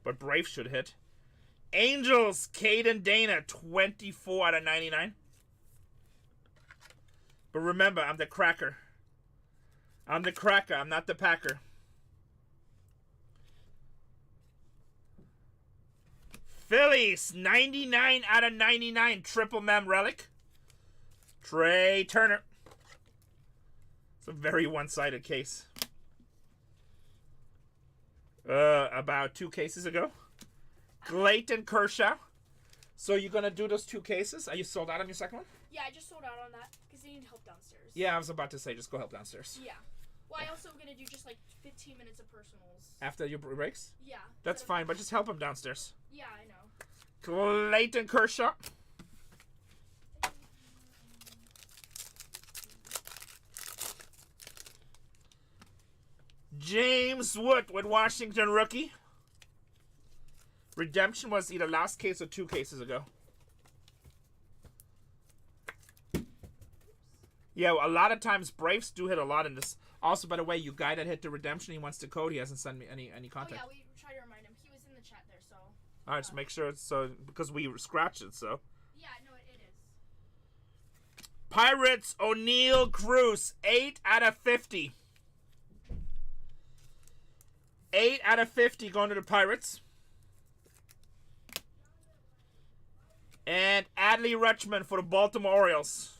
But Braves should hit. Angels, Caden Dana, 24 out of 99. But remember, I'm the cracker. I'm the cracker. I'm not the packer. Phillies, 99 out of 99. Triple Mem Relic. Trey Turner. It's a very one-sided case. About 2 cases ago. Clayton Kershaw. So you're going to do those 2 cases? Are you sold out on your second one? Yeah, I just sold out on that because they need help downstairs. Yeah, I was about to say, just go help downstairs. Yeah. Well, I also going to do just like 15 minutes of personals. After your breaks? Yeah. That's fine, but just help him downstairs. Yeah, I know. Clayton Kershaw. James Wood with Washington rookie. Redemption was either last case or 2 cases ago. Yeah, well, a lot of times Braves do hit a lot in this. Also, by the way, you guy that hit the redemption, he wants the code. He hasn't sent me any contact. Oh, yeah, we tried to remind him. He was in the chat there, so. All right, so make sure it's so because we scratched it, so. Yeah, no, it is. Pirates, O'Neal Cruz, 8 out of 50. 8 out of 50 going to the Pirates. And Adley Rutschman for the Baltimore Orioles.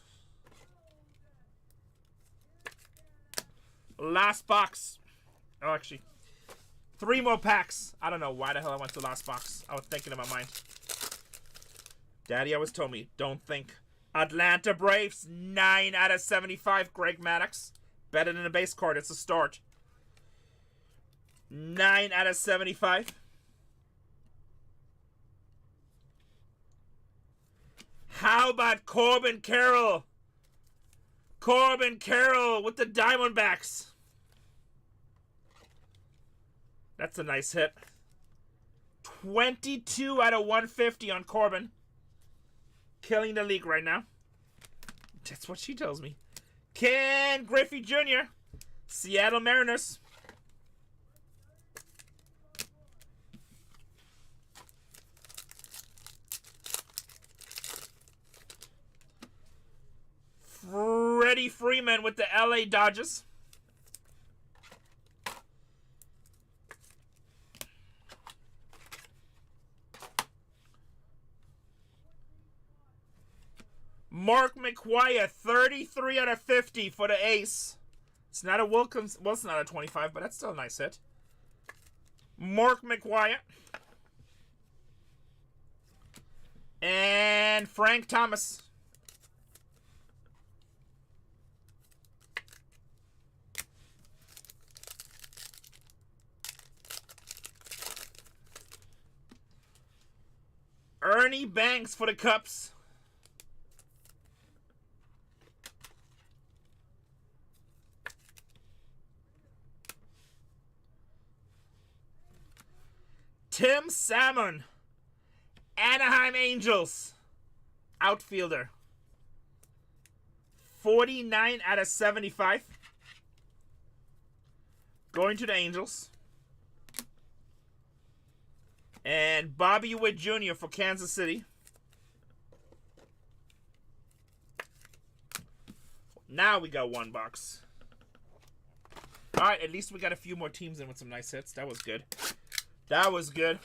Last box. Oh, actually, 3 more packs. I don't know why the hell I went to last box. I was thinking in my mind. Daddy always told me, don't think. Atlanta Braves, 9 out of 75. Greg Maddux. Better than a base card. It's a start. 9 out of 75. How about Corbin Carroll? Corbin Carroll with the Diamondbacks. That's a nice hit. 22 out of 150 on Corbin. Killing the league right now. That's what she tells me. Ken Griffey Jr. Seattle Mariners. Freddie Freeman with the LA Dodgers. Mark McGwire, 33 out of 50 for the ace. It's not a Wilkins. Well, it's not a 25, but that's still a nice hit. Mark McGwire. And Frank Thomas. Ernie Banks for the Cubs. Tim Salmon, Anaheim Angels, outfielder. 49 out of 75. Going to the Angels. And Bobby Witt Jr. for Kansas City. Now we got one box. Alright, at least we got a few more teams in with some nice hits. That was good. That was good.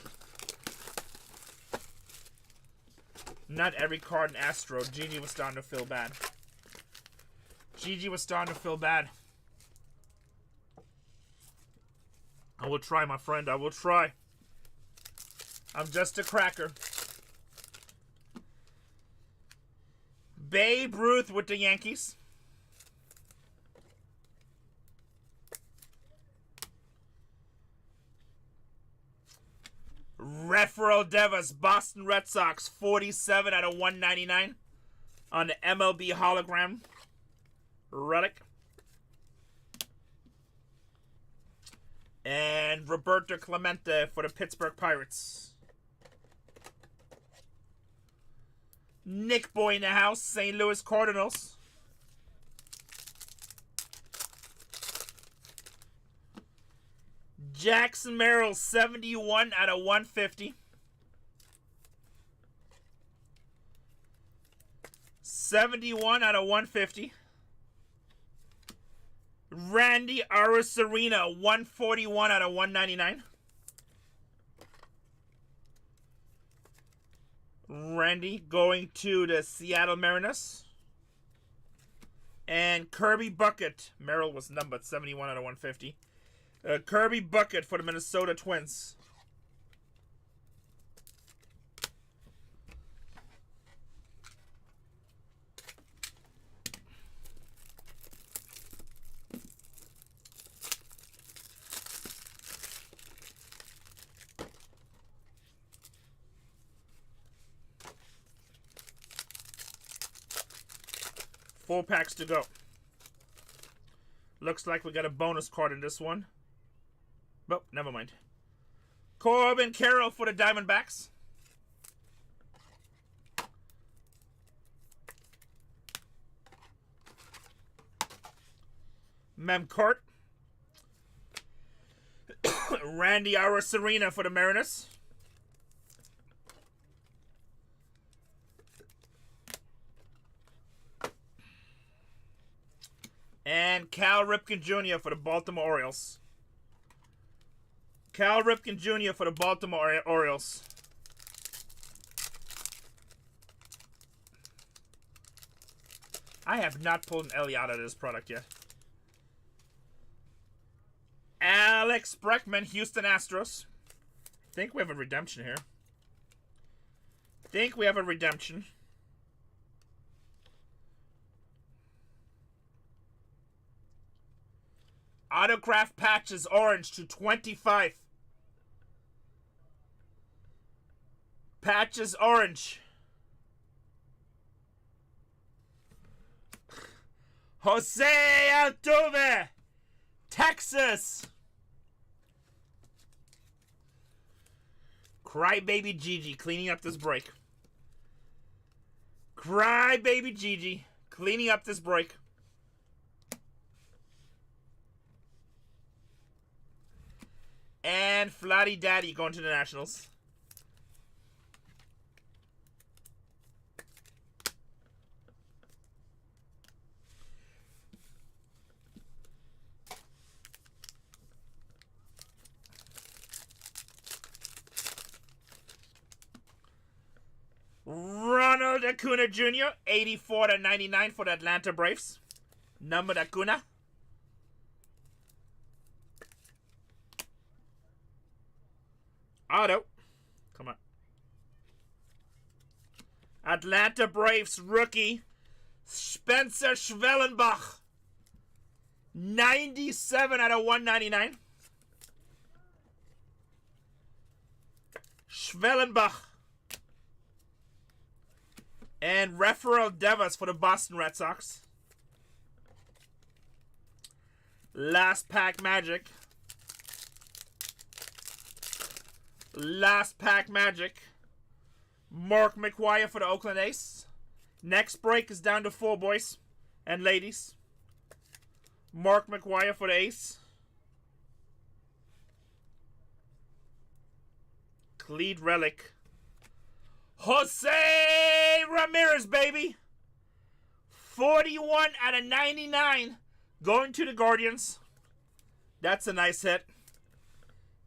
Not every card in Astro. Gigi was starting to feel bad. Gigi was starting to feel bad. I will try, my friend. I will try. I'm just a cracker. Babe Ruth with the Yankees. Rafael Devers, Boston Red Sox, 47 out of 199 on the MLB hologram relic. And Roberto Clemente for the Pittsburgh Pirates. Nick Boy in the house, St. Louis Cardinals. Jackson Merrill, 71 out of 150. 71 out of 150. Randy Arozarena, 141 out of 199. Randy going to the Seattle Mariners. And Kirby Bucket. Merrill was numbered 71 out of 150. Kirby Bucket for the Minnesota Twins. Four packs to go. Looks like we got a bonus card in this one. Oh, never mind. Corbin Carroll for the Diamondbacks. Memcourt. Randy Arozarena for the Mariners. And Cal Ripken Jr. for the Baltimore Orioles. Cal Ripken Jr. for the Baltimore Orioles. I have not pulled an Ellie out of this product yet. Alex Bregman, Houston Astros. I think we have a redemption here. Autograph patches, orange to 25. Patches, orange. Jose Altuve, Texas. Crybaby Gigi cleaning up this break. Crybaby Gigi cleaning up this break. And Flatty Daddy going to the Nationals. Ronald Acuna Jr., 84/99 for the Atlanta Braves. Numbered Acuna. Auto. Come on. Atlanta Braves rookie Spencer Schwellenbach. 97/199. Schwellenbach. And Rafael Devers for the Boston Red Sox. Last pack Magic. Last pack Magic. Mark McGwire for the Oakland A's. Next break is down to 4, boys and ladies. Mark McGwire for the A's. Cleat Relic. Jose Ramirez, baby. 41/99. Going to the Guardians. That's a nice hit.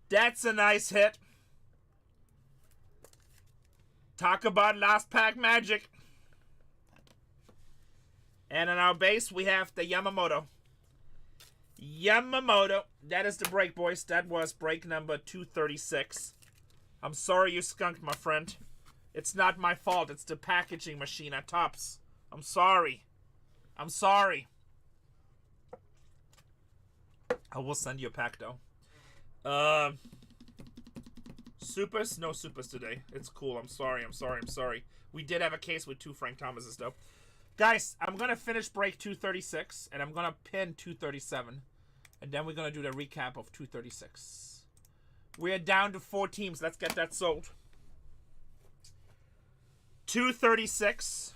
That's a nice hit. Talk about last pack Magic. And on our base, we have the Yamamoto. Yamamoto. That is the break, boys. That was break number 236. I'm sorry you skunked, my friend. It's not my fault. It's the packaging machine at Topps. I'm sorry. I'm sorry. I will send you a pack, though. Supers? No supers today. It's cool. I'm sorry. I'm sorry. We did have a case with 2 Frank Thomases, though. Guys, I'm going to finish break 236, and I'm going to pin 237. And then we're going to do the recap of 236. We're down to 4 teams. Let's get that sold. 236.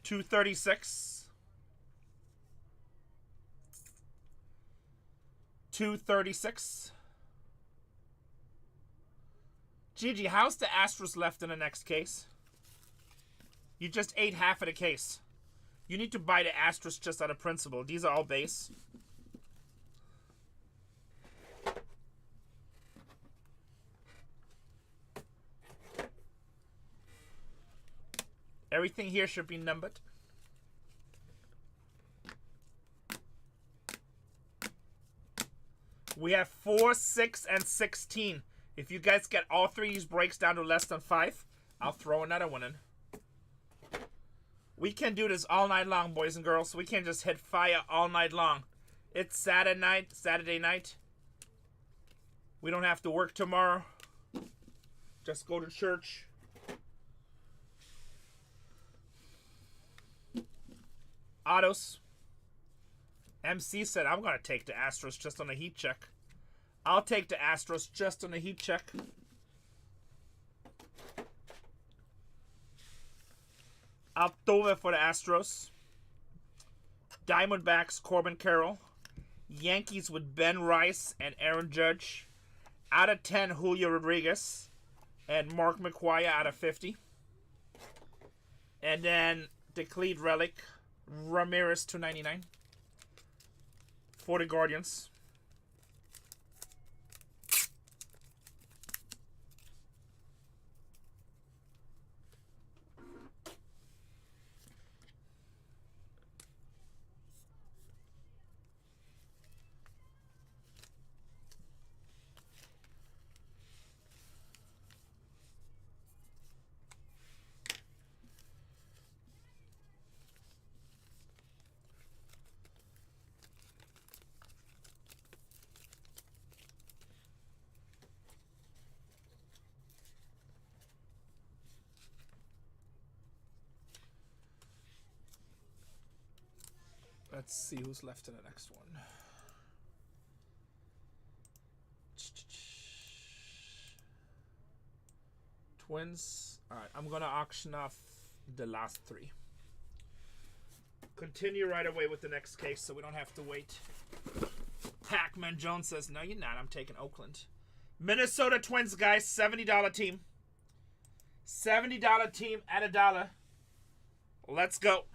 236. 236. Gigi, how's the Astros left in the next case? You just ate half of the case. You need to buy the Astros just out of principle. These are all base. Everything here should be numbered. We have 4, 6, and 16. If you guys get all 3 of these breaks down to less than 5, I'll throw another one in. We can do this all night long, boys and girls. We can just hit fire all night long. It's Saturday night. We don't have to work tomorrow. Just go to church. Autos. MC said, I'm going to take the Astros just on a heat check. I'll take the Astros just on a heat check. October for the Astros. Diamondbacks, Corbin Carroll. Yankees with Ben Rice and Aaron Judge. Out of 10, Julio Rodriguez. And Mark McGwire out of 50. And then the Cleat Relic, Ramirez $2.99 for the Guardians. Let's see who's left in the next one. Twins. Alright, I'm going to auction off the last 3. Continue right away with the next case so we don't have to wait. Pac-Man Jones says, no, you're not. I'm taking Oakland. Minnesota Twins, guys. $70 team. $70 team at $1. Let's go.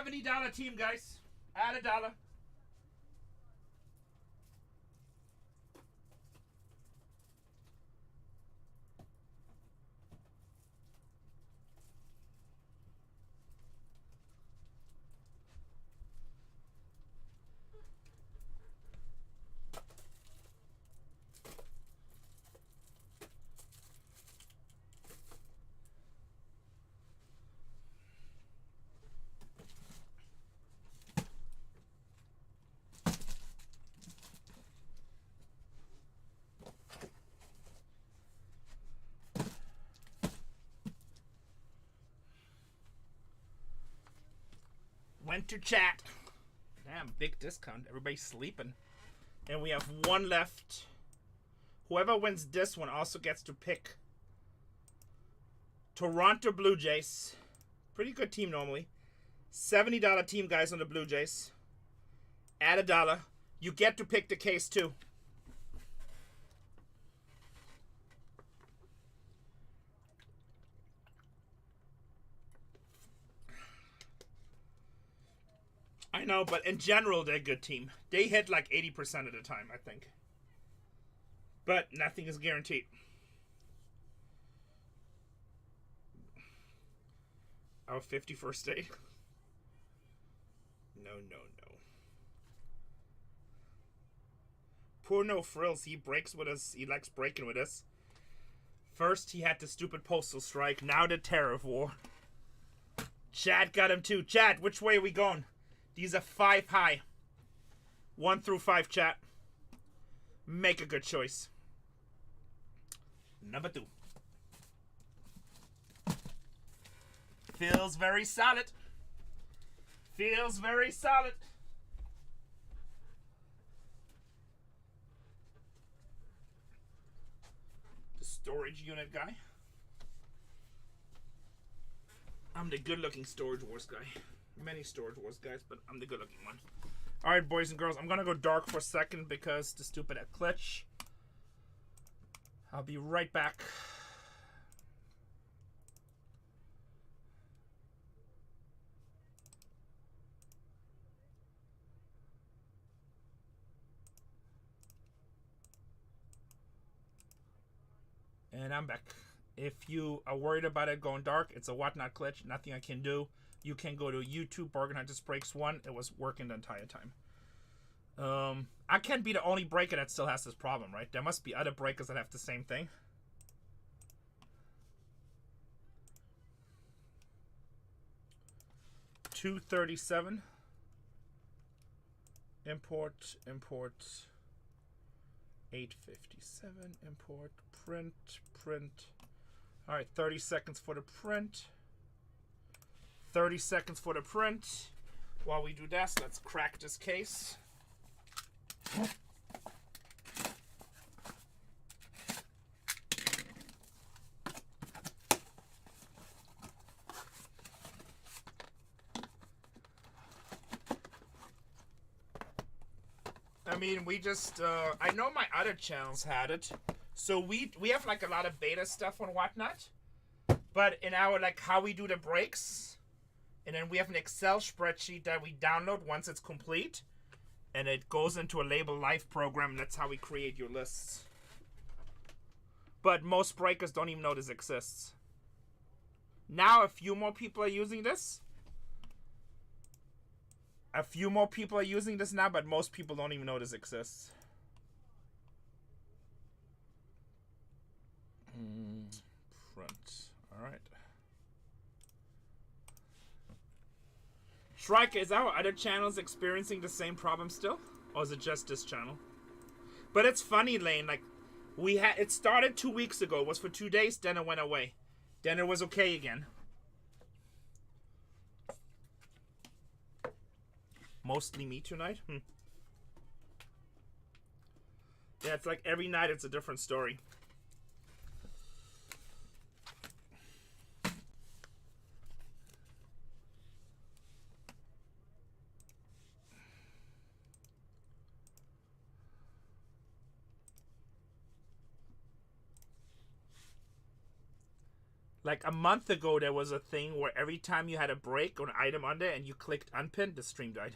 $70 team, guys. Add $1. Went to chat. Damn, big discount. Everybody's sleeping. And we have one left. Whoever wins this one also gets to pick Toronto Blue Jays. Pretty good team normally. $70 team, guys, on the Blue Jays. Add $1. You get to pick the case too. I know, but in general, they're a good team. They hit like 80% of the time, I think. But nothing is guaranteed. Our 51st day. No. Poor No Frills. He breaks with us. He likes breaking with us. First, he had the stupid postal strike. Now the tariff war. Chad got him too. Chad, which way are we going? These are 5 high. 1 through 5, chat. Make a good choice. Number 2. Feels very solid. Feels very solid. The storage unit guy. I'm the good-looking Storage Wars guy. Many Storage Wars guys, but I'm the good-looking one. Alright, boys and girls, I'm gonna go dark for a second because the stupid glitch. I'll be right back. And I'm back. If you are worried about it going dark, it's a whatnot glitch. Nothing I can do. You can go to YouTube, BargainHuntersbreaks 1. It was working the entire time. I can't be the only breaker that still has this problem, right? There must be other breakers that have the same thing. $237. Import. $857. Import. Print. All right, 30 seconds for the print. 30 seconds for the print. While we do that, let's crack this case. I mean, we just, I know my other channels had it. So we have like a lot of beta stuff and whatnot. But in our, like, how we do the breaks, and then we have an Excel spreadsheet that we download once it's complete. And it goes into a Label Life program, and that's how we create your lists. But most breakers don't even know this exists. Now a few more people are using this. A few more people are using this now, but most people don't even know this exists. Front. Alright. Shrike, is our other channels experiencing the same problem still? Or is it just this channel? But it's funny, Lane, like, it started 2 weeks ago. It was for 2 days, then it went away. Then it was okay again. Mostly me tonight? Yeah, it's like every night it's a different story. Like a month ago, there was a thing where every time you had a break or an item under and you clicked unpin, the stream died.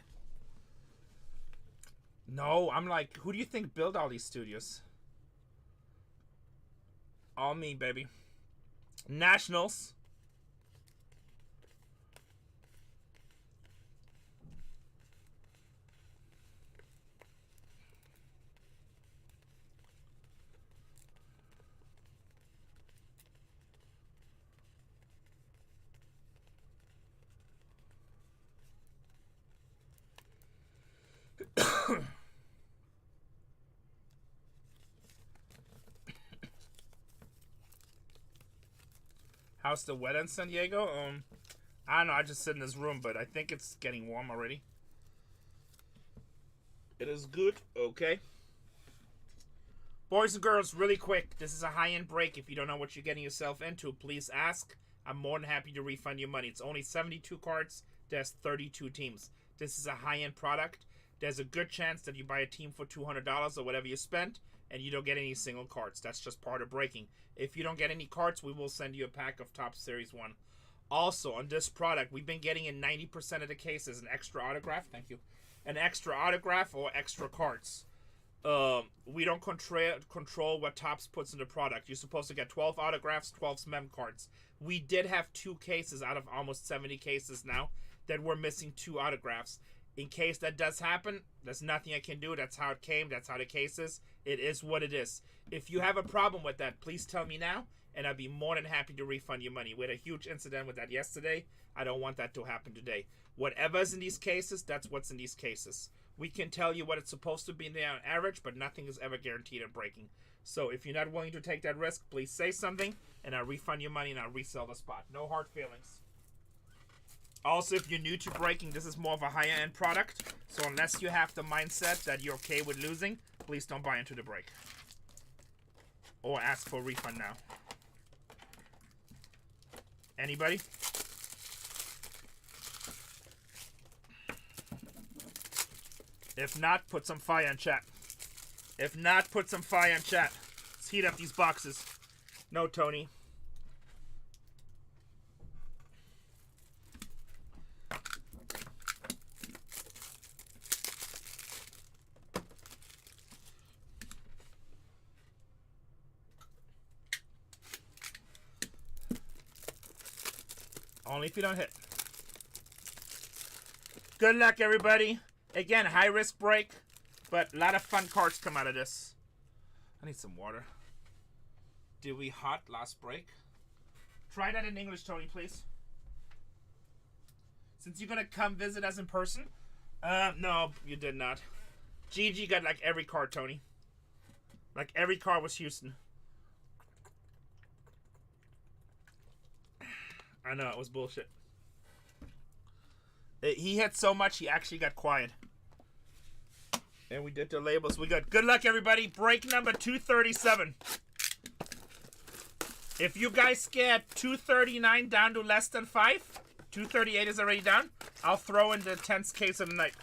No, I'm like, who do you think built all these studios? All me, baby. Nationals. How's the weather in San Diego? I don't know. I just sit in this room, but I think it's getting warm already. It is good. Okay. Boys and girls, really quick. This is a high-end break. If you don't know what you're getting yourself into, please ask. I'm more than happy to refund your money. It's only 72 cards. There's 32 teams. This is a high-end product. There's a good chance that you buy a team for $200 or whatever you spent, and you don't get any single cards. That's just part of breaking. If you don't get any cards, we will send you a pack of Top Series 1. Also, on this product, we've been getting in 90% of the cases an extra autograph. Thank you. An extra autograph or extra cards. We don't control what Topps puts in the product. You're supposed to get 12 autographs, 12 mem cards. We did have 2 cases out of almost 70 cases now that we're missing 2 autographs. In case that does happen, there's nothing I can do. That's how it came. That's how the case is. It is what it is. If you have a problem with that, please tell me now, and I'd be more than happy to refund your money. We had a huge incident with that yesterday. I don't want that to happen today. Whatever's in these cases, that's what's in these cases. We can tell you what it's supposed to be in there on average, but nothing is ever guaranteed in breaking. So if you're not willing to take that risk, please say something, and I'll refund your money and I'll resell the spot. No hard feelings. Also, if you're new to breaking, this is more of a higher end product. So unless you have the mindset that you're okay with losing, please don't buy into the break. Or ask for a refund now. Anybody? If not, put some fire in chat. If not, put some fire in chat. Let's heat up these boxes. No, Tony. Only if you don't hit. Good luck, everybody. Again, high risk break, but a lot of fun cards come out of this. I need some water. Did we hot last break? Try that in English, Tony, please. Since you're gonna come visit us in person. No, you did not. GG got like every card, Tony. Like every card was Houston. I know, it was bullshit. He hit so much, he actually got quiet. And we did the labels. We got good luck, everybody. Break number 237. If you guys get 239 down to less than 5, 238 is already down, I'll throw in the 10th case of the night.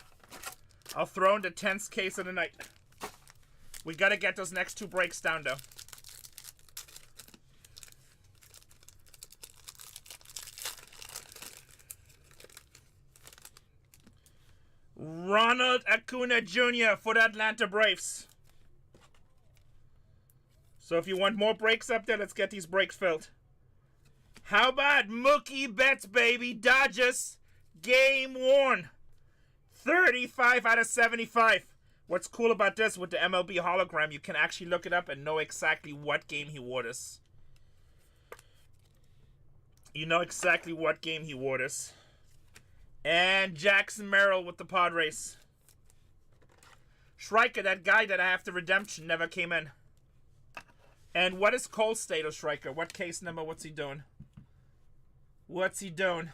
I'll throw in the 10th case of the night. We got to get those next 2 breaks down, though. Ronald Acuna Jr. for the Atlanta Braves. So if you want more breaks up there, let's get these breaks filled. How about Mookie Betts, baby? Dodgers, game worn. 35 out of 75. What's cool about this with the MLB hologram, you can actually look it up and know exactly what game he wore this. You know exactly what game he wore this. And Jackson Merrill with the Padres. Schreiker, that guy that I have the redemption, never came in. And what is Cole's state of Schreiker? What case number? What's he doing? What's he doing?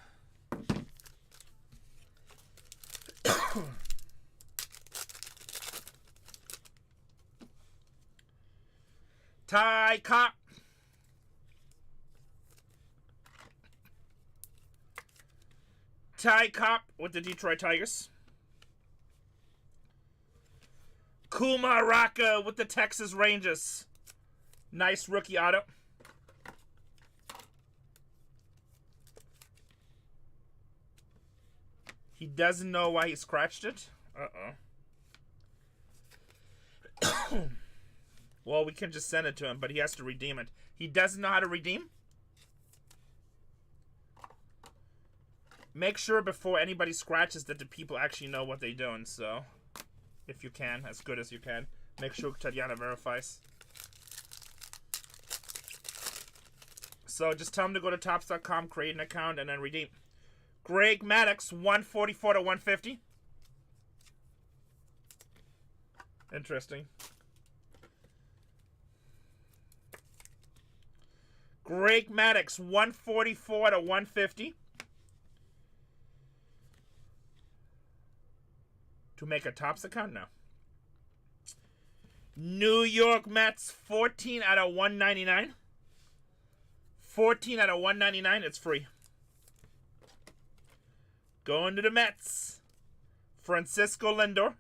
Ty Cobb. Ty Cobb with the Detroit Tigers. Kuma Raka with the Texas Rangers. Nice rookie auto. He doesn't know why he scratched it. Well, we can just send it to him, but he has to redeem it. He doesn't know how to redeem? Make sure before anybody scratches that the people actually know what they're doing, so if you can, as good as you can. Make sure Tatiana verifies. So just tell him to go to Topps.com, create an account, and then redeem. Greg Maddox, 144 to 150. Interesting. Greg Maddox, 144 to 150. To make a Topps account now. New York Mets, 14 out of 199. 14 out of 199, it's free. Going to the Mets. Francisco Lindor.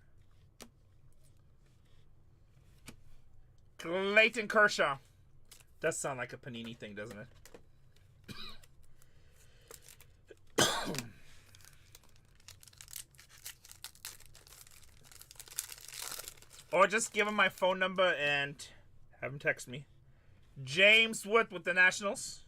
Clayton Kershaw. Does sound like a Panini thing, doesn't it? Or just give him my phone number and have him text me. James Wood with the Nationals.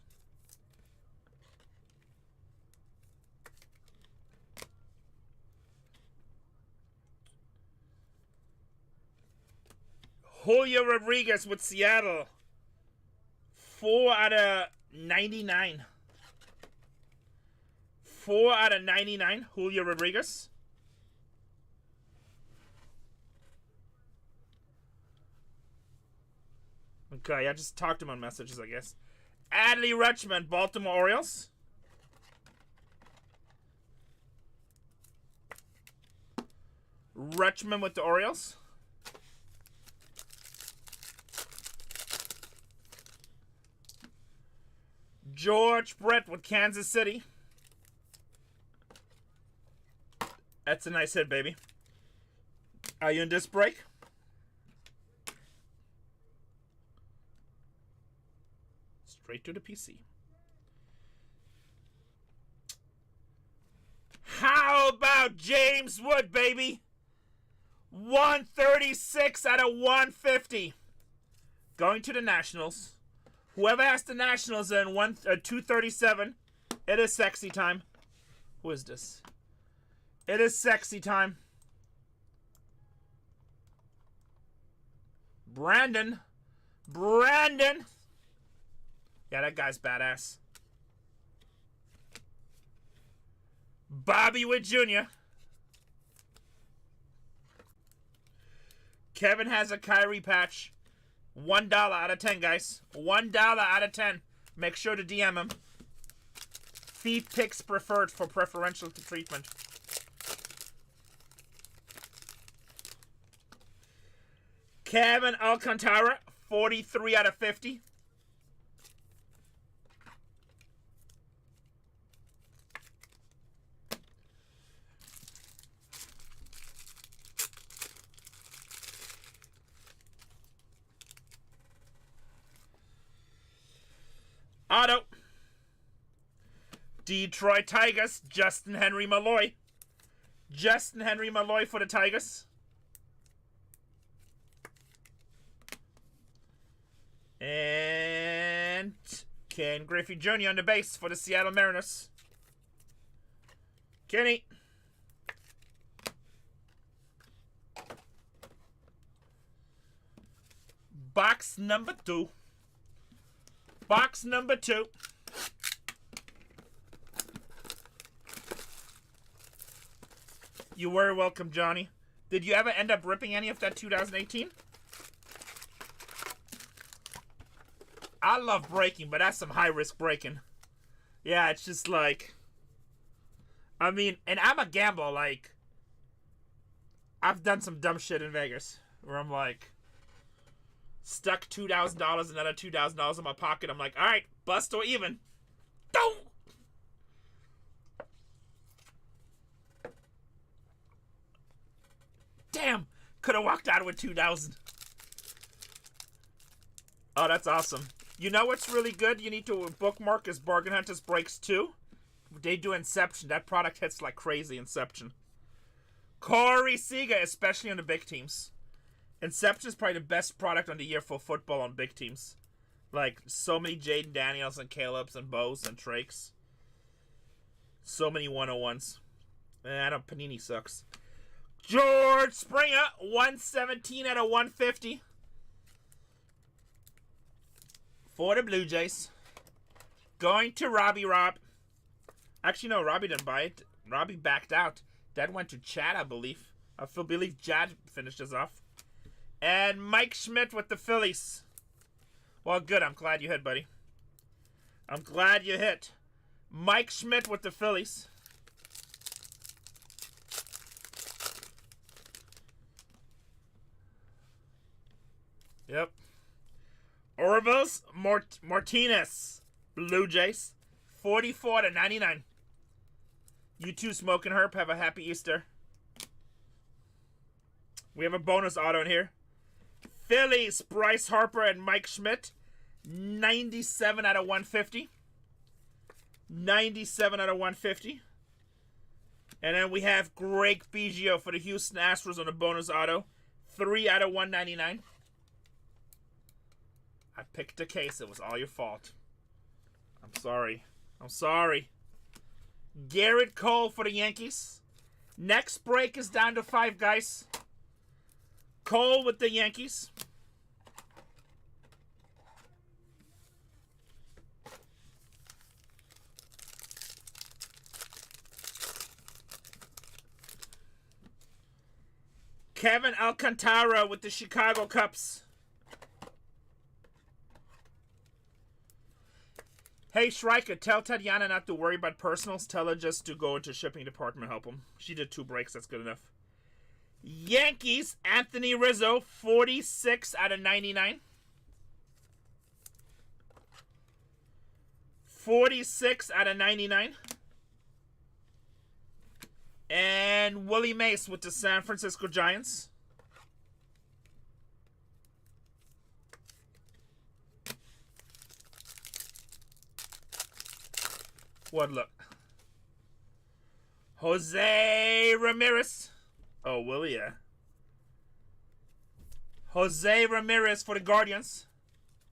Julio Rodriguez with Seattle. 4 out of 99. 4 out of 99, Julio Rodriguez. Okay, I just talked to him on messages, I guess. Adley Rutschman, Baltimore Orioles. Rutschman with the Orioles. George Brett with Kansas City. That's a nice hit, baby. Are you in this break? Straight to the PC. How about James Wood, baby? 136 out of 150. Going to the Nationals. Whoever has the Nationals in 237, it is sexy time. Who is this? It is sexy time. Brandon. Yeah, that guy's badass. Bobby Witt Jr. Kevin has a Kyrie patch. $1 out of 10, guys. $1 out of 10. Make sure to DM him. Feed picks preferred for preferential treatment. Kevin Alcantara, 43 out of 50. Auto. Detroit Tigers, Justin Henry Malloy. Justin Henry Malloy for the Tigers. And Ken Griffey Jr. on the base for the Seattle Mariners. Kenny. Box number 2. Box number 2. You're very welcome, Johnny. Did you ever end up ripping any of that 2018? I love breaking, but that's some high-risk breaking. Yeah, it's just like... I mean, and I'm a gambler, like... I've done some dumb shit in Vegas. Where I'm like... Stuck $2,000, another $2,000 in my pocket. I'm like, alright, bust or even. Don't! Damn! Could have walked out with 2,000. Oh, that's awesome. You know what's really good? You need to bookmark is Bargain Hunters Breaks 2. they do Inception. That product hits like crazy. Inception. Corey Seager, especially on the big teams. Inception is probably the best product on the year for football on big teams. Like, so many Jaden Daniels and Caleb's and Bo's and Trakes. So many 101s. I know Panini sucks. George Springer, 117 out of 150. For the Blue Jays. Going to Robbie Rob. Actually, no, Robbie didn't buy it. Robbie backed out. That went to Chad, I believe. I believe Chad finished us off. And Mike Schmidt with the Phillies. Well, good. I'm glad you hit, buddy. I'm glad you hit. Mike Schmidt with the Phillies. Yep. Orville's Martinez. Blue Jays. 44 to 99. You two Smoking Herb, have a happy Easter. We have a bonus auto in here. Phillies, Bryce Harper and Mike Schmidt. 97 out of 150. 97 out of 150. And then we have Greg Biggio for the Houston Astros on the bonus auto. 3 out of 199. I picked a case. It was all your fault. I'm sorry. I'm sorry. Garrett Cole for the Yankees. Next break is down to 5, guys. Cole with the Yankees. Kevin Alcantara with the Chicago Cubs. Hey, Shrika, tell Tatiana not to worry about personals. Tell her just to go into shipping department and help them. She did 2 breaks. That's good enough. Yankees, Anthony Rizzo, 46 out of 99. 46 out of 99. And Willie Mace with the San Francisco Giants. What look? Jose Ramirez. Oh, Willie, yeah. Jose Ramirez for the Guardians.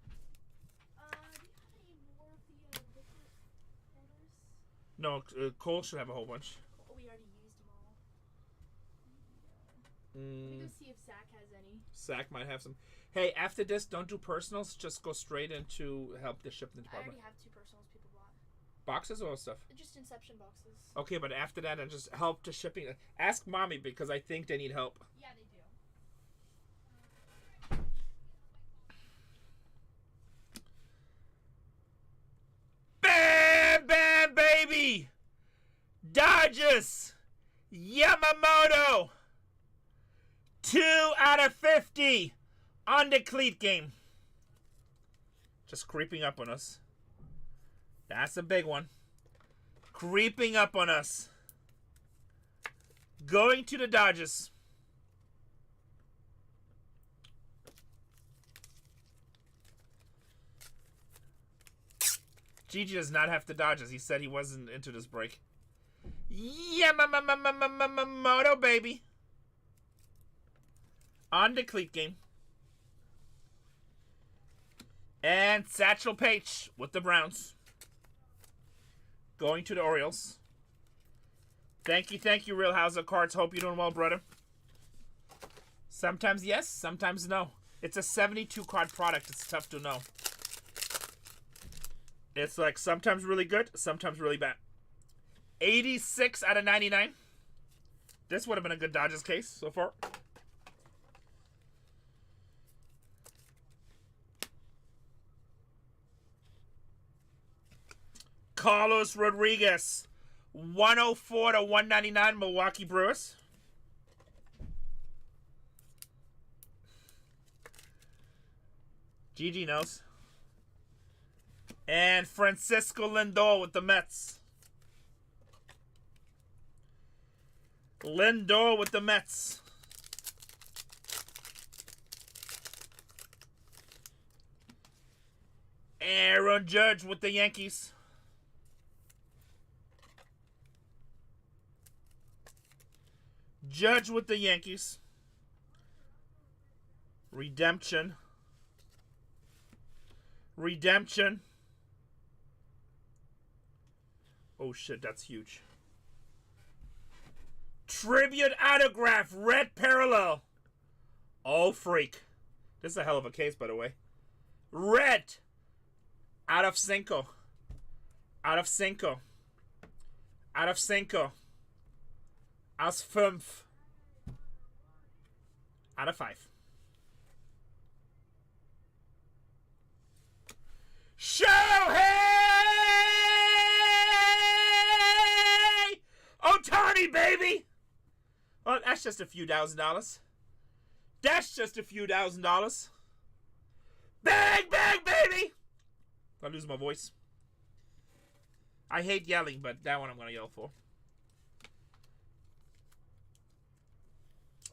Do you have any more of the liquid holders? No, Cole should have a whole bunch. Oh, we already used them all. Let me go see if Zach has any. Zach might have some. Hey, after this, don't do personals. Just go straight into help the shipping I department. already have 2 personals people bought. Boxes or stuff? Just Inception boxes. Okay, but after that, and just help the shipping. Ask Mommy because I think they need help. Yeah, they do. Bam, bam, baby! Dodgers! Yamamoto! 2 out of 50 on the cleat game. Just creeping up on us. That's a big one. Creeping up on us. Going to the Dodgers. Gigi does not have the Dodgers. He said he wasn't into this break. Yamamoto, baby. On the cleat game. And Satchel Paige with the Browns. Going to the Orioles. Thank you, Real House of Cards. Hope you're doing well, brother. Sometimes yes, sometimes no. It's a 72 card product. It's tough to know. It's like sometimes really good, sometimes really bad. 86 out of 99. This would have been a good Dodgers case so far. Carlos Rodriguez, 104 to 199, Milwaukee Brewers. GG knows. And Francisco Lindor with the Mets. Lindor with the Mets. Aaron Judge with the Yankees. Judge with the Yankees. Redemption. Redemption. Oh shit, that's huge. Tribute autograph, red parallel. Oh freak. This is a hell of a case, by the way. Red. Out of cinco. Out of cinco. Out of cinco. Aus fünf. Out of 5. Shohei Ohtani, baby! Well, that's just a few $1,000s. That's just a few $1,000s. Bang, bang, baby! I lose my voice. I hate yelling, but that one I'm gonna yell for.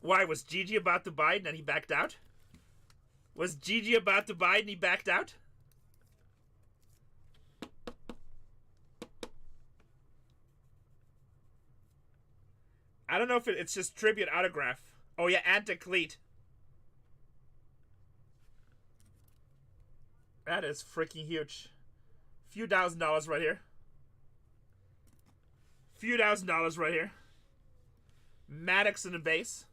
Why, was Gigi about to buy it and he backed out? Was Gigi about to buy it and he backed out? I don't know if it's just tribute autograph. Oh yeah, anti-cleat. That is freaking huge. Few $1,000s right here. Few $1,000s right here. Maddox in the base.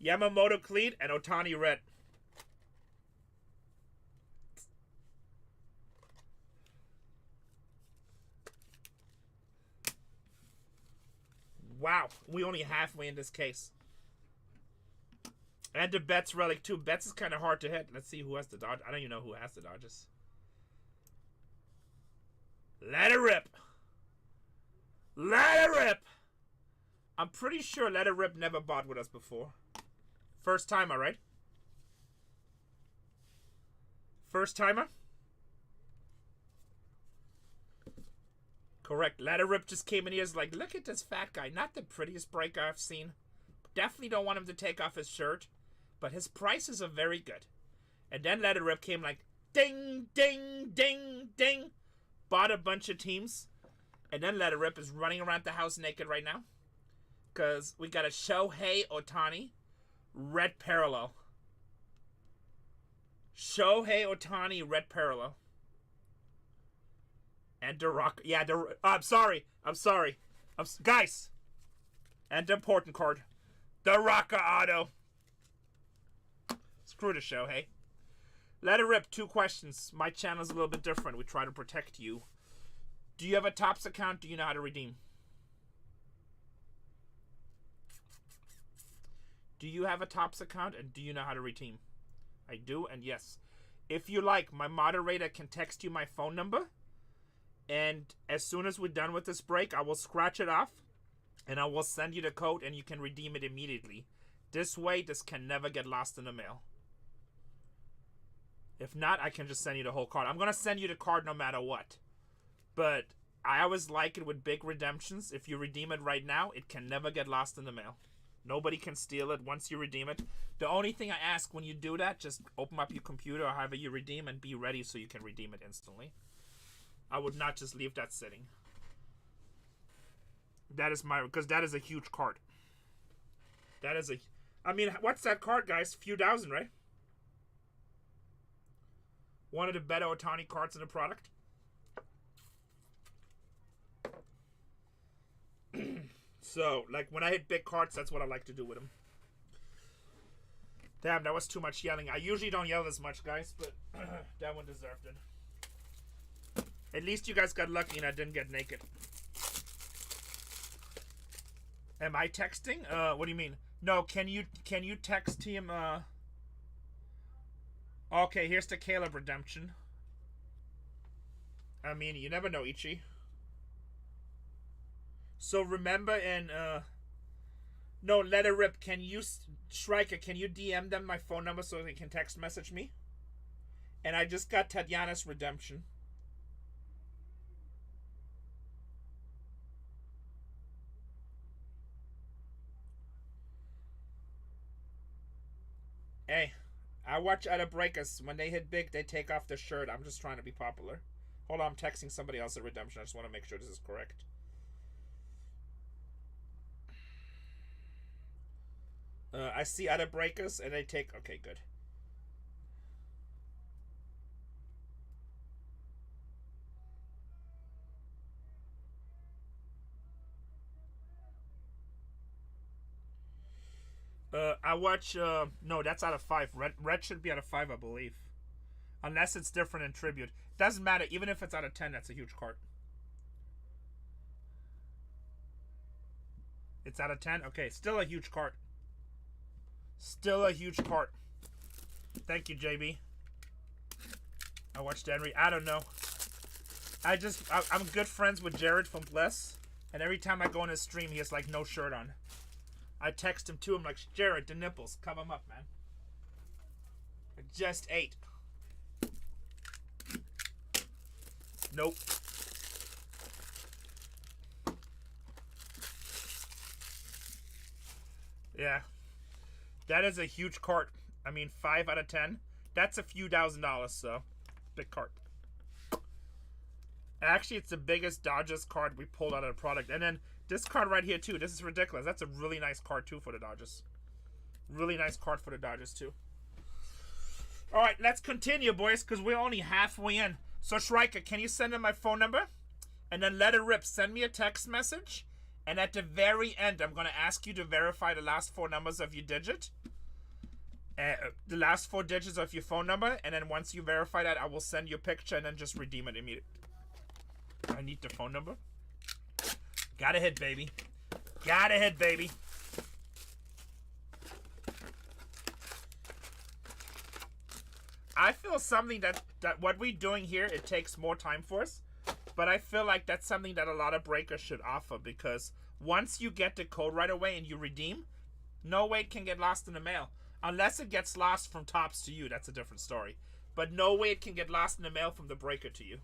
Yamamoto cleat and Ohtani red. Wow, we only halfway in this case. And the Betts relic too. Betts is kind of hard to hit. Let's see who has the Dodge. I don't even know who has the Dodgers. Let it rip. Let it rip. I'm pretty sure Let It Rip never bought with us before. First timer, right? First timer? Correct. Let It Rip just came in here. Is like, look at this fat guy. Not the prettiest breaker I've seen. Definitely don't want him to take off his shirt. But his prices are very good. And then Let It Rip came like, ding, ding, ding, ding. Bought a bunch of teams. And then Let It Rip is running around the house naked right now. Because we got a Shohei Ohtani red parallel. Shohei Ohtani red parallel. And the rock. Yeah, I'm sorry. Guys. And the important card. The Rocker Auto. Screw the Shohei. Let it rip. 2 questions. My channel's a little bit different. We try to protect you. Do you have a Topps account? Do you know how to redeem? Do you have a Topps account and do you know how to redeem? I do, and yes. If you like, my moderator can text you my phone number. And as soon as we're done with this break, I will scratch it off. And I will send you the code and you can redeem it immediately. This way, this can never get lost in the mail. If not, I can just send you the whole card. I'm going to send you the card no matter what. But I always like it with big redemptions. If you redeem it right now, it can never get lost in the mail. Nobody can steal it once you redeem it. The only thing I ask when you do that, just open up your computer or however you redeem and be ready so you can redeem it instantly. I would not just leave that sitting. That is because that is a huge card. That is I mean, what's that card, guys? Few thousand, right? One of the better Ohtani cards in the product. So, like, when I hit big cards, that's what I like to do with them. Damn, that was too much yelling. I usually don't yell this much, guys, but that one deserved it. At least you guys got lucky and I didn't get naked. Am I texting? What do you mean? No, can you text him, Okay, here's the Caleb redemption. I mean, you never know, Ichi. So remember in, no, Let It Rip, can you, Striker, can you DM them my phone number so they can text message me? And I just got Tatiana's redemption. Hey, I watch other breakers. When they hit big, they take off their shirt. I'm just trying to be popular. Hold on, I'm texting somebody else a redemption. I just want to make sure this is correct. I see other breakers, and they take... Okay, good. I watch... no, that's out of 5. Red should be out of 5, I believe. Unless it's different in Tribute. Doesn't matter. Even if it's out of 10, that's a huge card. It's out of 10? Okay, still a huge card. Still a huge card. Thank you, JB. I watched Henry. I don't know. I'm good friends with Jared from Bless. And every time I go on his stream, he has like no shirt on. I text him too. I'm like, Jared, the nipples. Come them up, man. I just ate. Nope. Yeah. That is a huge cart. I mean, 5 out of 10. That's a few $1,000s, so big cart. Actually, it's the biggest Dodgers card we pulled out of the product. And then this card right here, too. This is ridiculous. That's a really nice card, too, for the Dodgers. Really nice card for the Dodgers, too. All right, let's continue, boys, because we're only halfway in. So, Shrika, can you send in my phone number? And then let it rip. Send me a text message. And at the very end, I'm going to ask you to verify the last 4 numbers of your digit. The last 4 digits of your phone number. And then once you verify that, I will send you a picture and then just redeem it immediately. I need the phone number. Gotta hit, baby. Gotta hit, baby. I feel something that what we're doing here, it takes more time for us. But I feel like that's something that a lot of breakers should offer, because once you get the code right away and you redeem, no way it can get lost in the mail. Unless it gets lost from Tops to you, that's a different story. But no way it can get lost in the mail from the breaker to you.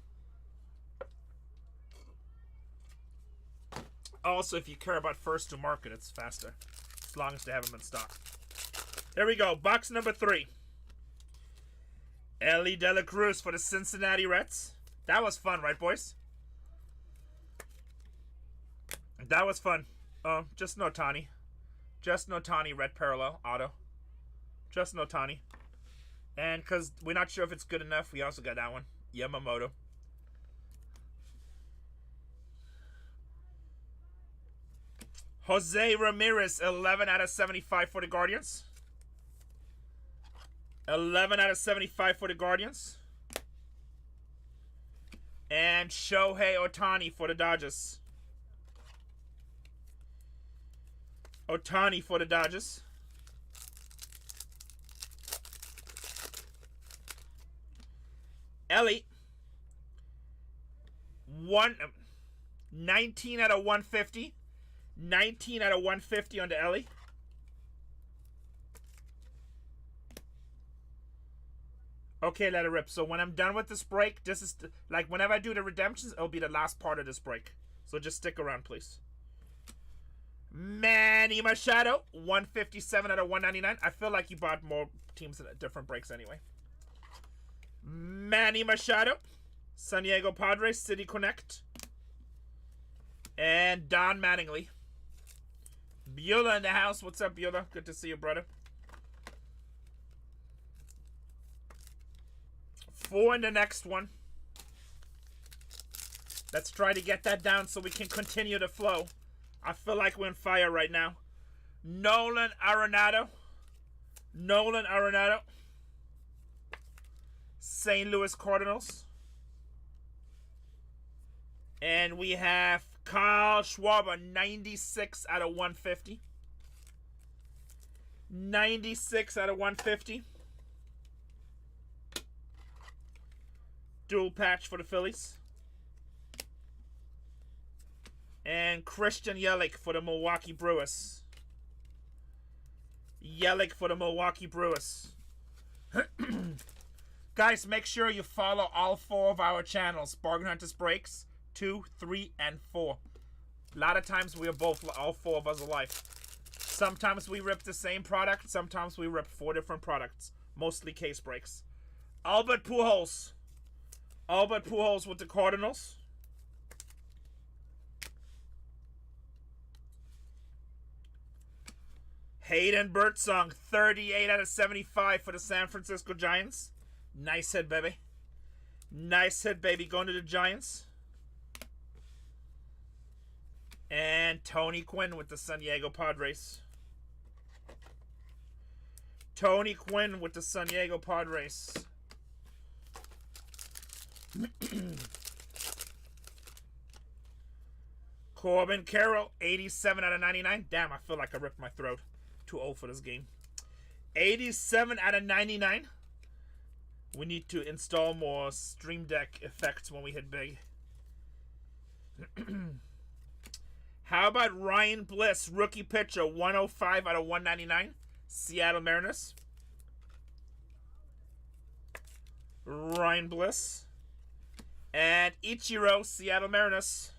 Also, if you care about first to market, it's faster. As long as they have them in stock. Here we go. Box number 3. Ellie De La Cruz for the Cincinnati Reds. That was fun, right, boys? That was fun. Just no Tani. Just no Tani red parallel auto. Just no Tani. And because we're not sure if it's good enough, we also got that one. Yamamoto. Jose Ramirez, 11 out of 75 for the Guardians. 11 out of 75 for the Guardians. And Shohei Ohtani for the Dodgers. Ohtani for the Dodgers. Ellie. 19 out of 150. 19 out of 150 on the Ellie. Okay, let it rip. So when I'm done with this break, this is like whenever I do the redemptions, it'll be the last part of this break. So just stick around, please. Manny Machado, 157 out of 199. I feel like you bought more teams in different breaks anyway. Manny Machado, San Diego Padres, City Connect. And Don Mattingly. Beulah in the house. What's up, Beulah? Good to see you, brother. 4 in the next one. Let's try to get that down so we can continue the flow. I feel like we're on fire right now. Nolan Arenado. Nolan Arenado. St. Louis Cardinals. And we have Kyle Schwarber, 96 out of 150. 96 out of 150. Dual patch for the Phillies. And Christian Yelich for the Milwaukee Brewers. Yelich for the Milwaukee Brewers. Guys, make sure you follow all 4 of our channels. Bargain Hunters Breaks, 2, 3, and 4. A lot of times we are both, all 4 of us alive. Sometimes we rip the same product. Sometimes we rip 4 different products. Mostly case breaks. Albert Pujols. Albert Pujols with the Cardinals. Hayden Birdsong, 38 out of 75 for the San Francisco Giants. Nice hit, baby. Nice hit, baby. Going to the Giants. And Tony Quinn with the San Diego Padres. Tony Quinn with the San Diego Padres. Corbin Carroll, 87 out of 99. Damn, I feel like I ripped my throat. Too old for this game. 87 out of 99. We need to install more Stream Deck effects when we hit big. How about Ryan Bliss, rookie pitcher, 105 out of 199. Seattle Mariners. Ryan Bliss. And Ichiro, Seattle Mariners.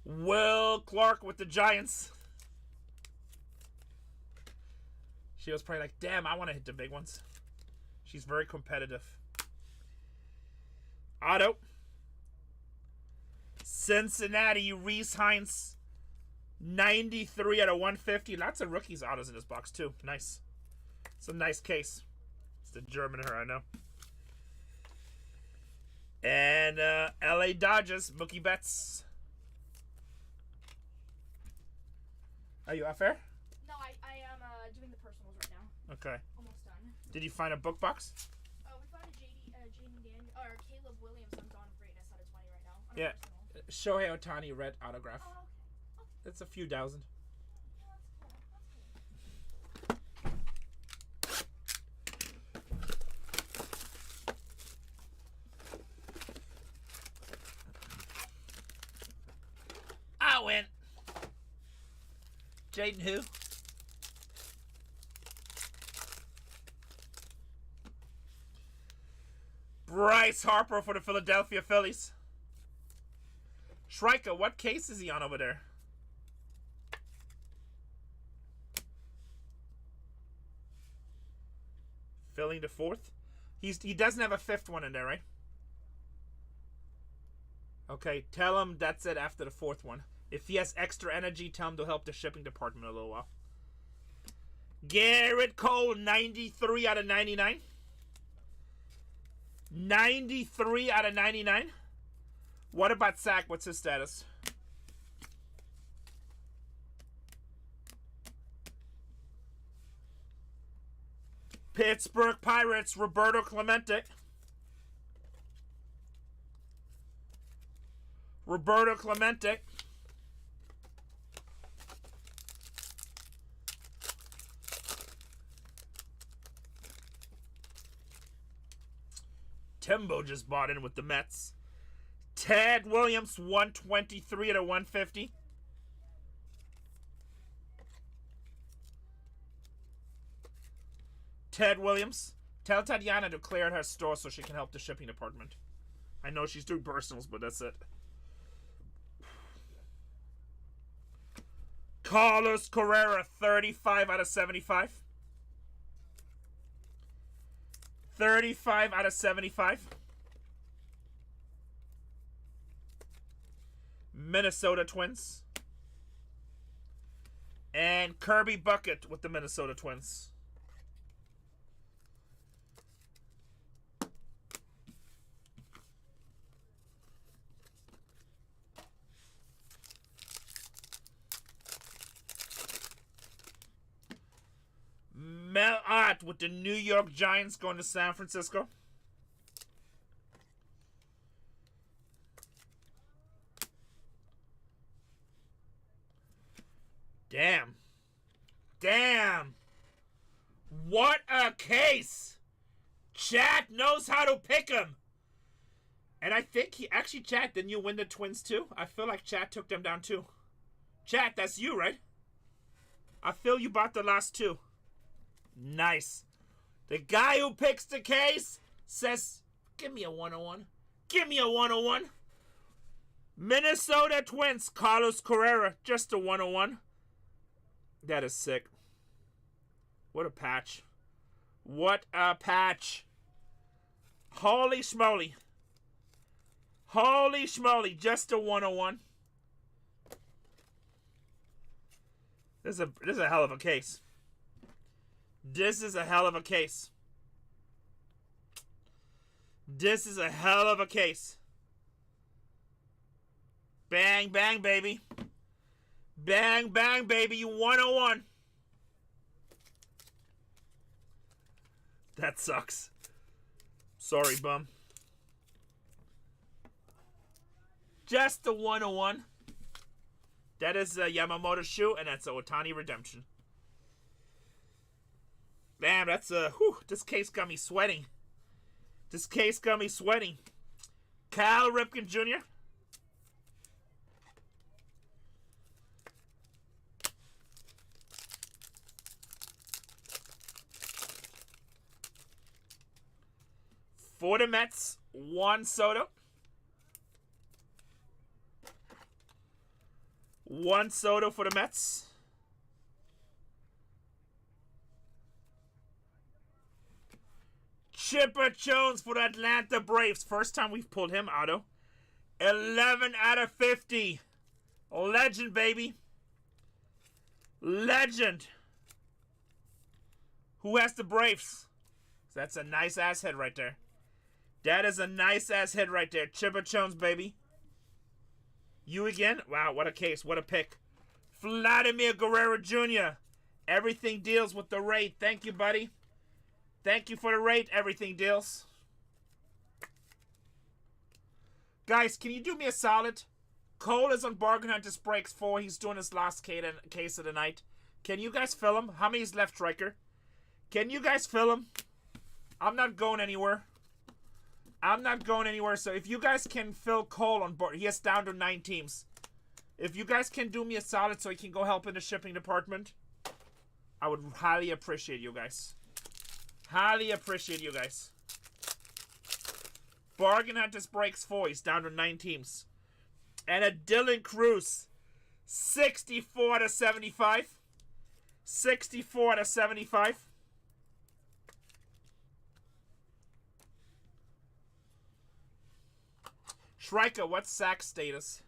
Will Clark with the Giants. She was probably like, damn, I want to hit the big ones. She's very competitive. Auto. Cincinnati, Reese Hines. 93 out of 150. Lots of rookies autos in this box, too. Nice. It's a nice case. It's the German in her, I know. And LA Dodgers, Mookie Betts. Are you off air? No, I am doing the personals right now. Okay. Almost done. Did you find a book box? Oh, we found a Jaden Daniel or Caleb Williams on Dawn of Greatness out of 20 right now. On a Yeah. personal. Shohei Ohtani red autograph. Oh, okay. It's a few thousand. Oh, that's cool. I win. Jaden who? Bryce Harper for the Philadelphia Phillies. Shrika, what case is he on over there? Filling the fourth? He doesn't have a fifth one in there, right? Okay, tell him that's it after the fourth one. If he has extra energy, tell him to help the shipping department a little while. Garrett Cole, 93 out of 99. 93 out of 99. What about Zach? What's his status? Pittsburgh Pirates, Roberto Clemente. Roberto Clemente. Timbo just bought in with the Mets. Ted Williams, 123 out of 150. Ted Williams. Tell Tatiana to clear out her store so she can help the shipping department. I know she's doing personals, but that's it. Carlos Carrera, 35 out of 75. 35 out of 75. Minnesota Twins. And Kirby Bucket with the Minnesota Twins. Mel Ott with the New York Giants going to San Francisco. Damn. Damn. What a case. Chat knows how to pick him. And I think he actually, Chat, didn't you win the Twins too? I feel like Chat took them down too. Chat, that's you, right? I feel you bought the last two. Nice. The guy who picks the case says, give me a 101. Give me a 101. Minnesota Twins, Carlos Carrera, just a 101. That is sick. What a patch. What a patch. Holy schmoly. Holy schmoly. Just a 101. This is a hell of a case. This is a hell of a case. This is a hell of a case. Bang, bang, baby. Bang, bang, baby. You 101. That sucks. Sorry, bum. Just a 101. That is a Yamamoto shoe, and that's a Otani redemption. Damn, that's a... Whew, this case got me sweating. This case got me sweating. Cal Ripken Jr. For the Mets, Juan Soto. Juan Soto for the Mets. Chipper Jones for the Atlanta Braves. First time we've pulled him auto. 11 out of 50. Legend, baby. Legend. Who has the Braves? That's a nice ass hit right there. That is a nice ass hit right there. Chipper Jones, baby. You again? Wow, what a case. What a pick. Vladimir Guerrero Jr. Everything deals with the rate. Thank you, buddy. Thank you for the rate. Everything deals. Guys, can you do me a solid? Cole is on Bargain Hunters Breaks 4. He's doing his last case of the night. Can you guys fill him? How many is left, Striker? Can you guys fill him? I'm not going anywhere. I'm not going anywhere. So if you guys can fill Cole on board, he is down to 9 teams. If you guys can do me a solid so he can go help in the shipping department, I would highly appreciate you guys. Highly appreciate you guys. Bargain Hunters Breaks 4. He's down to 9 teams. And a Dylan Cruz. 64 out of 75. 64 out of 75. Shrika, what's sack status?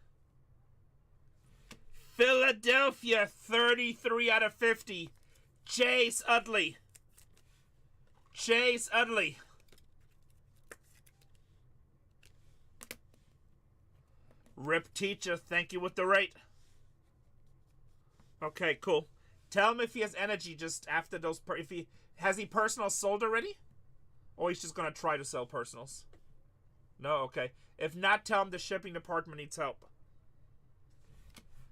Philadelphia, 33 out of 50. Chase Utley. Chase Utley. Rip Teacher, thank you with the rate. Okay, cool. Tell him if he has energy just after those. If he has personals sold already, or he's just gonna try to sell personals. No, okay. If not, tell him the shipping department needs help.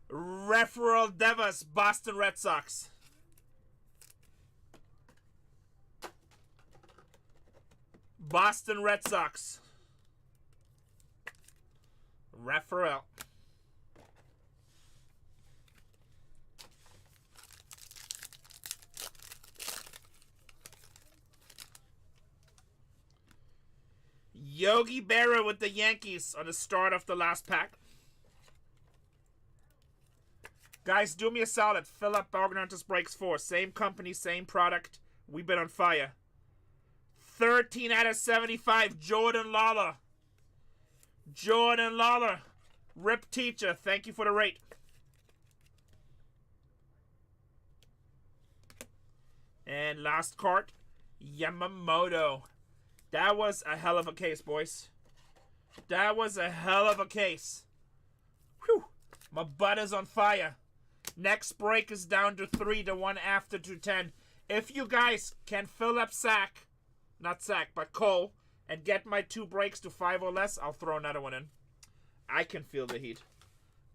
Referral Devas, Boston Red Sox. Boston Red Sox. Referral. Yogi Berra with the Yankees on the start of the last pack. Guys, do me a solid. Fill up Bargain Hunters Breaks 4. Same company, same product. We've been on fire. 13 out of 75. Jordan Lawler. Jordan Lawler. Rip Teacher. Thank you for the rate. And last card. Yamamoto. That was a hell of a case, boys. That was a hell of a case. Whew. My butt is on fire. Next break is down to 3, the one after to 10. If you guys can fill up Sack, not Sack, but Cole, and get my 2 breaks to 5 or less, I'll throw another one in. I can feel the heat.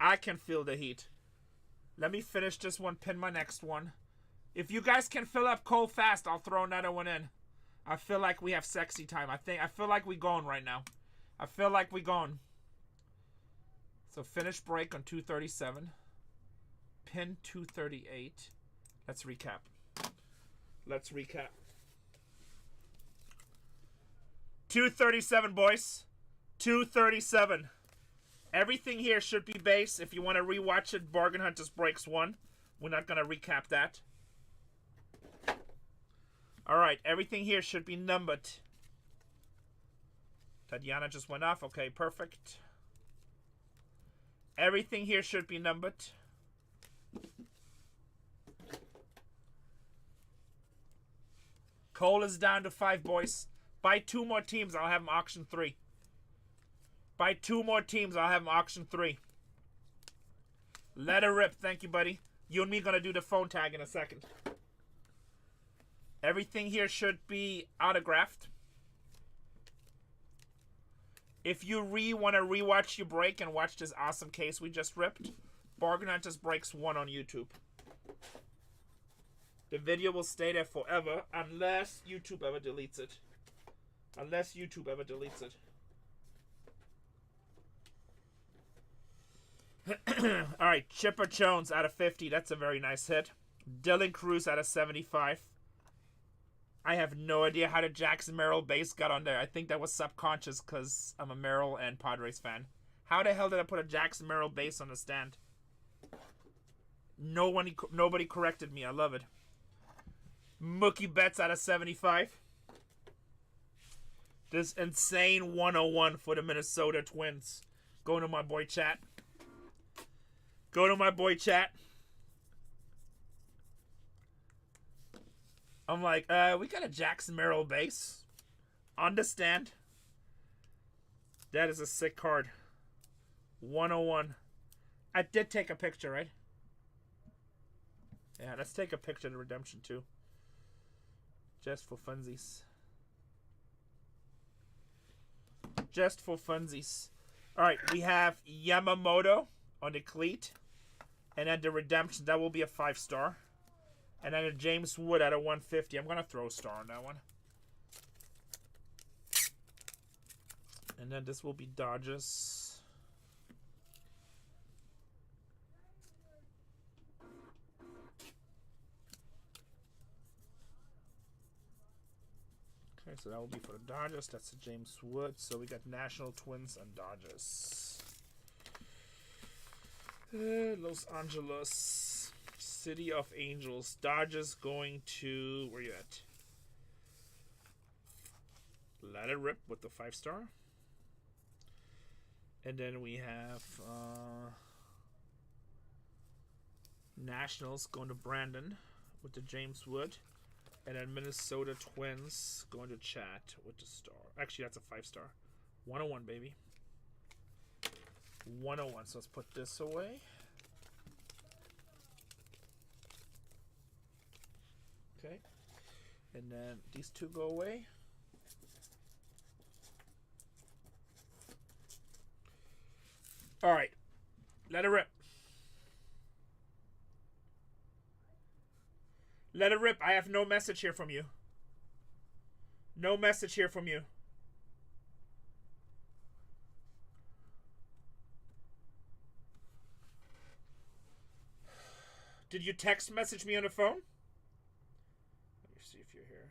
I can feel the heat. Let me finish this one, pin my next one. If you guys can fill up Cole fast, I'll throw another one in. I feel like we have sexy time. I feel like we going right now. I feel like we going. So finish break on 237. Pin 238. Let's recap. Let's recap. 237, boys. 237. Everything here should be base. If you want to rewatch it, Bargain Hunters Breaks 1. We're not gonna recap that. Alright, everything here should be numbered. Tatiana just went off. Okay, perfect. Everything here should be numbered. Cole is down to 5, boys. Buy 2 more teams, I'll have him auction 3. Buy 2 more teams, I'll have him auction 3. Let her rip. Thank you, buddy. You and me gonna do the phone tag in a second. Everything here should be autographed. If you want to rewatch your break and watch this awesome case we just ripped, Bargain Hunters Breaks 1 on YouTube. The video will stay there forever unless YouTube ever deletes it. Unless YouTube ever deletes it. Alright, Chipper Jones out of 50. That's a very nice hit. Dylan Cruz out of 75. I have no idea how the Jackson Merrill base got on there. I think that was subconscious because I'm a Merrill and Padres fan. How the hell did I put a Jackson Merrill base on the stand? Nobody corrected me. I love it. Mookie Betts out of 75. This insane 101 for the Minnesota Twins. Go to my boy chat. Go to my boy chat. I'm like, we got a Jackson Merrill base. Understand. That is a sick card. 101. I did take a picture, right? Yeah, let's take a picture of the redemption too. Just for funsies. Just for funsies. Alright, we have Yamamoto on the cleat. And then the redemption, that will be a 5-star. And then a James Wood at a 150. I'm going to throw a star on that one. And then this will be Dodgers. Okay, so that will be for the Dodgers. That's a James Wood. So we got National, Twins, and Dodgers. Los Angeles. City of Angels. Dodgers going to... Where you at? Let it rip with the 5-star. And then we have Nationals going to Brandon with the James Wood. And then Minnesota Twins going to Chat with the star. Actually, that's a 5-star. 101, baby. 101. So let's put this away. Okay. And then these two go away. All right. Let it rip. Let it rip. I have no message here from you. No message here from you. Did you text message me on the phone? Let me see if you're here.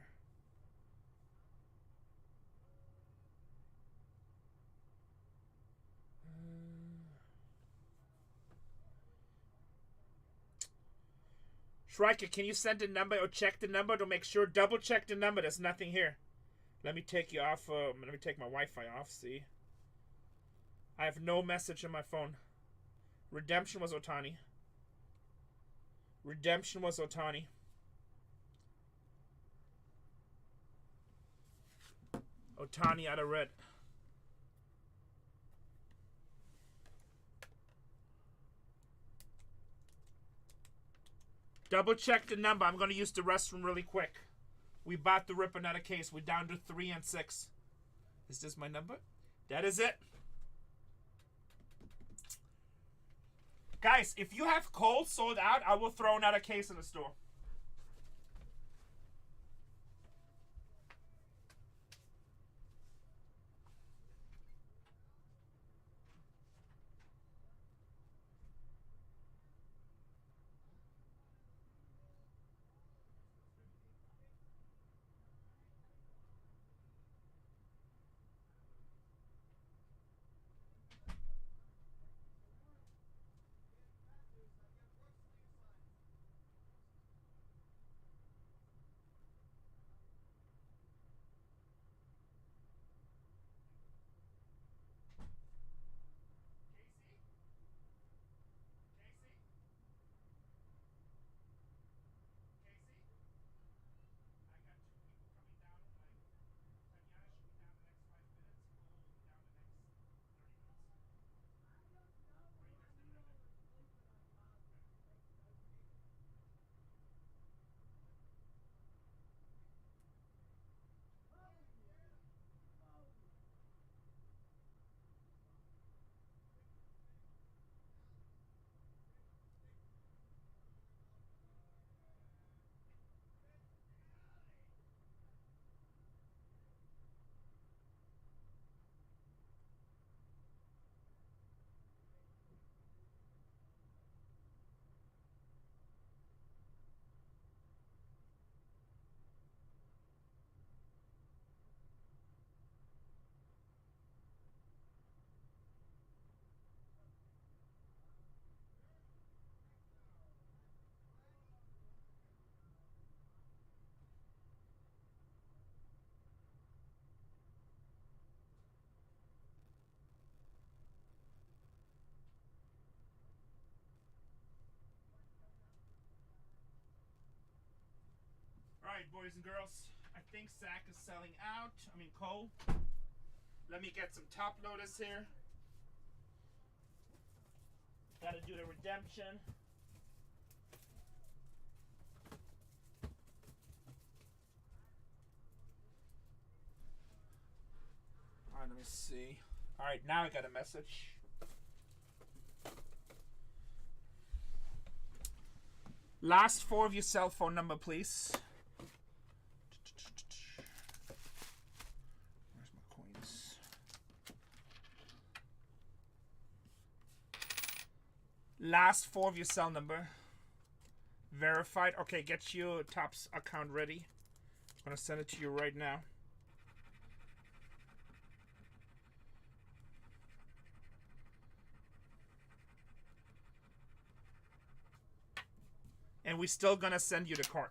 Striker, can you send the number or check the number to make sure? Double check the number. There's nothing here. Let me take you off. Let me take my Wi-Fi off. See, I have no message on my phone. Redemption was Ohtani. Redemption was Ohtani. Ohtani out of red. Double check the number. I'm going to use the restroom really quick. We bought the rip another case. We're down to 3 and 6. Is this my number? That is it. Guys, if you have Cole sold out, I will throw another case in the store. Alright, boys and girls. I think Zach is selling out. Cole. Let me get some top loaders here. Gotta do the redemption. Alright, let me see. Alright, now I got a message. Last 4 of your cell phone number, please. Where's my coins? Last 4 of your cell number. Verified. Okay, get your Topps account ready. I'm gonna send it to you right now. And we still gonna send you the card.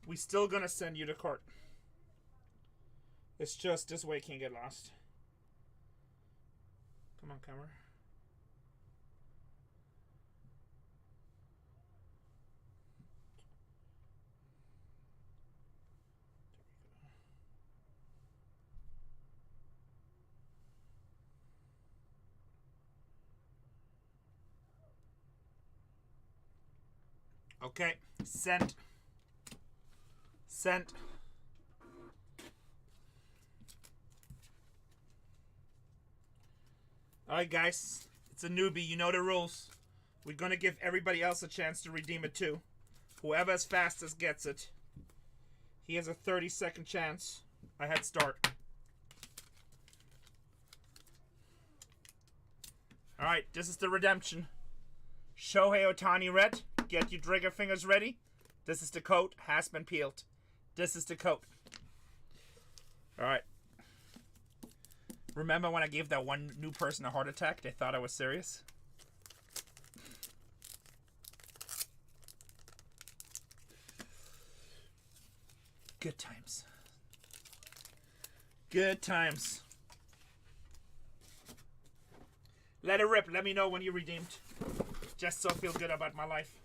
We still gonna send you the card. It's just this way it can't get lost. Come on, camera. Okay, sent. Sent. Alright, guys. It's a newbie. You know the rules. We're going to give everybody else a chance to redeem it too. Whoever is fastest gets it. He has a 30-second chance. A head start. Alright, this is the redemption. Shohei Ohtani red. Get your trigger fingers ready. This is the coat. Has been peeled. This is the coat. Alright. Remember when I gave that one new person a heart attack? They thought I was serious. Good times. Good times. Let it rip. Let me know when you redeemed. Just so I feel good about my life.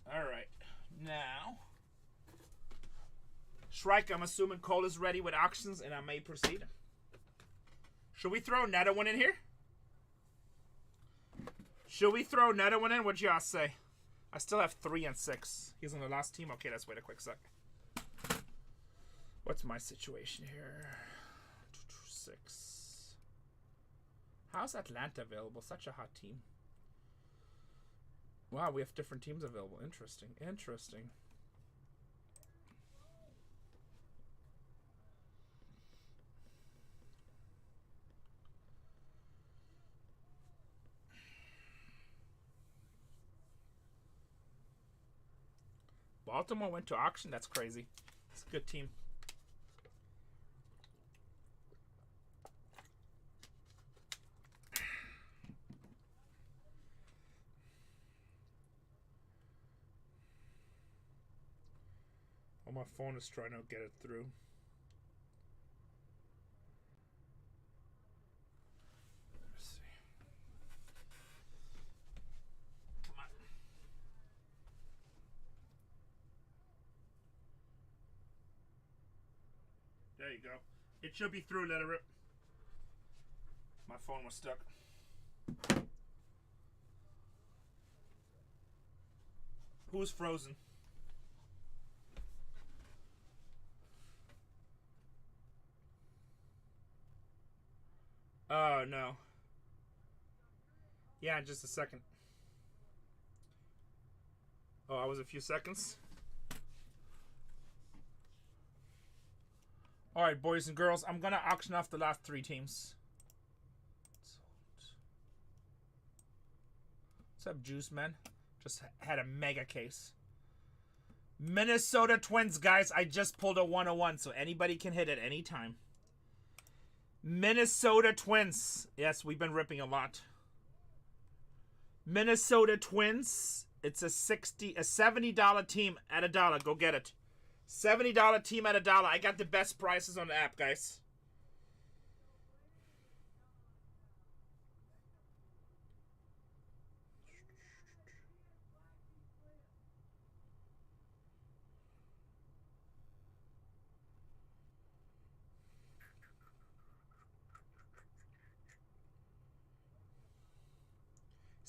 Alright. Now. Shrike, I'm assuming Cole is ready with auctions and I may proceed. Should we throw another one in here? Should we throw another one in? What'd y'all say? I still have 3 and 6. He's on the last team? Okay, let's wait a quick sec. What's my situation here? 6. How's Atlanta available? Such a hot team. Wow, we have different teams available. Interesting. Interesting. Baltimore went to auction. That's crazy. It's a good team. Oh, my phone is trying to get it through. Let's see. Come on. There you go. It should be through, let it rip. My phone was stuck. Who's frozen? Oh, no. Yeah, in just a second. Oh, I was a few seconds. Alright, boys and girls, I'm going to auction off the last 3 teams. What's up, Juice Man? Just had a mega case. Minnesota Twins, guys. I just pulled a 101, so anybody can hit at any time. Minnesota Twins. Yes, we've been ripping a lot. Minnesota Twins. It's a $70 team at $1. Go get it. $70 team at $1. I got the best prices on the app, guys.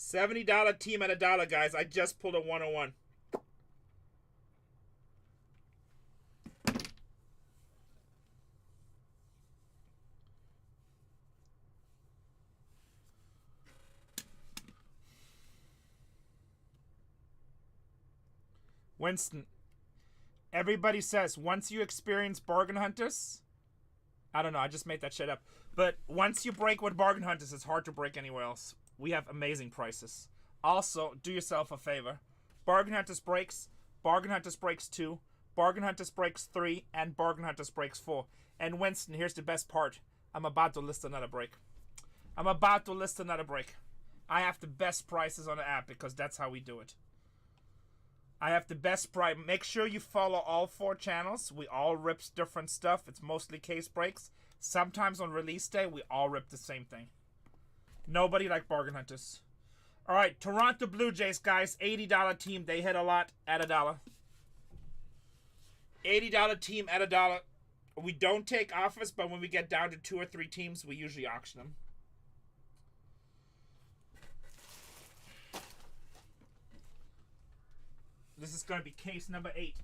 $70 team at $1, guys. I just pulled a 101. Winston, everybody says once you experience Bargain Hunters, I don't know, I just made that shit up. But once you break with Bargain Hunters, it's hard to break anywhere else. We have amazing prices. Also, do yourself a favor. Bargain Hunters Breaks, Bargain Hunters Breaks 2, Bargain Hunters Breaks 3, and Bargain Hunters Breaks 4. And Winston, here's the best part. I'm about to list another break. I have the best prices on the app because that's how we do it. I have the best price. Make sure you follow all 4 channels. We all rip different stuff. It's mostly case breaks. Sometimes on release day, we all rip the same thing. Nobody like Bargain Hunters. All right, Toronto Blue Jays, guys. $80 team. They hit a lot at $1. $80 team at $1. We don't take offers, but when we get down to 2 or 3 teams, we usually auction them. This is going to be case number 8.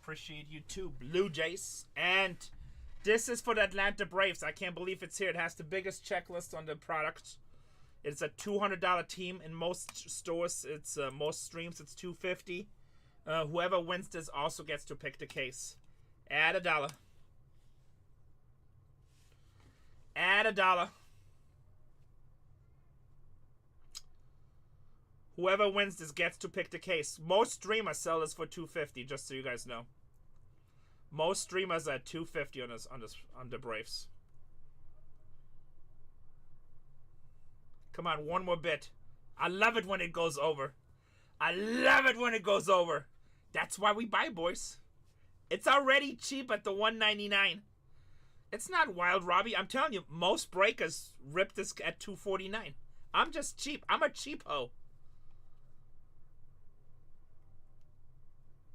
Appreciate you too, Blue Jays. And this is for the Atlanta Braves. I can't believe it's here. It has the biggest checklist on the product. It's a $200 team. In most stores, it's most streams, it's $250. Whoever wins this also gets to pick the case. Add $1. Add $1. Whoever wins this gets to pick the case. Most streamers sell this for $250, just so you guys know. Most streamers are at $250 on the Braves. Come on, one more bit. I love it when it goes over. That's why we buy, boys. It's already cheap at the $199. It's not wild, Robbie. I'm telling you, most breakers rip this at $249. I'm just cheap. I'm a cheap hoe.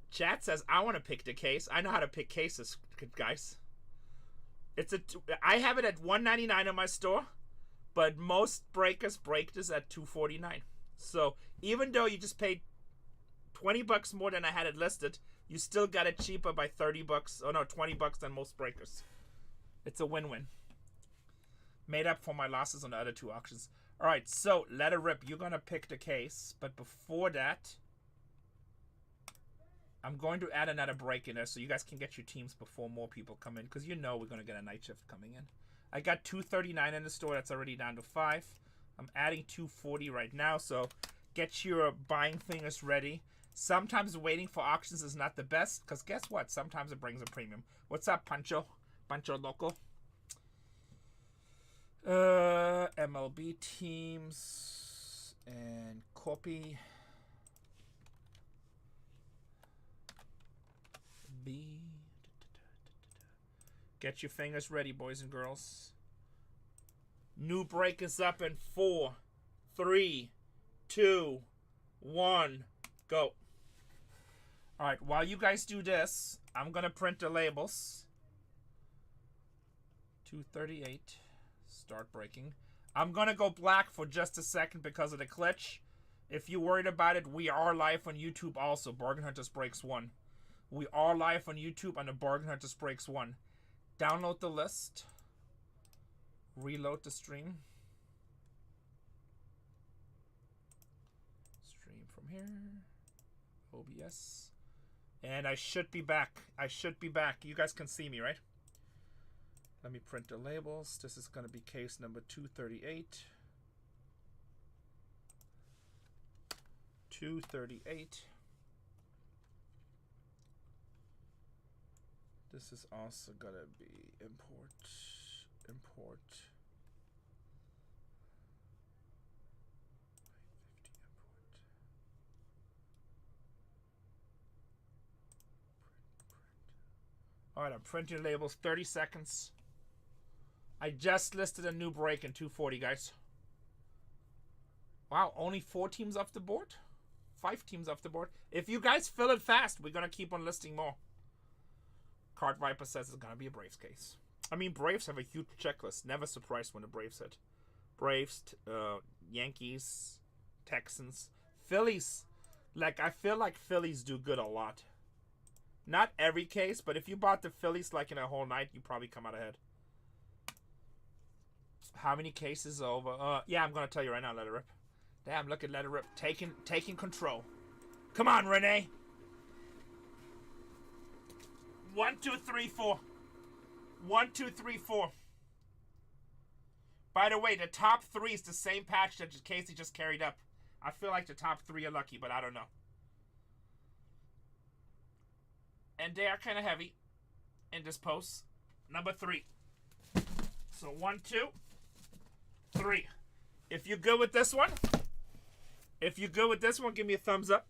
Chat says, I want to pick the case. I know how to pick cases, guys. I have it at $199 in my store, but most breakers break this at $249. So even though you just paid $20 more than I had it listed, you still got it cheaper by $30. Oh no, $20 than most breakers. It's a win-win. Made up for my losses on the other 2 auctions. All right, so let it rip. You're gonna pick the case, but before that, I'm going to add another break in there so you guys can get your teams before more people come in, because you know we're going to get a night shift coming in. I got $239 in the store. That's already down to $5. I'm adding $240 right now, so get your buying fingers ready. Sometimes waiting for auctions is not the best, because guess what? Sometimes it brings a premium. What's up, Pancho? Pancho Loco. MLB teams and copy. Get your fingers ready, boys and girls. New break is up in 4, 3, 2, 1, go. Alright, while you guys do this, I'm going to print the labels. 238. Start breaking. I'm going to go black for just a second because of the glitch. If you're worried about it, we are live on YouTube also. Bargain Hunters Breaks 1. We are live on YouTube on the Bargain Hunters Breaks 1. Download the list. Reload the stream. Stream from here. OBS. And I should be back. You guys can see me, right? Let me print the labels. This is going to be case number 238. 238. This is also gonna be import. Alright, I'm printing labels. 30 seconds. I just listed a new break in 240, guys. Wow, only 4 teams off the board? 5 teams off the board. If you guys fill it fast, we're gonna keep on listing more. Card Viper says it's gonna be a Braves case. I mean, Braves have a huge checklist. Never surprised when the Braves hit. Braves, Yankees, Texans, Phillies. Like, I feel like Phillies do good a lot. Not every case, but if you bought the Phillies like in a whole night, you probably come out ahead. How many cases over? Yeah, I'm gonna tell you right now. Let it rip. Damn, look at Let it rip. Taking control. Come on, Renee. 1, 2, 3, 4. 1, 2, 3, 4. By the way, the top 3 is the same patch that Casey just carried up. I feel like the top 3 are lucky, but I don't know. And they are kind of heavy in this post. Number 3. So 1, 2, 3. If you're good with this one, give me a thumbs up.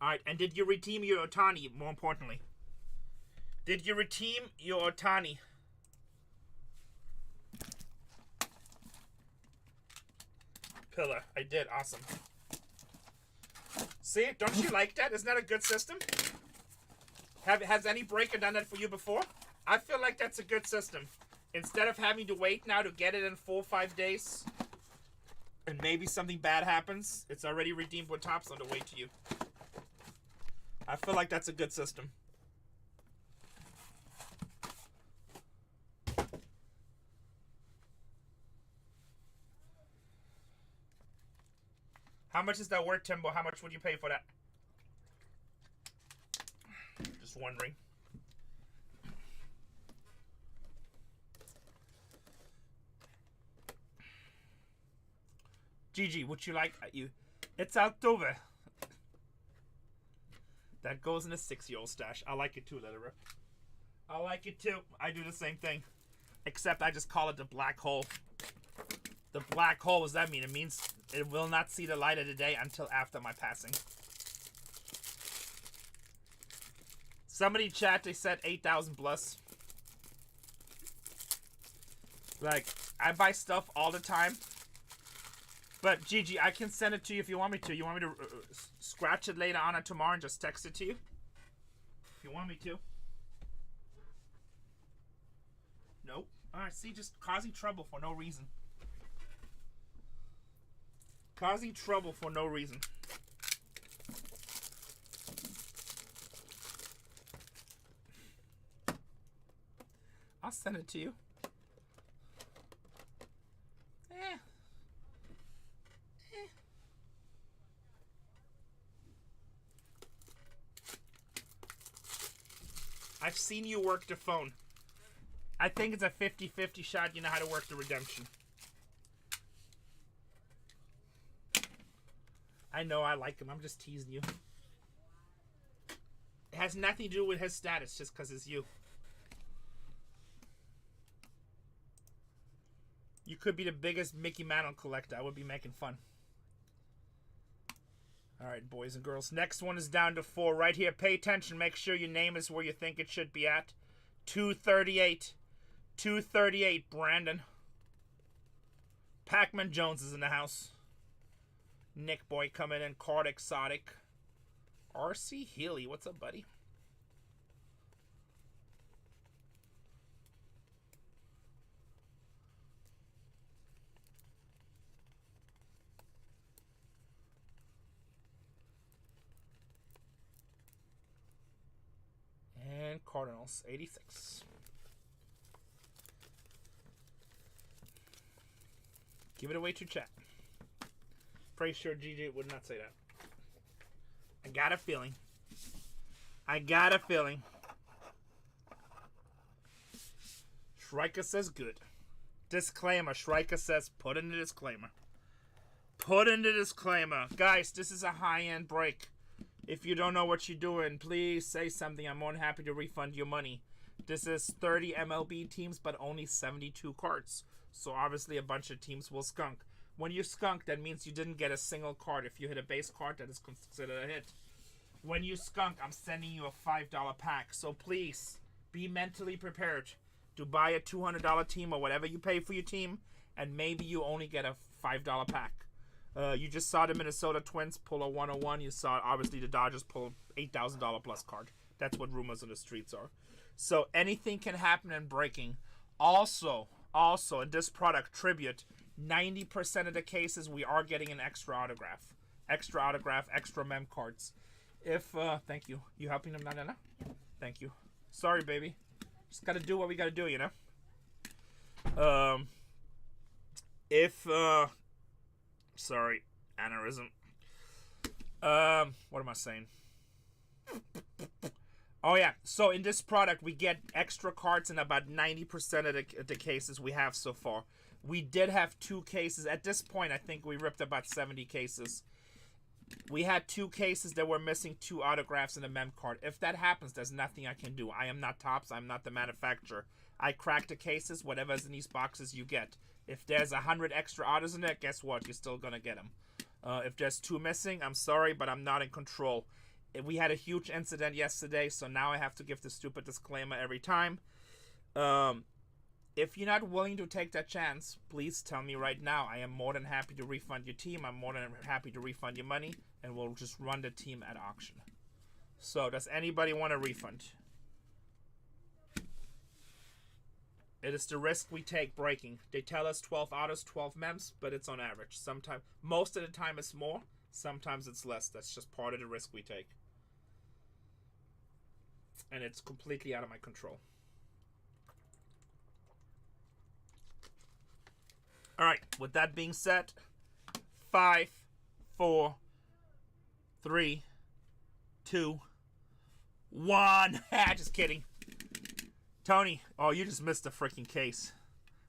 Alright, and did you redeem your Otani, more importantly? Did you redeem your Otani? Pillar. I did. Awesome. See? Don't you like that? Isn't that a good system? Has any breaker done that for you before? I feel like that's a good system. Instead of having to wait now to get it in 4 or 5 days, and maybe something bad happens, it's already redeemed with tops on the way to you. I feel like that's a good system. How much is that worth, Timbo? How much would you pay for that? Just wondering. Gigi, would you like you? It's October. That goes in a 6-year-old stash. I like it too, Let It Rip. I like it too. I do the same thing. Except I just call it the black hole. The black hole, what does that mean? It means it will not see the light of the day until after my passing. Somebody chat, they said 8,000 plus. Like, I buy stuff all the time. But, Gigi, I can send it to you if you want me to. You want me to scratch it later on or tomorrow and just text it to you? If you want me to. Nope. Alright, see, just causing trouble for no reason. Causing trouble for no reason. I'll send it to you. I've seen you work the phone. I think it's a 50-50 shot. You know how to work the redemption. I know I like him. I'm just teasing you. It has nothing to do with his status, just because it's you. You could be the biggest Mickey Mantle collector. I would be making fun. Alright, boys and girls. Next one is down to 4. Right here. Pay attention. Make sure your name is where you think it should be at. 238. 238, Brandon. Pac-Man Jones is in the house. Nick Boy coming in. Card Exotic. R.C. Healy. What's up, buddy? And Cardinals, 86. Give it away to chat. Pretty sure GJ would not say that. I got a feeling. I got a feeling. Shrika says good. Disclaimer. Shrika says put in the disclaimer. Put in the disclaimer. Guys, this is a high-end break. If you don't know what you're doing, please say something. I'm more than happy to refund your money. This is 30 MLB teams, but only 72 cards. So obviously a bunch of teams will skunk. When you skunk, that means you didn't get a single card. If you hit a base card, that is considered a hit. When you skunk, I'm sending you a $5 pack. So please, be mentally prepared to buy a $200 team or whatever you pay for your team, and maybe you only get a $5 pack. You just saw the Minnesota Twins pull a 101. You saw, obviously, the Dodgers pull $8,000 plus card. That's what rumors on the streets are. So anything can happen in breaking. Also, in this product, Tribute, 90% of the cases, we are getting an extra autograph. Extra mem cards. Thank you. You helping them, Nana? Thank you. Sorry, baby. Just gotta do what we gotta do, you know? Sorry, aneurysm. What am I saying? Oh, yeah. So, in this product, we get extra cards in about 90% of the cases we have so far. We did have 2 cases. At this point, I think we ripped about 70 cases. We had 2 cases that were missing 2 autographs in a mem card. If that happens, there's nothing I can do. I am not Topps. I'm not the manufacturer. I crack the cases. Whatever's in these boxes, you get. If there's 100 extra autos in there, guess what? You're still going to get them. If there's 2 missing, I'm sorry, but I'm not in control. We had a huge incident yesterday, so now I have to give the stupid disclaimer every time. If you're not willing to take that chance, please tell me right now. I am more than happy to refund your team. I'm more than happy to refund your money, and we'll just run the team at auction. So, does anybody want a refund? It is the risk we take breaking. They tell us 12 autos, 12 mems, but it's on average. Sometimes, most of the time it's more, sometimes it's less. That's just part of the risk we take. And it's completely out of my control. Alright, with that being said, 5, 4, 3, 2, 1. Just kidding. Tony, oh, you just missed the freaking case.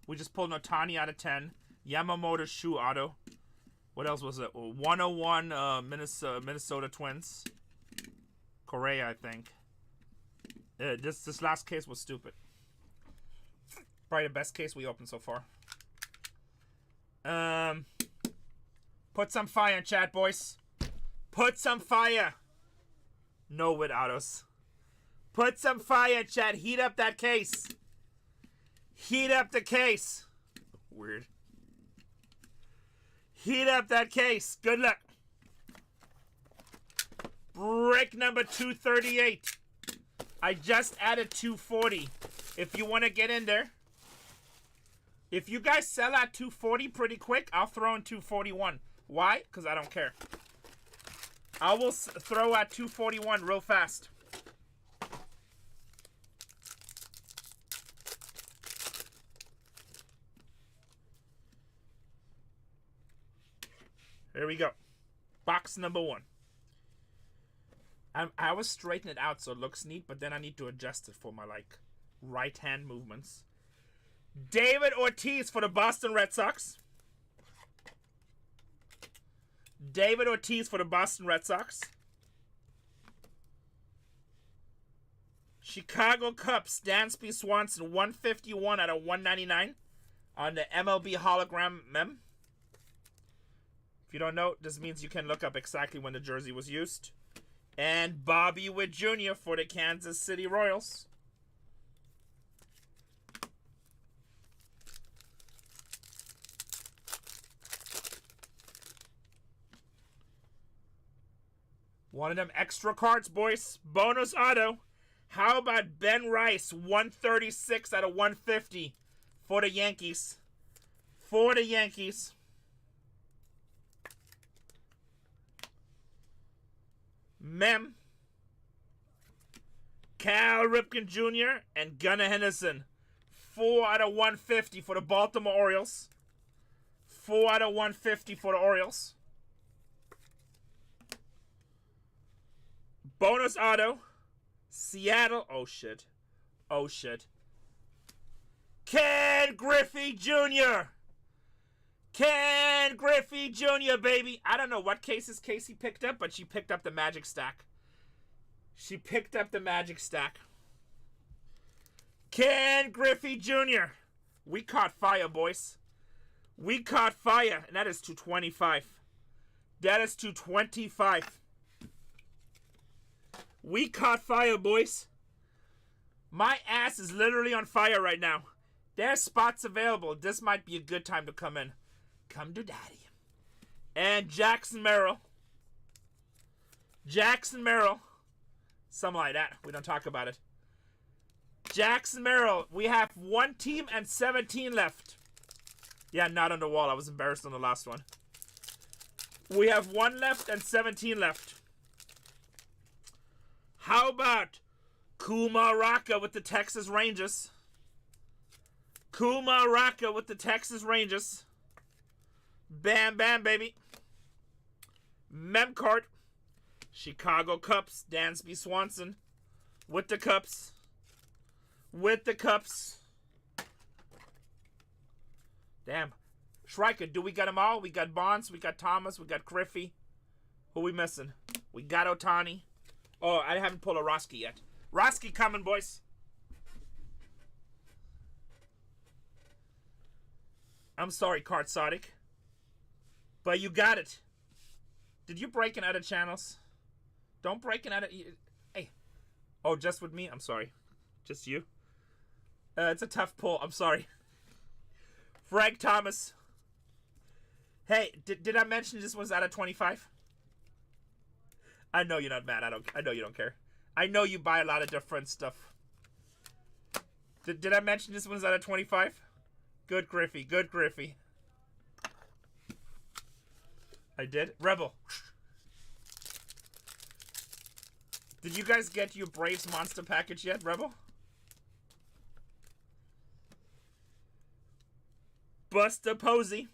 We just pulled an Otani out of 10. Yamamoto Shoe Auto. What else was it? 101 Minnesota Twins. Correa, I think. This last case was stupid. Probably the best case we opened so far. Put some fire in chat, boys. Put some fire. No with autos. Put some fire in chat. Heat up that case. Heat up the case. Weird. Heat up that case. Good luck. Break number 238. I just added 240. If you want to get in there. If you guys sell at 240 pretty quick, I'll throw in 241. Why? Because I don't care. I will throw at 241 real fast. Here we go. Box number 1. I was straightening it out so it looks neat, but then I need to adjust it for my right hand movements. David Ortiz for the Boston Red Sox. David Ortiz for the Boston Red Sox. Chicago Cubs, Dansby Swanson, 151 out of 199 on the MLB hologram mem. If you don't know, this means you can look up exactly when the jersey was used. And Bobby Witt Jr. for the Kansas City Royals. One of them extra cards, boys. Bonus auto. How about Ben Rice, 136 out of 150 for the Yankees. For the Yankees. Mem. Cal Ripken Jr. and Gunnar Henderson. 4 out of 150 for the Baltimore Orioles. 4 out of 150 for the Orioles. Bonus auto. Seattle. Oh, shit. Oh, shit. Ken Griffey Jr. Ken Griffey Jr., baby. I don't know what cases Casey picked up, but she picked up the Magic Stack. She picked up the Magic Stack. Ken Griffey Jr. We caught fire, boys. We caught fire. And that is 225. That is 225. We caught fire, boys. My ass is literally on fire right now. There's spots available. This might be a good time to come in. Come to daddy. And Jackson Merrill. Jackson Merrill. Something like that. We don't talk about it. Jackson Merrill. We have 1 team and 17 left. Yeah, not on the wall. I was embarrassed on the last one. We have 1 left and 17 left. How about Kumar Raka with the Texas Rangers? Kumar Raka with the Texas Rangers. Bam, bam, baby. Memcart. Chicago Cubs. Dansby Swanson. With the Cubs. With the Cubs. Damn. Schreiker, do we got them all? We got Bonds, we got Thomas, we got Griffey. Who we missing? We got Otani. Oh, I haven't pulled a Roski yet. Roski coming, boys. I'm sorry, Cart Sodic. But you got it. Did you break in other channels? Don't break in other... Hey. Oh, just with me? I'm sorry. Just you? It's a tough pull. I'm sorry. Frank Thomas. Hey, did I mention this was out of 25? I know you're not mad. I know you don't care. I know you buy a lot of different stuff. Did I mention this one's out of 25? Good Griffey. Good Griffey. I did. Rebel. Did you guys get your Braves monster package yet, Rebel? Buster Posey.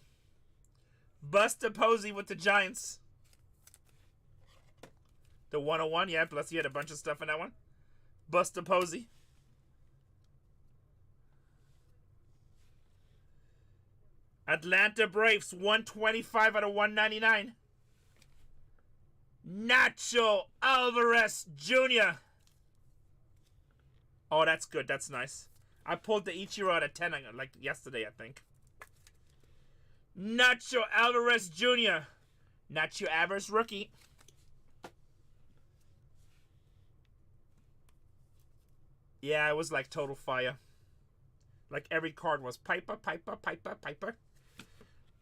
Buster Posey with the Giants. The 101, yeah, plus you had a bunch of stuff in that one. Buster Posey. Atlanta Braves, 125 out of 199. Nacho Alvarez Jr. Oh, that's good. That's nice. I pulled the Ichiro out of 10 like yesterday, I think. Nacho Alvarez Jr. Nacho Alvarez rookie. Yeah, it was like total fire. Like every card was Piper, Piper, Piper, Piper.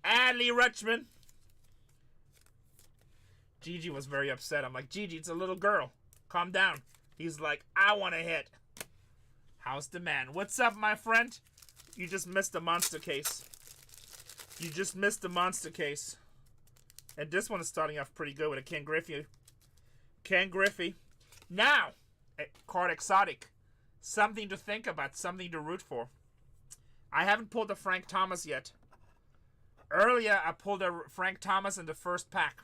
Adley Rutschman. Gigi was very upset. I'm like, Gigi, it's a little girl. Calm down. He's like, I want to hit. How's the man? What's up, my friend? You just missed a monster case. You just missed the monster case. And this one is starting off pretty good with a Ken Griffey. Ken Griffey. Now, card exotic. Something to think about. Something to root for. I haven't pulled a Frank Thomas yet. Earlier, I pulled a Frank Thomas in the first pack.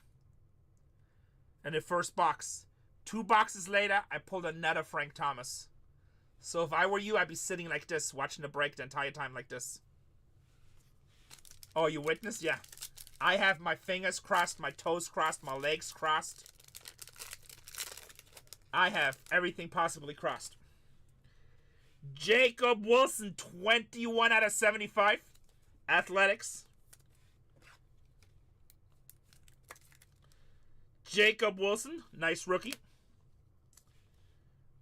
In the first box. 2 boxes later, I pulled another Frank Thomas. So if I were you, I'd be sitting like this, watching the break the entire time like this. Oh, you witnessed? Yeah. I have my fingers crossed, my toes crossed, my legs crossed. I have everything possibly crossed. Jacob Wilson, 21 out of 75. Athletics. Jacob Wilson, nice rookie.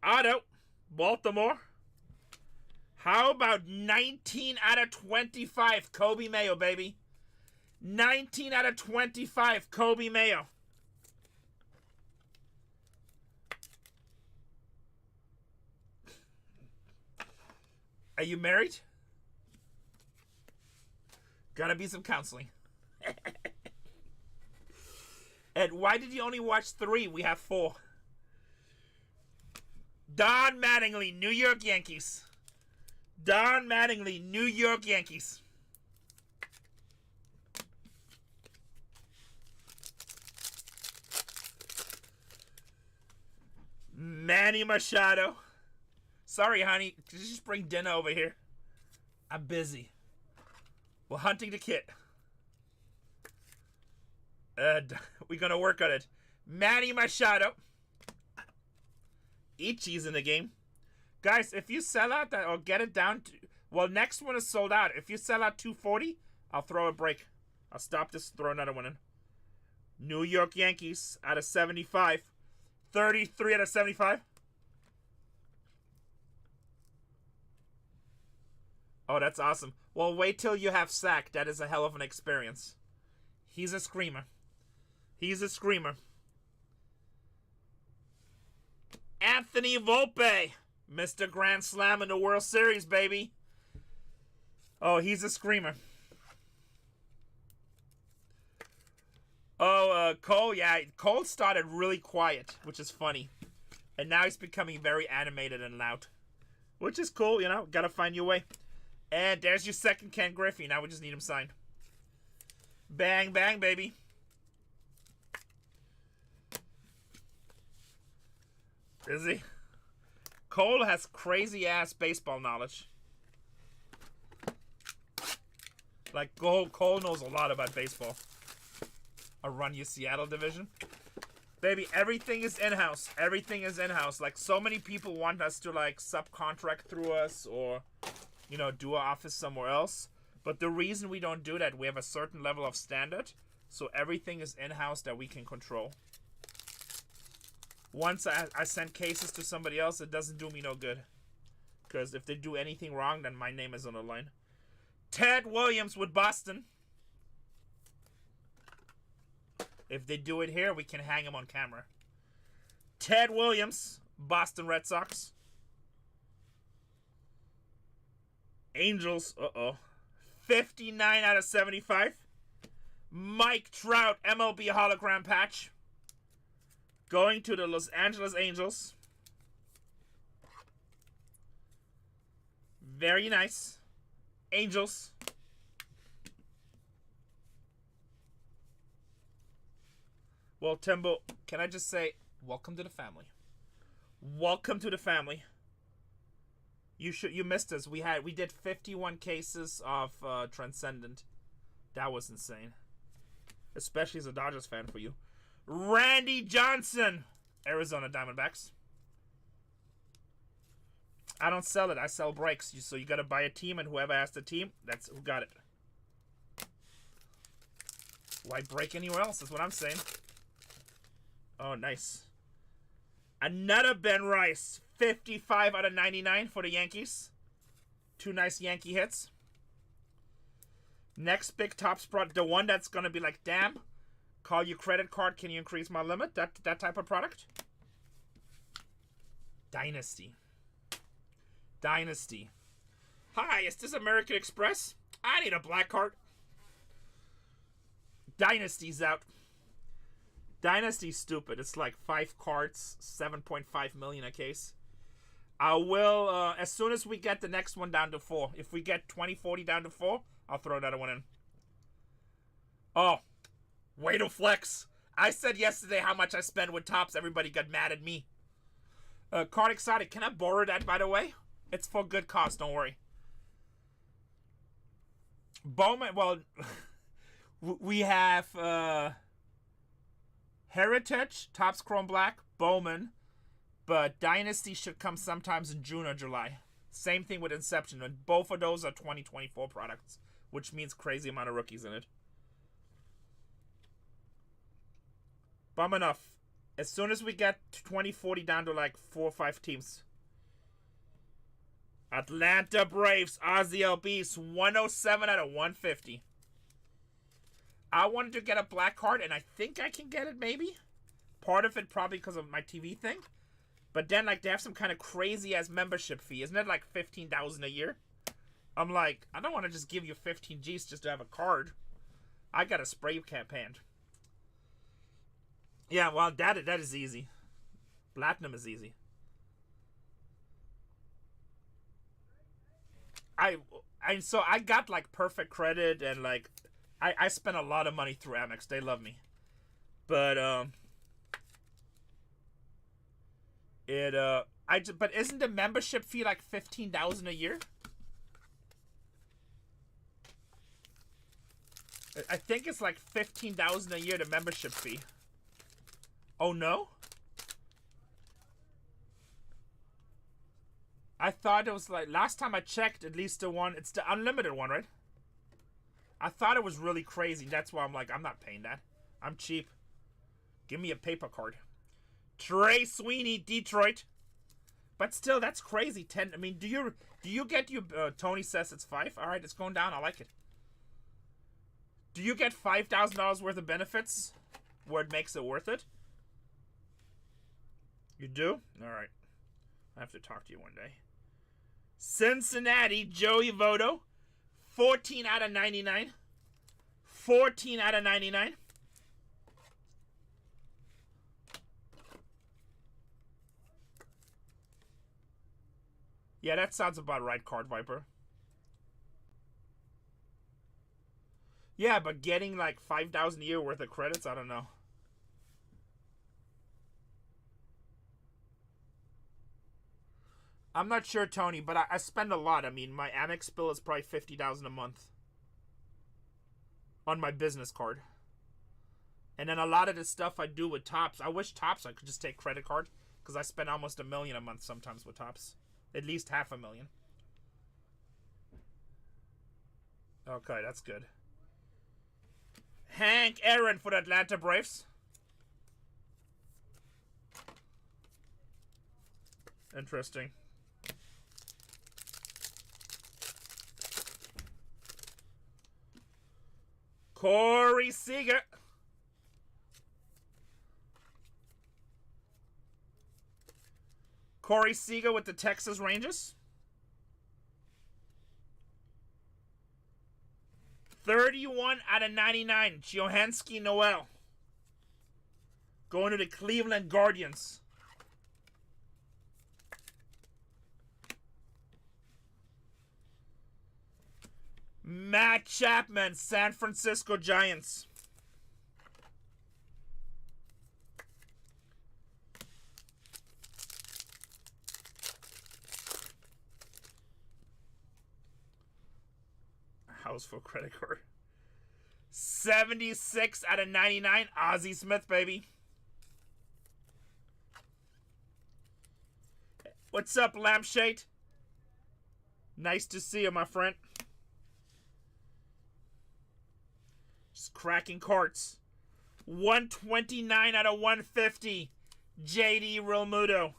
Auto, Baltimore. How about 19 out of 25, Kobe Mayo, baby. 19 out of 25, Kobe Mayo. Are you married? Gotta be some counseling. And why did you only watch 3? We have 4. Don Mattingly, New York Yankees. Don Mattingly, New York Yankees. Manny Machado. Sorry, honey. Could you just bring dinner over here? I'm busy. We're hunting the kit. We're going to work on it. Manny Machado. Ichi's in the game. Guys, if you sell out that or get it down to... Well, next one is sold out. If you sell out 240, I'll throw a break. I'll stop this, throw another one in. New York Yankees out of 75. 33 out of 75. Oh, that's awesome. Well, wait till you have Sack. That is a hell of an experience. He's a screamer. He's a screamer. Anthony Volpe, Mr. Grand Slam in the World Series, baby. Oh, he's a screamer. Oh, Cole, yeah, Cole started really quiet, which is funny. And now he's becoming very animated and loud. Which is cool, you know, gotta find your way. And there's your second Ken Griffey. Now we just need him signed. Bang, bang, baby. Is he? Cole has crazy-ass baseball knowledge. Like, Cole knows a lot about baseball. I'll run your Seattle division. Baby, everything is in-house. Everything is in-house. Like, so many people want us to, like, subcontract through us or, you know, do our office somewhere else. But the reason we don't do that, we have a certain level of standard. So everything is in-house that we can control. Once I send cases to somebody else, it doesn't do me no good. Because if they do anything wrong, then my name is on the line. Ted Williams with Boston. If they do it here, we can hang him on camera. Ted Williams, Boston Red Sox. Angels, 59 out of 75. Mike Trout, MLB hologram patch. Going to the Los Angeles Angels. Very nice. Angels. Well, Timbo, can I just say, welcome to the family. Welcome to the family. You missed us. We did 51 cases of Transcendent. That was insane. Especially as a Dodgers fan for you. Randy Johnson, Arizona Diamondbacks. I don't sell it. I sell breaks. So you got to buy a team, and whoever has the team, that's who got it. Why break anywhere else? That's what I'm saying. Oh, nice. Another Ben Rice. 55 out of 99 for the Yankees. Two nice Yankee hits. Next big top spot. The one that's going to be like, damn. Call your credit card. Can you increase my limit? That type of product. Dynasty. Dynasty. Hi, is this American Express? I need a black card. Dynasty's out. Dynasty's stupid. It's like 5 cards, 7.5 million a case. I will, as soon as we get the next one down to 4. If we get 2040 down to 4, I'll throw that one in. Oh, way to flex. I said yesterday how much I spend with Topps. Everybody got mad at me. Card Exotic, can I borrow that, by the way? It's for good cause, don't worry. Bowman, well, we have Heritage, Topps Chrome Black, Bowman, but Dynasty should come sometimes in June or July. Same thing with Inception, and both of those are 2024 products, which means crazy amount of rookies in it. Bum enough. As soon as we get 2040 down to like 4 or 5 teams. Atlanta Braves, Ozzy LB's 107 out of 150. I wanted to get a black card, and I think I can get it, maybe. Part of it probably because of my TV thing. But then, like, they have some kind of crazy-ass membership fee. Isn't it like $15,000 a year? I'm like, I don't want to just give you 15 G's just to have a card. I got a spray campaign. Yeah, well, that is easy. Platinum is easy. So I got like perfect credit, and like I spent a lot of money through Amex. They love me. But but isn't the membership fee like $15,000 a year? I think it's like $15,000 a year, the membership fee. Oh no? I thought it was like, last time I checked, at least it's the unlimited one, right? I thought it was really crazy. That's why I'm like, I'm not paying that. I'm cheap. Give me a paper card. Trey Sweeney, Detroit. But still, that's crazy. 10. I mean, do you get you? Tony says it's 5. All right, it's going down. I like it. Do you get $5,000 worth of benefits? where it makes it worth it. You do? Alright. I have to talk to you one day. Cincinnati, Joey Votto. 14 out of 99. 14 out of 99. Yeah, that sounds about right, Card Viper. Yeah, but getting like 5,000 a year worth of credits, I don't know. I'm not sure, Tony, but I spend a lot. I mean, my Amex bill is probably $50,000 a month on my business card. And then a lot of the stuff I do with Topps, I wish Topps I could just take credit card, because I spend almost $1 million a month sometimes with Topps. At least $500,000. Okay, that's good. Hank Aaron for the Atlanta Braves. Interesting. Corey Seager. Corey Seager with the Texas Rangers. 31 out of 99. Johanski Noel. Going to the Cleveland Guardians. Matt Chapman, San Francisco Giants. House for credit card. 76 out of 99. Ozzie Smith, baby. What's up, Lampshade? Nice to see you, my friend. Just cracking carts. 129 out of 150. JD Realmuto.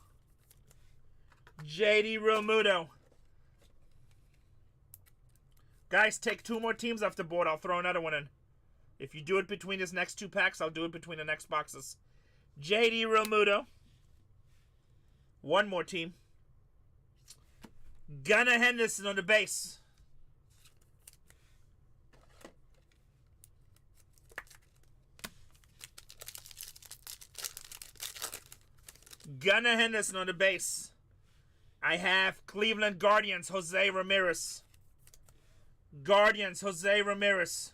JD Realmuto. Guys, take 2 more teams off the board. I'll throw another one in. If you do it between his next 2 packs, I'll do it between the next boxes. JD Realmuto. 1 more team. Gunnar Henderson on the base. Gunnar Henderson on the base. I have Cleveland Guardians, Jose Ramirez. Guardians, Jose Ramirez.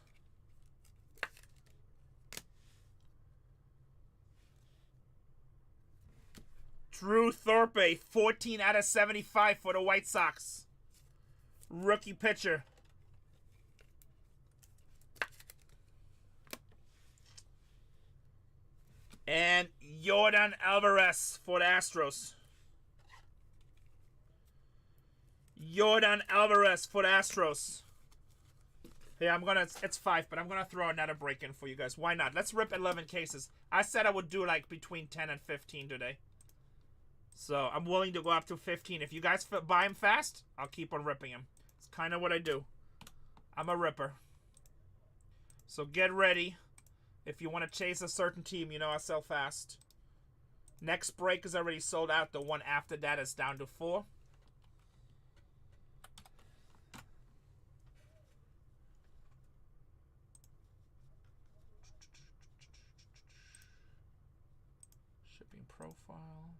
Drew Thorpe, 14 out of 75 for the White Sox. Rookie pitcher. And Yordan Alvarez for the Astros. Yordan Alvarez for the Astros. Yeah, it's 5, but I'm gonna throw another break in for you guys. Why not? Let's rip 11 cases. I said I would do like between 10 and 15 today. So I'm willing to go up to 15. If you guys buy them fast, I'll keep on ripping them. It's kind of what I do. I'm a ripper. So get ready. If you want to chase a certain team, you know I sell fast. Next break is already sold out. The one after that is down to 4. Shipping profile.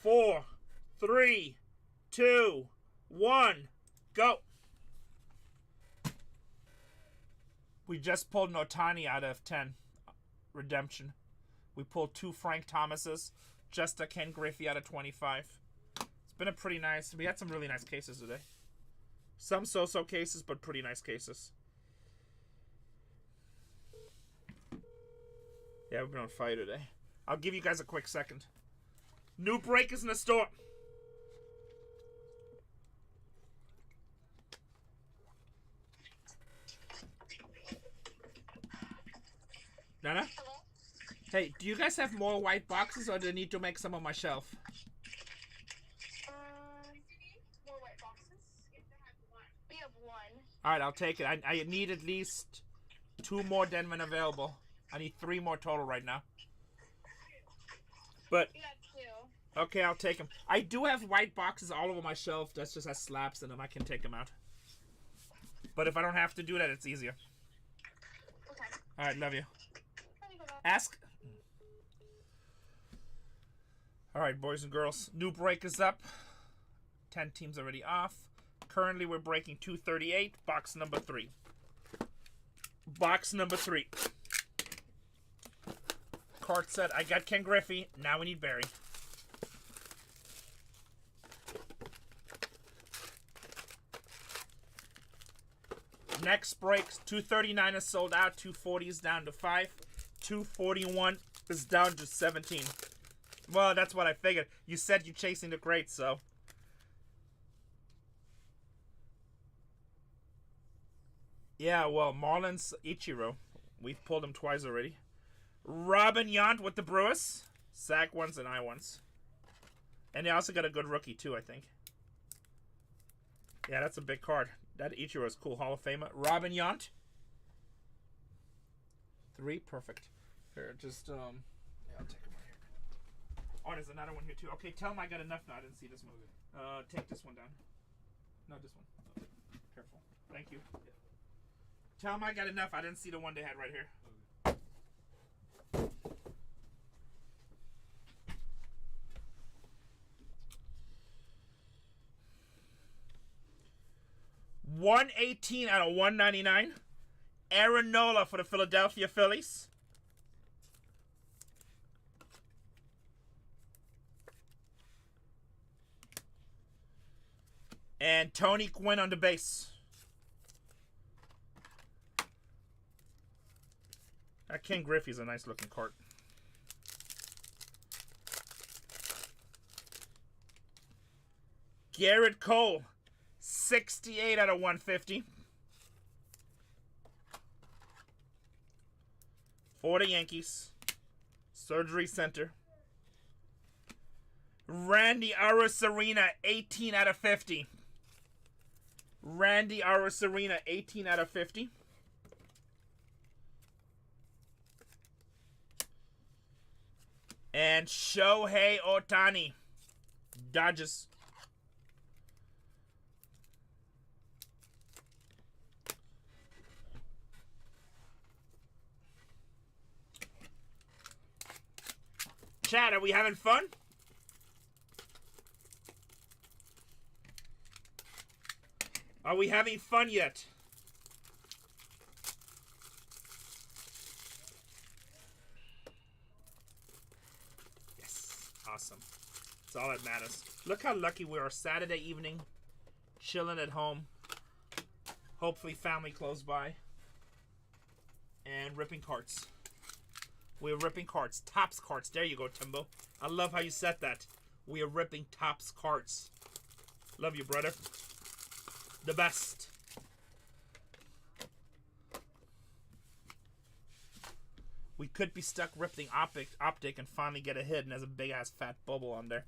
4, 3, 2, 1, go. We just pulled Notani out of 10. Redemption. We pulled 2 Frank Thomases. Just a Ken Griffey out of 25. It's been a pretty nice... We had some really nice cases today. Some so-so cases, but pretty nice cases. Yeah, we've been on fire today. I'll give you guys a quick second. New break is in the store. Nana? Hello? Hey, do you guys have more white boxes, or do I need to make some on my shelf? More white boxes? We have 1. Alright, I'll take it. I need at least 2 more Denman available. I need 3 more total right now. But You got 2. okay, I'll take them. I do have white boxes all over my shelf. That's just has slaps in them. I can take them out. But if I don't have to do that, it's easier. Okay. All right, love you. Let me go back. Ask. All right, boys and girls. New break is up. 10 teams already off. Currently, we're breaking 238. Box number 3. Box number 3. Card set. I got Ken Griffey. Now we need Barry. Next breaks. 239 is sold out. 240 is down to 5. 241 is down to 17. Well, that's what I figured. You said you're chasing the crates, so. Yeah, well, Marlins Ichiro. We've pulled him twice already. Robin Yount with the Brewers. Zach ones and I ones. And they also got a good rookie, too, I think. Yeah, that's a big card. That Ichiro is cool. Hall of Famer. Robin Yount. 3, perfect. Here, just, yeah, I'll take him right here. Oh, there's another one here, too. Okay, tell him I got enough now. I didn't see this movie. Take this one down. No, this one. Okay. Careful. Thank you. Yeah. Tell him I got enough. I didn't see the one they had right here. Okay. 118 out of 199. Aaron Nola for the Philadelphia Phillies. And Tony Gwynn on the base. That Ken Griffey's a nice looking card. Garrett Cole, 68 out of 150. For the Yankees. Surgery Center. Randy Arozarena, 18 out of 50. Randy Arozarena, 18 out of 50. And Shohei Ohtani, Dodgers. Chad, are we having fun? Are we having fun yet? Yes. Awesome. That's all that matters. Look how lucky we are. Saturday evening. Chilling at home. Hopefully family close by. And ripping carts. We're ripping carts. Tops carts. There you go, Timbo. I love how you said that. We are ripping Tops carts. Love you, brother. The best. We could be stuck ripping optic and finally get a hit, and there's a big ass fat bubble on there.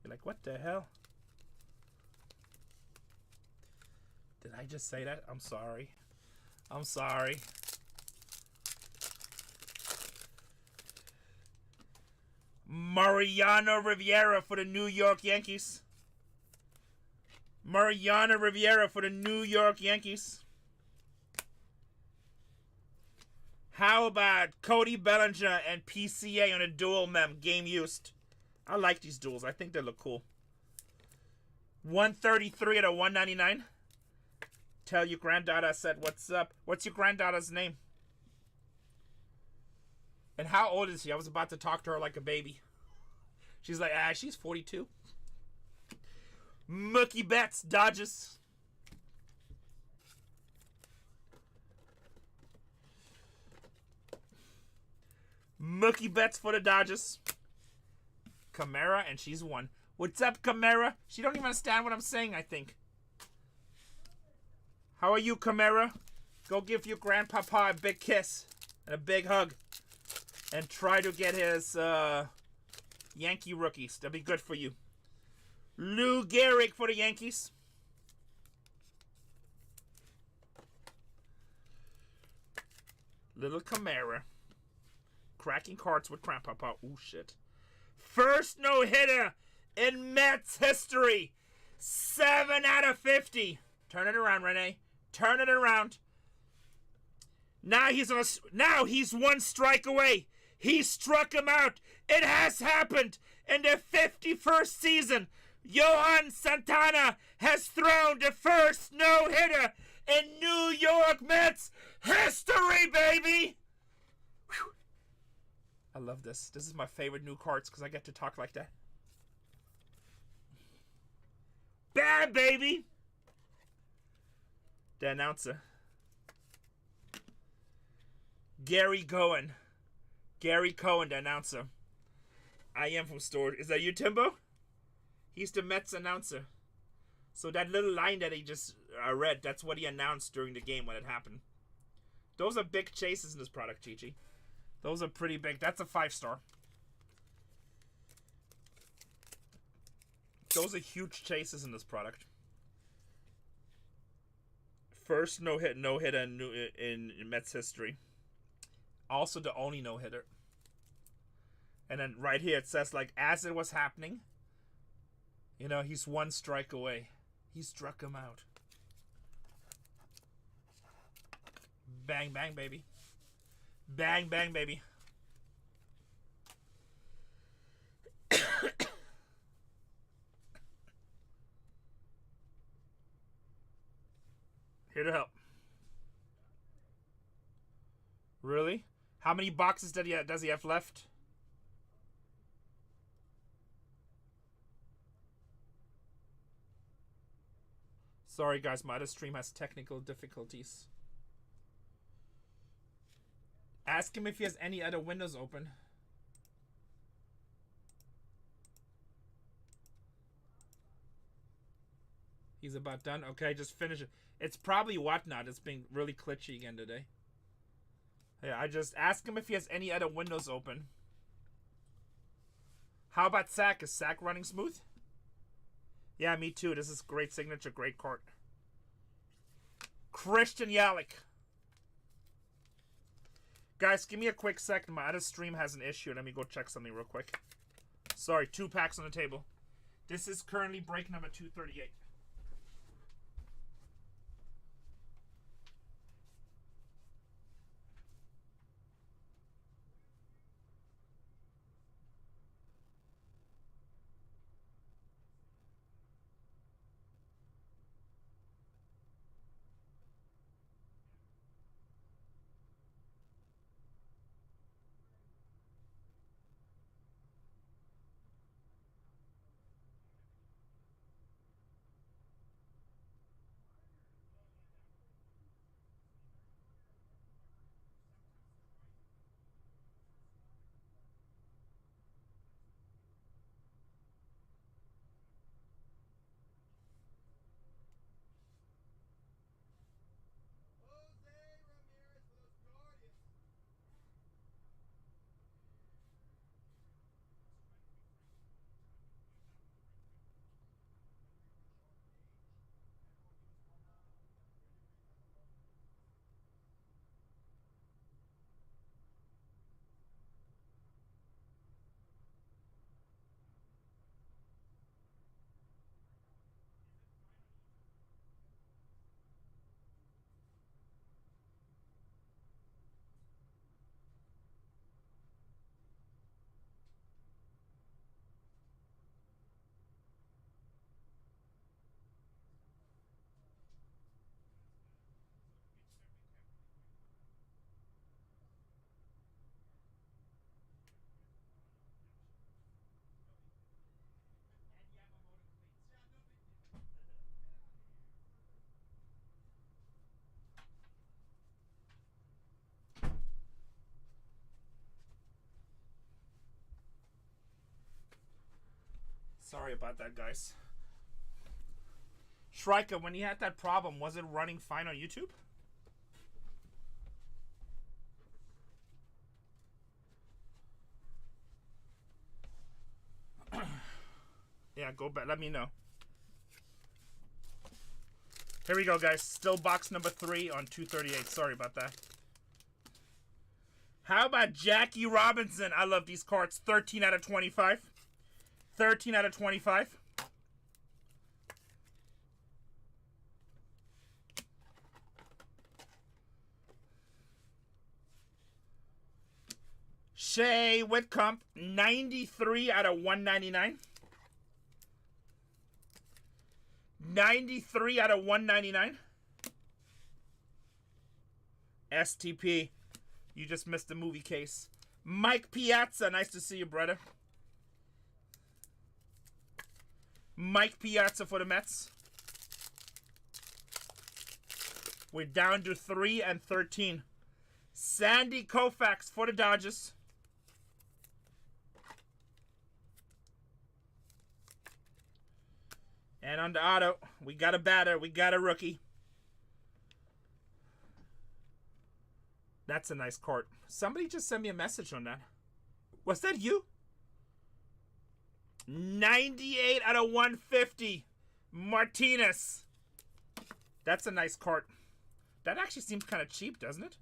You're like, what the hell? Did I just say that? I'm sorry. I'm sorry. Mariano Rivera for the New York Yankees. Mariano Rivera for the New York Yankees. How about Cody Bellinger and PCA on a dual mem game used? I like these duels. I think they look cool. 133 out of 199. Tell your granddaughter I said what's up. What's your granddaughter's name? And how old is she? I was about to talk to her like a baby. She's like, she's 42. Mookie Betts, Dodgers. Mookie Betts for the Dodgers. Camara, and she's 1. What's up, Camara? She don't even understand what I'm saying, I think. How are you, Camara? Go give your grandpapa a big kiss and a big hug. And try to get his Yankee rookies. That'll be good for you. Lou Gehrig for the Yankees. Little Camara. Cracking cards with Grandpapa. Ooh, shit. First no-hitter in Mets history. 7 out of 50. Turn it around, Renee. Turn it around. Now he's one strike away. He struck him out. It has happened. In the 51st season, Johan Santana has thrown the first no-hitter in New York Mets history, baby! Whew. I love this. This is my favorite new cards because I get to talk like that. Bad, baby! The announcer. Gary Cohen. Gary Cohen, the announcer. I am from Storage. Is that you, Timbo? He's the Mets announcer. So that little line that he just read, that's what he announced during the game when it happened. Those are big chases in this product, Chi-Chi. Those are pretty big. That's a 5-star. Those are huge chases in this product. First no-hitter in Mets history. Also the only no-hitter. And then right here it says, like, as it was happening, you know, he's one strike away. He struck him out. Bang, bang, baby. Bang, bang, baby. Here to help. Really? How many boxes does he have left? Sorry guys, my other stream has technical difficulties. Ask him if he has any other windows open. He's about done. Okay, just finish it. It's probably Whatnot. It's been really glitchy again today. Yeah, I just ask him if he has any other windows open. How about Sack? Is Sack running smooth? Yeah, me too. This is great signature, great card. Christian Yelich. Guys, give me a quick second. My other stream has an issue. Let me go check something real quick. Sorry, 2 packs on the table. This is currently break number 238. Sorry about that, guys. Shrika, when you had that problem, was it running fine on YouTube? Yeah, go back. Let me know. Here we go, guys. Still box number 3 on 238. Sorry about that. How about Jackie Robinson? I love these cards. 13 out of 25. 13 out of 25. Shea Whitcomb, 93 out of 199. 93 out of 199. STP, you just missed the movie case. Mike Piazza, nice to see you, brother. Mike Piazza for the Mets. We're down to 3 and 13. Sandy Koufax for the Dodgers. And on the auto, we got a batter, we got a rookie. That's a nice card. Somebody just sent me a message on that. Was that you? 98 out of 150. Martinez. That's a nice card. That actually seems kind of cheap, doesn't it?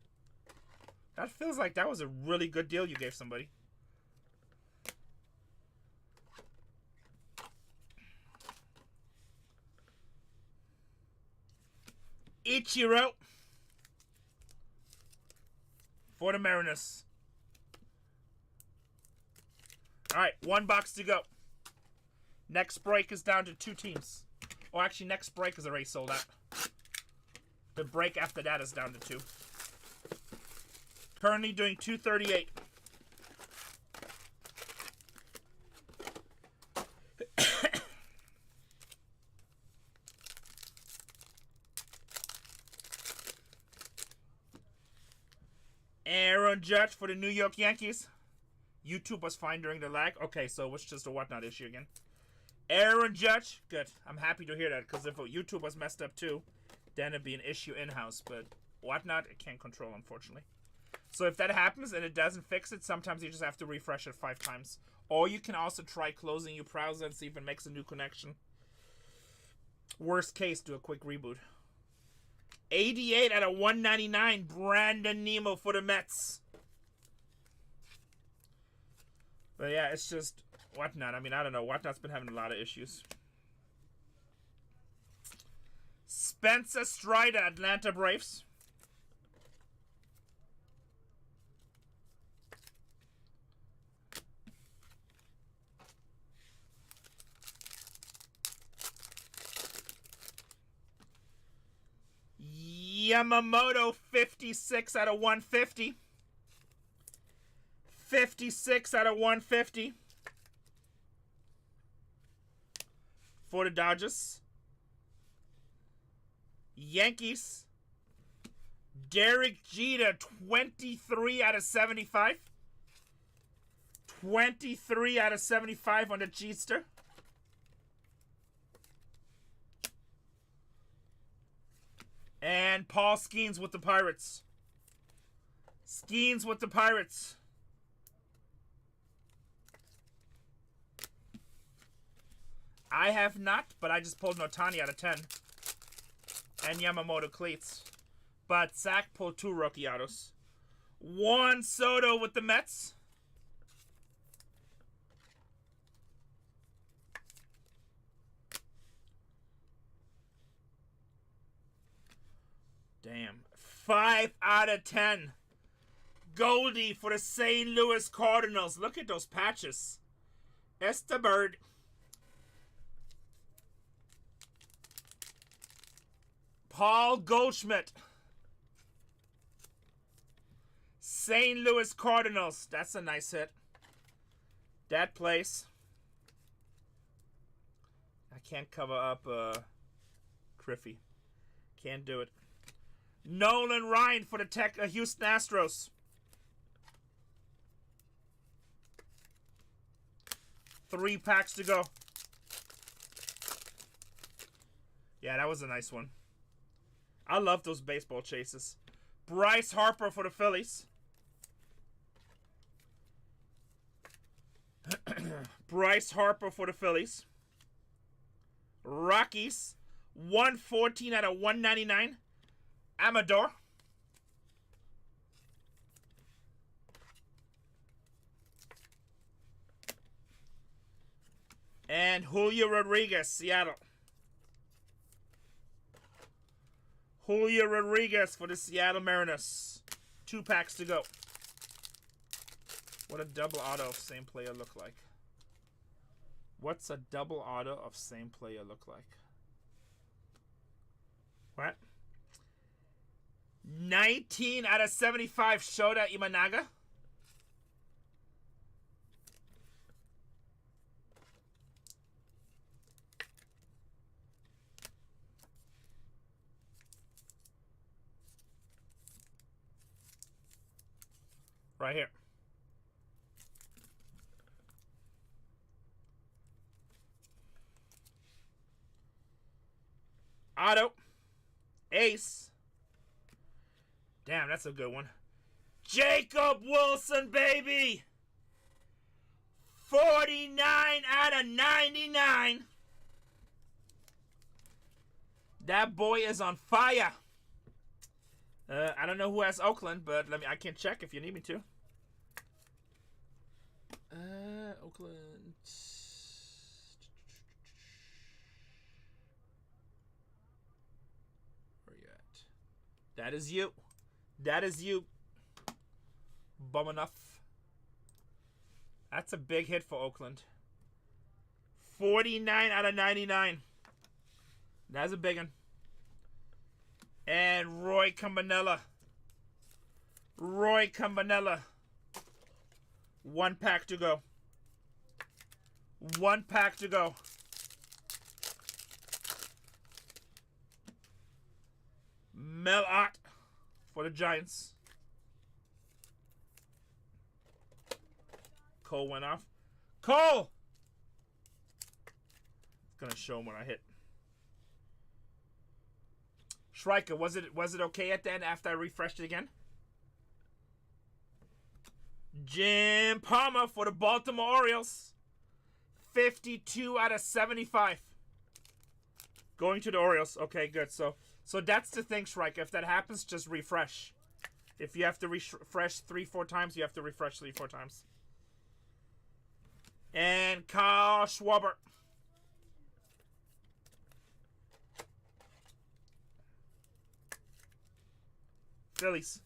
That feels like that was a really good deal you gave somebody. Ichiro for the Mariners. All right, 1 box to go. Next break is down to 2 teams. Oh, actually, next break is already sold out. The break after that is down to 2. Currently doing 238. Aaron Judge for the New York Yankees. YouTube was fine during the lag. Okay, so it's just a whatnot issue again. Aaron Judge. Good. I'm happy to hear that, because if YouTube was messed up too, then it'd be an issue in-house. But whatnot, it can't control, unfortunately. So if that happens and it doesn't fix it, sometimes you just have to refresh it 5 times. Or you can also try closing your browser and see if it makes a new connection. Worst case, do a quick reboot. 88 out of 199, Brandon Nemo for the Mets. But yeah, it's just whatnot. I mean, I don't know. Whatnot's been having a lot of issues. Spencer Strider, Atlanta Braves. Yamamoto, 56 out of 150. 56 out of 150 for the Dodgers. Yankees. Derek Jeter, 23 out of 75. 23 out of 75 on the Jeter. And Paul Skeens with the Pirates. Skeens with the Pirates. I have not, but I just pulled Notani out of 10. And Yamamoto cleats. But Zach pulled 2 rookie autos. Juan Soto with the Mets. Damn. 5 out of 10. Goldie for the St. Louis Cardinals. Look at those patches. Estabird. Paul Goldschmidt. St. Louis Cardinals. That's a nice hit. That place. I can't cover up Griffey. Can't do it. Nolan Ryan for the Houston Astros. Three packs to go. Yeah, that was a nice one. I love those baseball chases. Bryce Harper for the Phillies. Bryce Harper for the Phillies. Rockies. 114 out of 199. Amador. And Julio Rodriguez, Seattle. Julio Rodriguez for the Seattle Mariners. 2 packs to go. What a double auto of same player look like? What's a double auto of same player look like? What? 19 out of 75 Shota Imanaga. Right here. Auto. Ace. Damn, that's a good one. Jacob Wilson, baby. 49 out of 99. That boy is on fire. I don't know who has Oakland, but I can check if you need me to. Oakland. Where you at? That is you. That is you. Bum enough. That's a big hit for Oakland. 49 out of 99. That's a big one. And Roy Campanella. Roy Campanella. 1 pack to go. 1 pack to go. Mel Ott for the Giants. Cole went off. Cole! It's gonna show him when I hit. Schreiker, was it okay at the end after I refreshed it again? Jim Palmer for the Baltimore Orioles. 52 out of 75. Going to the Orioles. Okay, good. So that's the thing, Schreiker. If that happens, just refresh. If you have to refresh 3-4 times, you have to refresh 3-4 times. And Kyle Schwarber. Phillies.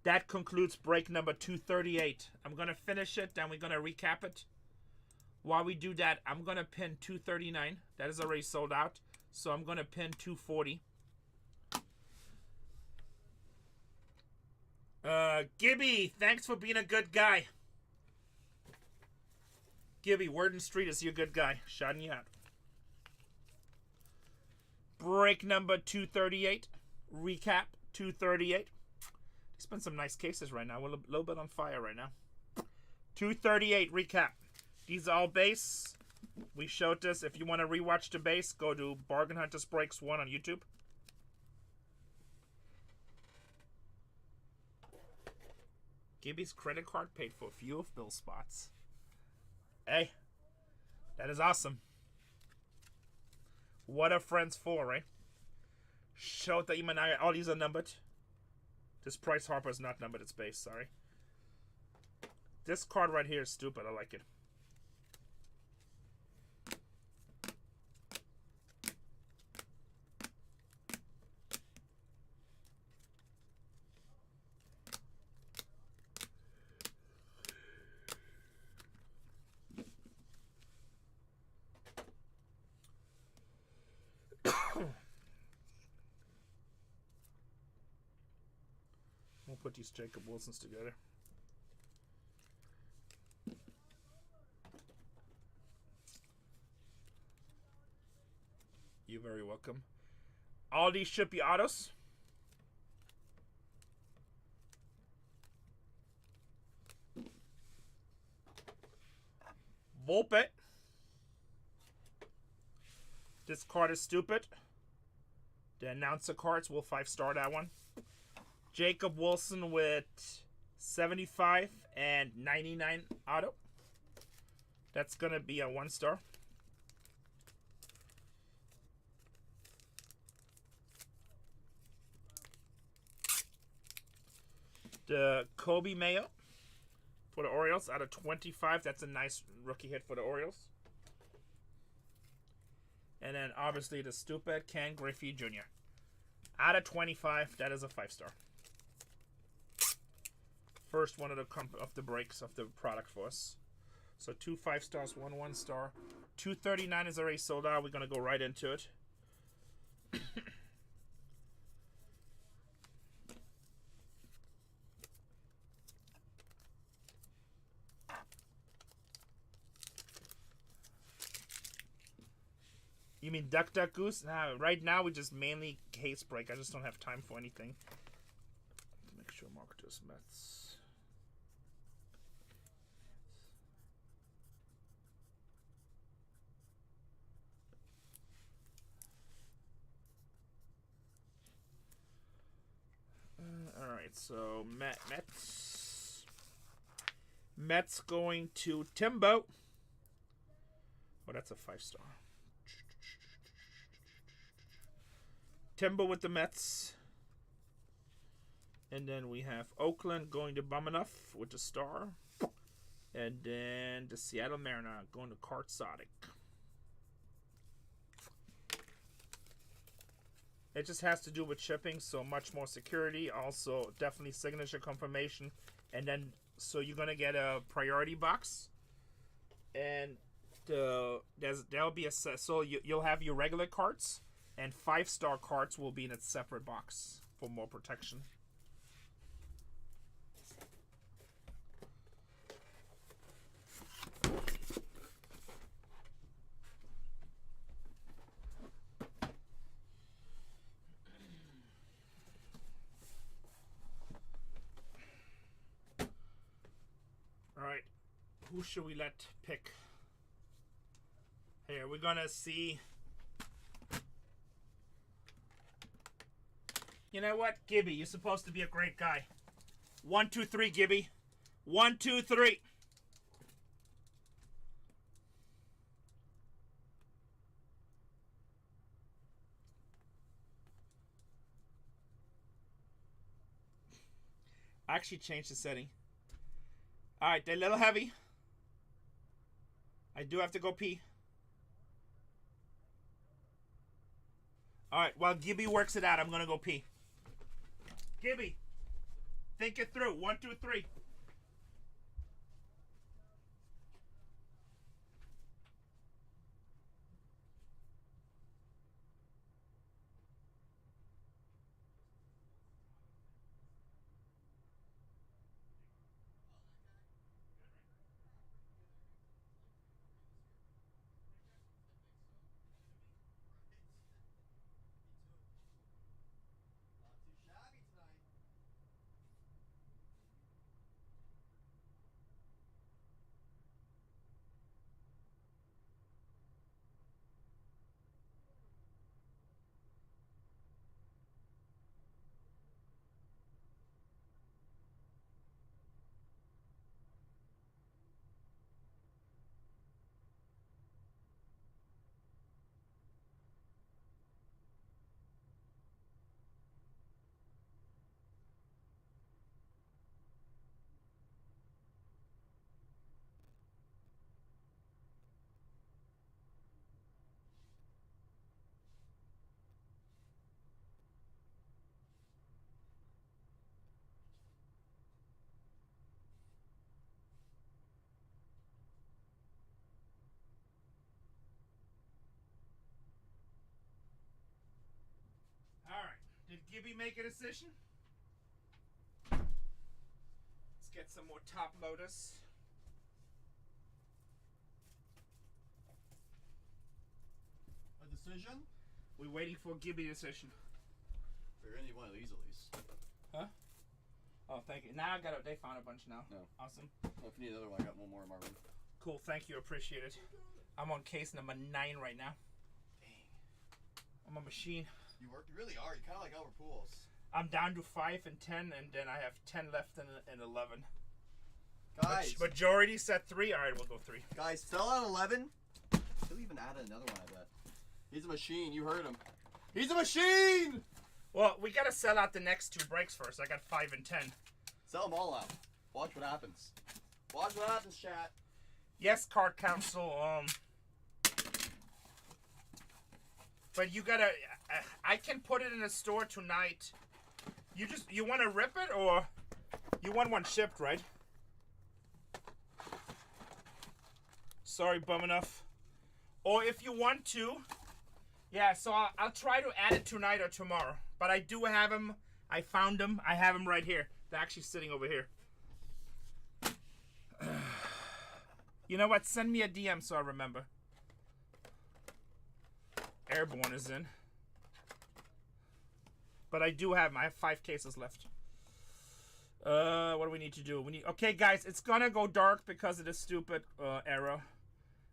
That concludes break number 238. I'm going to finish it, then we're going to recap it. While we do that, I'm going to pin 239. That is already sold out. So I'm going to pin 240. Gibby, thanks for being a good guy. Gibby, Worden Street is your good guy. Shouting you out. Break number 238. Recap 238. There's been some nice cases right now. We're a little bit on fire right now. 238 recap. These are all base. We showed this. If you want to rewatch the base, go to BargainHuntersbreaks 1 on YouTube. Gibby's credit card paid for a few of Bill's spots. Hey, that is awesome. What are friends for, right? Shota Imanaga. All these are numbered. This Bryce Harper is not numbered. It's base. Sorry. This card right here is stupid. I like it. We'll put these Jacob Wilsons together. You're very welcome. All these should be autos. Volpe. This card is stupid. The announcer cards will 5-star that one. Jacob Wilson with 75 and 99 auto. That's going to be a 1-star. The Kobe Mayo for the Orioles out of 25. That's a nice rookie hit for the Orioles. And then obviously the stupid Ken Griffey Jr. Out of 25, that is a 5-star. First one of the breaks of the product for us. So 2 5-stars, 1 1-star. 239 is already sold out. We're gonna go right into it. You mean Duck Duck Goose? Nah, right now we just mainly case break. I just don't have time for anything. To make sure Marcus Mets. All right, so Mets going to Timbo. Oh, that's a 5-star. Timbo with the Mets. And then we have Oakland going to Bumanoff with the star. And then the Seattle Mariner going to Kartsodic. It just has to do with shipping, so much more security. Also, definitely signature confirmation. And then, so you're going to get a priority box. And there'll be a set. So you'll have your regular carts. And 5-star carts will be in a separate box for more protection. All right, who should we let pick? Here, we're gonna see. You know what, Gibby? You're supposed to be a great guy. 1, 2, 3, Gibby. 1, 2, 3. I actually changed the setting. All right, they're a little heavy. I do have to go pee. All right, while Gibby works it out, I'm gonna go pee. Gibby, think it through. 1, 2, 3. Did Gibby make a decision? Let's get some more top loaders. A decision? We're waiting for Gibby decision. We're gonna need one of these at least. Huh? Oh, thank you. Now they found a bunch now. No. Awesome. Well, if you need another one, I got one more in my room. Cool, thank you, appreciate it. I'm on case number 9 right now. Dang. I'm a machine. You really are. You kind of like Albert Pujols. I'm down to 5 and 10, and then I have 10 left and 11. Guys. Majority set 3. All right, we'll go 3. Guys, sell out 11. He'll even add another one, I bet. He's a machine. You heard him. He's a machine! Well, we got to sell out the next 2 breaks first. I got 5 and 10. Sell them all out. Watch what happens. Watch what happens, chat. Yes, Card Council. But you gotta. I can put it in the store tonight. You want to rip it, or you want one shipped, right? Sorry, bum enough. Or if you want to, yeah. So I'll try to add it tonight or tomorrow. But I do have them. I found them. I have them right here. They're actually sitting over here. You know what? Send me a DM so I remember. Airborne is in. But I do have them. I have 5 cases left. What do we need to do? Okay, guys, it's gonna go dark because of this stupid arrow.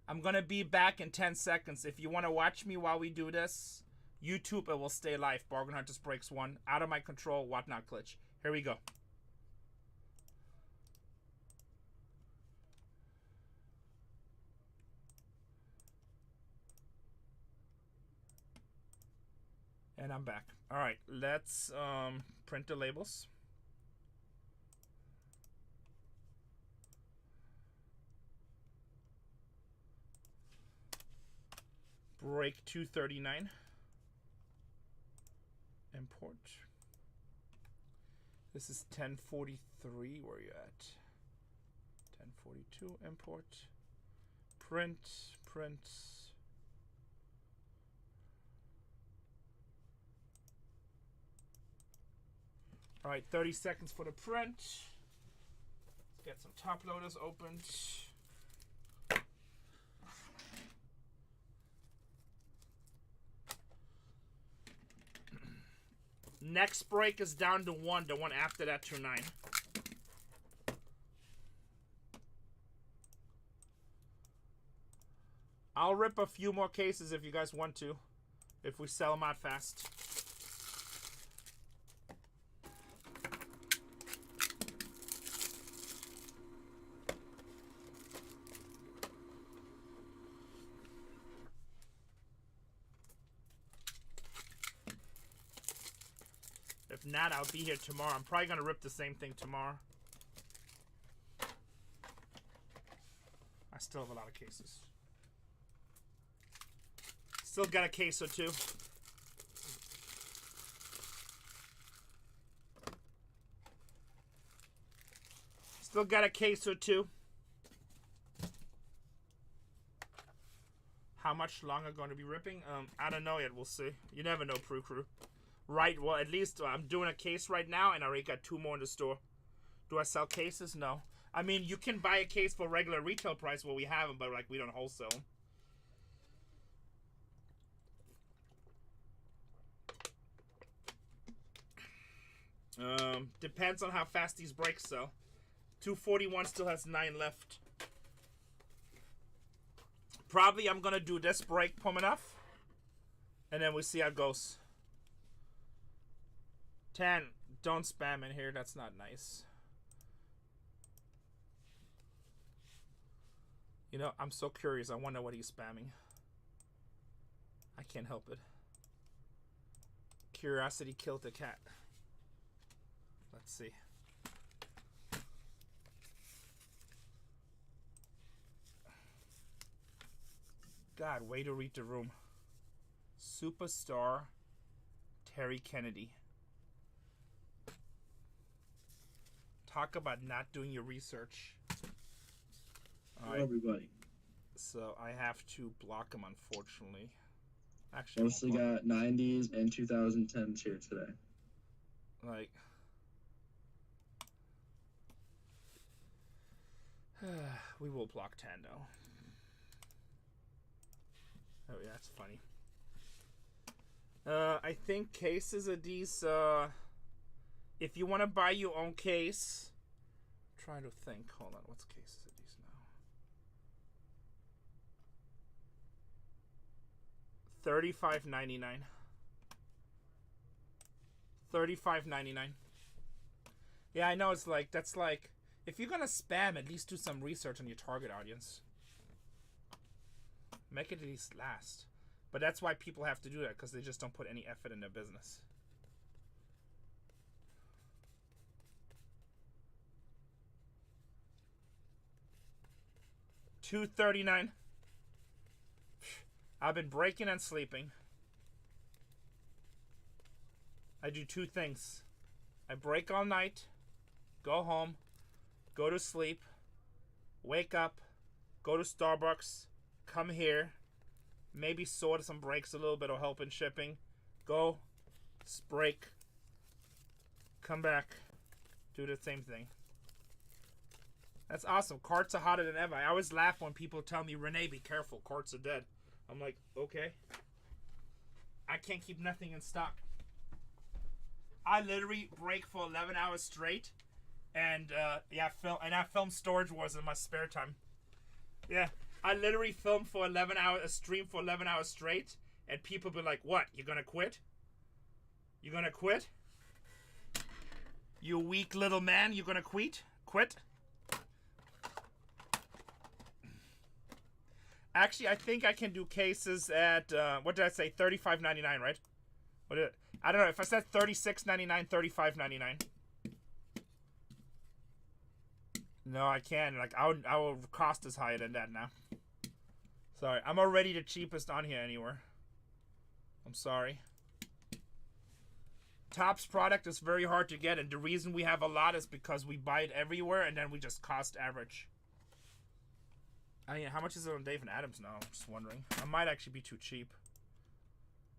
I'm gonna be back in 10 seconds. If you want to watch me while we do this, YouTube, it will stay live. Bargain Hunters Breaks 1. Out of my control, whatnot glitch. Here we go. And I'm back. All right, let's print the labels. Break 239. Import. This is 1043. Where are you at? 1042. Import. Print. All right, 30 seconds for the print. Let's get some top loaders opened. Next break is down to 1. The one after that to 9. I'll rip a few more cases if you guys want to. If we sell them out fast. If not, I'll be here tomorrow. I'm probably going to rip the same thing tomorrow. I still have a lot of cases. Still got a case or two. Still got a case or two. How much longer going to be ripping? I don't know yet. We'll see. You never know, Prue Crew. Right, well, at least I'm doing a case right now, and I already got 2 more in the store. Do I sell cases? No. I mean, you can buy a case for regular retail price where we have them, but like we don't wholesale them. Depends on how fast these breaks sell. 241 still has 9 left. Probably I'm gonna do this break, pump enough, and then we'll see how it goes. 10. Don't spam in here. That's not nice. You know, I'm so curious. I wonder what he's spamming. I can't help it. Curiosity killed the cat. Let's see. God, way to read the room. Superstar Terry Kennedy. Talk about not doing your research. All right. Everybody. So I have to block him, unfortunately. Actually, Mostly got 90s and 2010s here today. Like, we will block Tando. Oh yeah, that's funny. I think cases of these. If you want to buy your own case, I'm trying to think. Hold on, what's cases of these now? $35.99. $35.99. Yeah, I know. It's like, that's like, if you're gonna spam, at least do some research on your target audience. Make it at least last. But that's why people have to do that, because they just don't put any effort in their business. $239. I've been breaking and sleeping. I do two things. I break all night, go home, go to sleep, wake up, go to Starbucks, come here, maybe sort some breaks a little bit or help in shipping, go, break, come back, do the same thing. That's awesome. Carts are hotter than ever. I always laugh when people tell me, Renee, be careful, carts are dead. I'm like, okay. I can't keep nothing in stock. I literally break for 11 hours straight, and I film Storage Wars in my spare time. Yeah, I literally film for 11 hours, a stream for 11 hours straight, and people be like, "What? You gonna quit? You gonna quit? You weak little man? You gonna quit? Quit?" Actually, I think I can do cases at what did I say? $35.99, right? What did it? I don't know if I said $36.99, $35.99. No, I can't. Like I will cost is higher than that now. Sorry, I'm already the cheapest on here anywhere. I'm sorry. Topps product is very hard to get, and the reason we have a lot is because we buy it everywhere, and then we just cost average. I mean, how much is it on Dave and Adams now? I'm just wondering. I might actually be too cheap.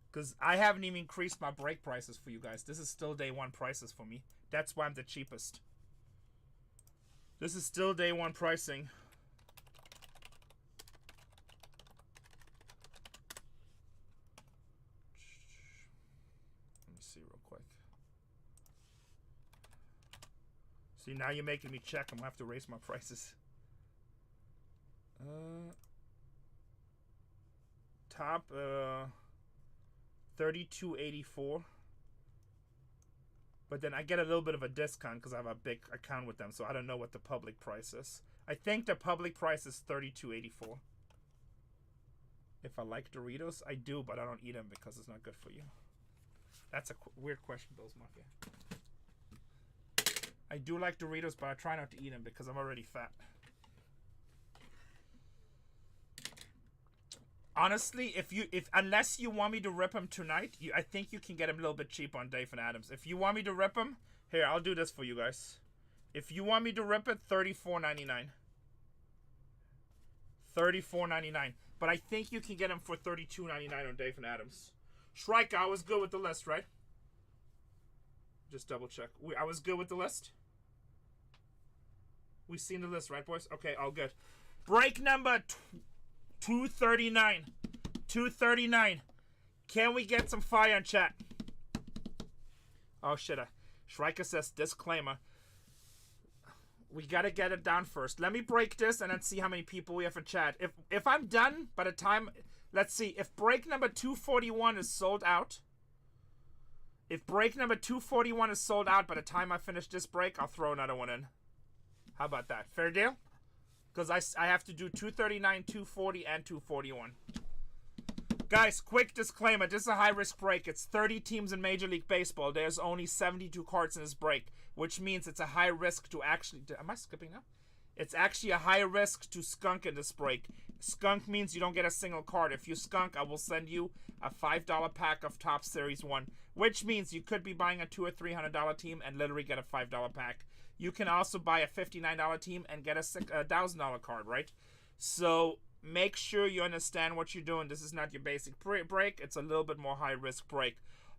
Because I haven't even increased my break prices for you guys. This is still day one prices for me. That's why I'm the cheapest. This is still day one pricing. Let me see real quick. See, now you're making me check. I'm going to have to raise my prices. Top, $32.84. But then I get a little bit of a discount because I have a big account with them, so I don't know what the public price is. I think the public price is $32.84. If I like Doritos, I do, but I don't eat them because it's not good for you. That's a weird question, Bill's Mafia. I do like Doritos, but I try not to eat them because I'm already fat. Honestly, unless you want me to rip them tonight, I think you can get them a little bit cheap on Dave and Adams. If you want me to rip them, here, I'll do this for you guys. If you want me to rip it, $34.99. $34.99. But I think you can get them for $32.99 on Dave and Adams. Shrike, I was good with the list, right? Just double check. I was good with the list? We seen the list, right, boys? Okay, all good. Break number 239. 239. Can we get some fire in chat? Oh, shit. Shrika says, disclaimer. We gotta get it down first. Let me break this and then see how many people we have in chat. If I'm done by the time... Let's see. If break number 241 is sold out... If break number 241 is sold out by the time I finish this break, I'll throw another one in. How about that? Fair deal? Because I have to do 239, 240, and 241. Guys, quick disclaimer. This is a high-risk break. It's 30 teams in Major League Baseball. There's only 72 cards in this break, which means it's a high risk to actually... Am I skipping now? It's actually a high risk to skunk in this break. Skunk means you don't get a single card. If you skunk, I will send you a $5 pack of Topps Series 1, which means you could be buying a $200 or $300 team and literally get a $5 pack. You can also buy a $59 team and get a $1,000 card, right? So make sure you understand what you're doing. This is not your basic break. It's a little bit more high-risk break.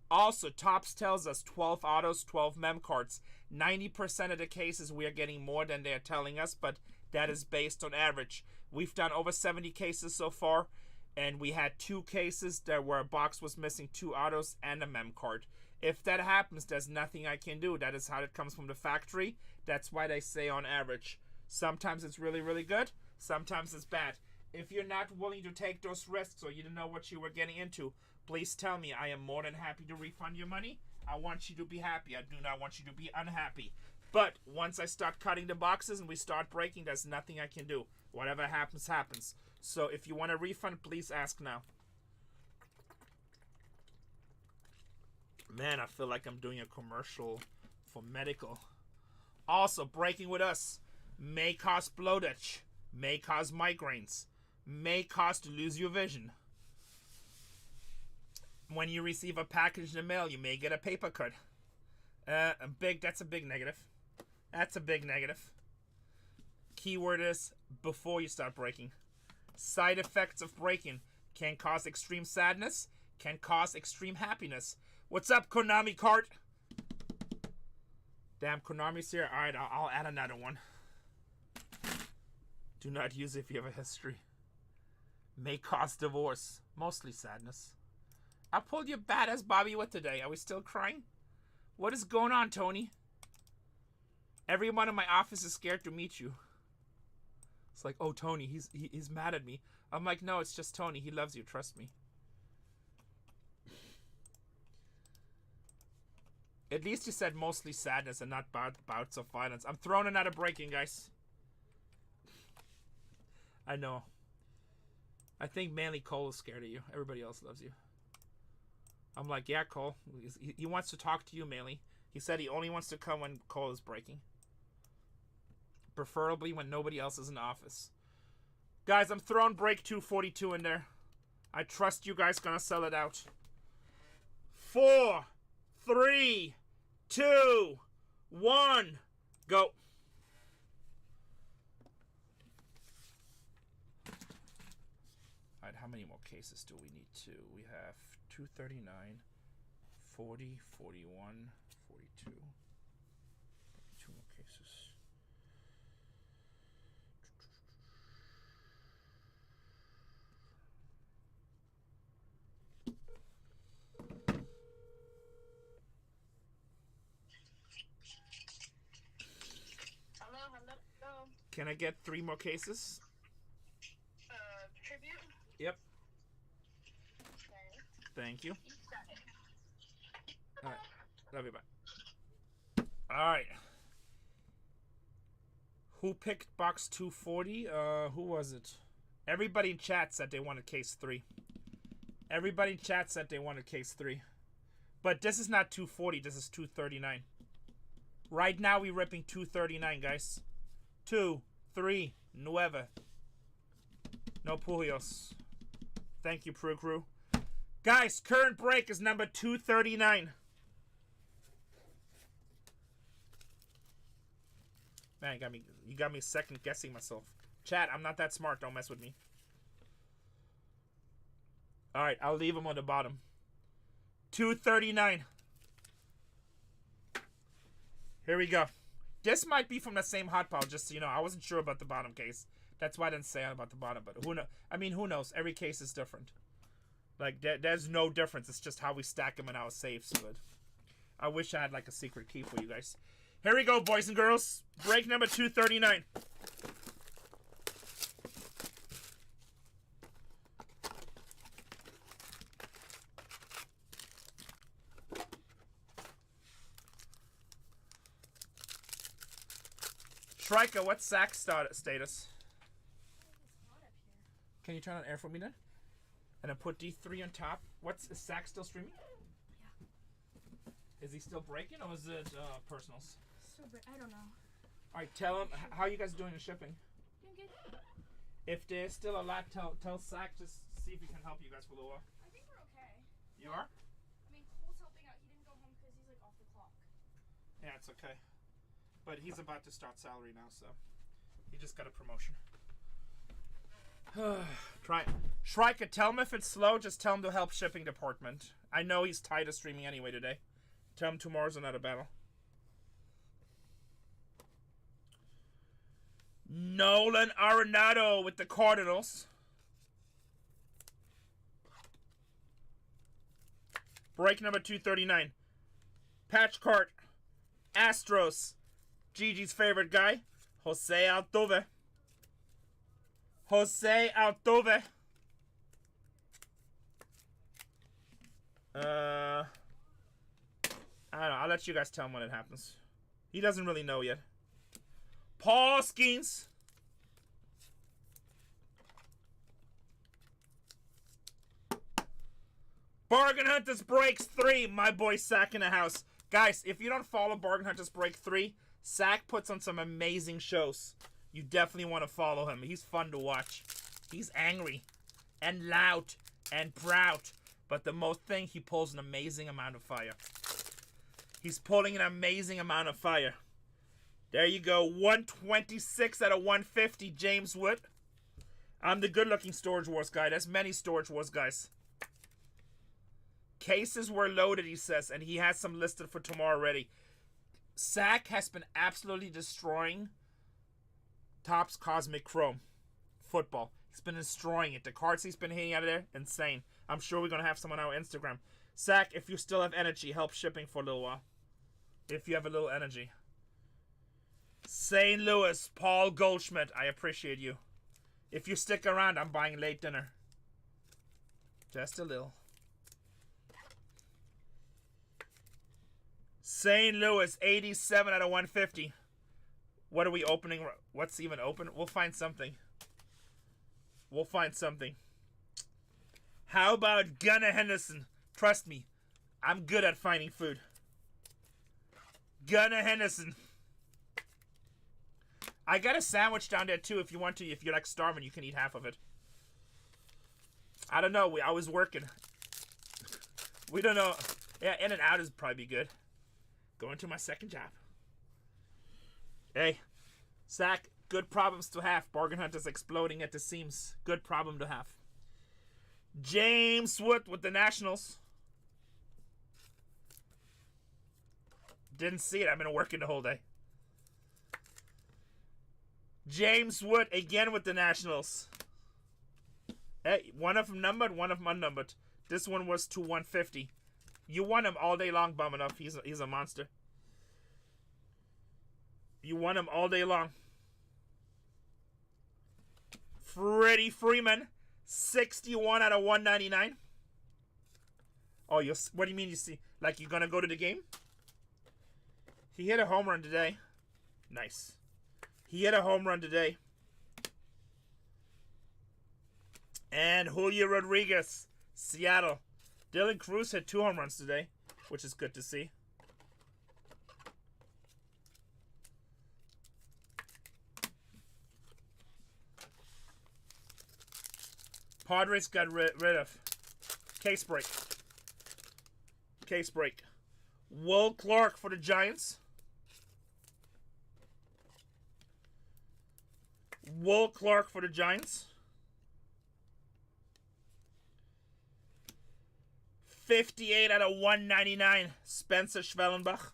Also, Topps tells us 12 autos, 12 mem cards. 90% of the cases we are getting more than they're telling us, but that is based on average. We've done over 70 cases so far, and we had 2 cases where a box was missing 2 autos and a mem card. If that happens, there's nothing I can do. That is how it comes from the factory. That's why they say on average. Sometimes it's really, really good. Sometimes it's bad. If you're not willing to take those risks or you don't know what you were getting into, please tell me. I am more than happy to refund your money. I want you to be happy. I do not want you to be unhappy. But once I start cutting the boxes and we start breaking, there's nothing I can do. Whatever happens, happens. So if you want a refund, please ask now. Man, I feel like I'm doing a commercial for medical. Also, breaking with us, May Cost Blodich. may cause migraines, may cause to lose your vision. When you receive a package in the mail, you may get a paper cut. That's a big negative. That's a big negative. Keyword is before you start breaking. Side effects of breaking can cause extreme sadness, can cause extreme happiness. What's up, Konami Cart? Damn, Konami's here. Alright, I'll add another one. Do not use it if you have a history. May cause divorce. Mostly sadness. I pulled your badass Bobby what today? Are we still crying? What is going on, Tony? Everyone in my office is scared to meet you. It's like, oh, Tony, he's mad at me. I'm like, no, it's just Tony. He loves you. Trust me. At least you said mostly sadness and not bouts of violence. I'm throwing another break-in, guys. I know. I think mainly Cole is scared of you. Everybody else loves you. I'm like, yeah, Cole. He wants to talk to you mainly. He said he only wants to come when Cole is breaking. Preferably when nobody else is in the office. Guys, I'm throwing break 242 in there. I trust you guys gonna sell it out. 4, 3, 2, 1, go. Alright, how many more cases do we need to? We have 239, 40, 41, 42. 2 more cases. Hello. Can I get 3 more cases? Tribute. Yep. Okay. Thank you. You got it. Alright. Love you, bye. Alright. Who picked box 240? Who was it? Everybody in chat said they wanted case 3. Everybody in chat said they wanted case 3. But this is not 240, this is 239. Right now we're ripping 239, guys. 2, 3, 9. No Pulios. Thank you, Pro Crew. Guys, current break is number 239. Man, you got me second guessing myself. Chat, I'm not that smart. Don't mess with me. Alright, I'll leave them on the bottom. 239. Here we go. This might be from the same hot pile, just so you know. I wasn't sure about the bottom case. That's why I didn't say about the bottom, but who knows? I mean, who knows? Every case is different. Like, there's no difference. It's just how we stack them in our safes, but I wish I had, like, a secret key for you guys. Here we go, boys and girls. Break number 239. Shrika, what's Zach's status? Can you turn on air for me then? And then put D3 on top. Is Zach still streaming? Yeah. Is he still breaking or is it personals? I don't know. Alright, tell him, how are you guys doing in shipping? Doing good. If there's still a lot, tell Zach, just see if he can help you guys for a little while. I think we're okay. You are? I mean, Cole's helping out. He didn't go home because he's like off the clock. Yeah, it's okay. But he's about to start salary now, so he just got a promotion. Try it. Shrika, tell him if it's slow, just tell him to help shipping department. I know he's tired of streaming anyway today. Tell him tomorrow's another battle. Nolan Arenado with the Cardinals. Break number 239. Patch cart. Astros. Gigi's favorite guy. Jose Altuve. Jose Altuve. I don't know. I'll let you guys tell him when it happens. He doesn't really know yet. Paul Skeens. Bargain Hunters Breaks 3. My boy Sack in the house. Guys, if you don't follow Bargain Hunters Break 3, Sack puts on some amazing shows. You definitely want to follow him. He's fun to watch. He's angry and loud and proud. But the most thing, he pulls an amazing amount of fire. He's pulling an amazing amount of fire. There you go. 126 out of 150, James Wood. I'm the good-looking Storage Wars guy. There's many Storage Wars guys. Cases were loaded, he says, and he has some listed for tomorrow already. Zach has been absolutely destroying Topps Cosmic Chrome football. He's been destroying it. The cards he's been hitting out of there, insane. I'm sure we're going to have some on our Instagram. Zach, if you still have energy, help shipping for a little while. If you have a little energy. St. Louis, Paul Goldschmidt, I appreciate you. If you stick around, I'm buying late dinner. Just a little. St. Louis, 87 out of 150. What are we opening? What's even open? We'll find something. We'll find something. How about Gunnar Henderson? Trust me, I'm good at finding food. Gunnar Henderson. I got a sandwich down there too if you want to. If you're like starving, you can eat half of it. I don't know. I was working. We don't know. Yeah, In-N-Out is probably good. Going to my second job. Hey, Zach, good problems to have. Bargain Hunters exploding at the seams. Good problem to have. James Wood with the Nationals. Didn't see it. I've been working the whole day. James Wood again with the Nationals. Hey, one of them numbered, one of them unnumbered. This one was to 150. You want him all day long, bum enough. He's a monster. You want him all day long. Freddie Freeman, 61 out of 199. Oh, what do you mean you see? Like you're gonna go to the game? He hit a home run today. Nice. He hit a home run today. And Julio Rodriguez, Seattle. Dylan Cruz hit 2 home runs today, which is good to see. Padres got rid of. Case break. Case break. Will Clark for the Giants. Will Clark for the Giants. 58 out of 199. Spencer Schwellenbach.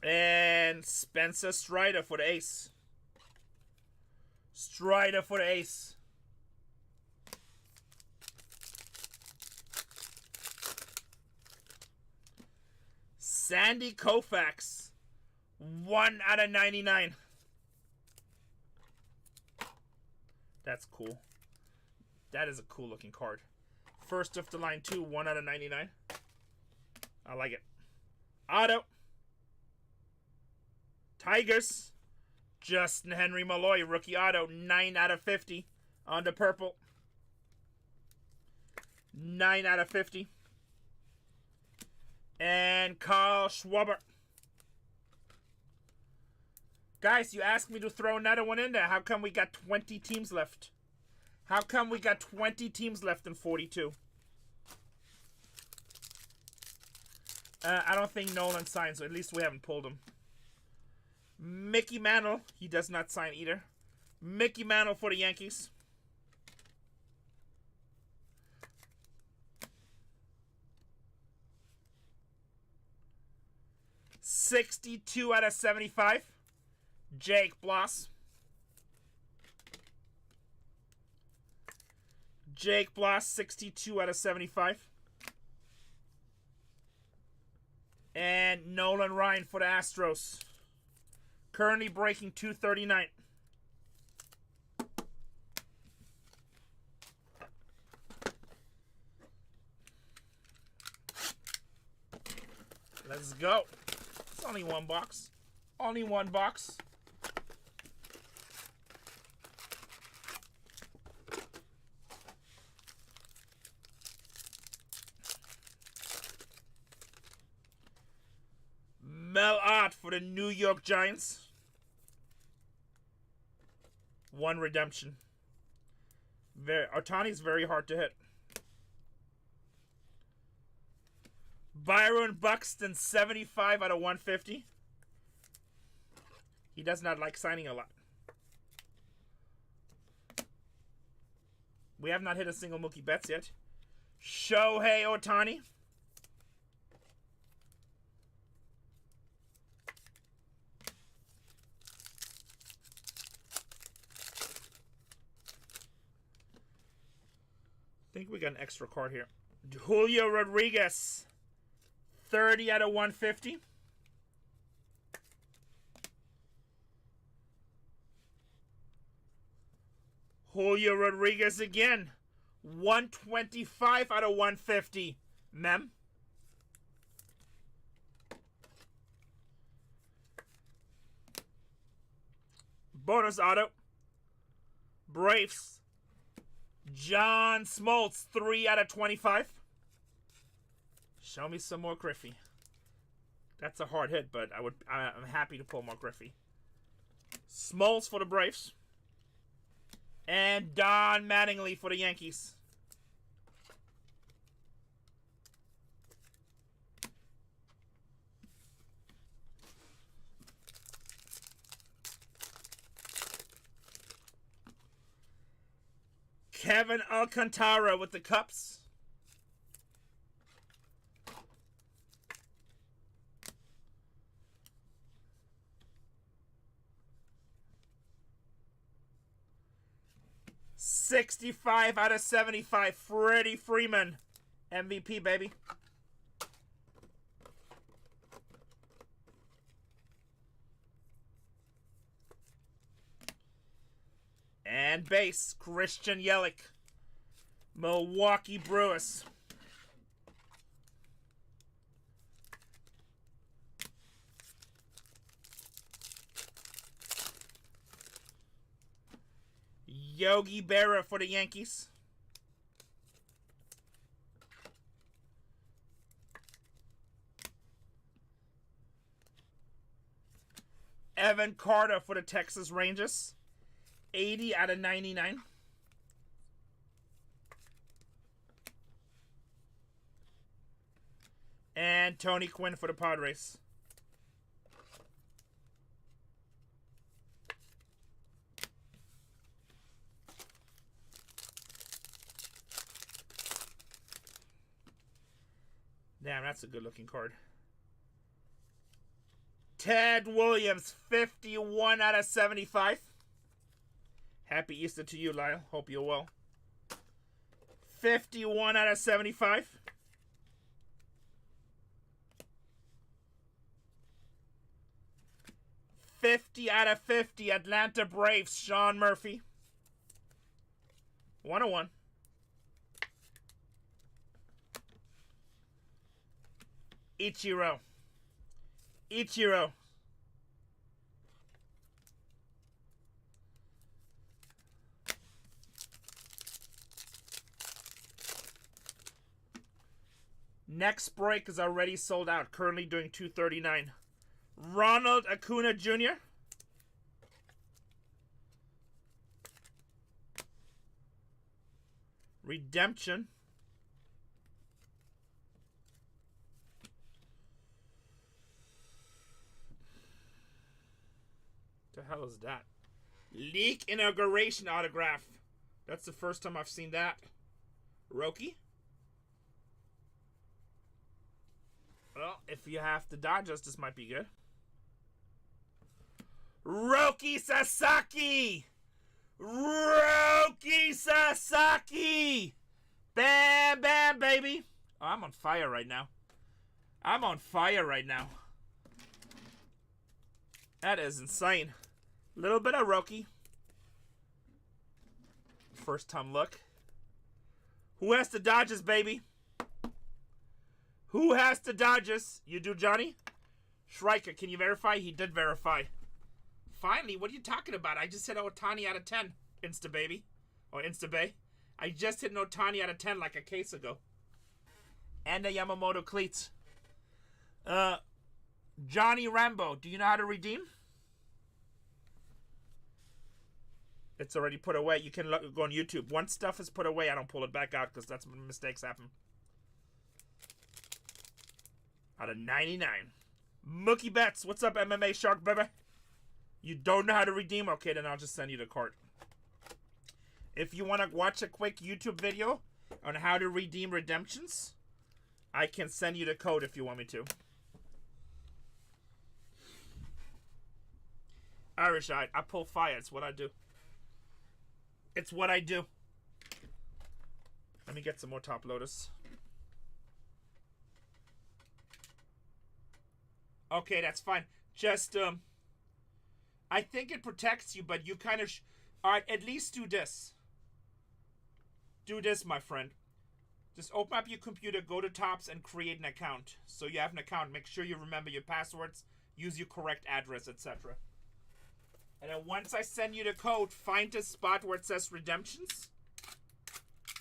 And Spencer Strider for the ace. Strider for the ace. Sandy Koufax. 1 out of 99. That's cool. That is a cool looking card. First of the line 2, 1 out of 99. I like it. Auto. Tigers. Justin Henry Malloy, rookie auto, 9 out of 50 on the purple. 9 out of 50. And Carl Schwarber. Guys, you asked me to throw another one in there. How come we got 20 teams left? How come we got 20 teams left in 42? I don't think Nolan signed, so at least we haven't pulled him. Mickey Mantle, he does not sign either. Mickey Mantle for the Yankees. $62 out of 75. Jake Bloss. Jake Bloss, 62 out of 75. And Nolan Ryan for the Astros. Currently breaking 239. Let's go. It's only one box. Only one box. spot for the New York Giants. 1 redemption. Ohtani's very hard to hit. Byron Buxton, 75 out of 150. He does not like signing a lot. We have not hit a single Mookie Betts yet. Shohei Ohtani. I think we got an extra card here. Julio Rodriguez. 30 out of 150. Julio Rodriguez again. 125 out of 150. Mem. Bonus auto. Braves. John Smoltz. 3 out of 25. Show me some more Griffey. That's a hard hit, but I'm happy to pull more Griffey. Smoltz for the Braves. And Don Mattingly for the Yankees. Kevin Alcantara with the Cubs. $65 out of 75. Freddie Freeman. MVP, baby. And base, Christian Yelich. Milwaukee Brewers. Yogi Berra for the Yankees. Evan Carter for the Texas Rangers. 80 out of 99. And Tony Quinn for the Padres. Damn, that's a good looking card. Ted Williams, 51 out of 75. Happy Easter to you, Lyle. Hope you're well. 51 out of 75. $50 out of 50. Atlanta Braves, Sean Murphy. 101. Ichiro. Next break is already sold out. Currently doing $239. Ronald Acuna Jr. Redemption. The hell is that? Leak inauguration autograph. That's the first time I've seen that. Roki. Well, if you have to dodge us, this might be good. Roki Sasaki! Roki Sasaki! Bam, bam, baby! Oh, I'm on fire right now. That is insane. Little bit of Roki. First time look. Who has the Dodgers, baby? Who has the Dodgers? You do, Johnny? Schreiker, can you verify? He did verify. Finally, what are you talking about? I just hit Ohtani out of 10. Insta baby. Or Insta Bay. I just hit an Ohtani out of 10 like a case ago. And the Yamamoto cleats. Johnny Rambo, do you know how to redeem? It's already put away. You can go on YouTube. Once stuff is put away, I don't pull it back out because that's when mistakes happen. Out of 99. Mookie Betts, what's up, MMA Shark, baby? You don't know how to redeem? Okay, then I'll just send you the card. If you want to watch a quick YouTube video on how to redeem redemptions, I can send you the code if you want me to. Irish Eye, I pull fire. It's what I do. It's what I do. Let me get some more Top Lotus. Okay, that's fine. Just, I think it protects you, but you kind of... Alright, at least do this. Do this, my friend. Just open up your computer, go to Tops, and create an account. So you have an account. Make sure you remember your passwords, use your correct address, etc. And then once I send you the code, find the spot where it says redemptions.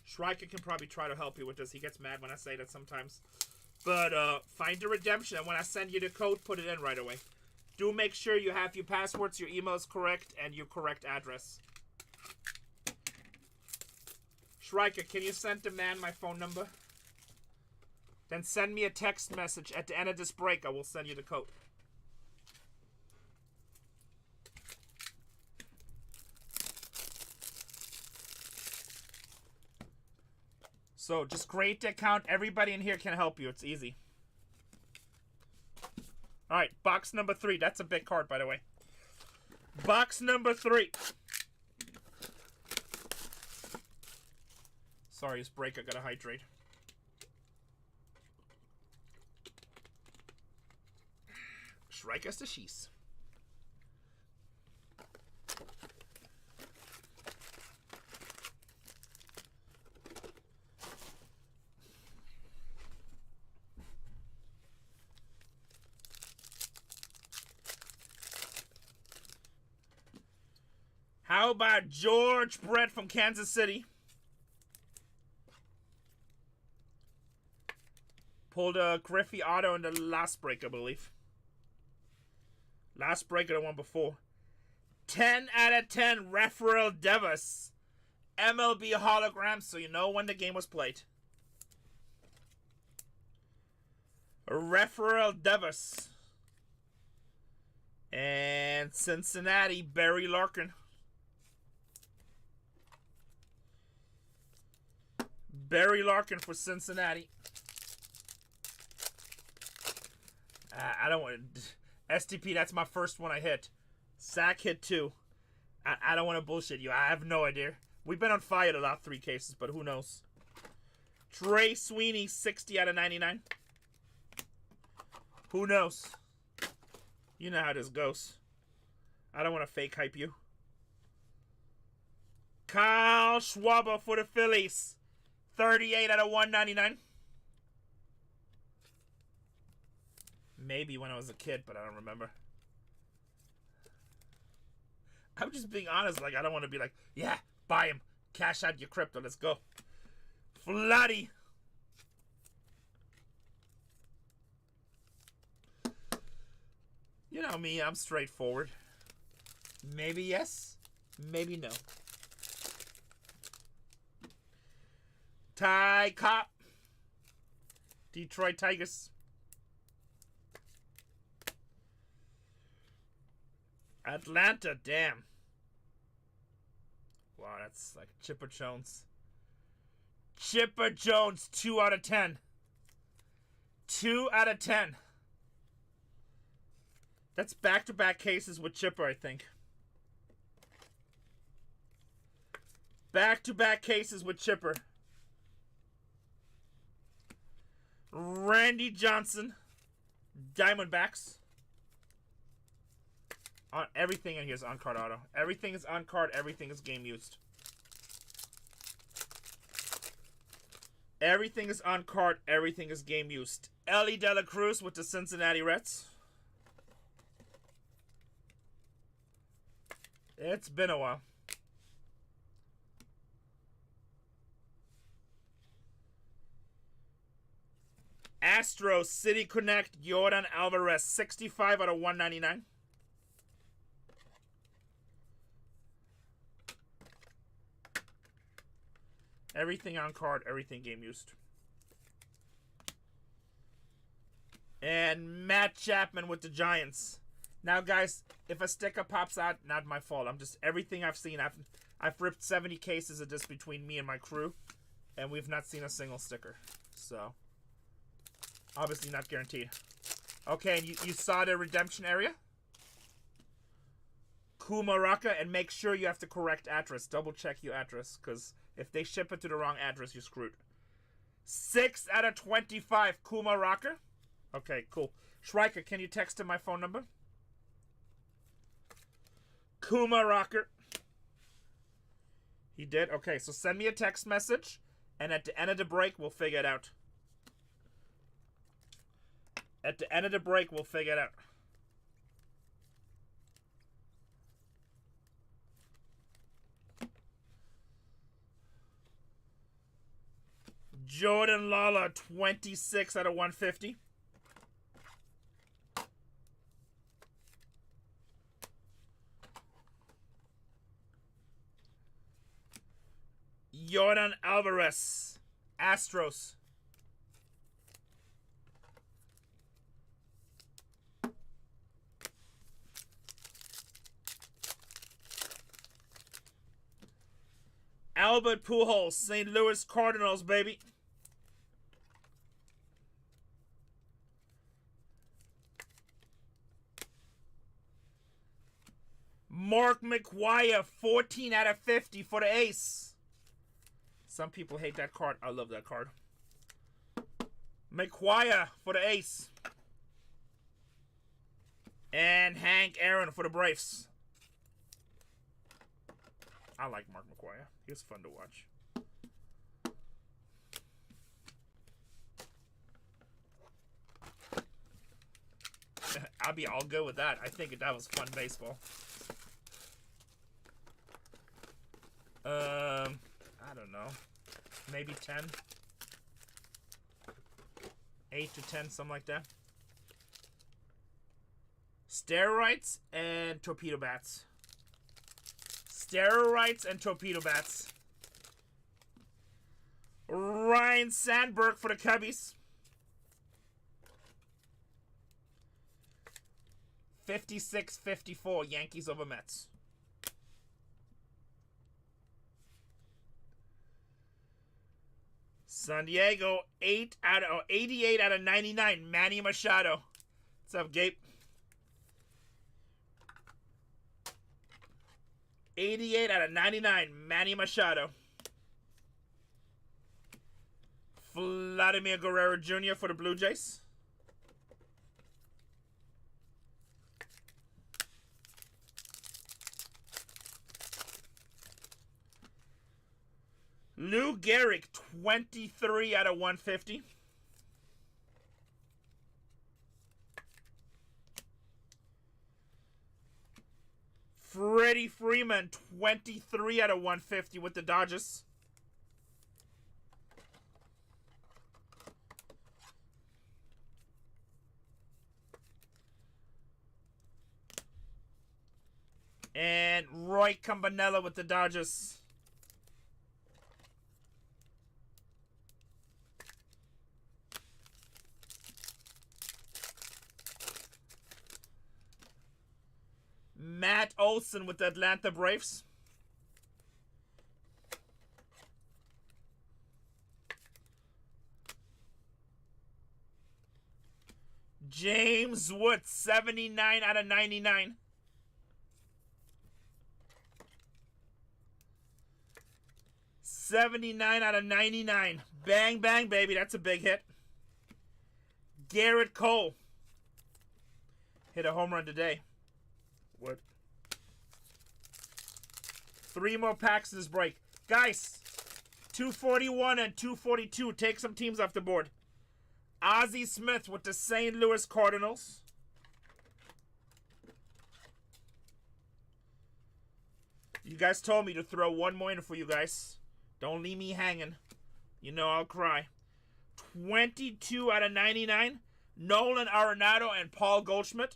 Shrika can probably try to help you with this. He gets mad when I say that sometimes. But find the redemption, and when I send you the code, put it in right away. Do make sure you have your passwords, your emails correct, and your correct address. Shrika, can you send the man my phone number? Then send me a text message at the end of this break. I will send you the code. So just create the account. Everybody in here can help you. It's easy. Alright, box number 3. That's a big card, by the way. Box number 3. Sorry, this break. I gotta hydrate. Shrike us the shees. How about George Brett from Kansas City? Pulled a Griffey auto in the last break, I believe. Last break or the one before. 10 out of 10, Rafael Devers. MLB hologram, so you know when the game was played. Rafael Devers. And Cincinnati, Barry Larkin. Barry Larkin for Cincinnati. I don't want to... STP, that's my first one I hit. Sack hit 2. I don't want to bullshit you. I have no idea. We've been on fire the last 3 cases, but who knows. Trey Sweeney, 60 out of 99. Who knows? You know how this goes. I don't want to fake hype you. Kyle Schwarber for the Phillies. 38 out of 199. Maybe when I was a kid, but I don't remember. I'm just being honest. Like, I don't want to be like, yeah, buy him. Cash out your crypto. Let's go. Vladdy. You know me. I'm straightforward. Maybe yes. Maybe no. Ty Cobb. Detroit Tigers. Atlanta, damn. Wow, that's like Chipper Jones. Chipper Jones, 2 out of 10. 2 out of 10. That's back-to-back cases with Chipper, I think. Back-to-back cases with Chipper. Randy Johnson. Diamondbacks. Everything in here is on-card auto. Everything is on-card. Everything is game used. Everything is on-card. Everything is game used. Ellie De La Cruz with the Cincinnati Reds. It's been a while. Astros City Connect Jordan Alvarez, 65 out of 199. Everything on card, everything game used. And Matt Chapman with the Giants. Now, guys, if a sticker pops out, not my fault. I'm just, everything I've seen, I've ripped 70 cases of this between me and my crew, and we've not seen a single sticker. So, obviously not guaranteed. Okay, and you saw the redemption area? Kumaraka, and make sure you have the correct address. Double check your address, because if they ship it to the wrong address, you're screwed. 6 out of 25, Kumaraka. Okay, cool. Schreiker, can you text him my phone number? Kumaraka. He did? Okay, so send me a text message, and at the end of the break, we'll figure it out. At the end of the break, we'll figure it out. Jordan Lala, 26 out of 150. Jordan Alvarez, Astros. Albert Pujols, St. Louis Cardinals, baby. Mark McGwire, 14 out of 50 for the ace. Some people hate that card. I love that card. McGwire for the ace. And Hank Aaron for the Braves. I like Mark McGwire. He was fun to watch. I'll go with that. I think that was fun baseball. I don't know. Maybe 10. 8 to 10, something like that. Steroids and torpedo bats. Steroids and torpedo bats. Ryan Sandberg for the Cubbies. 56-54, Yankees over Mets. San Diego, 88 out of 99, Manny Machado. What's up, Gabe? 88 out of 99, Manny Machado. Vladimir Guerrero Jr. for the Blue Jays. Lou Gehrig, 23 out of 150. Freddie Freeman, 23 out of 150 with the Dodgers. And Roy Campanella with the Dodgers. Matt Olson with the Atlanta Braves. James Wood, 79 out of 99. $79 out of 99. Bang, bang, baby. That's a big hit. Garrett Cole. Hit a home run today. What? 3 more packs this break. Guys, 241 and 242. Take some teams off the board. Ozzie Smith with the St. Louis Cardinals. You guys told me to throw one more in for you guys. Don't leave me hanging. You know I'll cry. 22 out of 99. Nolan Arenado and Paul Goldschmidt.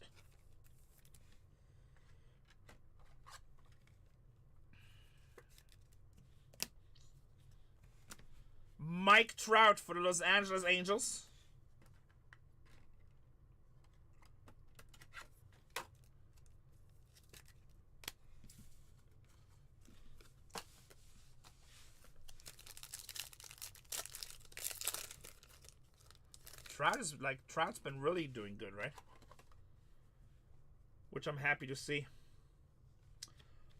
Mike Trout for the Los Angeles Angels. Trout's been really doing good, right? Which I'm happy to see.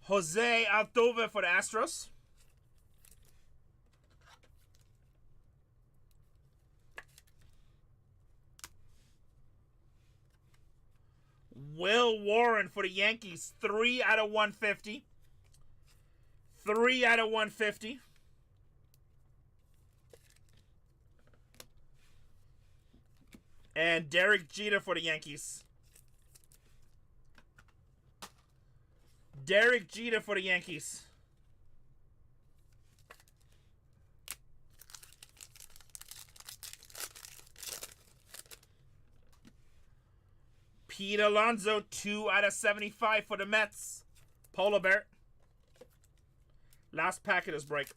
Jose Altuve for the Astros. Will Warren for the Yankees. 3 out of 150. 3 out of 150. And Derek Jeter for the Yankees. Derek Jeter for the Yankees. Pete Alonso, 2 out of 75 for the Mets. Polar Bear. Last pack of this break.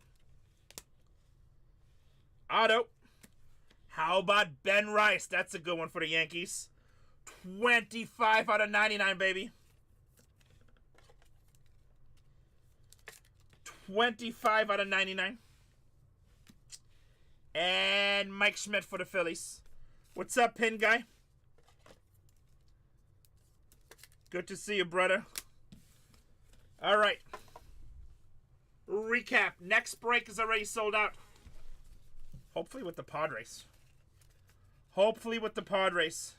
Auto. How about Ben Rice? That's a good one for the Yankees. 25 out of 99, baby. 25 out of 99. And Mike Schmidt for the Phillies. What's up, Pin Guy? Good to see you, brother. All right. Recap. Next break is already sold out. Hopefully with the Padres. Hopefully with the Padres.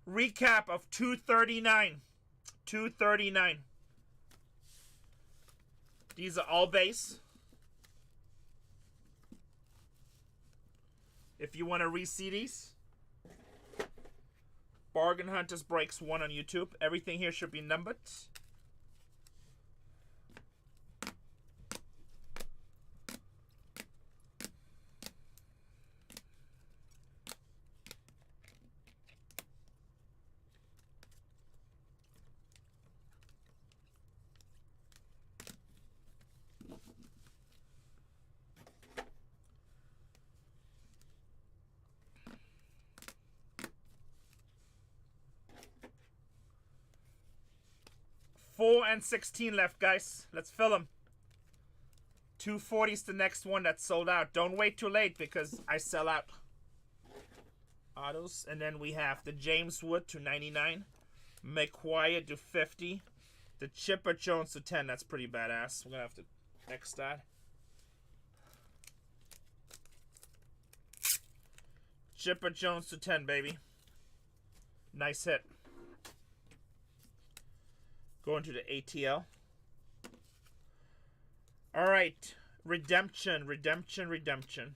Recap of 239. 239. These are all base. If you want to re-see these, Bargain Hunters Breaks 1 on YouTube. Everything here should be numbered. Four and 16 left, guys. Let's fill them. 240's the next one that's sold out. Don't wait too late because I sell out. Autos. And then we have the James Wood to 99. McQuire to 50. The Chipper Jones to 10. That's pretty badass. We're going to have to next that. Chipper Jones to 10, baby. Nice hit. Going to the ATL. All right. Redemption, redemption, redemption.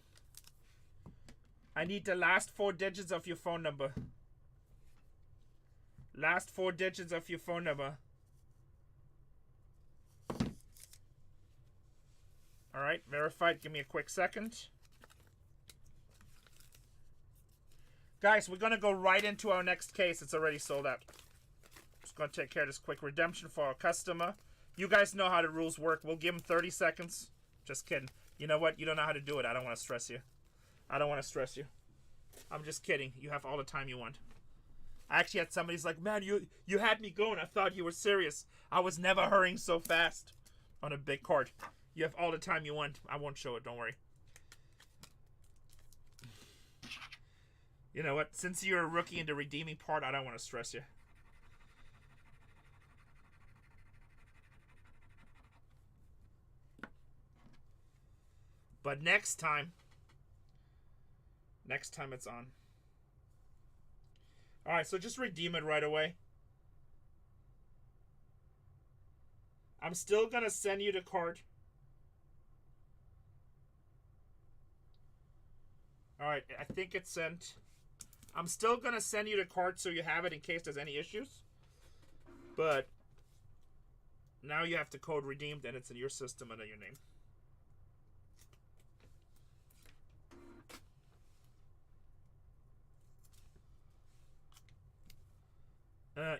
I need the last 4 digits of your phone number. Last 4 digits of your phone number. All right. Verified. Give me a quick second. Guys, we're going to go right into our next case. It's already sold out. Just going to take care of this quick redemption for our customer. You guys know how the rules work. We'll give them 30 seconds. Just kidding. You know what? You don't know how to do it. I don't want to stress you. I don't want to stress you. I'm just kidding. You have all the time you want. I actually had somebody's like, man, you had me going. I thought you were serious. I was never hurrying so fast on a big card. You have all the time you want. I won't show it. Don't worry. You know what? Since you're a rookie in the redeeming part, I don't want to stress you. But next time it's on. Alright, so just redeem it right away. I'm still going to send you the card. Alright, I think it's sent. I'm still going to send you the card so you have it in case there's any issues. But now you have the code redeemed and it's in your system under your name.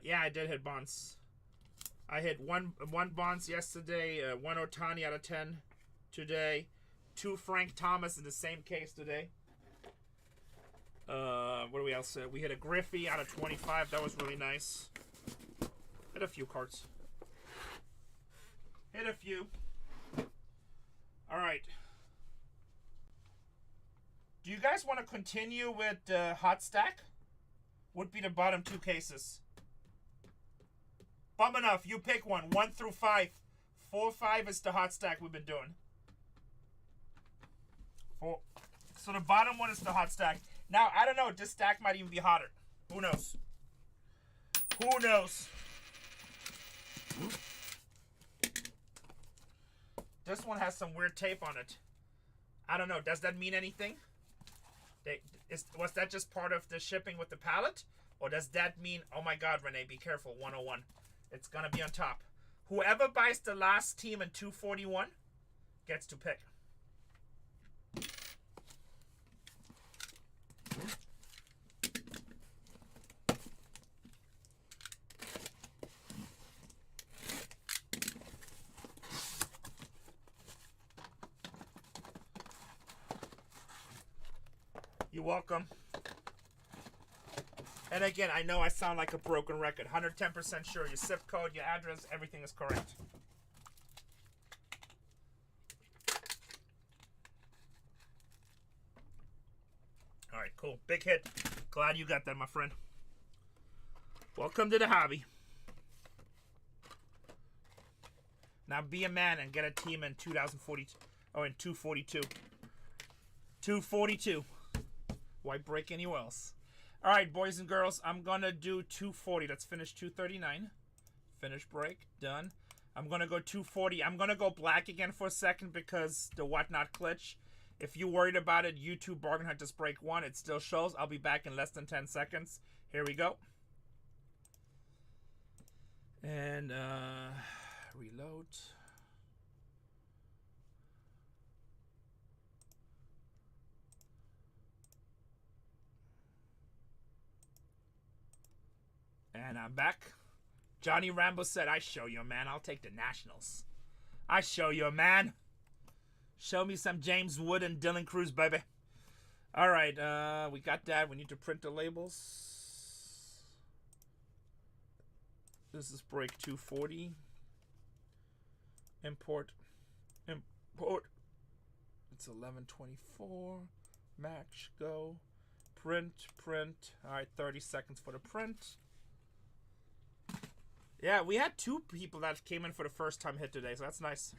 Yeah, I did hit bonds. I hit one bonds yesterday, 1 Otani out of 10 today, 2 Frank Thomas in the same case today. What do we else? We hit a Griffey out of 25. That was really nice. Hit a few cards. Hit a few. All right. Do you guys want to continue with hot stack? Would be the bottom 2 cases. Bum enough. You pick one. 1 through 5. 4, 5 is the hot stack we've been doing. 4. So the bottom one is the hot stack. Now, I don't know. This stack might even be hotter. Who knows? Who knows? This one has some weird tape on it. I don't know. Does that mean anything? Was that just part of the shipping with the pallet? Or does that mean, oh my God, Renee, be careful, 101. It's going to be on top. Whoever buys the last team in 241 gets to pick. You're welcome. And again, I know I sound like a broken record. 110% sure your zip code, your address, everything is correct. All right, cool. Big hit. Glad you got that, my friend. Welcome to the hobby. Now be a man and get a team in 2042. Oh, in 242. 242. Why break anywhere else? All right, boys and girls, I'm going to do 240. Let's finish 239. Finish break. Done. I'm going to go 240. I'm going to go black again for a second because the whatnot glitch. If you're worried about it, YouTube Bargain Hunters Break 1. It still shows. I'll be back in less than 10 seconds. Here we go. And reload. And I'm back. Johnny Rambo said, I show you, man. I'll take the Nationals. I show you, man. Show me some James Wood and Dylan Cruz, baby. All right, we got that. We need to print the labels. This is break 240. Import. It's 11:24. Match, go. Print. All right, 30 seconds for the print. Yeah, we had 2 people that came in for the first time hit today, so that's nice.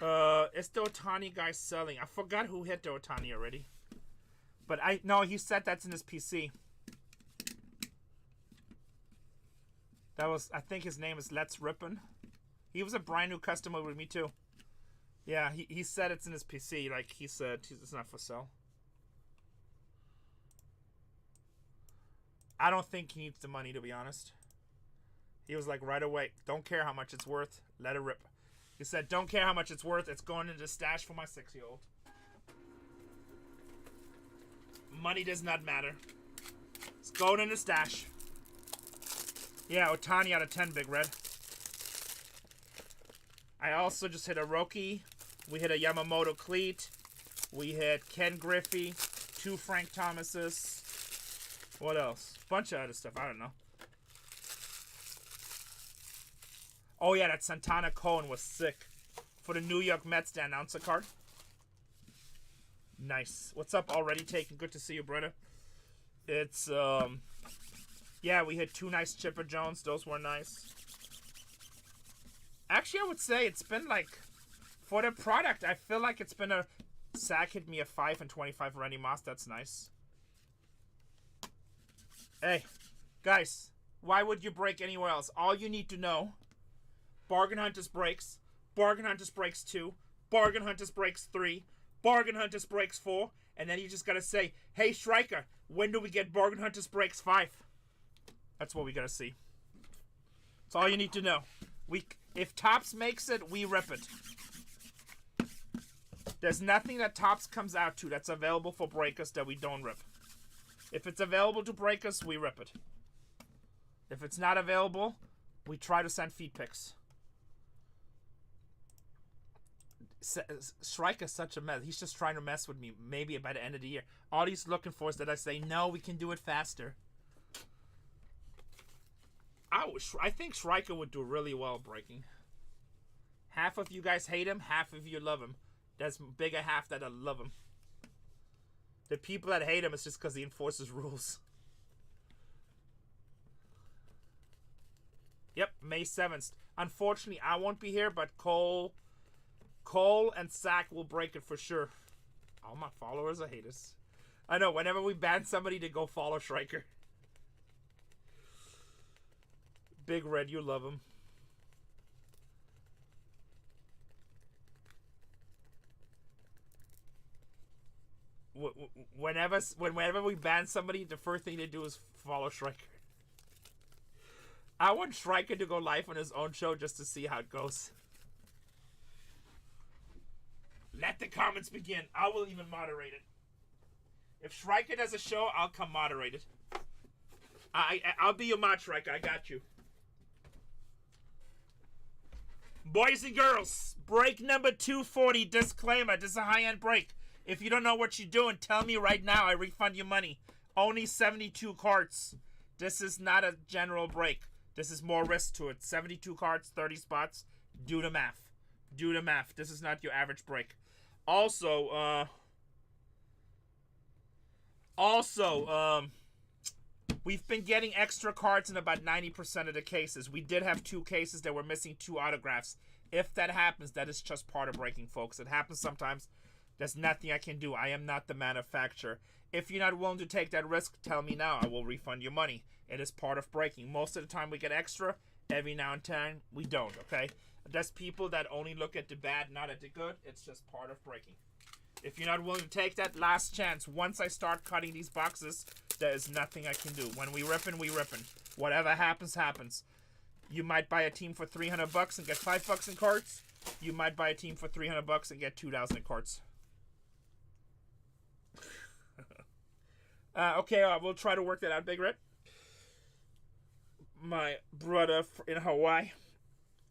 It's the Otani guy selling. I forgot who hit the Otani already. But no, he said that's in his PC. That was, I think his name is Let's Rippin'. He was a brand new customer with me too. Yeah, he said it's in his PC. Like he said, it's not for sale. I don't think he needs the money, to be honest. He was like, right away, don't care how much it's worth, let it rip. He said, don't care how much it's worth, it's going into the stash for my 6-year-old. Money does not matter. It's going in the stash. Yeah, Otani out of 10, Big Red. I also just hit a Roki. We hit a Yamamoto Cleat. We hit Ken Griffey. 2 Frank Thomases. What else? Bunch of other stuff, I don't know. Oh yeah, that Santana Cohen was sick. For the New York Mets, the announcer card. Nice. What's up, already taken? Good to see you, brother. It's, yeah, we hit 2 nice Chipper Jones. Those were nice. Actually, I would say it's been like, for the product, I feel like it's been a, Sack hit me a 5 and 25 Randy Moss. That's nice. Hey, guys, why would you break anywhere else? All you need to know, Bargain Hunters Breaks, Bargain Hunters Breaks 2, Bargain Hunters Breaks 3, Bargain Hunters Breaks 4, and then you just gotta say, hey, Striker, when do we get Bargain Hunters Breaks 5? That's what we gotta see. That's all you need to know. If Topps makes it, we rip it. There's nothing that Topps comes out to that's available for breakers that we don't rip. If it's available to breakers, we rip it. If it's not available, we try to send feed pics. Shrike is such a mess. He's just trying to mess with me. Maybe by the end of the year. All he's looking for is that I say, no, we can do it faster. I think Shrike would do really well breaking. Half of you guys hate him, half of you love him. There's bigger half that I love him. The people that hate him is just because he enforces rules. Yep, May 7th. Unfortunately, I won't be here, but Cole and Zach will break it for sure. All my followers are haters. I know, whenever we ban somebody to go follow Shrike. Big Red, you love him. Whenever we ban somebody, the first thing they do is follow Shrike. I want Shrike to go live on his own show just to see how it goes. Let the comments begin. I will even moderate it. If Shrike does a show, I'll come moderate it. I'll be your mod, Shrike. I got you. Boys and girls, break number 240. Disclaimer, this is a high-end break. If you don't know what you're doing, tell me right now. I refund your money. Only 72 cards. This is not a general break. This is more risk to it. 72 cards, 30 spots. Do the math. Do the math. This is not your average break. Also, we've been getting extra cards in about 90% of the cases. We did have 2 cases that were missing 2 autographs. If that happens, that is just part of breaking, folks. It happens sometimes. There's nothing I can do. I am not the manufacturer. If you're not willing to take that risk, tell me now. I will refund your money. It is part of breaking. Most of the time we get extra. Every now and then we don't, okay? There's people that only look at the bad, not at the good. It's just part of breaking. If you're not willing to take that, last chance. Once I start cutting these boxes, there is nothing I can do. When we rippin', we rippin'. Whatever happens, happens. You might buy a team for $300 and get $5 in cards. You might buy a team for $300 and get 2,000 in cards. Okay, we'll try to work that out, Big Red. My brother in Hawaii.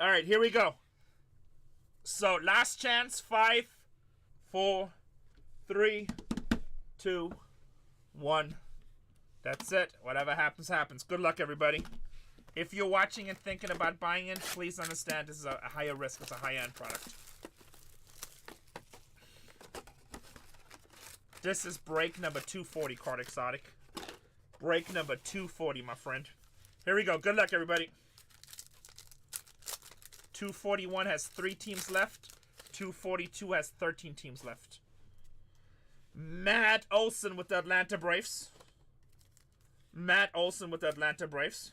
All right, here we go. So, last chance. 5, 4, 3, 2, 1. That's it. Whatever happens, happens. Good luck, everybody. If you're watching and thinking about buying it, please understand this is a higher risk. It's a high-end product. This is break number 240, Card Exotic. Break number 240, my friend. Here we go. Good luck, everybody. 241 has 3 teams left. 242 has 13 teams left. Matt Olson with the Atlanta Braves. Matt Olson with the Atlanta Braves.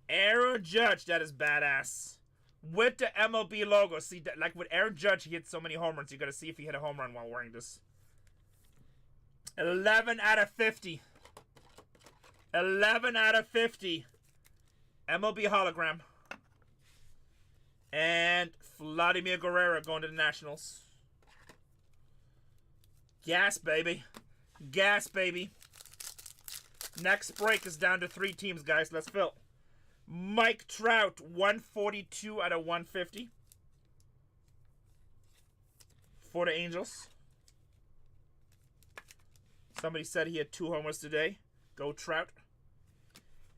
Aaron Judge, that is badass. With the MLB logo. See, like with Aaron Judge, he hit so many home runs. You gotta see if he hit a home run while wearing this. 11 out of 50. 11 out of 50. MLB hologram. And Vladimir Guerrero going to the Nationals. Gas, baby. Gas, baby. Next break is down to 3 teams, guys. Let's fill. Mike Trout, 142 out of 150 for the Angels. Somebody said he had 2 homers today. Go Trout.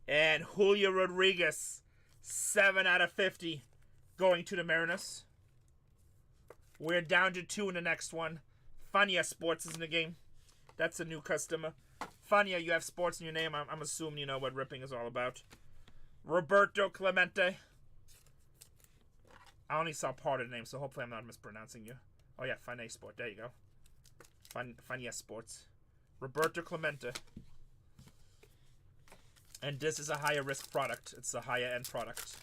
And Julio Rodriguez, 7 out of 50 going to the Mariners. We're down to 2 in the next one. Fania Sports is in the game. That's a new customer. Fania, you have sports in your name. I'm assuming you know what ripping is all about. Roberto Clemente. I only saw part of the name, so hopefully I'm not mispronouncing you. Oh yeah, Fania Sport. There you go. Fania Sports. Roberto Clemente. And this is a higher risk product. It's a higher end product.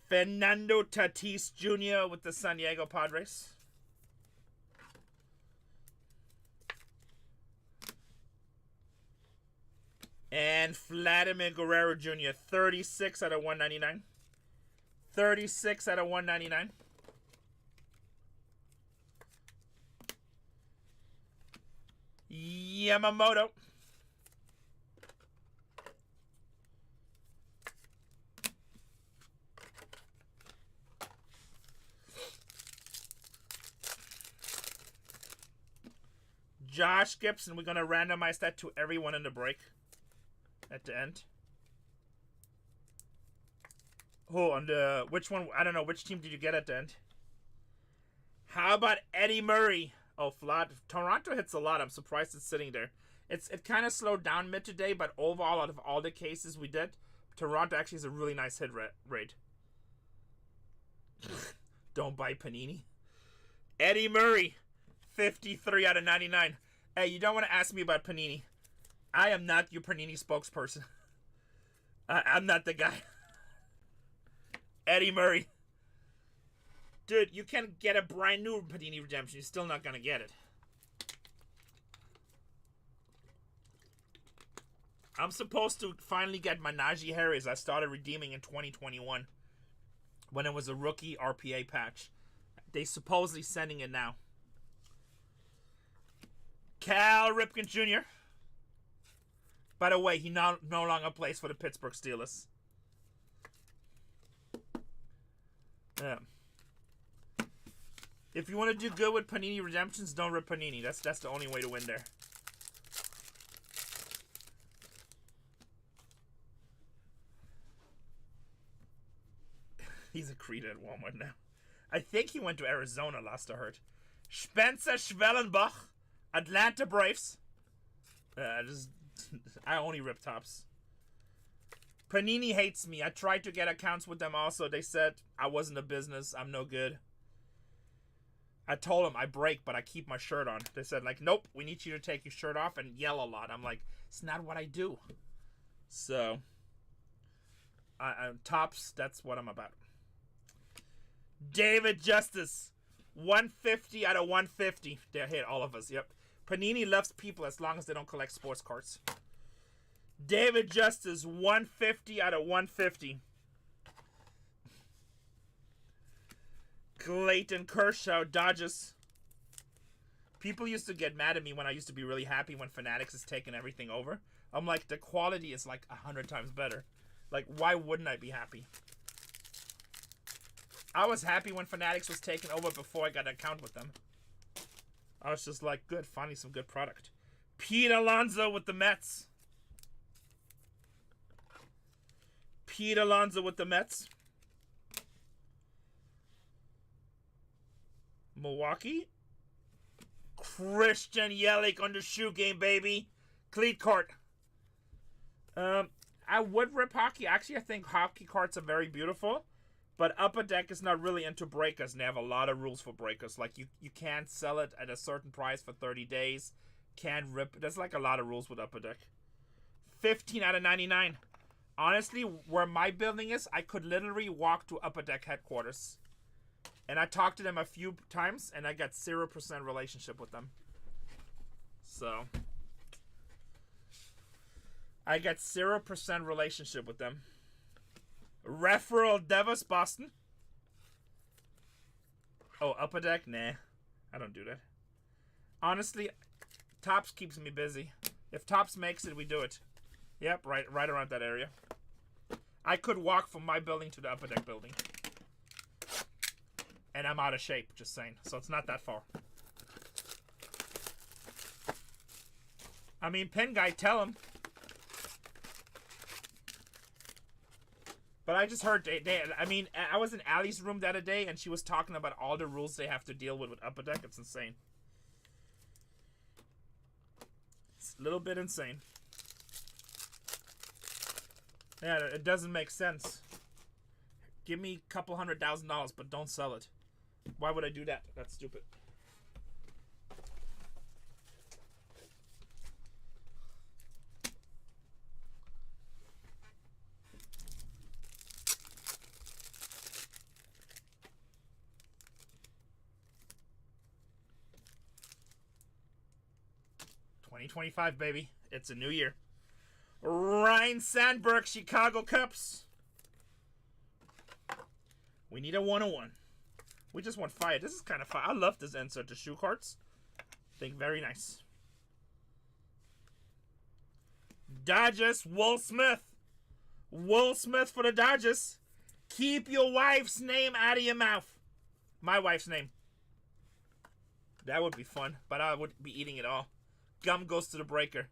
Fernando Tatis Jr. with the San Diego Padres. And Vladimir Guerrero Jr. 36 out of 199. 36 out of 199. Yamamoto. Josh Gibson. We're going to randomize that to everyone in the break at the end. Oh, on the... Which one? I don't know. Which team did you get at the end? How about Eddie Murray? Oh, flat. Toronto hits a lot. I'm surprised it's sitting there. It kind of slowed down mid today, but overall, out of all the cases we did, Toronto actually has a really nice hit rate. Don't buy Panini. Eddie Murray, 53 out of 99. Hey, you don't want to ask me about Panini. I am not your Panini spokesperson. I'm not the guy. Eddie Murray. Dude, you can get a brand new Panini Redemption. You're still not going to get it. I'm supposed to finally get my Najee Harris I started redeeming in 2021 when it was a rookie RPA patch. They supposedly sending it now. Cal Ripken Jr. By the way, he no longer plays for the Pittsburgh Steelers. Yeah. If you want to do good with Panini Redemptions, don't rip Panini. That's the only way to win there. He's a creator at Walmart now. I think he went to Arizona last I heard. Spencer Schwellenbach, Atlanta Braves. I only rip tops. Panini hates me. I tried to get accounts with them also. They said I wasn't a business. I'm no good. I told them I break, but I keep my shirt on. They said, like, nope, we need you to take your shirt off and yell a lot. I'm like, it's not what I do. So, tops, that's what I'm about. David Justice, 150 out of 150. They hit all of us, yep. Panini loves people as long as they don't collect sports cards. David Justice, 150 out of 150. Clayton Kershaw, Dodgers. People used to get mad at me when I used to be really happy when Fanatics is taking everything over. I'm like, the quality is like 100 times better. Like, why wouldn't I be happy? I was happy when Fanatics was taken over before I got an account with them. I was just like, good, finally some good product. Pete Alonso with the Mets. Pete Alonso with the Mets. Milwaukee. Christian Yelich on the shoe game, baby. Cleat cart. I would rip hockey. Actually, I think hockey cards are very beautiful. But Upper Deck is not really into breakers, and they have a lot of rules for breakers. Like, you can't sell it at a certain price for 30 days. Can't rip. There's, like, a lot of rules with Upper Deck. 15 out of 99. Honestly, where my building is, I could literally walk to Upper Deck headquarters. And I talked to them a few times, and I got 0% relationship with them. So, I got 0% relationship with them. Referral Devos, Boston. Oh, Upper Deck? Nah. I don't do that. Honestly, Topps keeps me busy. If Topps makes it, we do it. Yep, right around that area. I could walk from my building to the Upper Deck building. And I'm out of shape, just saying. So it's not that far. I mean, Pen Guy, tell him. But I just heard I was in Allie's room the other day, and she was talking about all the rules they have to deal with Upper Deck. It's insane. It's a little bit insane. Yeah, it doesn't make sense. Give me a couple $100,000, but don't sell it. Why would I do that? That's stupid. $2025, baby. It's a new year. Ryan Sandberg, Chicago Cubs. We need a 101. We just want fire. This is kind of fire. I love this insert to shoe cards. I think very nice. Dodgers, Will Smith. Will Smith for the Dodgers. Keep your wife's name out of your mouth. My wife's name. That would be fun, but I would be eating it all. Gum goes to the breaker.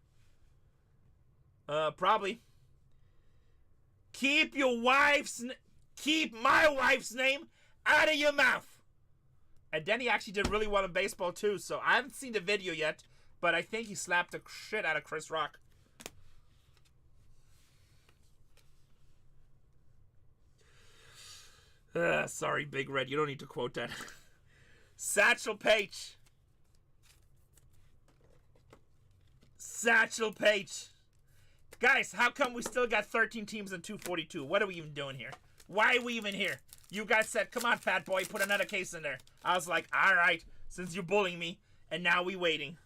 Probably. Keep my wife's name out of your mouth. And then he actually did really well in baseball too, so I haven't seen the video yet, but I think he slapped the shit out of Chris Rock. Sorry, Big Red, you don't need to quote that. Satchel Paige. Satchel Paige. Guys, how come we still got 13 teams in 242? What are we even doing here? Why are we even here? You guys said, come on, fat boy, put another case in there. I was like, alright, since you're bullying me, and now we waiting.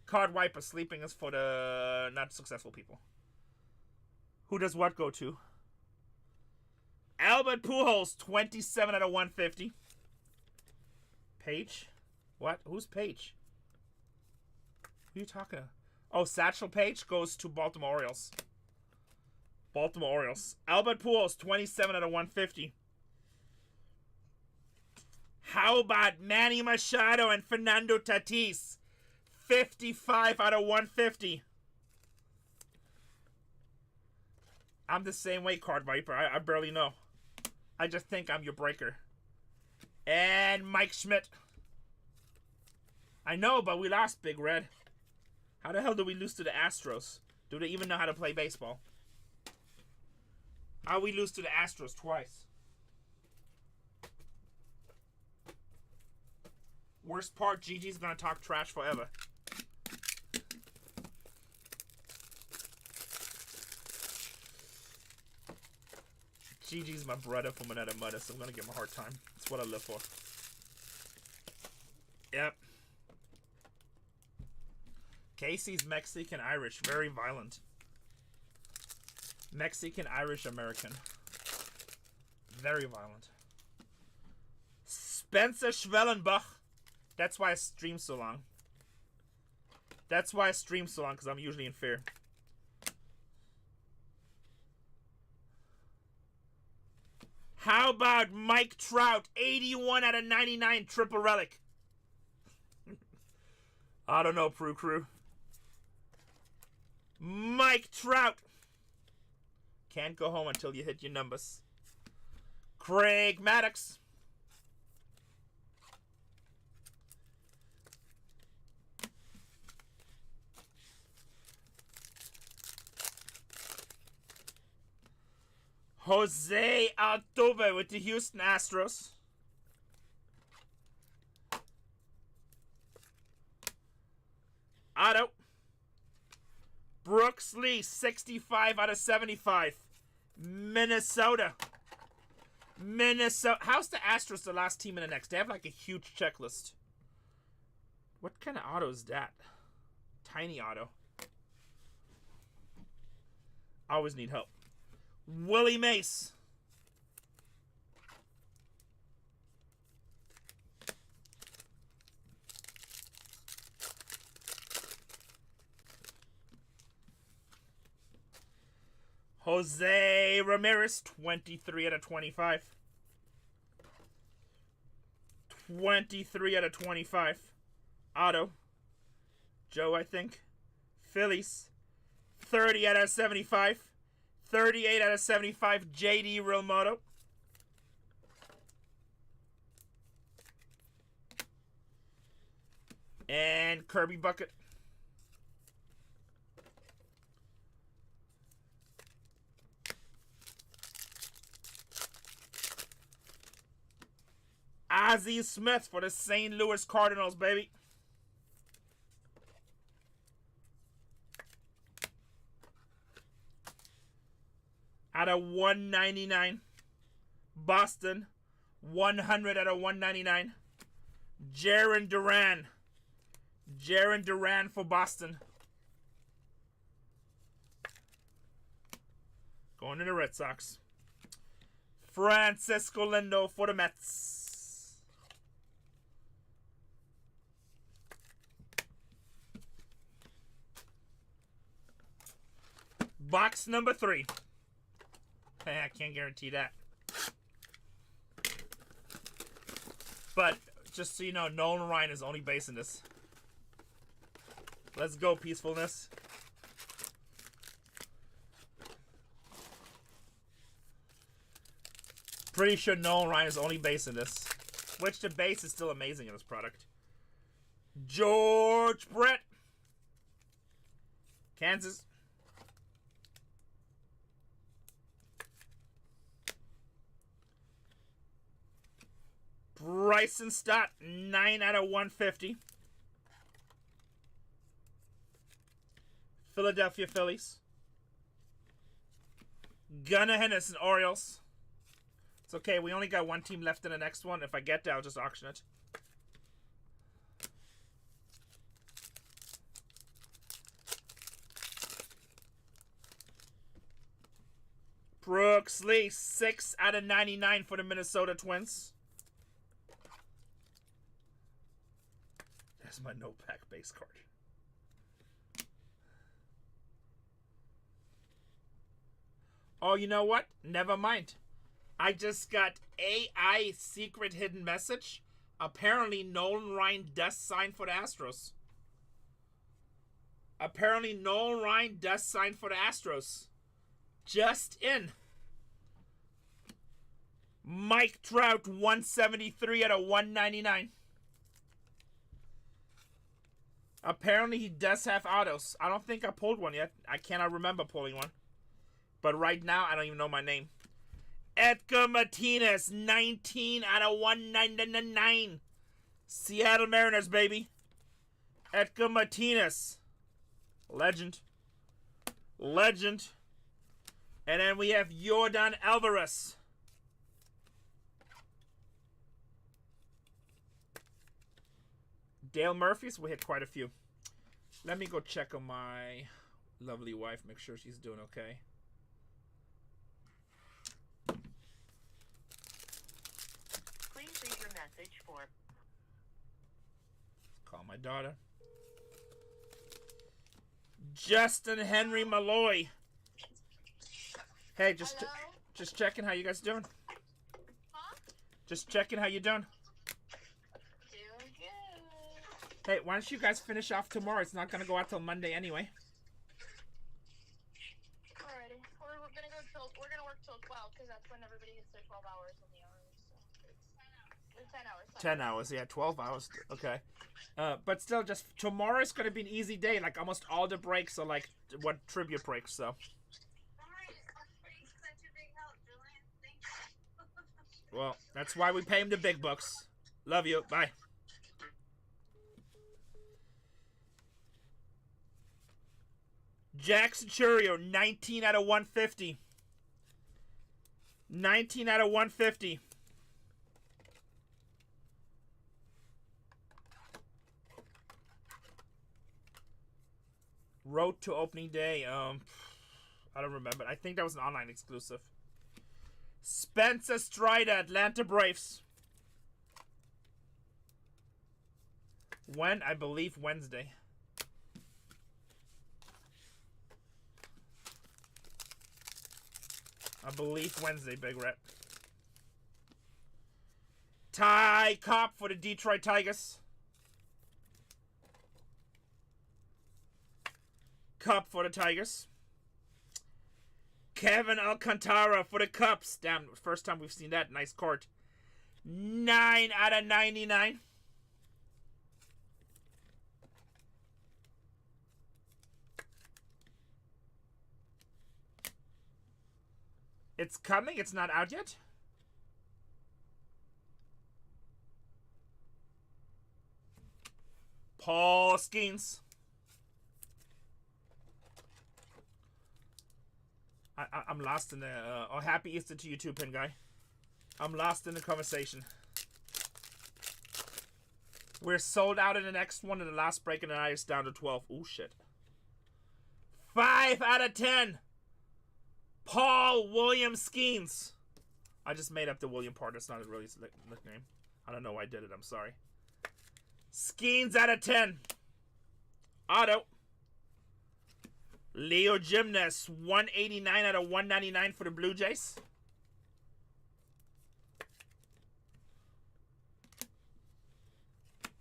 Card wiper, sleeping is for the not successful people. Who does what go to? Albert Pujols, 27 out of 150. Paige? What? Who's Paige? Who are you talking to? Oh, Satchel Paige goes to Baltimore Orioles. Baltimore Orioles. Albert Pujols, 27 out of 150. How about Manny Machado and Fernando Tatis? 55 out of 150. I'm the same way, Card Viper. I barely know. I just think I'm your breaker. And Mike Schmidt. I know, but we lost, Big Red. How the hell did we lose to the Astros? Do they even know how to play baseball? How we lose to the Astros twice? Worst part, Gigi's gonna talk trash forever. Gigi's my brother from another mother, so I'm gonna give him a hard time. That's what I live for. Yep. Casey's Mexican Irish, very violent. Mexican Irish American, very violent. Spencer Schwellenbach. That's why I stream so long. That's why I stream so long, because I'm usually in fear. How about Mike Trout, 81 out of 99, triple relic? I don't know, Prue Crew. Mike Trout. Can't go home until you hit your numbers. Craig Maddox. Jose Altuve with the Houston Astros. Otto. Brooks Lee, 65 out of 75. Minnesota. How's the Astros the last team in the next? They have like a huge checklist. What kind of auto is that? Tiny auto. I always need help. Willie Mace. Jose Ramirez, 23 out of 25. 23 out of 25. Auto. Joe, I think. Phillies. 30 out of 75. 38 out of 75. JD Realmoto. And Kirby Bucket. Ozzie Smith for the St. Louis Cardinals, baby. Out of 199. Boston. 100 out of 199. Jarren Duran. Jarren Duran for Boston. Going to the Red Sox. Francisco Lindo for the Mets. Box number 3. I can't guarantee that. But just so you know, Nolan Ryan is only basing this. Let's go, peacefulness. Pretty sure Nolan Ryan is only basing this. Which the base is still amazing in this product. George Brett. Kansas. Bryson Stott, 9 out of 150. Philadelphia Phillies. Gunnar Henderson, Orioles. It's okay, we only got one team left in the next one. If I get there, I'll just auction it. Brooks Lee, 6 out of 99 for the Minnesota Twins. That's my no-pack base card. Oh, you know what? Never mind. I just got AI secret hidden message. Apparently, Nolan Ryan does sign for the Astros. Apparently, Nolan Ryan does sign for the Astros. Just in. Mike Trout, 173 out of 199. Apparently, he does have autos. I don't think I pulled one yet. I cannot remember pulling one. But right now, I don't even know my name. Edgar Martinez, 19 out of 199. Seattle Mariners, baby. Edgar Martinez. Legend. Legend. And then we have Yordan Alvarez. Dale Murphy's, we hit quite a few. Let me go check on my lovely wife, make sure she's doing okay. Please leave your message for. Call my daughter. Justin Henry Malloy. Hey, just checking how you guys doing. Huh? Just checking how you doing. Doing good. Hey, why don't you guys finish off tomorrow? It's not gonna go out till Monday anyway. Alrighty. We're gonna work till 12 because that's when everybody gets their 12 hours in the hours. So. 10 hours. 10 hours, yeah, 12 hours. Okay. But still, just tomorrow's gonna be an easy day. Like almost all the breaks are like what tribute breaks. So. Well, that's why we pay him the big bucks. Love you. Bye. Jackson Churio, 19 out of 150. 19 out of 150. Road to opening day. I don't remember. I think that was an online exclusive. Spencer Strider, Atlanta Braves. When? I believe Wednesday. I believe Wednesday, Big Rep. Ty Cobb for the Detroit Tigers. Cup for the Tigers. Kevin Alcantara for the Cubs. Damn, first time we've seen that. Nice card. 9 out of 99. It's coming. It's not out yet. Paul Skeens. I'm lost in the... oh, happy Easter to you too, Pin Guy. I'm lost in the conversation. We're sold out in the next one, and the last break in the night is down to 12. Ooh, shit. 5 out of 10. Paul William Skeens. I just made up the William part. That's not his really nickname. I don't know why I did it. I'm sorry. Skeens out of 10. Auto. Leo Gymnast, 189 out of 199 for the Blue Jays.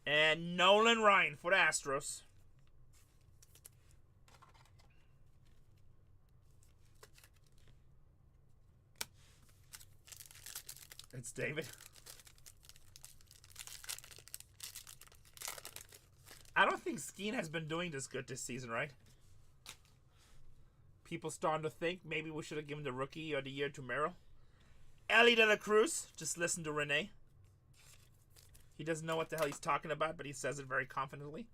And Nolan Ryan for the Astros. It's David. I don't think Skeen has been doing this good this season, right? People starting to think maybe we should have given the Rookie of the Year to Merrill. Ellie De La Cruz. Just listen to Renee. He doesn't know what the hell he's talking about, but he says it very confidently.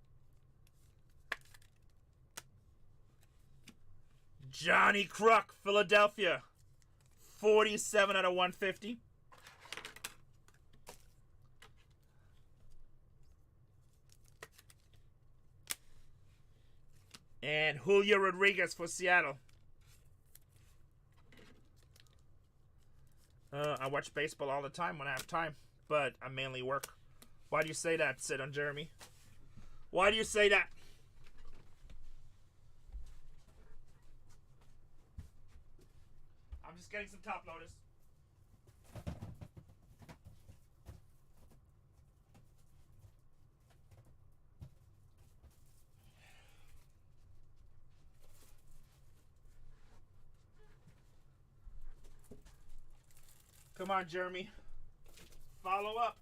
Johnny Kruk, Philadelphia. 47 out of 150. And Julio Rodriguez for Seattle. I watch baseball all the time when I have time, but I mainly work. Why do you say that, Sid on Jeremy? Why do you say that? I'm just getting some top loaders. Come on, Jeremy. Follow up.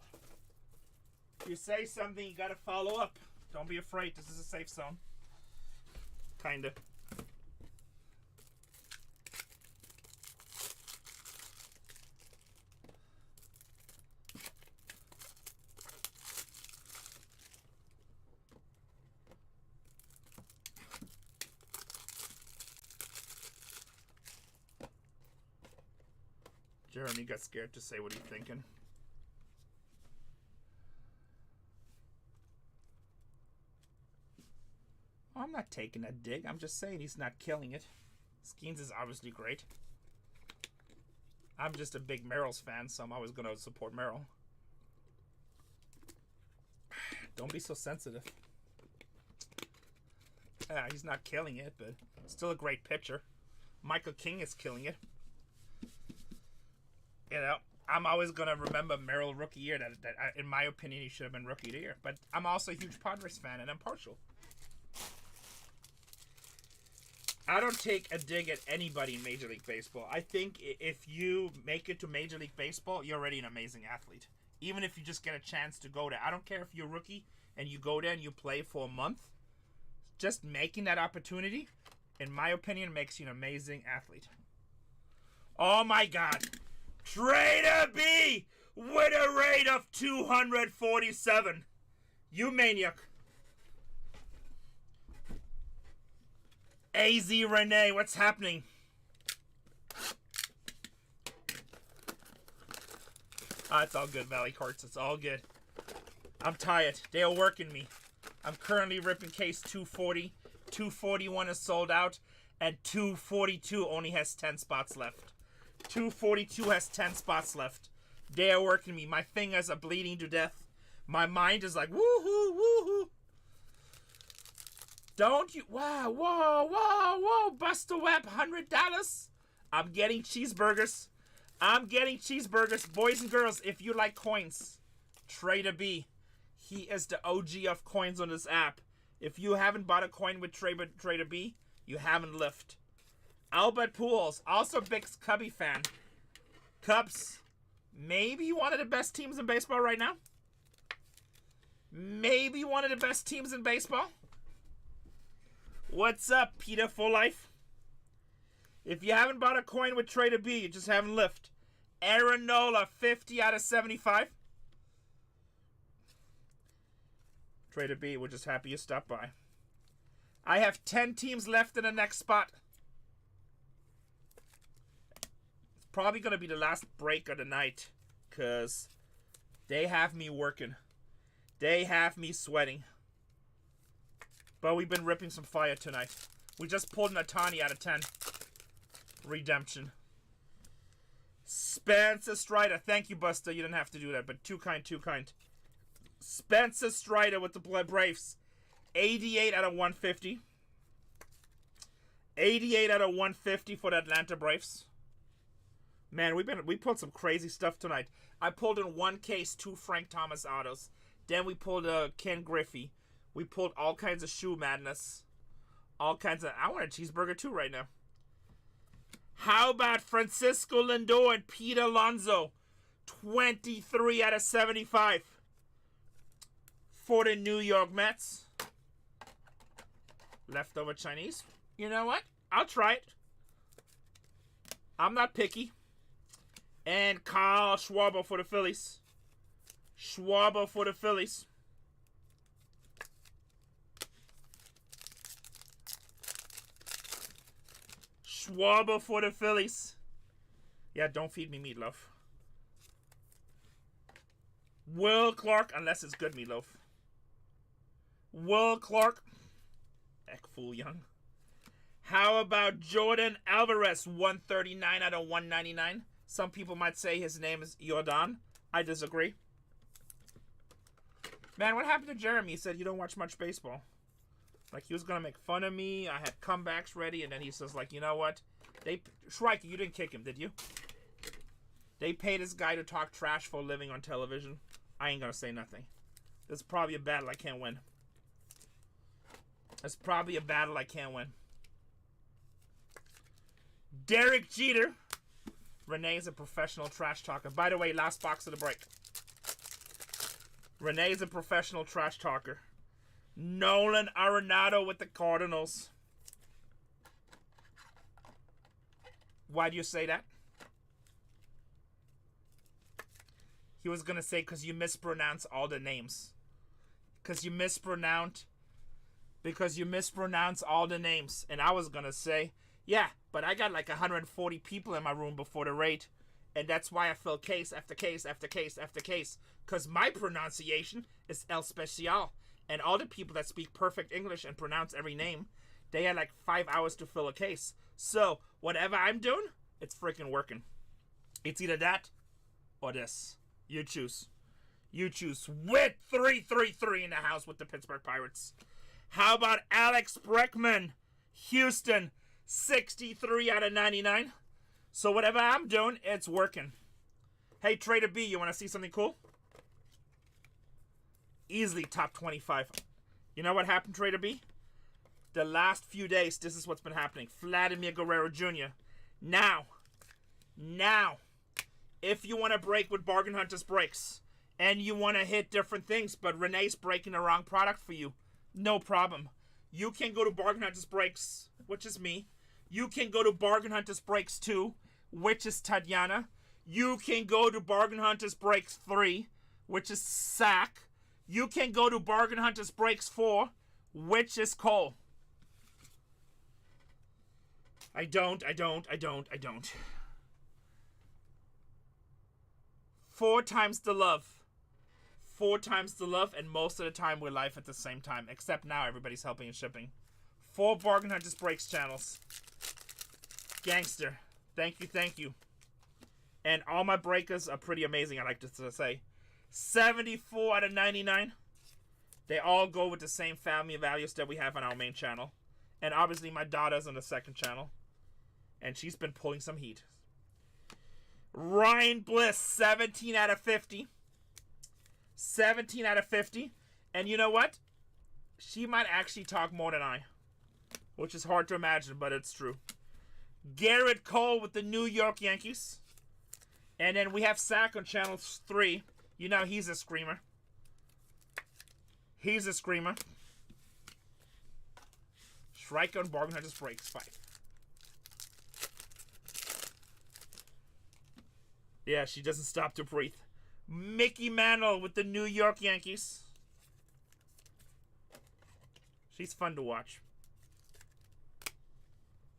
If you say something, you gotta follow up. Don't be afraid. This is a safe zone. Kinda. Jeremy got scared to say what he's thinking. I'm not taking a dig. I'm just saying he's not killing it. Skeens is obviously great. I'm just a big Merrill's fan, so I'm always going to support Merrill. Don't be so sensitive. Yeah, he's not killing it, but still a great pitcher. Michael King is killing it. You know, I'm always going to remember Merrill Rookie Year. That in my opinion, he should have been Rookie of the Year. But I'm also a huge Padres fan, and I'm partial. I don't take a dig at anybody in Major League Baseball. I think if you make it to Major League Baseball, you're already an amazing athlete. Even if you just get a chance to go there. I don't care if you're a rookie and you go there and you play for a month. Just making that opportunity, in my opinion, makes you an amazing athlete. Oh my God. Trader B with a rate of 247. You maniac. AZ Renee, what's happening? It's all good, Valley Carts. It's all good. I'm tired. They are working me. I'm currently ripping case 240. 241 is sold out. And 242 only has 10 spots left. 242 has 10 spots left. They are working me. My fingers are bleeding to death. My mind is like, woohoo, woohoo. Don't you? Wow, whoa, whoa, whoa. Buster Webb, $100. I'm getting cheeseburgers. I'm getting cheeseburgers. Boys and girls, if you like coins, Trader B. He is the OG of coins on this app. If you haven't bought a coin with Trader B, you haven't lived. Albert Pujols, also a big Cubby fan. Cubs, maybe one of the best teams in baseball right now. Maybe one of the best teams in baseball. What's up, Peter for life? If you haven't bought a coin with Trader B, you just haven't lived. Aaron Nola, 50 out of 75. Trader B, we're just happy you stopped by. I have 10 teams left in the next spot. It's probably going to be the last break of the night, because they have me working. They have me sweating. But we've been ripping some fire tonight. We just pulled an Otani out of 10. Redemption. Spencer Strider. Thank you, Buster. You didn't have to do that, but too kind, too kind. Spencer Strider with the Braves. 88 out of 150. 88 out of 150 for the Atlanta Braves. Man, we pulled some crazy stuff tonight. I pulled in one case 2 Frank Thomas autos. Then we pulled a Ken Griffey. We pulled all kinds of shoe madness. All kinds of... I want a cheeseburger too right now. How about Francisco Lindor and Pete Alonso? 23 out of 75 for the New York Mets. Leftover Chinese. You know what? I'll try it. I'm not picky. And Kyle Schwarber for the Phillies. Schwarber for the Phillies. Schwarber for the Phillies. Yeah, don't feed me meatloaf. Will Clark, unless it's good meatloaf. Will Clark. Heck, fool young. How about Jordan Alvarez, 139 out of 199? Some people might say his name is Jordan. I disagree. Man, what happened to Jeremy? He said you don't watch much baseball. Like, he was going to make fun of me. I had comebacks ready, and then he says, like, you know what? Shrike, you didn't kick him, did you? They paid this guy to talk trash for a living on television. I ain't going to say nothing. This is probably a battle I can't win. It's probably a battle I can't win. Derek Jeter. Renee is a professional trash talker. By the way, last box of the break. Renee is a professional trash talker. Nolan Arenado with the Cardinals. Why do you say that? He was going to say because you mispronounce all the names. Because you mispronounce all the names. And I was going to say, yeah, but I got like 140 people in my room before the raid. And that's why I fill case after case after case after case. Because my pronunciation is El Special. And all the people that speak perfect English and pronounce every name, they had like 5 hours to fill a case. So, whatever I'm doing, it's freaking working. It's either that or this. You choose. You choose. With 333 in the house with the Pittsburgh Pirates. How about Alex Bregman? Houston, 63 out of 99. So whatever I'm doing, it's working. Hey, Trader B, you want to see something cool? Easily top 25. You know what happened, Trader B? The last few days, this is what's been happening. Vladimir Guerrero Jr. Now, if you want to break with Bargain Hunters Breaks, and you want to hit different things, but Renee's breaking the wrong product for you, no problem. You can go to Bargain Hunters Breaks, which is me. You can go to Bargain Hunters Breaks 2, which is Tatiana. You can go to Bargain Hunters Breaks 3, which is Sack. You can go to Bargain Hunters Breaks 4, which is Cole. I don't. 4 times the love. 4 times the love, and most of the time we're live at the same time. Except now everybody's helping and shipping. 4 Bargain Hunters Breaks channels. Gangster. Thank you. And all my breakers are pretty amazing, I like to say. 74 out of 99. They all go with the same family values that we have on our main channel. And obviously my daughter's on the second channel. And she's been pulling some heat. Ryan Bliss, 17 out of 50. 17 out of 50. And you know what? She might actually talk more than I. Which is hard to imagine, but it's true. Garrett Cole with the New York Yankees. And then we have Sack on channel 3. You know he's a screamer. He's a screamer. Strike on Bargain Hunters Breaks 5. Yeah, she doesn't stop to breathe. Mickey Mantle with the New York Yankees. She's fun to watch.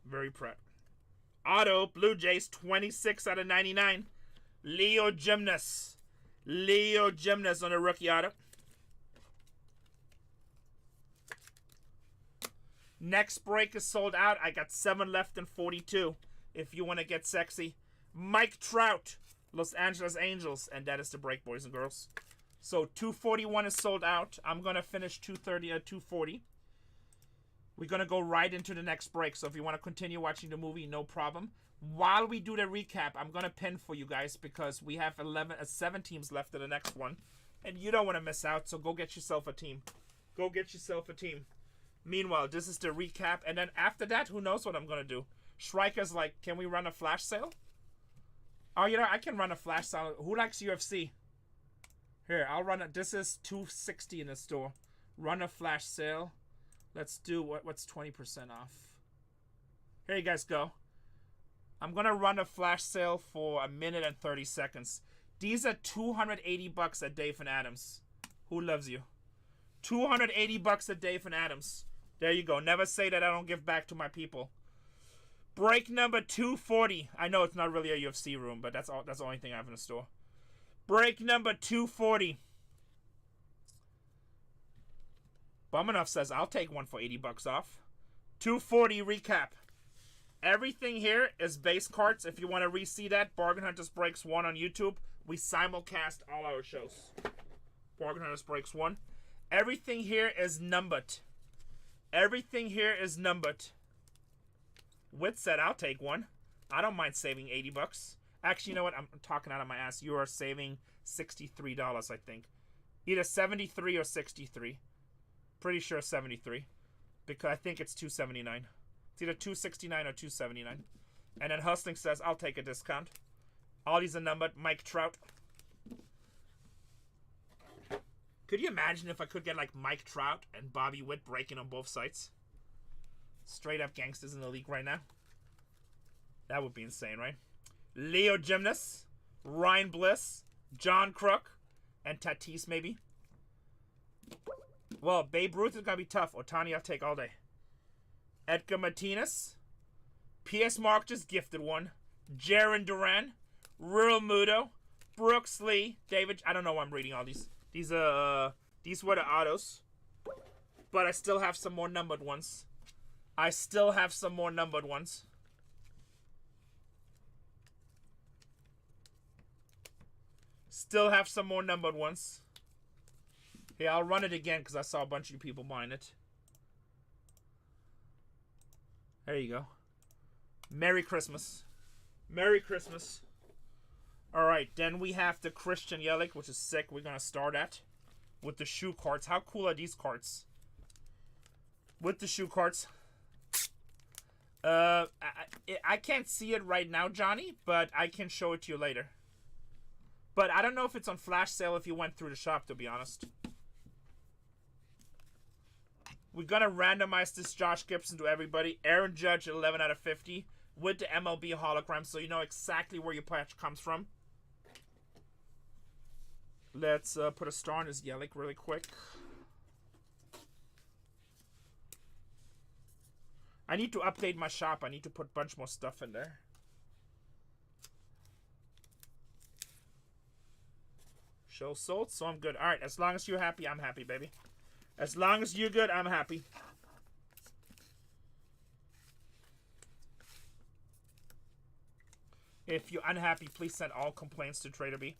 Very proud. Auto, Blue Jays, 26 out of 99. Leo Gymnast. Leo Gymnast on a rookie auto. Next break is sold out. I got 7 left in 42. If you want to get sexy. Mike Trout, Los Angeles Angels. And that is the break, boys and girls. So 241 is sold out. I'm going to finish 230 at 240. We're going to go right into the next break. So if you want to continue watching the movie, no problem. While we do the recap, I'm going to pin for you guys because we have 7 teams left in the next one. And you don't want to miss out, so go get yourself a team. Go get yourself a team. Meanwhile, this is the recap. And then after that, who knows what I'm going to do. Shrike's like, can we run a flash sale? Oh, you know, I can run a flash sale. Who likes UFC? Here, I'll run it. This is $260 in the store. Run a flash sale. Let's do what's 20% off. Here you guys go. I'm gonna run a flash sale for 1 minute and 30 seconds. These are $280 at Dave and Adams. Who loves you? $280 at Dave and Adams. There you go. Never say that I don't give back to my people. Break number 240. I know it's not really a UFC room, but that's the only thing I have in the store. Break number 240. Buminoff says, I'll take one for $80 off. 240 recap. Everything here is base cards. If you want to re-see that, Bargain Hunters Breaks 1 on YouTube. We simulcast all our shows. Bargain Hunters Breaks 1. Everything here is numbered. Everything here is numbered. Wit said, I'll take one. I don't mind saving $80. Actually, you know what? I'm talking out of my ass. You are saving $63, I think. Either 73 or 63. Pretty sure 73. Because I think it's $279. It's either $269 or $279. And then Hustling says, I'll take a discount. All these are numbered. Mike Trout. Could you imagine if I could get like Mike Trout and Bobby Witt breaking on both sites? Straight up gangsters in the league right now. That would be insane, right? Leo Gymnast, Ryan Bliss, John Crook, and Tatis maybe. Well, Babe Ruth is going to be tough. Otani I'll take all day. Edgar Martinez. P.S. Mark just gifted one. Jaron Duran. Real Muto. Brooks Lee. David. I don't know why I'm reading all these. These were the autos. But I still have some more numbered ones. Still have some more numbered ones. Yeah, I'll run it again because I saw a bunch of you people buying it. There you go. Merry Christmas. Merry Christmas. Alright, then we have the Christian Yelich, which is sick. We're going to start at. With the shoe cards. How cool are these cards? With the shoe cards. I can't see it right now, Johnny, but I can show it to you later. But I don't know if it's on flash sale if you went through the shop, to be honest. We're going to randomize this Josh Gibson to everybody. Aaron Judge, 11 out of 50. With the MLB hologram, so you know exactly where your patch comes from. Let's put a star on his Yelich really quick. I need to update my shop. I need to put a bunch more stuff in there. Show sold, so I'm good. Alright, as long as you're happy, I'm happy, baby. As long as you're good, I'm happy. If you're unhappy, please send all complaints to Trader B.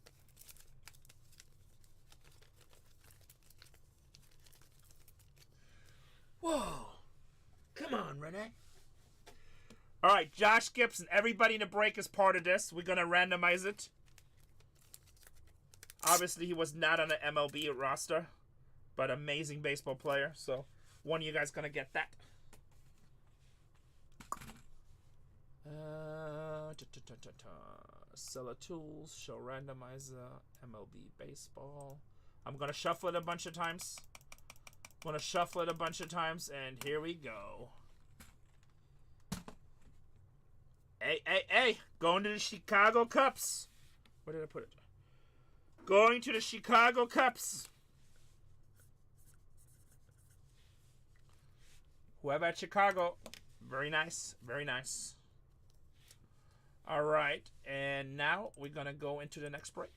Whoa. Come on, Renee. Alright, Josh Gibson. Everybody in the break is part of this. We're going to randomize it. Obviously, he was not on the MLB roster. But amazing baseball player. So, one of you guys going to get that. Seller Tools. Show Randomizer. MLB Baseball. I'm going to shuffle it a bunch of times. And here we go. Hey. Going to the Chicago Cubs. Where did I put it? Going to the Chicago Cubs. Whoever at Chicago. Very nice. Very nice. All right. And now we're going to go into the next break.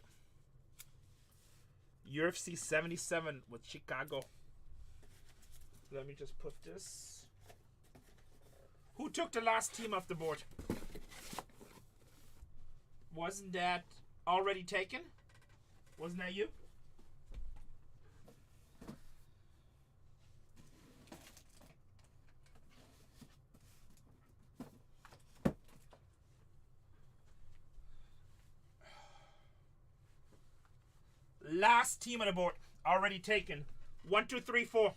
UFC 77 with Chicago. Let me just put this. Who took the last team off the board? Wasn't that already taken? Wasn't that you? Last team on the board. Already taken. 1, 2, 3, 4.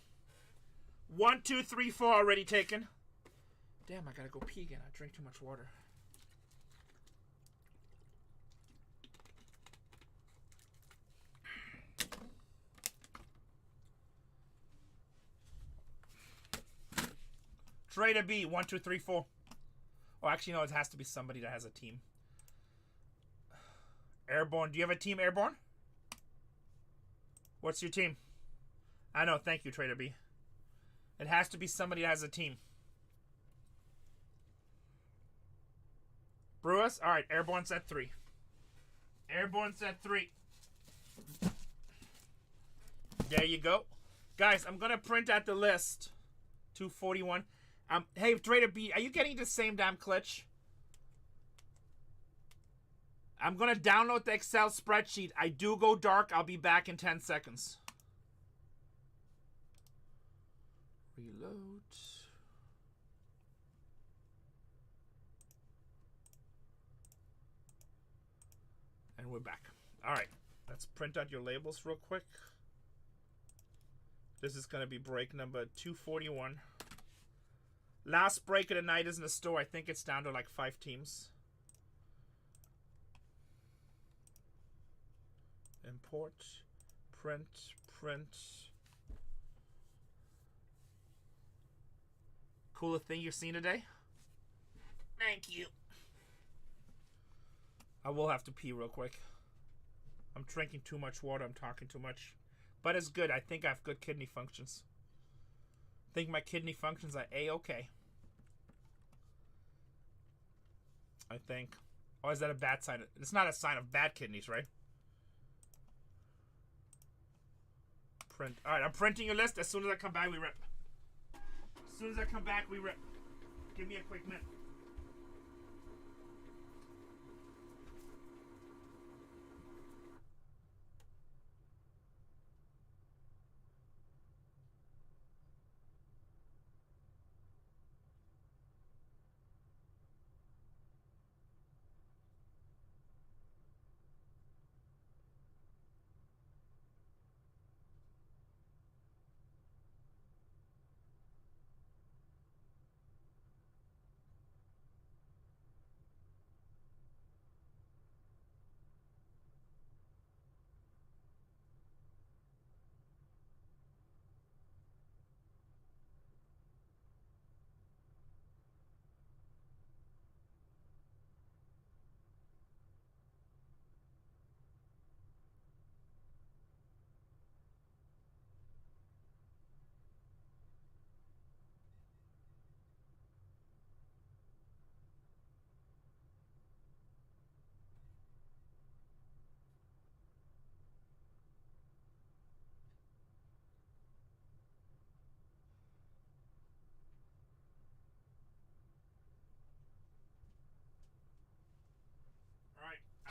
1, 2, 3, 4 already taken. Damn, I gotta go pee again. I drink too much water. Trader B, 1, 2, 3, 4. Oh, actually, no, it has to be somebody that has a team. Airborne, do you have a team, Airborne? What's your team? I know, thank you, Trader B. It has to be somebody that has a team. Brewers? Alright, Airborne's at 3. Airborne's at 3. There you go. Guys, I'm going to print out the list. 241. Hey, Trader B, are you getting the same damn glitch? I'm going to download the Excel spreadsheet. I do go dark. I'll be back in 10 seconds. Reload. And we're back. All right. Let's print out your labels real quick. This is going to be break number 241. Last break of the night is in the store. I think it's down to like 5 teams. Import, print. Coolest thing you've seen today? Thank you. I will have to pee real quick. I'm drinking too much water. I'm talking too much. But it's good. I think I have good kidney functions. I think my kidney functions are A-okay. I think. Or is that a bad sign? It's not a sign of bad kidneys, right? Print. Alright, I'm printing your list. As soon as I come back, we rip. As soon as I come back, we rip. Give me a quick minute.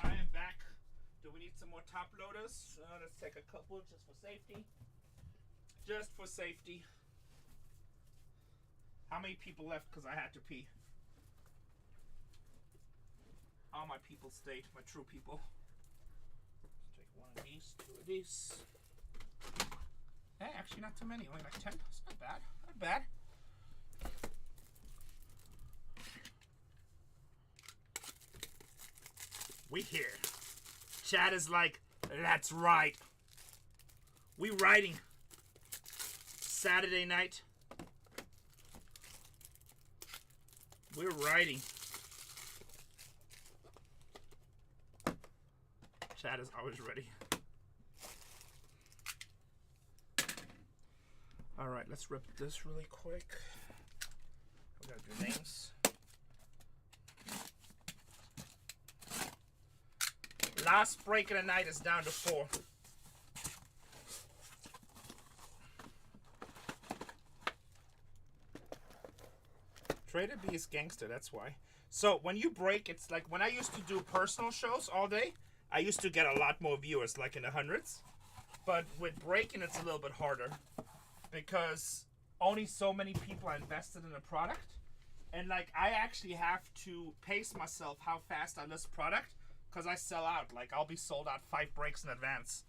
I am back. Do we need some more top loaders? Let's take a couple just for safety. Just for safety. How many people left because I had to pee? All my people stayed, my true people. Let's take one of these, 2 of these. Hey, actually not too many, only like 10. It's not bad, not bad. We here. Chat is like, that's right. We writing. Saturday night. We're writing. Chat is always ready. Alright, let's rip this really quick. We gotta do names. Last break of the night is down to 4. Trader B is gangster, that's why. So when you break, it's like when I used to do personal shows all day, I used to get a lot more viewers, like in the hundreds. But with breaking, it's a little bit harder because only so many people are invested in a product. And like I actually have to pace myself how fast I list product because I sell out. Like I'll be sold out 5 breaks in advance.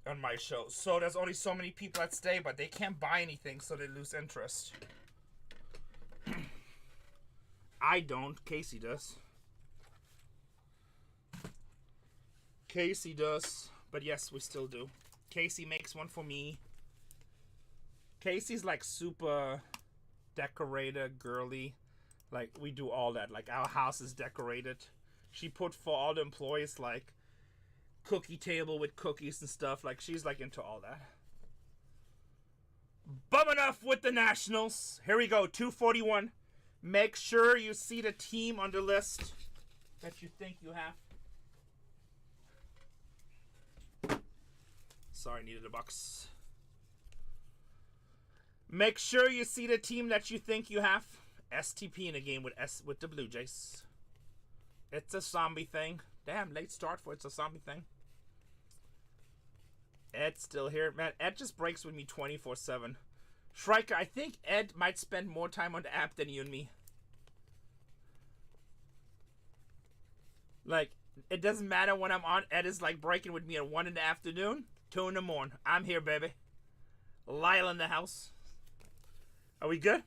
on my show. So there's only so many people that stay, but they can't buy anything, so they lose interest. I don't. Casey does. Casey does. But yes, we still do. Casey makes one for me. Casey's like super decorated, girly. Like, we do all that. Like, our house is decorated. She put for all the employees, like, cookie table with cookies and stuff. Like, she's, like, into all that. Bum enough with the Nationals. Here we go, 241. Make sure you see the team on the list that you think you have. Sorry, needed a box. Make sure you see the team that you think you have. STP in a game with the Blue Jays. It's a zombie thing. Damn, late start for it's a zombie thing. Ed's still here. Man, Ed just breaks with me 24/7. Shrike, I think Ed might spend more time on the app than you and me. Like, it doesn't matter when I'm on. Ed is like breaking with me at 1 in the afternoon, 2 in the morning. I'm here, baby. Lyle in the house. Are we good?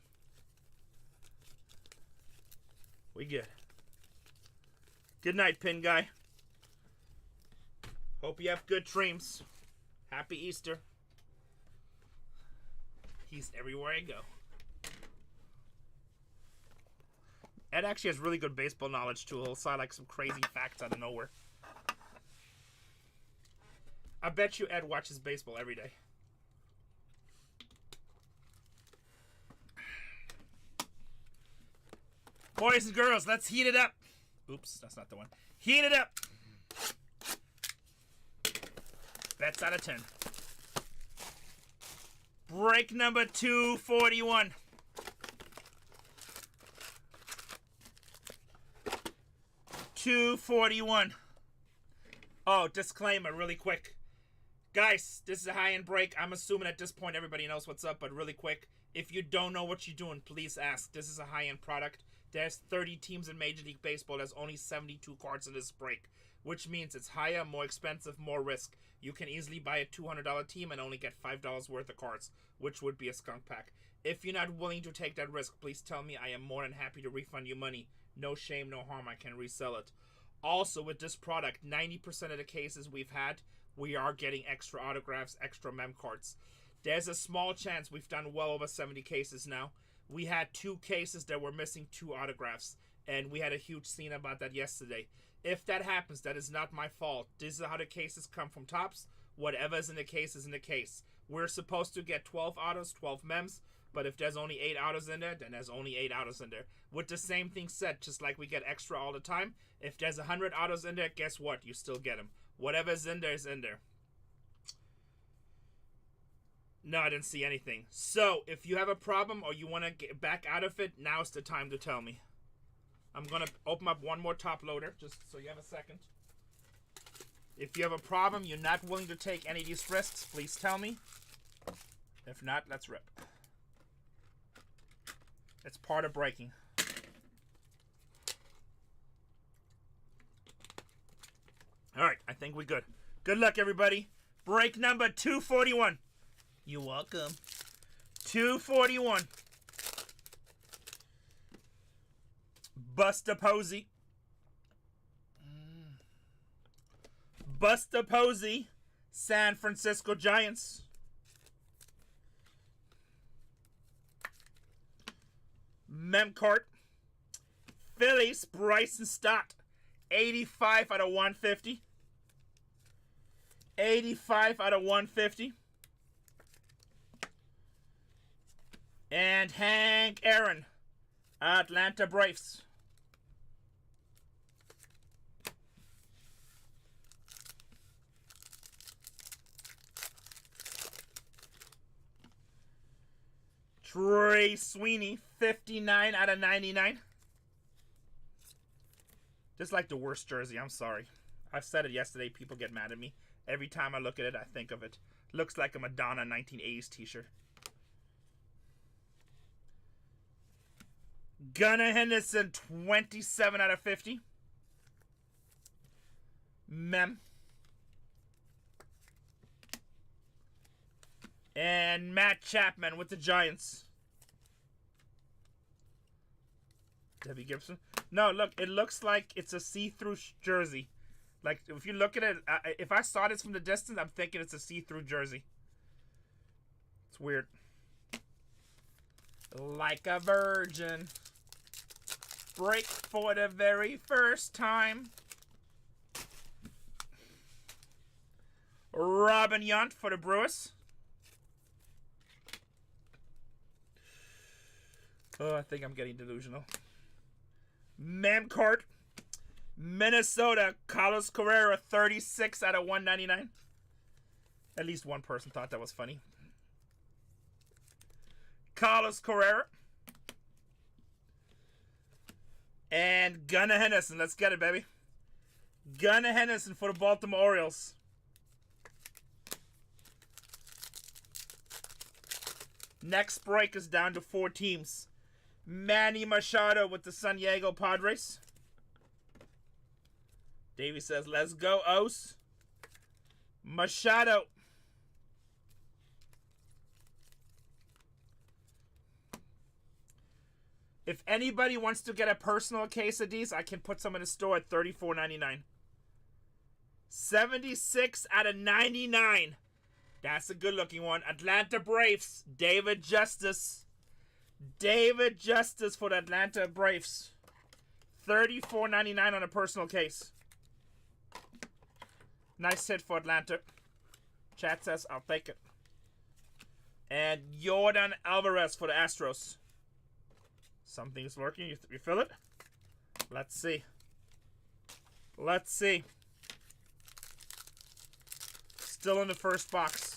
We good. Good night, Pin Guy. Hope you have good dreams. Happy Easter. He's everywhere I go. Ed actually has really good baseball knowledge too. He'll say like some crazy facts out of nowhere. I bet you Ed watches baseball every day. Boys and girls, let's heat it up. Oops, that's not the one. Heat it up. Bets out of 10. Break number 241. Oh, disclaimer really quick. Guys, this is a high-end break. I'm assuming at this point everybody knows what's up, but really quick, if you don't know what you're doing, please ask. This is a high-end product. There's 30 teams in Major League Baseball. There's only 72 cards in this break, which means it's higher, more expensive, more risk. You can easily buy a $200 team and only get $5 worth of cards, which would be a skunk pack. If you're not willing to take that risk, please tell me. I am more than happy to refund you money. No shame, no harm. I can resell it. Also, with this product, 90% of the cases we've had, we are getting extra autographs, extra mem cards. There's a small chance. We've done well over 70 cases now. We had 2 cases that were missing 2 autographs, and we had a huge scene about that yesterday. If that happens, that is not my fault. This is how the cases come from Topps. Whatever's in the case is in the case. We're supposed to get 12 autos, 12 mems, but if there's only 8 autos in there, then there's only 8 autos in there. With the same thing said, just like we get extra all the time, if there's 100 autos in there, guess what? You still get them. Whatever's in there is in there. No, I didn't see anything. So, if you have a problem or you want to get back out of it, now's the time to tell me. I'm going to open up one more top loader, just so you have a second. If you have a problem, you're not willing to take any of these risks, please tell me. If not, let's rip. It's part of breaking. Alright, I think we're good. Good luck, everybody. Break number 241. You're welcome. 241. Buster Posey. Buster Posey. San Francisco Giants. Memcart. Phillies. Bryson Stott. 85 out of 150. 85 out of 150. And Hank Aaron, Atlanta Braves. Trey Sweeney, 59 out of 99. Just like the worst jersey, I'm sorry. I said it yesterday, people get mad at me. Every time I look at it, I think of it. Looks like a Madonna 1980s t-shirt. Gunnar Henderson, 27 out of 50. Mem. And Matt Chapman with the Giants. Debbie Gibson. No, look, it looks like it's a see-through jersey. Like, if you look at it, if I saw this from the distance, I'm thinking it's a see-through jersey. It's weird. Like a virgin. Break for the very first time. Robin Yount for the Brewers. Oh, I think I'm getting delusional. Mamcourt, Minnesota, Carlos Carrera, 36 out of 199. At least one person thought that was funny. Carlos Carrera. And Gunnar Henderson. Let's get it, baby. Gunnar Henderson for the Baltimore Orioles. Next break is down to 4 teams. Manny Machado with the San Diego Padres. Davey says, let's go, Os. Machado. If anybody wants to get a personal case of these, I can put some in the store at $34.99. 76 out of 99. That's a good-looking one. Atlanta Braves. David Justice. David Justice for the Atlanta Braves. $34.99 on a personal case. Nice hit for Atlanta. Chat says, I'll take it. And Jordan Alvarez for the Astros. Something's working. You feel it? Let's see. Let's see. Still in the first box.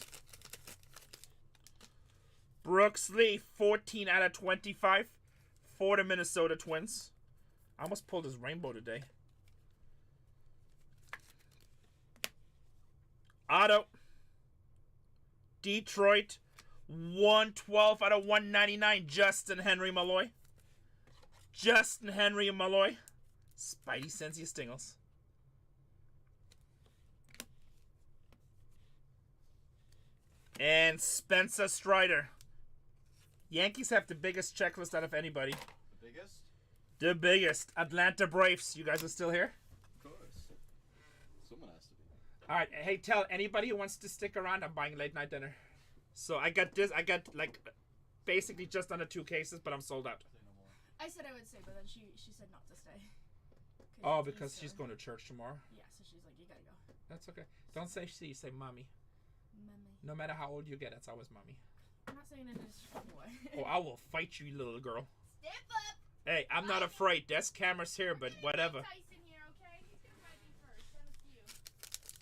Brooks Lee, 14 out of 25 for the Minnesota Twins. I almost pulled his rainbow today. Auto. Detroit, 112 out of 199. Justin Henry Malloy. Justin Henry Malloy. Spidey sends you stingles. And Spencer Strider. Yankees have the biggest checklist out of anybody. The biggest? The biggest. Atlanta Braves. You guys are still here? Of course. Someone has to be. Alright, hey, tell anybody who wants to stick around, I'm buying late night dinner. So I got this, I got like basically just under 2 cases, but I'm sold out. I said I would stay, but then she said not to stay. Oh, because she's going to church tomorrow? Yeah, so she's like, you gotta go. That's okay. Don't say she, say mommy. Mommy. No matter how old you get, it's always mommy. I'm not saying it in a disrespectful way. Oh, I will fight you, little girl. Step up! Hey, I'm not afraid. There's cameras here, but whatever. Tyson here, okay? He's gonna ride me first. Then it's you.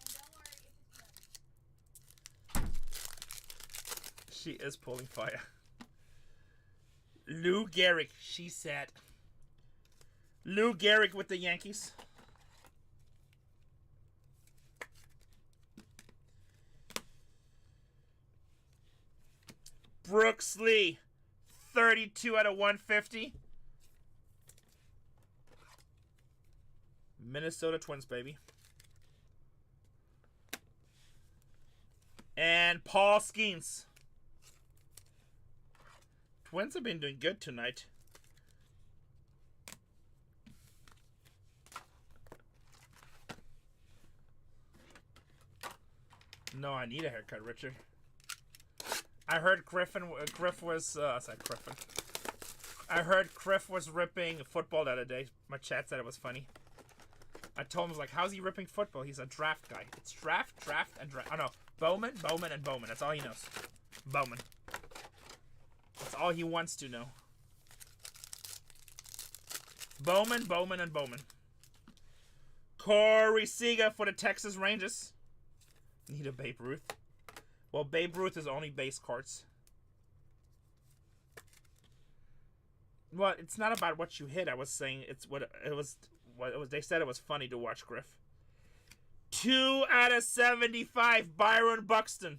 And don't worry if it's done. She is pulling fire. Lou Gehrig, she said. Lou Gehrig with the Yankees. Brooks Lee, 32 out of 150. Minnesota Twins, baby. And Paul Skeens. Twins have been doing good tonight. No, I need a haircut, Richard. I heard Griff was I heard Griff was ripping football the other day. My chat said it was funny. I told him, I was like, how's he ripping football? He's a draft guy. It's draft, and draft. Oh no, Bowman, and Bowman. That's all he knows. Bowman. That's all he wants to know. Bowman, and Bowman. Corey Seager for the Texas Rangers. Need a Babe Ruth. Well, Babe Ruth is only base cards. Well, it's not about what you hit. I was saying it's what it was. They said it was funny to watch Griff. 2 out of 75. Byron Buxton.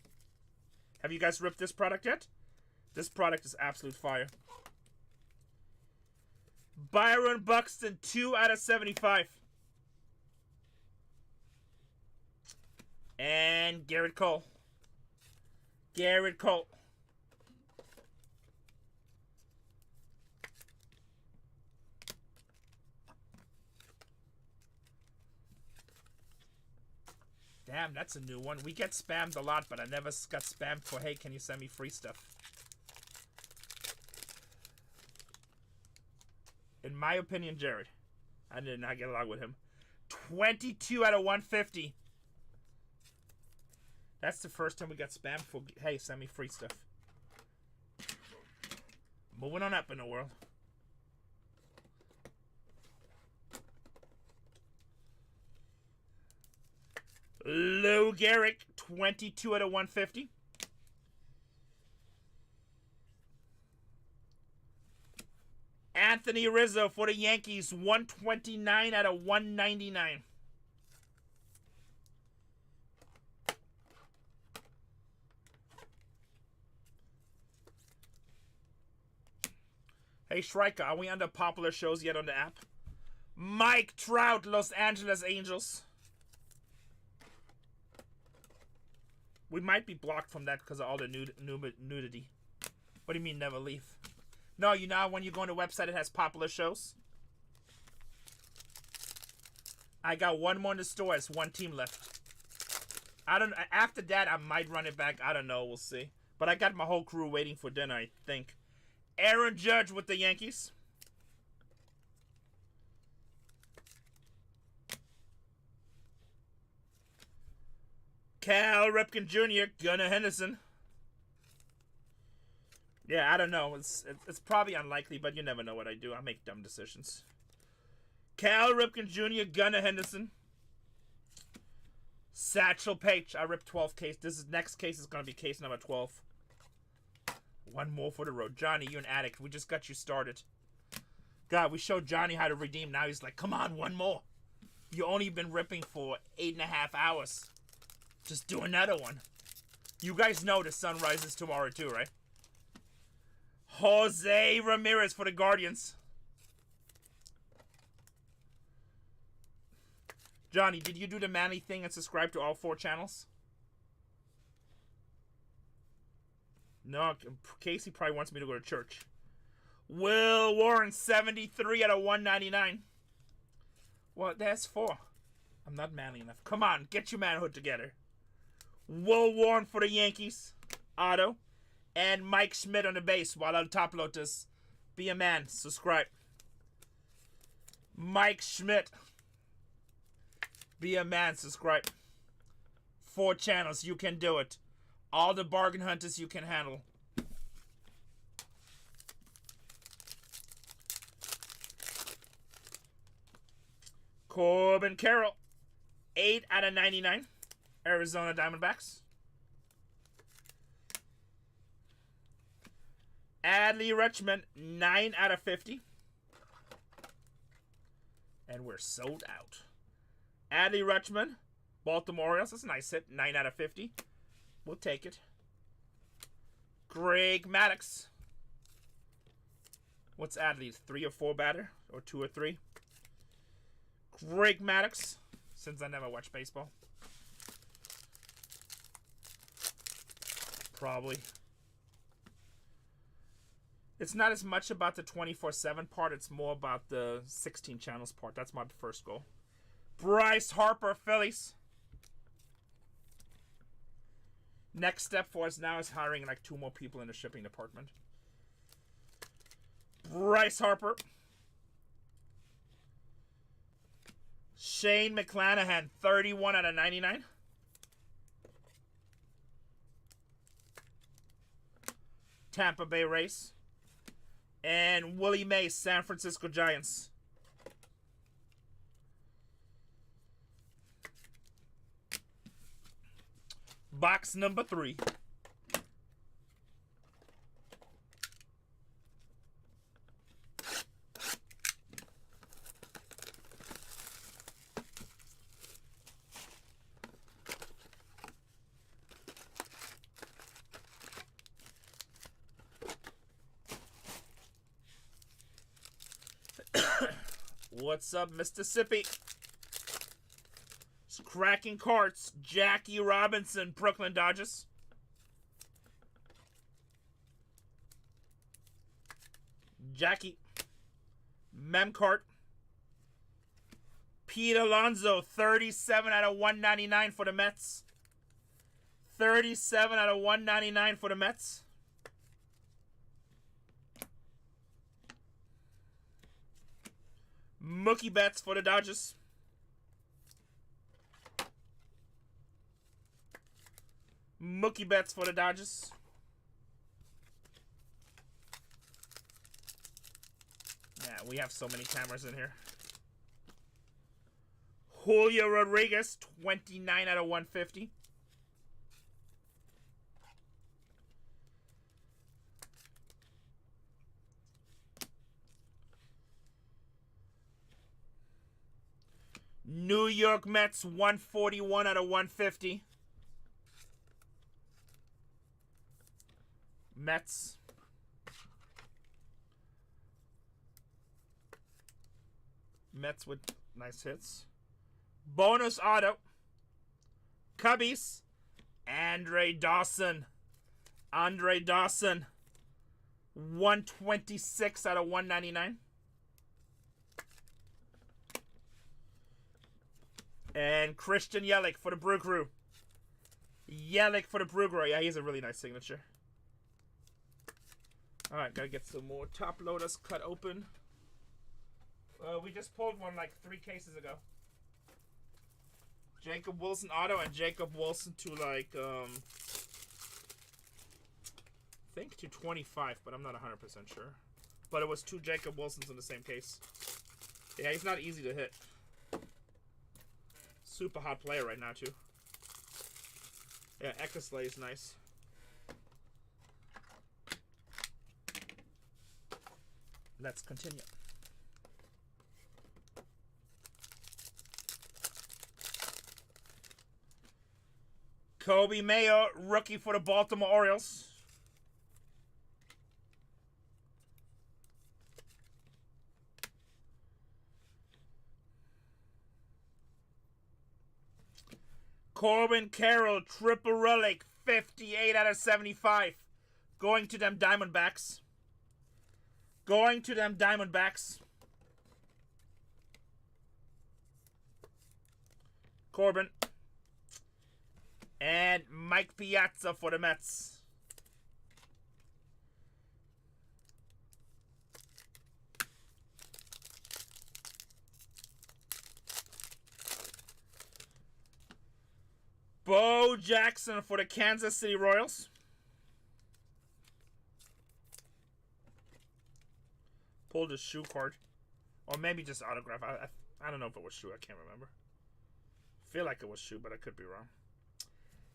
Have you guys ripped this product yet? This product is absolute fire. Byron Buxton, 2 out of 75. And Garrett Cole. Garrett Cole. Damn, that's a new one. We get spammed a lot, but I never got spammed for, hey, can you send me free stuff? In my opinion, Jared, I did not get along with him. 22 out of 150. That's the first time we got spammed for, hey, send me free stuff. Moving on up in the world. Lou Gehrig, 22 out of 150. Anthony Rizzo for the Yankees, 129 out of 199. Hey, Shrika, are we under popular shows yet on the app? Mike Trout, Los Angeles Angels. We might be blocked from that because of all the nudity. What do you mean never leave? No, you know when you go on the website it has popular shows? I got one more in the store. It's one team left. I don't. After that, I might run it back. I don't know. We'll see. But I got my whole crew waiting for dinner, I think. Aaron Judge with the Yankees. Cal Ripken Jr., Gunnar Henderson. Yeah, I don't know. It's probably unlikely, but you never know what I do. I make dumb decisions. Cal Ripken Jr., Gunnar Henderson. Satchel Paige. I ripped 12 case. Next case is going to be case number 12. One more for the road. Johnny, you're an addict. We just got you started. God, we showed Johnny how to redeem. Now he's like, come on, one more. You only been ripping for 8.5 hours. Just do another one. You guys know the sun rises tomorrow too, right? Jose Ramirez for the Guardians. Johnny, did you do the manly thing and subscribe to all 4 channels? No, Casey probably wants me to go to church. Will Warren, 73 out of 199. Well, that's 4. I'm not manly enough. Come on, get your manhood together. Will Warren for the Yankees. Otto. And Mike Schmidt on the base while I'll top load this. Be a man. Subscribe. Mike Schmidt. Be a man. Subscribe. 4 channels. You can do it. All the bargain hunters you can handle. Corbin Carroll. 8 out of 99. Arizona Diamondbacks. Adley Rutschman, 9 out of 50. And we're sold out. Adley Rutschman, Baltimore Orioles. That's a nice hit. 9 out of 50. We'll take it. Greg Maddux. What's Adley's? 3 or 4 batter? Or 2 or 3? Greg Maddux. Since I never watched baseball. Probably. It's not as much about the 24/7 part. It's more about the 16 channels part. That's my first goal. Bryce Harper, Phillies. Next step for us now is hiring like 2 more people in the shipping department. Bryce Harper. Shane McClanahan, 31 out of 99. Tampa Bay Rays. And Willie Mays, San Francisco Giants. Box number 3. What's up, Mississippi? It's cracking carts. Jackie Robinson, Brooklyn Dodgers. Jackie. Memcart. Pete Alonso, 37 out of 199 for the Mets. 37 out of 199 for the Mets. Mookie Betts for the Dodgers. Mookie Betts for the Dodgers. Yeah, we have so many cameras in here. Julio Rodriguez, 29 out of 150. New York Mets, 141 out of 150. Mets. Mets with nice hits. Bonus auto. Cubbies. Andre Dawson. Andre Dawson. 126 out of 199. And Christian Yelich for the Brew Crew. Yelich for the Brew Crew. Yeah, he has a really nice signature. Alright, gotta get some more top loaders cut open. We just pulled one like 3 cases ago. Jacob Wilson auto and Jacob Wilson to like, I think to 25, but I'm not 100% sure. But it was 2 Jacob Wilsons in the same case. Yeah, he's not easy to hit. Super hot player right now, too. Yeah, Eckersley is nice. Let's continue. Kobe Mayo, rookie for the Baltimore Orioles. Corbin Carroll, triple relic, 58 out of 75. Going to them Diamondbacks. Going to them Diamondbacks. Corbin. And Mike Piazza for the Mets. Bo Jackson for the Kansas City Royals. Pulled a shoe card. Or maybe just autograph. I don't know if it was shoe. I can't remember. Feel like it was shoe, but I could be wrong.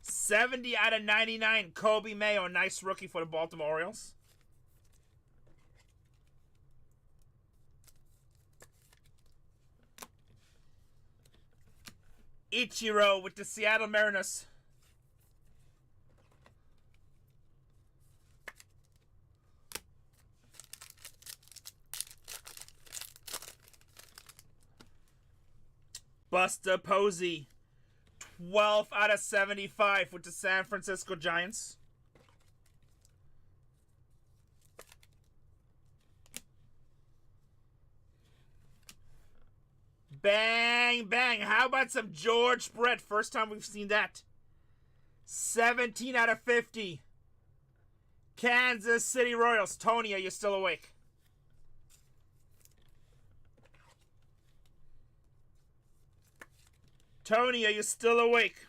70 out of 99. Kobe Mayo. Nice rookie for the Baltimore Orioles. Ichiro with the Seattle Mariners. Buster Posey. 12 out of 75 with the San Francisco Giants. Bang, bang. How about some George Brett? First time we've seen that. 17 out of 50. Kansas City Royals. Tony, are you still awake? Tony, are you still awake?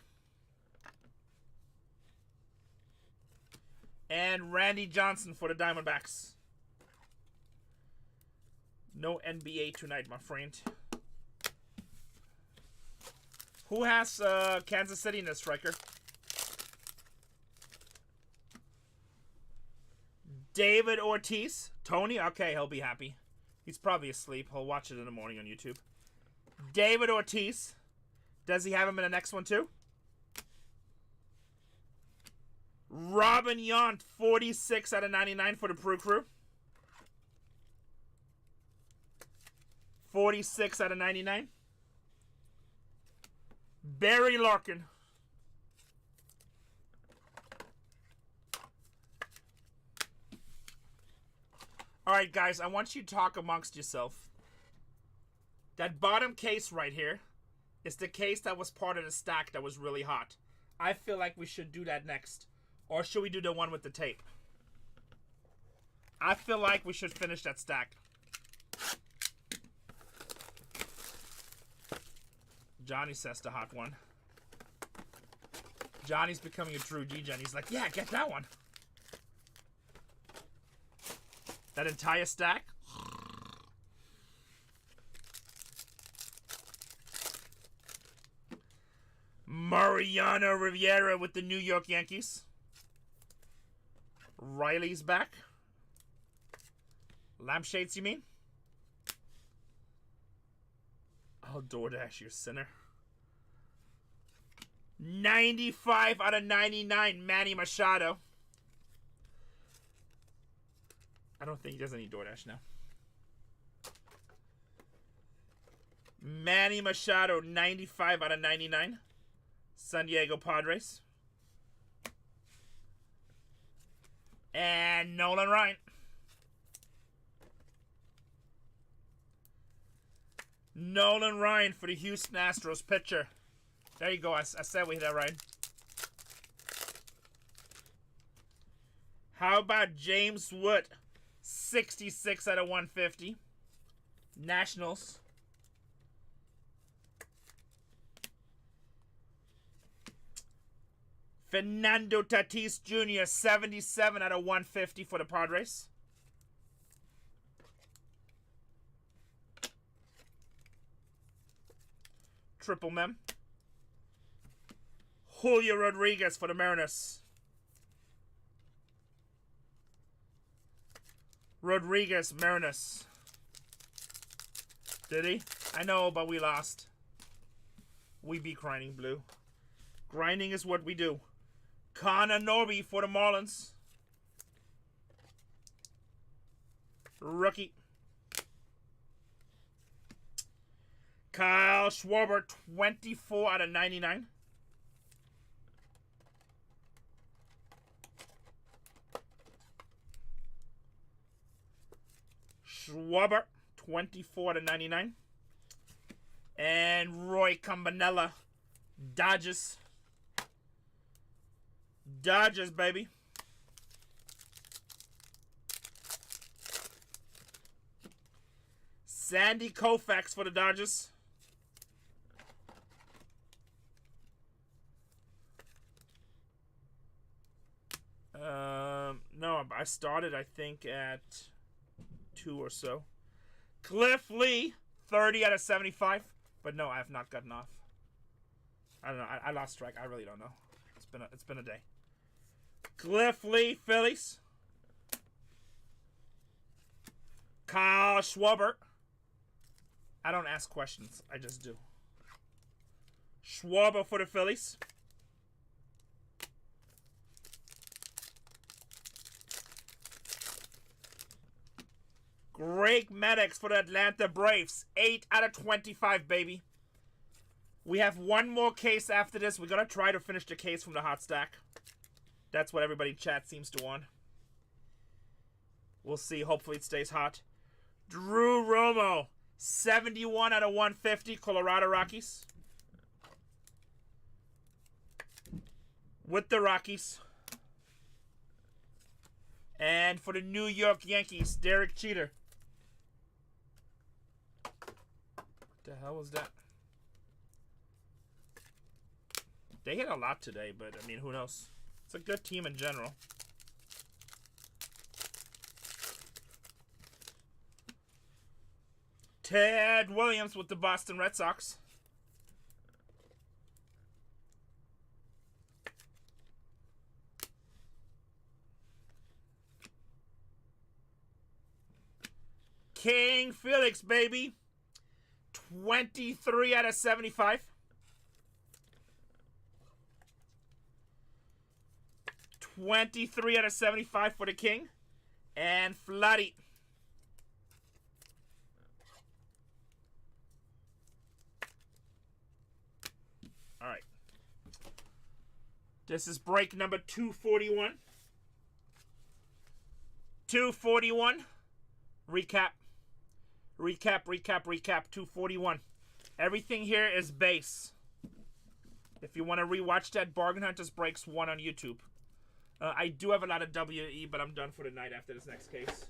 And Randy Johnson for the Diamondbacks. No NBA tonight, my friend. Who has Kansas City in this striker? David Ortiz. Tony? Okay, he'll be happy. He's probably asleep. He'll watch it in the morning on YouTube. David Ortiz. Does he have him in the next one too? Robin Yount, 46 out of 99 for the Brew Crew. 46 out of 99. Barry Larkin. Alright, guys, I want you to talk amongst yourself. That bottom case right here is the case that was part of the stack that was really hot. I feel like we should do that next. Or should we do the one with the tape? I feel like we should finish that stack. Johnny says the hot one. Johnny's becoming a true G-Gen. He's like, yeah, get that one. That entire stack? Mariano Rivera with the New York Yankees. Riley's back. Lampshades, you mean? Oh, DoorDash, you sinner. 95 out of 99, Manny Machado. I don't think he does any DoorDash now. Manny Machado, 95 out of 99. San Diego Padres. And Nolan Ryan. Nolan Ryan for the Houston Astros pitcher. There you go. I said we hit that right. How about James Wood? 66 out of 150. Nationals. Fernando Tatis Jr., 77 out of 150 for the Padres. Triple Mem. Julio Rodriguez for the Mariners. Rodriguez, Mariners. Did he? I know, but we lost. We beat Grinding Blue. Grinding is what we do. Connor Norby for the Marlins. Rookie. Kyle Schwarber, 24 out of 99. Schwarber, 24 out of 99. And Roy Campanella, Dodgers. Dodgers, baby. Sandy Koufax for the Dodgers. No, I started, I think, at 2 or so. Cliff Lee, 30 out of 75. But no, I have not gotten off. I don't know. I lost track. I really don't know. It's been a day. Cliff Lee, Phillies. Kyle Schwarber. I don't ask questions. I just do. Schwarber for the Phillies. Greg Maddux for the Atlanta Braves. 8 out of 25, baby. We have one more case after this. We're going to try to finish the case from the hot stack. That's what everybody in chat seems to want. We'll see. Hopefully it stays hot. Drew Romo. 71 out of 150. Colorado Rockies. With the Rockies. And for the New York Yankees, Derek Jeter. What the hell was that? They hit a lot today, but I mean, who knows? It's a good team in general. Ted Williams with the Boston Red Sox. King Felix, baby. 23 out of 75. 23 out of 75 for the King. And Vladdy. All right. This is break number 241. 241. Recap. 241. Everything here is base. If you want to rewatch that, Bargain Hunters Breaks 1 on YouTube. I do have a lot of WE, but I'm done for the night after this next case.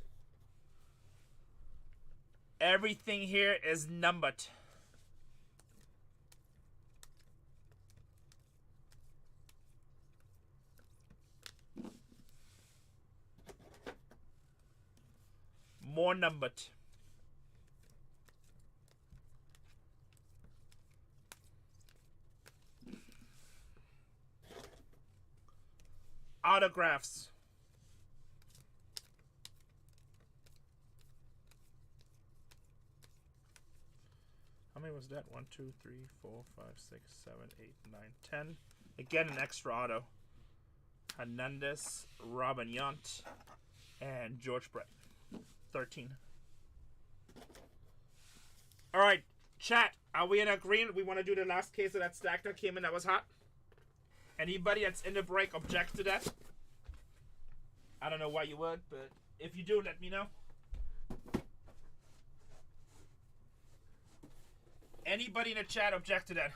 Everything here is numbered. More numbered. Autographs. How many was that? 1, 2, 3, 4, 5, 6, 7, 8, 9, 10. Again, an extra auto. Hernandez, Robin Yount, and George Brett. 13. All right, chat. Are we in agreement? We want to do the last case of that stack that came in that was hot? Anybody that's in the break object to that? I don't know why you would, but if you do, let me know. Anybody in the chat object to that?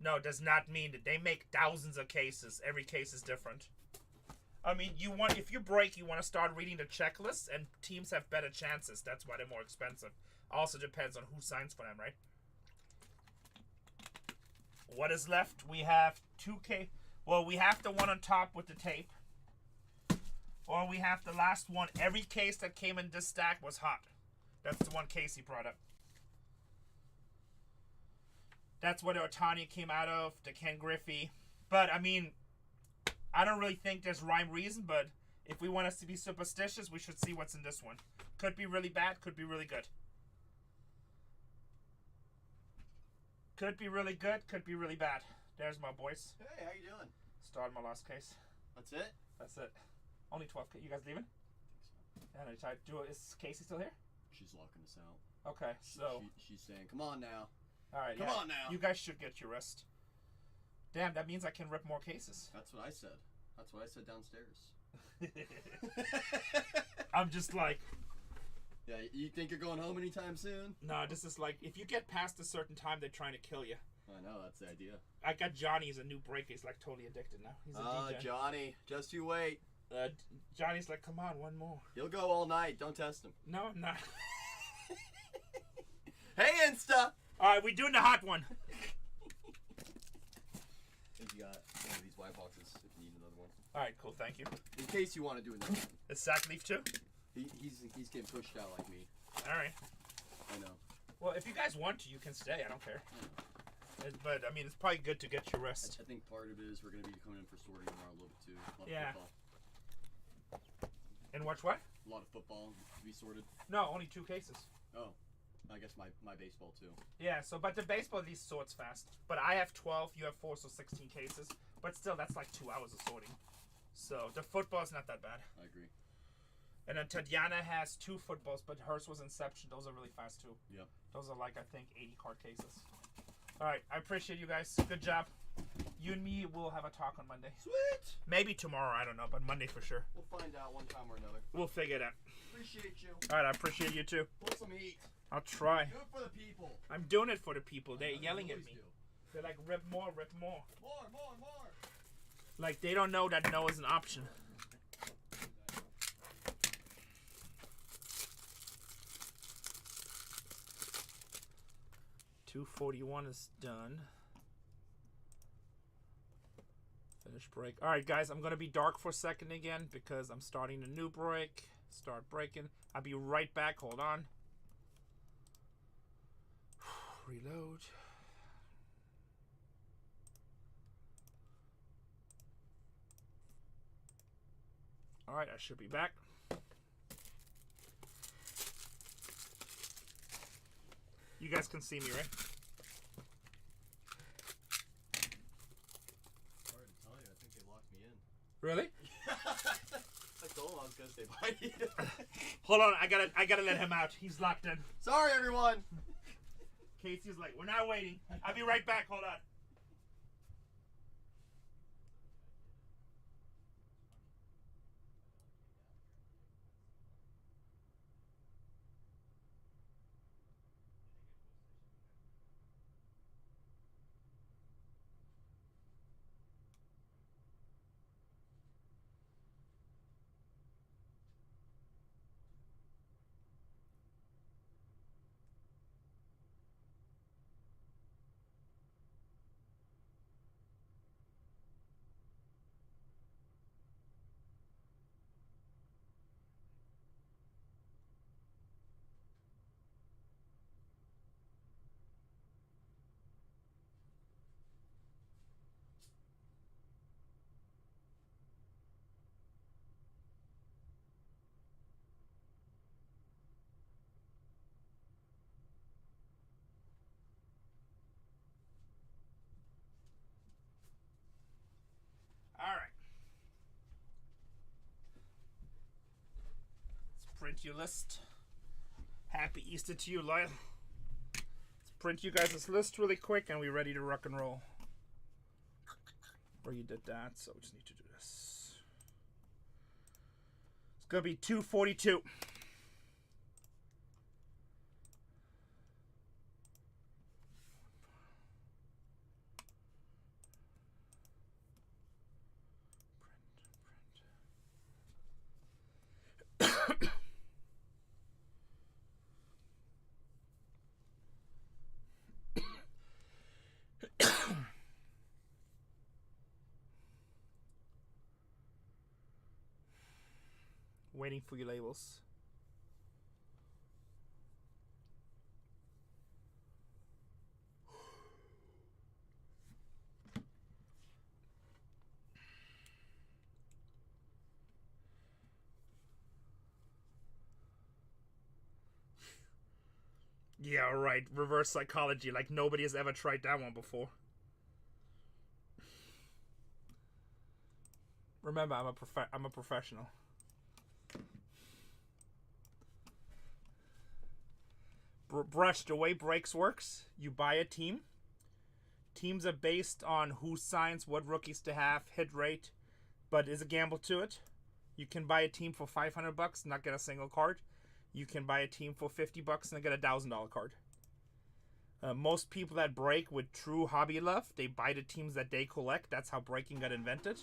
No, it does not mean that they make thousands of cases. Every case is different. I mean, if you break, you want to start reading the checklists, and teams have better chances. That's why they're more expensive. Also depends on who signs for them, right? What is left? We have 2K. Well, we have the one on top with the tape. Or we have the last one. Every case that came in this stack was hot. That's the one Casey brought up. That's where the Otani came out of, the Ken Griffey. But, I mean, I don't really think there's rhyme reason, but if we want us to be superstitious, we should see what's in this one. Could be really bad, could be really good. Could be really good, could be really bad. There's my boys. Hey, how you doing? Started my last case. That's it? That's it. Only 12. You guys leaving? And I tried to do it. Is Casey still here? She's locking us out. Okay, so. She's saying, come on now. All right, Come on now. You guys should get your rest. Damn, that means I can rip more cases. That's what I said. That's what I said downstairs. I'm just like. Yeah, you think you're going home anytime soon? No, this is like, if you get past a certain time, they're trying to kill you. I know, that's the idea. I got Johnny as a new breaker. He's like totally addicted now. He's a DJ. Johnny, just you wait. Johnny's like, come on, one more. He'll go all night. Don't test him. No, I'm not. Hey, Insta! All right, we're doing the hot one. You got one of these white boxes if you need another one. All right, cool, thank you. In case you want to do another one. Is Sack Leaf too? He's getting pushed out like me. All right. I know. Well, if you guys want to, you can stay. I don't care. But, I mean, it's probably good to get your rest. I think part of it is we're going to be coming in for sorting tomorrow a little bit too. A lot of football. And watch what? A lot of football to be sorted. No, only 2 cases. Oh. I guess my baseball too. Yeah, so, but the baseball at least sorts fast. But I have 12, you have 4, so 16 cases. But still, that's like 2 hours of sorting. So, the football is not that bad. I agree. And then Tatiana has 2 footballs, but hers was Inception. Those are really fast too. Yep. Those are like, I think, 80 card cases. All right, I appreciate you guys. Good job. You and me will have a talk on Monday. Sweet! Maybe tomorrow, I don't know, but Monday for sure. We'll find out one time or another. We'll figure it out. Appreciate you. All right, I appreciate you too. Pull some heat. I'll try. Do it for the people. I'm doing it for the people. They're yelling at Always me. do. They're like, rip more, rip more. More. Like, they don't know that no is an option. $241 is done. Finish break. All right, guys, I'm going to be dark for a second again because I'm starting a new break. Start breaking. I'll be right back. Hold on. Reload. All right, I should be back. You guys can see me, right? Sorry to tell you, I think they locked me in. Really? I told him I was gonna stay by you. Hold on, I gotta let him out. He's locked in. Sorry, everyone. Casey's like, we're not waiting. I'll be right back. Hold on. print your list. Happy Easter to you, Lyle. Let's print you guys' list really quick and we're ready to rock and roll. Or you did that, so we just need to do this. It's gonna be 242. Waiting for your labels. Yeah, right. Reverse psychology, like nobody has ever tried that one before. Remember, I'm a professional. Brush, the way breaks works, you buy a team. Teams are based on who signs, what rookies to have, hit rate, but there's a gamble to it. You can buy a team for $500 and not get a single card. You can buy a team for $50 and get a $1,000 card. Most people that break with true hobby love, they buy the teams that they collect. That's how breaking got invented.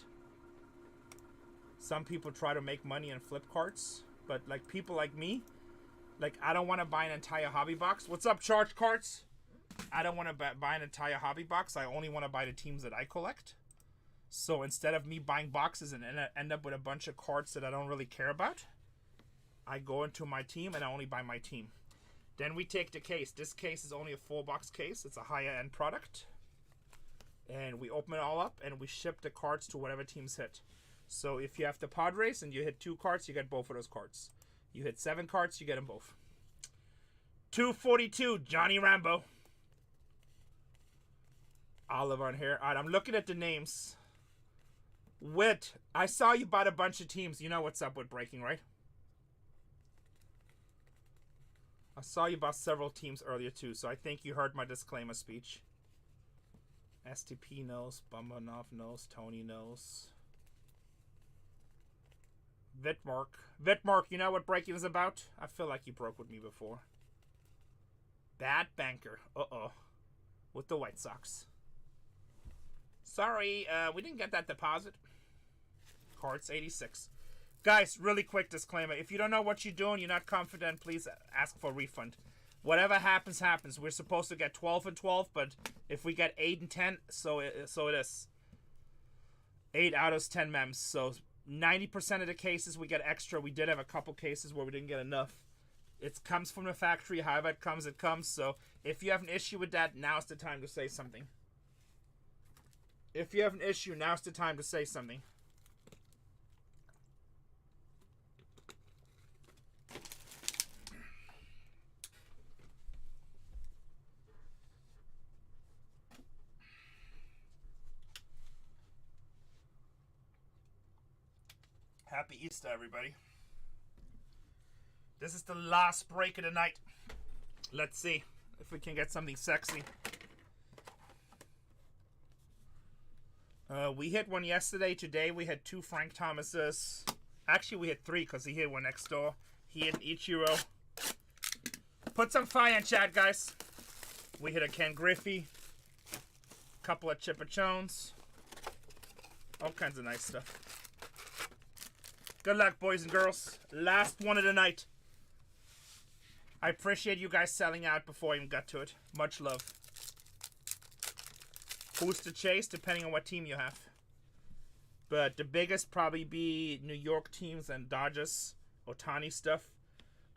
Some people try to make money and flip cards, but like people like me, like I don't want to buy an entire hobby box. What's up, Charge Cards? I don't want to buy an entire hobby box. I only want to buy the teams that I collect. So instead of me buying boxes and end up with a bunch of cards that I don't really care about, I go into my team and I only buy my team. Then we take the case. This case is only a 4-box case. It's a higher end product. And we open it all up and we ship the cards to whatever teams hit. So if you have the Padres and you hit 2 cards, you get both of those cards. You hit 7 cards, you get them both. 242, Johnny Rambo. Oliver on here. Alright, I'm looking at the names. Wit, I saw you bought a bunch of teams. You know what's up with breaking, right? I saw you bought several teams earlier too, so I think you heard my disclaimer speech. STP knows, Bumbanov knows, Tony knows. Vitmark, you know what breaking is about? I feel like you broke with me before. Bad banker. Uh-oh. With the White Sox. Sorry, we didn't get that deposit. Cards 86. Guys, really quick disclaimer. If you don't know what you're doing, you're not confident, please ask for a refund. Whatever happens, happens. We're supposed to get 12 and 12, but if we get 8 and 10, so it is. 8 out of 10 mems. So 90% of the cases we get extra. We did have a couple cases where we didn't get enough. It comes from the factory. However it comes, it comes. So if you have an issue with that, now's the time to say something. If you have an issue, now's the time to say something. Happy Easter, everybody. This is the last break of the night. Let's see if we can get something sexy. We hit one yesterday. Today we had 2 Frank Thomases. Actually, we had 3 because he hit one next door. He hit an Ichiro. Put some fire in chat, guys. We hit a Ken Griffey. Couple of Chipper Jones. All kinds of nice stuff. Good luck, boys and girls. Last one of the night. I appreciate you guys selling out before I even got to it. Much love. Who's to chase, depending on what team you have. But the biggest probably be New York teams and Dodgers. Ohtani stuff.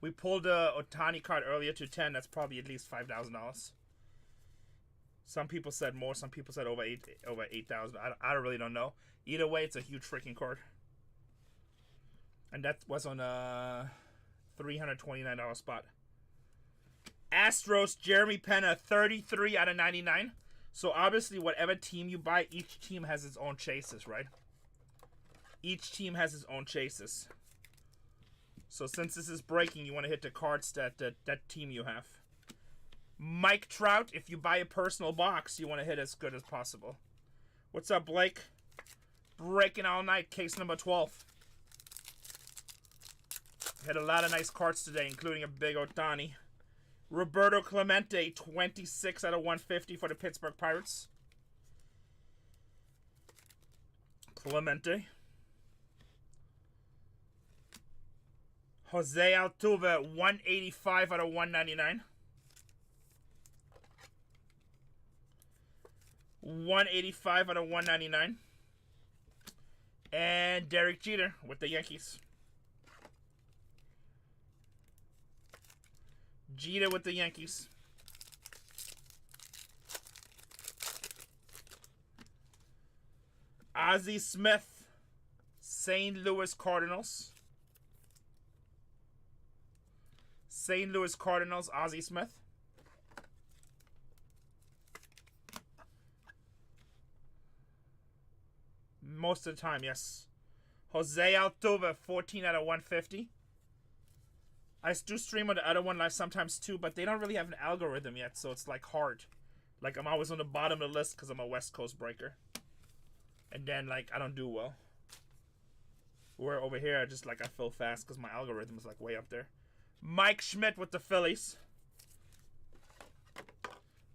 We pulled a Ohtani card earlier to 10. That's probably at least $5,000. Some people said more. Some people said over 8,000. I really don't know. Either way, it's a huge freaking card. And that was on a $329 spot. Astros, Jeremy Pena, 33 out of 99. So obviously, whatever team you buy, each team has its own chases, right? Each team has its own chases. So since this is breaking, you want to hit the cards that team you have. Mike Trout, if you buy a personal box, you want to hit as good as possible. What's up, Blake? Breaking all night, case number 12. Hit a lot of nice cards today, including a big Ohtani. Roberto Clemente, 26 out of 150 for the Pittsburgh Pirates. Clemente. Jose Altuve, 185 out of 199. 185 out of 199. And Derek Jeter with the Yankees. Jeter with the Yankees. Ozzie Smith, St. Louis Cardinals. St. Louis Cardinals, Ozzie Smith. Most of the time, yes. Jose Altuve, 14 out of 150. I do stream on the other one sometimes too, but they don't really have an algorithm yet, so it's like hard. Like I'm always on the bottom of the list because I'm a West Coast breaker. And then like I don't do well. Where over here I just like I fill fast because my algorithm is like way up there. Mike Schmidt with the Phillies.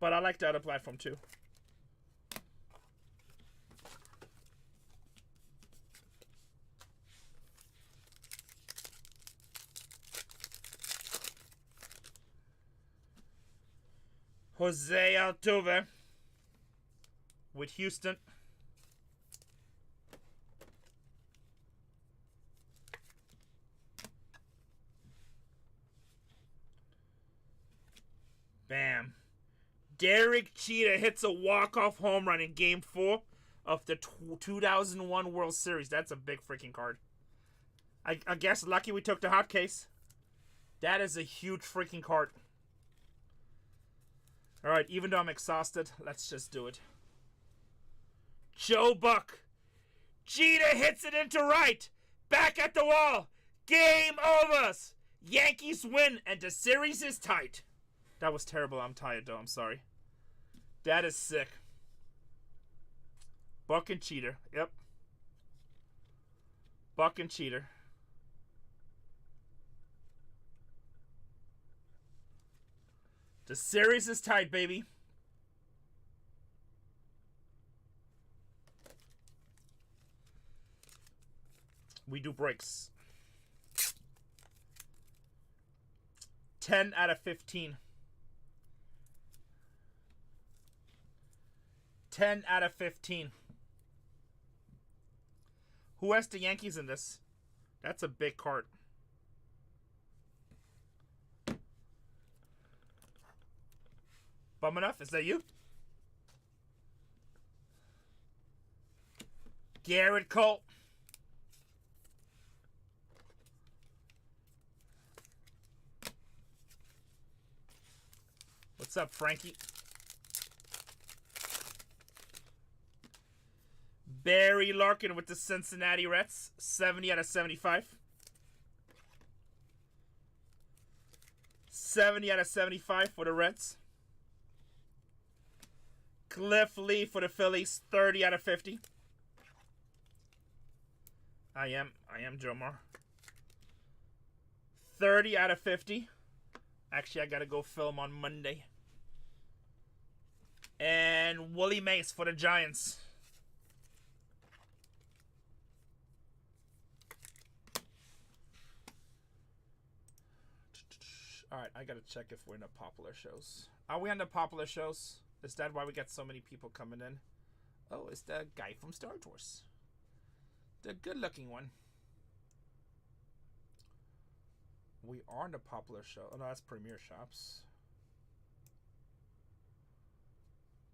But I like the other platform too. Jose Altuve with Houston. Bam. Derek Jeter hits a walk-off home run in Game 4 of the 2001 World Series. That's a big freaking card. I guess lucky we took the hot case. That is a huge freaking card. Alright, even though I'm exhausted, let's just do it. Joe Buck. Jeter hits it into right. Back at the wall. Game over. Yankees win and the series is tight. That was terrible. I'm tired though. I'm sorry. That is sick. Buck and Jeter. Yep. Buck and Jeter. The series is tight, baby. We do breaks. 10 out of 15. 10 out of 15. Who has the Yankees in this? That's a big card. Bum enough? Is that you? Garrett Cole. What's up, Frankie? Barry Larkin with the Cincinnati Reds. 70 out of 75. 70 out of 75 for the Reds. Cliff Lee for the Phillies, 30 out of 50. I am Jomar. 30 out of 50. Actually, I gotta go film on Monday. And Willie Mays for the Giants. Alright, I gotta check if we're in the popular shows. Are we on the popular shows? Is that why we got so many people coming in? Oh, it's the guy from Star Tours. The good-looking one. We are on the popular show. Oh, no, that's Premier Shops.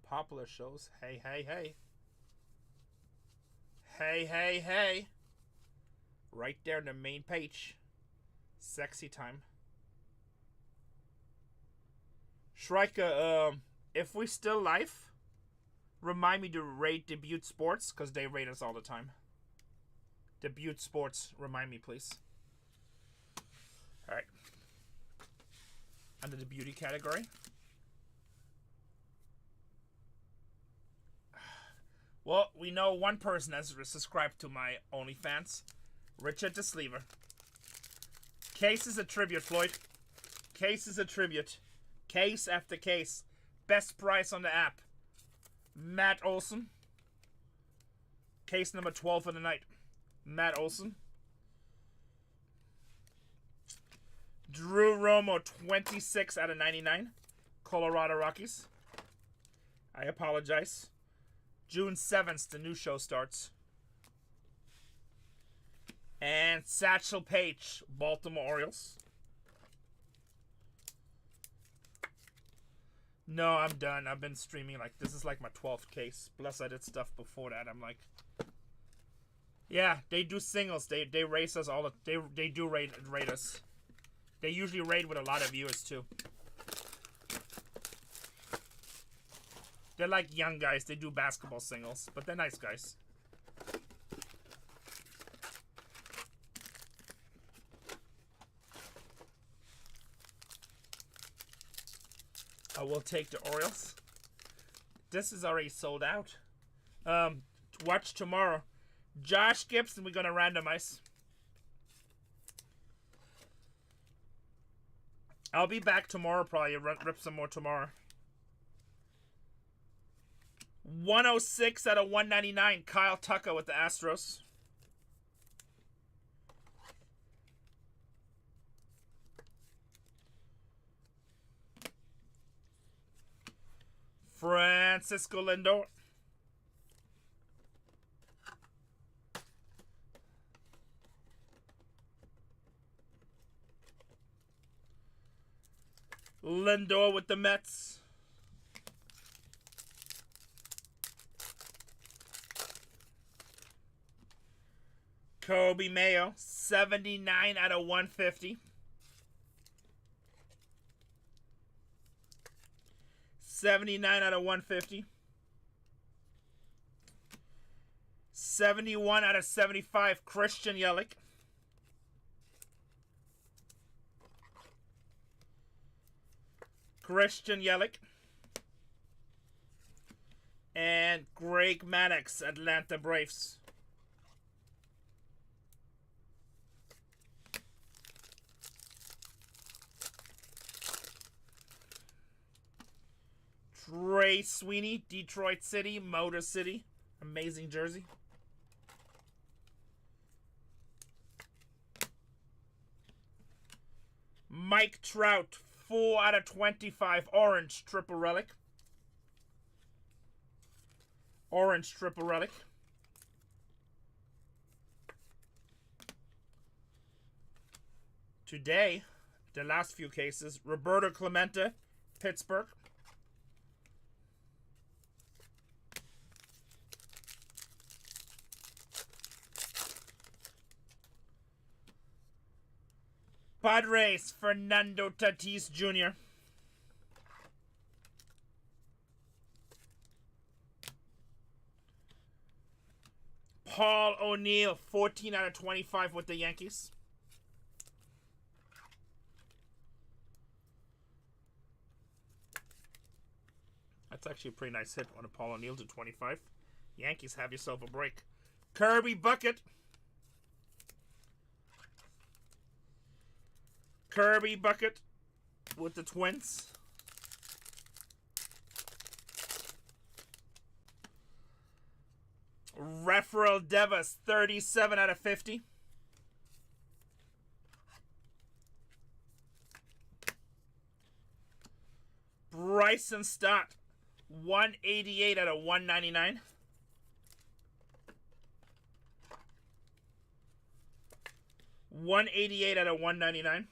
Popular shows. Hey, hey, hey. Hey, hey, hey. Right there on the main page. Sexy time. Shrika, if we still live, remind me to rate Debut Sports, because they rate us all the time. Debut Sports, remind me, please. All right. Under the beauty category. Well, we know one person has subscribed to my OnlyFans. Richard the Sleever. Case is a tribute, Floyd. Case is a tribute. Case after case. Best price on the app. Matt Olson. Case number 12 of the night. Matt Olson. Drew Romo, 26 out of 99. Colorado Rockies. I apologize. June 7th, the new show starts. And Satchel Paige, Baltimore Orioles. No, I'm done. I've been streaming like this is like my 12th case. Plus I did stuff before that. I'm like, yeah, they do singles. They race us all. They do rate us. They usually raid with a lot of viewers too. They're like young guys. They do basketball singles, but they're nice guys. I will take the Orioles. This is already sold out. Watch tomorrow. Josh Gibson, we're going to randomize. I'll be back tomorrow, probably. Rip some more tomorrow. 106 out of 199. Kyle Tucker with the Astros. Francisco Lindor. Lindor with the Mets. Kobe Mayo, 79 out of 150. 79 out of 150. 71 out of 75, Christian Yelich. Christian Yelich. And Greg Maddux, Atlanta Braves. Trey Sweeney, Detroit City, Motor City. Amazing jersey. Mike Trout, 4 out of 25, orange triple relic. Orange triple relic. Today, the last few cases, Roberto Clemente, Pittsburgh. Padres, Fernando Tatis Jr. Paul O'Neill, 14 out of 25 with the Yankees. That's actually a pretty nice hit on a Paul O'Neill to 25. Yankees, have yourself a break. Kirby Bucket. Kirby Bucket with the Twins. Rafael Devers, 37 out of 50. Bryson Stott, 188 out of 199. $188 out of 199.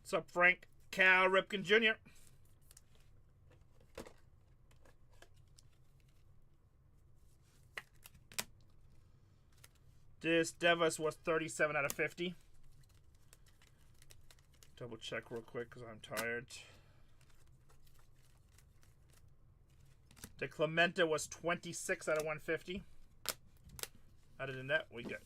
What's up, Frank? Cal Ripken Jr. This Devers was 37 out of 50. Double check real quick because I'm tired. The Clemente was 26 out of 150. Other than that, we good.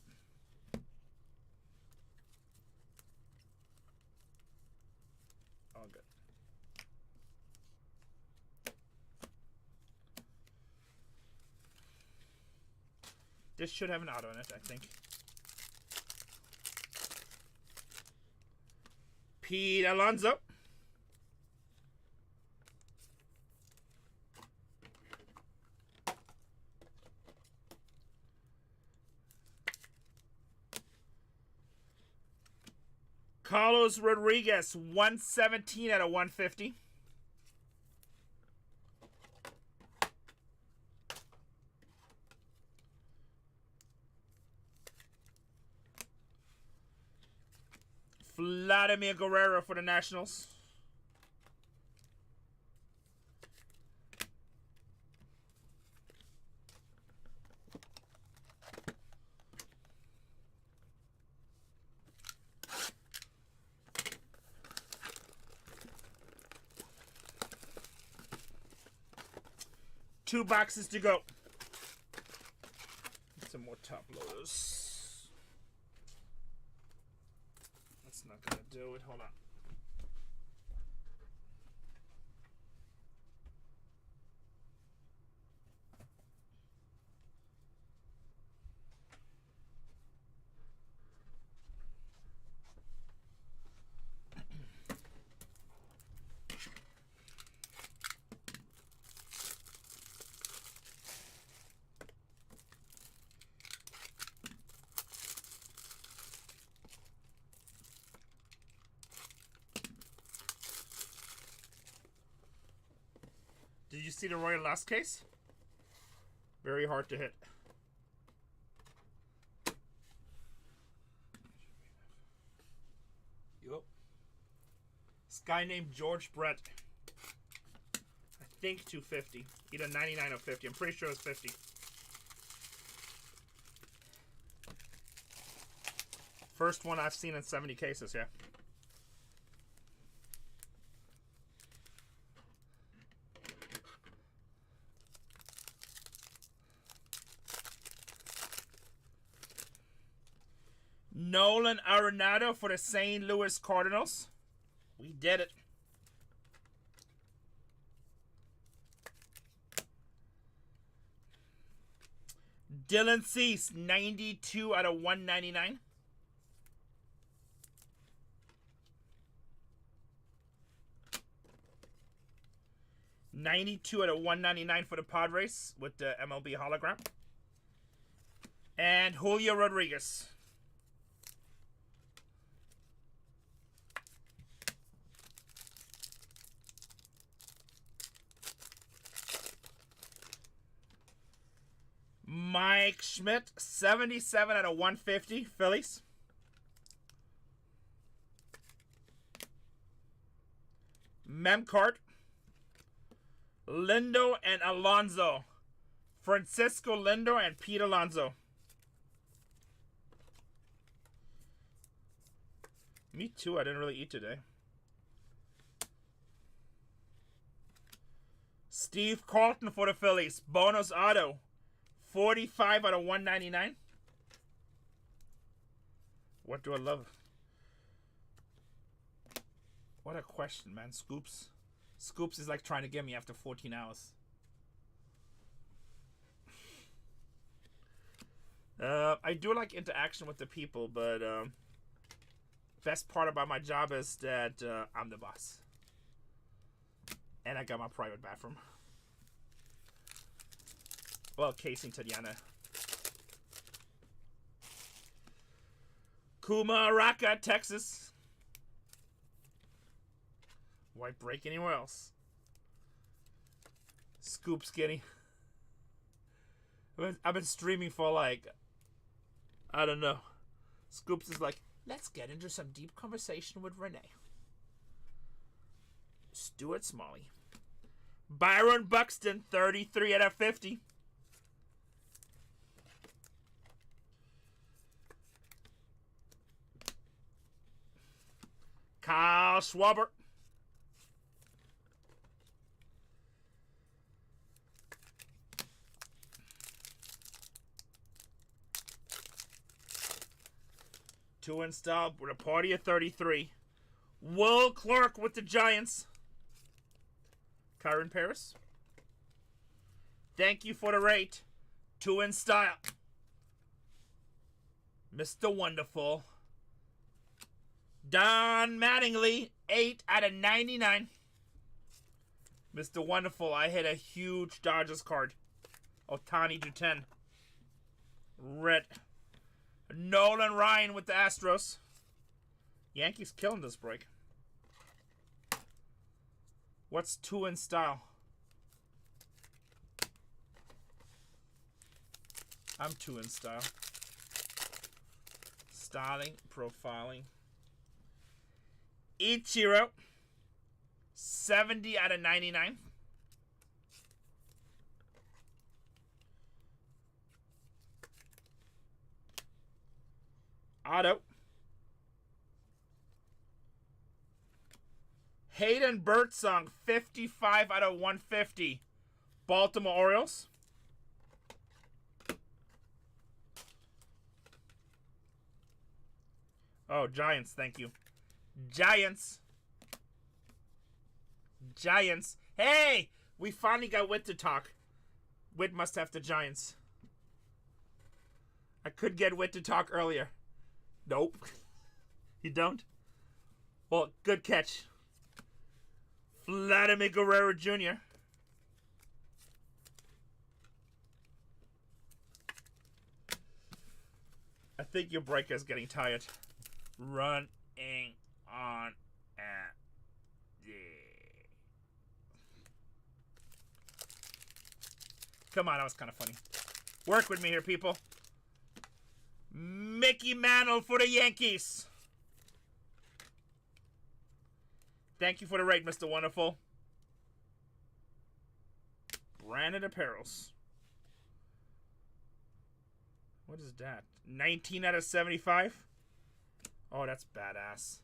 This should have an auto in it, I think. Pete Alonso. Carlos Rodriguez, 117 out of 150. Vladimir Guerrero for the Nationals. Two boxes to go. Some more top loaders. That's not gonna do it. Hold on. Did you see the Royal last case? Very hard to hit. Yup. This guy named George Brett. I think 250. Either 99 or 50. I'm pretty sure it's 50. First one I've seen in 70 cases, yeah. Nolan Arenado for the St. Louis Cardinals. We did it. Dylan Cease, 92 out of 199. $92 out of 199 for the Padres with the MLB hologram. And Julio Rodriguez. Mike Schmidt, 77 out of 150, Phillies. Memcart, Lindo and Alonso. Francisco Lindo and Pete Alonso. Me too, I didn't really eat today. Steve Carlton for the Phillies, bonus auto. 45 out of 199. What do I love? What a question, man. Scoops. Scoops is like trying to get me after 14 hours. I do like interaction with the people, but best part about my job is that I'm the boss. And I got my private bathroom. Well, casing Tatiana. Kumaraka, Texas. Why break anywhere else? Scoop Skinny. I've been streaming for like, I don't know. Scoops is like, let's get into some deep conversation with Renee. Stuart Smalley. Byron Buxton, 33 out of 50. Kyle Schwarber. Two installed with a party of 33. Will Clark with the Giants. Kyron Paris. Thank you for the rate. Two in style. Mr. Wonderful. Don Mattingly, 8 out of 99. Mr. Wonderful, I hit a huge Dodgers card. Ohtani to 10. Red. Nolan Ryan with the Astros. Yankees killing this break. What's 2 in style? I'm 2 in style. Styling, profiling. Ichiro. 70 out of 99. Auto. Hayden Birdsong, 55 out of 150. Baltimore Orioles. Oh, Giants, thank you. Giants. Giants. Hey! We finally got Wit to talk. Wit must have the Giants. I could get Wit to talk earlier. Nope. You don't? Well, good catch. Vladimir Guerrero Jr. I think your breaker's getting tired. Running on at the... Come on, that was kind of funny. Work with me here, people. Mickey Mantle for the Yankees. Thank you for the rate, Mr. Wonderful. Branded Apparels. What is that? 19 out of 75? Oh, that's badass.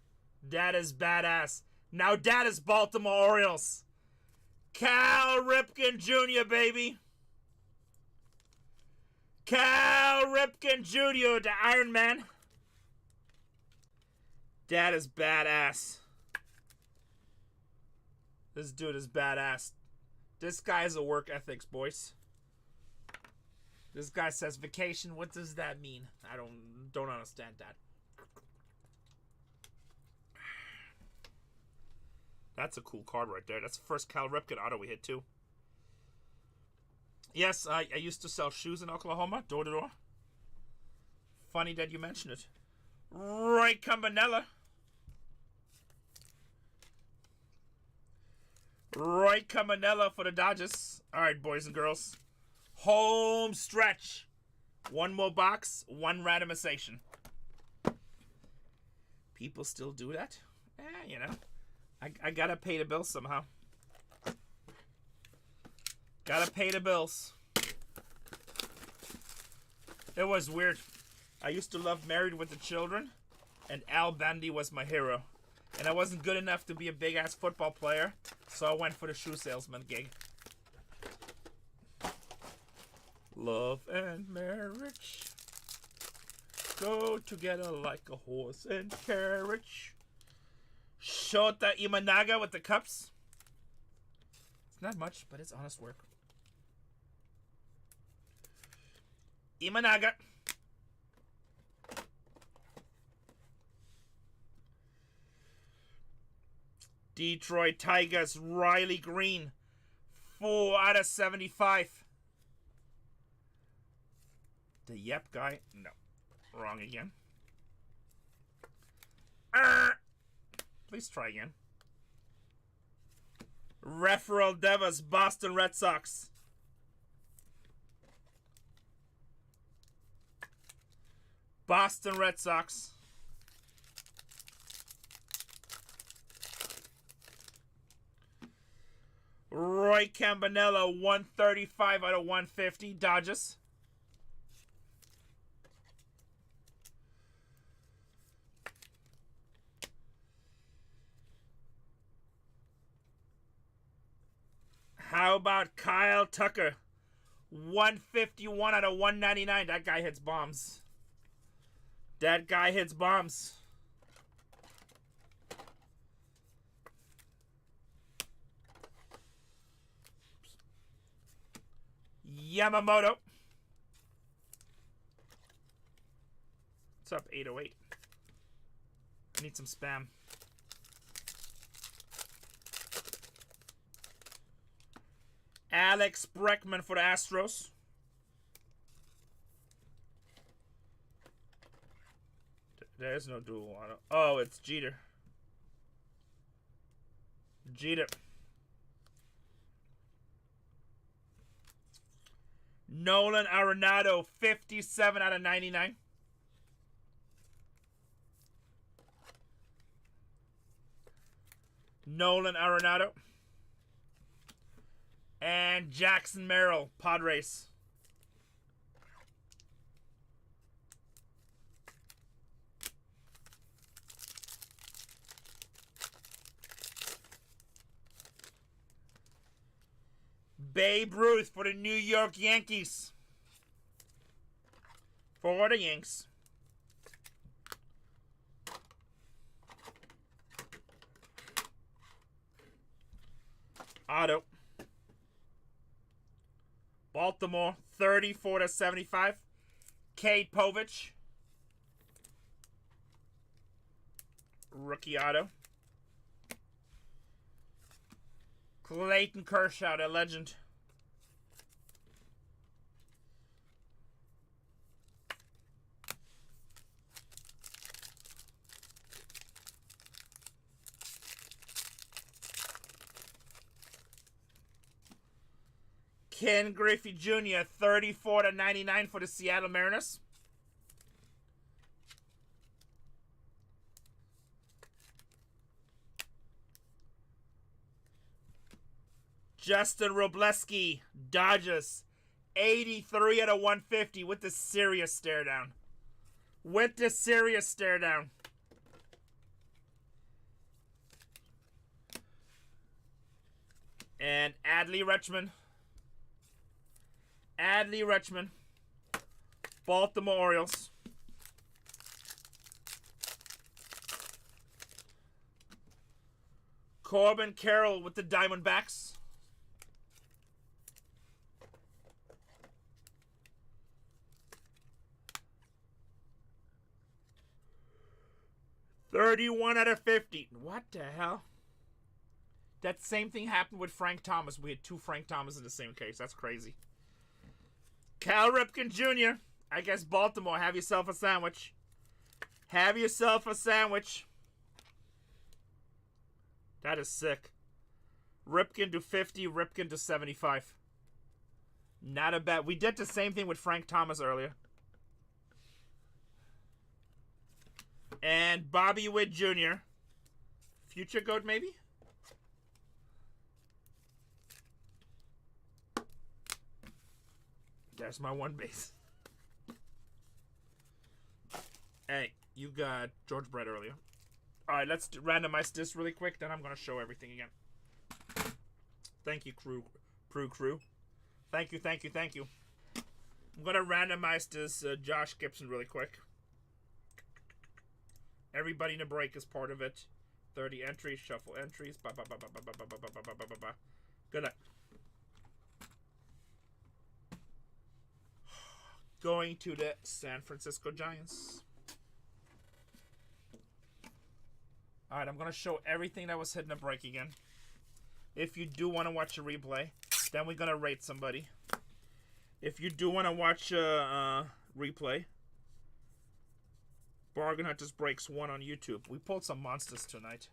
That is badass. Now that is Baltimore Orioles. Cal Ripken Jr., baby. Cal Ripken Jr., the Iron Man. That is badass. This dude is badass. This guy has a work ethics, boys. This guy says vacation. What does that mean? I don't understand that. That's a cool card right there. That's the first Cal Ripken auto we hit, too. Yes, I used to sell shoes in Oklahoma, door to door. Funny that you mention it. Roy Campanella. Roy Campanella for the Dodgers. All right, boys and girls. Home stretch. One more box, one randomization. People still do that? You know. I gotta pay the bills somehow. Gotta pay the bills. It was weird. I used to love Married with the Children, and Al Bundy was my hero. And I wasn't good enough to be a big-ass football player, so I went for the shoe salesman gig. Love and marriage go together like a horse and carriage. Shota Imanaga with the cups. It's not much, but it's honest work. Imanaga. Detroit Tigers, Riley Green. 4 out of 75. The Yep guy? No. Wrong again. Please try again. Rafael Devers, Boston Red Sox. Boston Red Sox. Roy Campanella, 135 out of 150, Dodgers. How about Kyle Tucker? 151 out of 199. That guy hits bombs. That guy hits bombs. Yamamoto. What's up, 808? I need some spam. Alex Breckman for the Astros. There is no dual auto. Oh, it's Jeter. Jeter. Nolan Arenado, 57 out of 99. Nolan Arenado. And Jackson Merrill, Padres. Babe Ruth for the New York Yankees. For the Yanks. Auto. Baltimore, 34 to 75. Cade Povich. Rookie auto. Clayton Kershaw, the legend. Ken Griffey Jr., 34 to 99 for the Seattle Mariners. Justin Robleski, Dodgers, 83 out of 150 with the serious stare down. With the serious stare down. And Adley Rutschman. Adley Rutschman, Baltimore Orioles. Corbin Carroll with the Diamondbacks. $31 out of 50. What the hell? That same thing happened with Frank Thomas. We had two Frank Thomas in the same case. That's crazy. Cal Ripken Jr. I guess Baltimore. Have yourself a sandwich. Have yourself a sandwich. That is sick. Ripken to 50. Ripken to 75. Not a bad. We did the same thing with Frank Thomas earlier. And Bobby Witt Jr. Future GOAT maybe? There's my one base. Hey, you got George Brett earlier. Alright, let's randomize this really quick, then I'm going to show everything again. Thank you, crew. Thank you. I'm going to randomize this Josh Gibson really quick. Everybody in the break is part of it. 30 entries, shuffle entries. Good night. Going to the San Francisco Giants. Alright, I'm going to show everything that was hitting the break again. If you do want to watch a replay, then we're going to rate somebody. If you do want to watch a replay, BargainHuntersbreaks 1 on YouTube. We pulled some monsters tonight.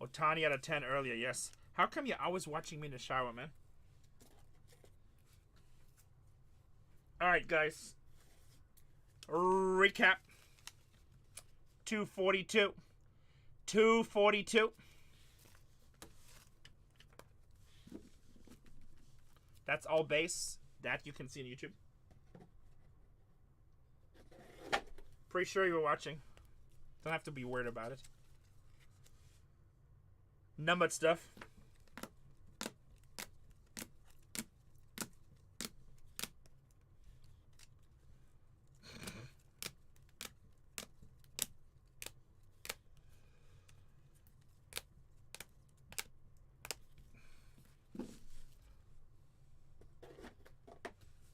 Otani out of 10 earlier, yes. How come you're always watching me in the shower, man? Alright, guys. Recap. 242. 242. That's all base. That you can see on YouTube. Pretty sure you were watching. Don't have to be weird about it. Numbered stuff.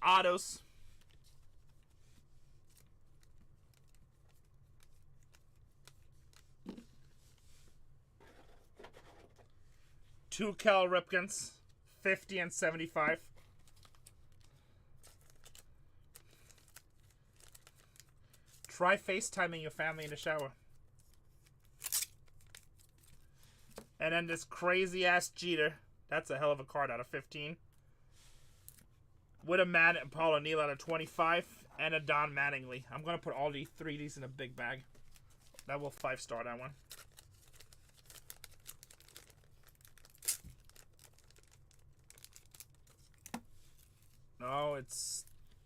Autos. 2 Cal Ripkins, 50 and 75. Try FaceTiming your family in the shower. And then this crazy ass Jeter. That's a hell of a card out of 15. With a Matt and Paul O'Neill out of 25. And a Don Mattingly. I'm going to put all these 3Ds in a big bag. That will 5-star that one. No, it's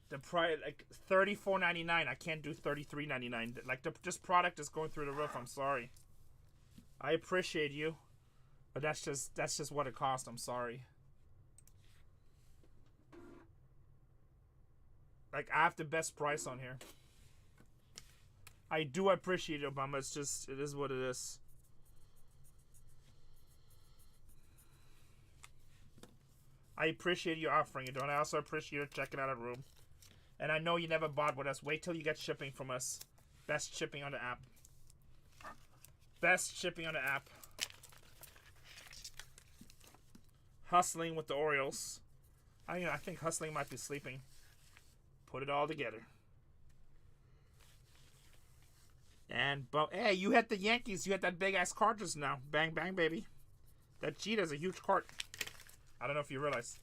the price like $34.99. I can't do $33.99. Like this product is going through the roof. I'm sorry. I appreciate you, but that's just what it cost. I'm sorry. Like I have the best price on here. I do appreciate it, Obama. It's just it is what it is. I appreciate you offering it, and I also appreciate you checking out a room. And I know you never bought with us. Wait till you get shipping from us. Best shipping on the app. Best shipping on the app. Hustling with the Orioles. I think Hustling might be sleeping. Put it all together. And, hey, you had the Yankees. You had that big-ass card just now. Bang, bang, baby. That Jeter's a huge card. I don't know if you realize.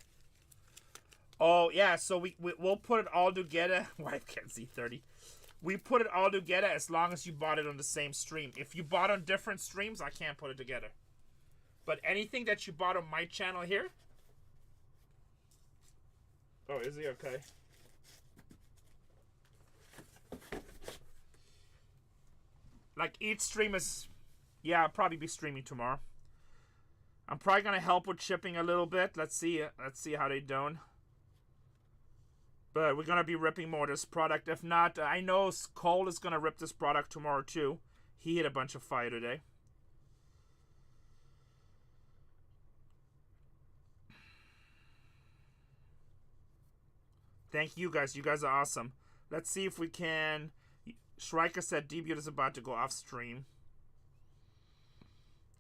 Oh, yeah, so we'll put it all together. Wife can't see 30. We put it all together as long as you bought it on the same stream. If you bought on different streams, I can't put it together. But anything that you bought on my channel here. Oh, is he okay? Like each stream is. Yeah, I'll probably be streaming tomorrow. I'm probably gonna help with shipping a little bit. Let's see how they doing. But we're gonna be ripping more of this product. If not, I know Cole is gonna rip this product tomorrow too. He hit a bunch of fire today. Thank you guys. You guys are awesome. Let's see if we can. Shrika said debut is about to go off stream.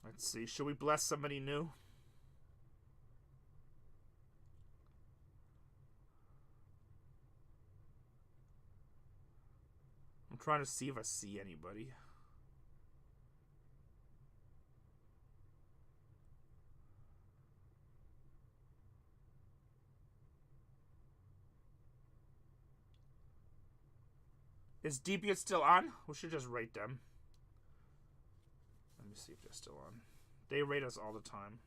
Let's see. Should we bless somebody new? I'm trying to see if I see anybody. Is debut still on? We should just rate them. Let me see if they're still on. They rate us all the time.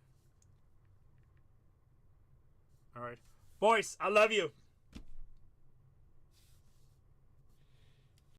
Alright. Boys, I love you.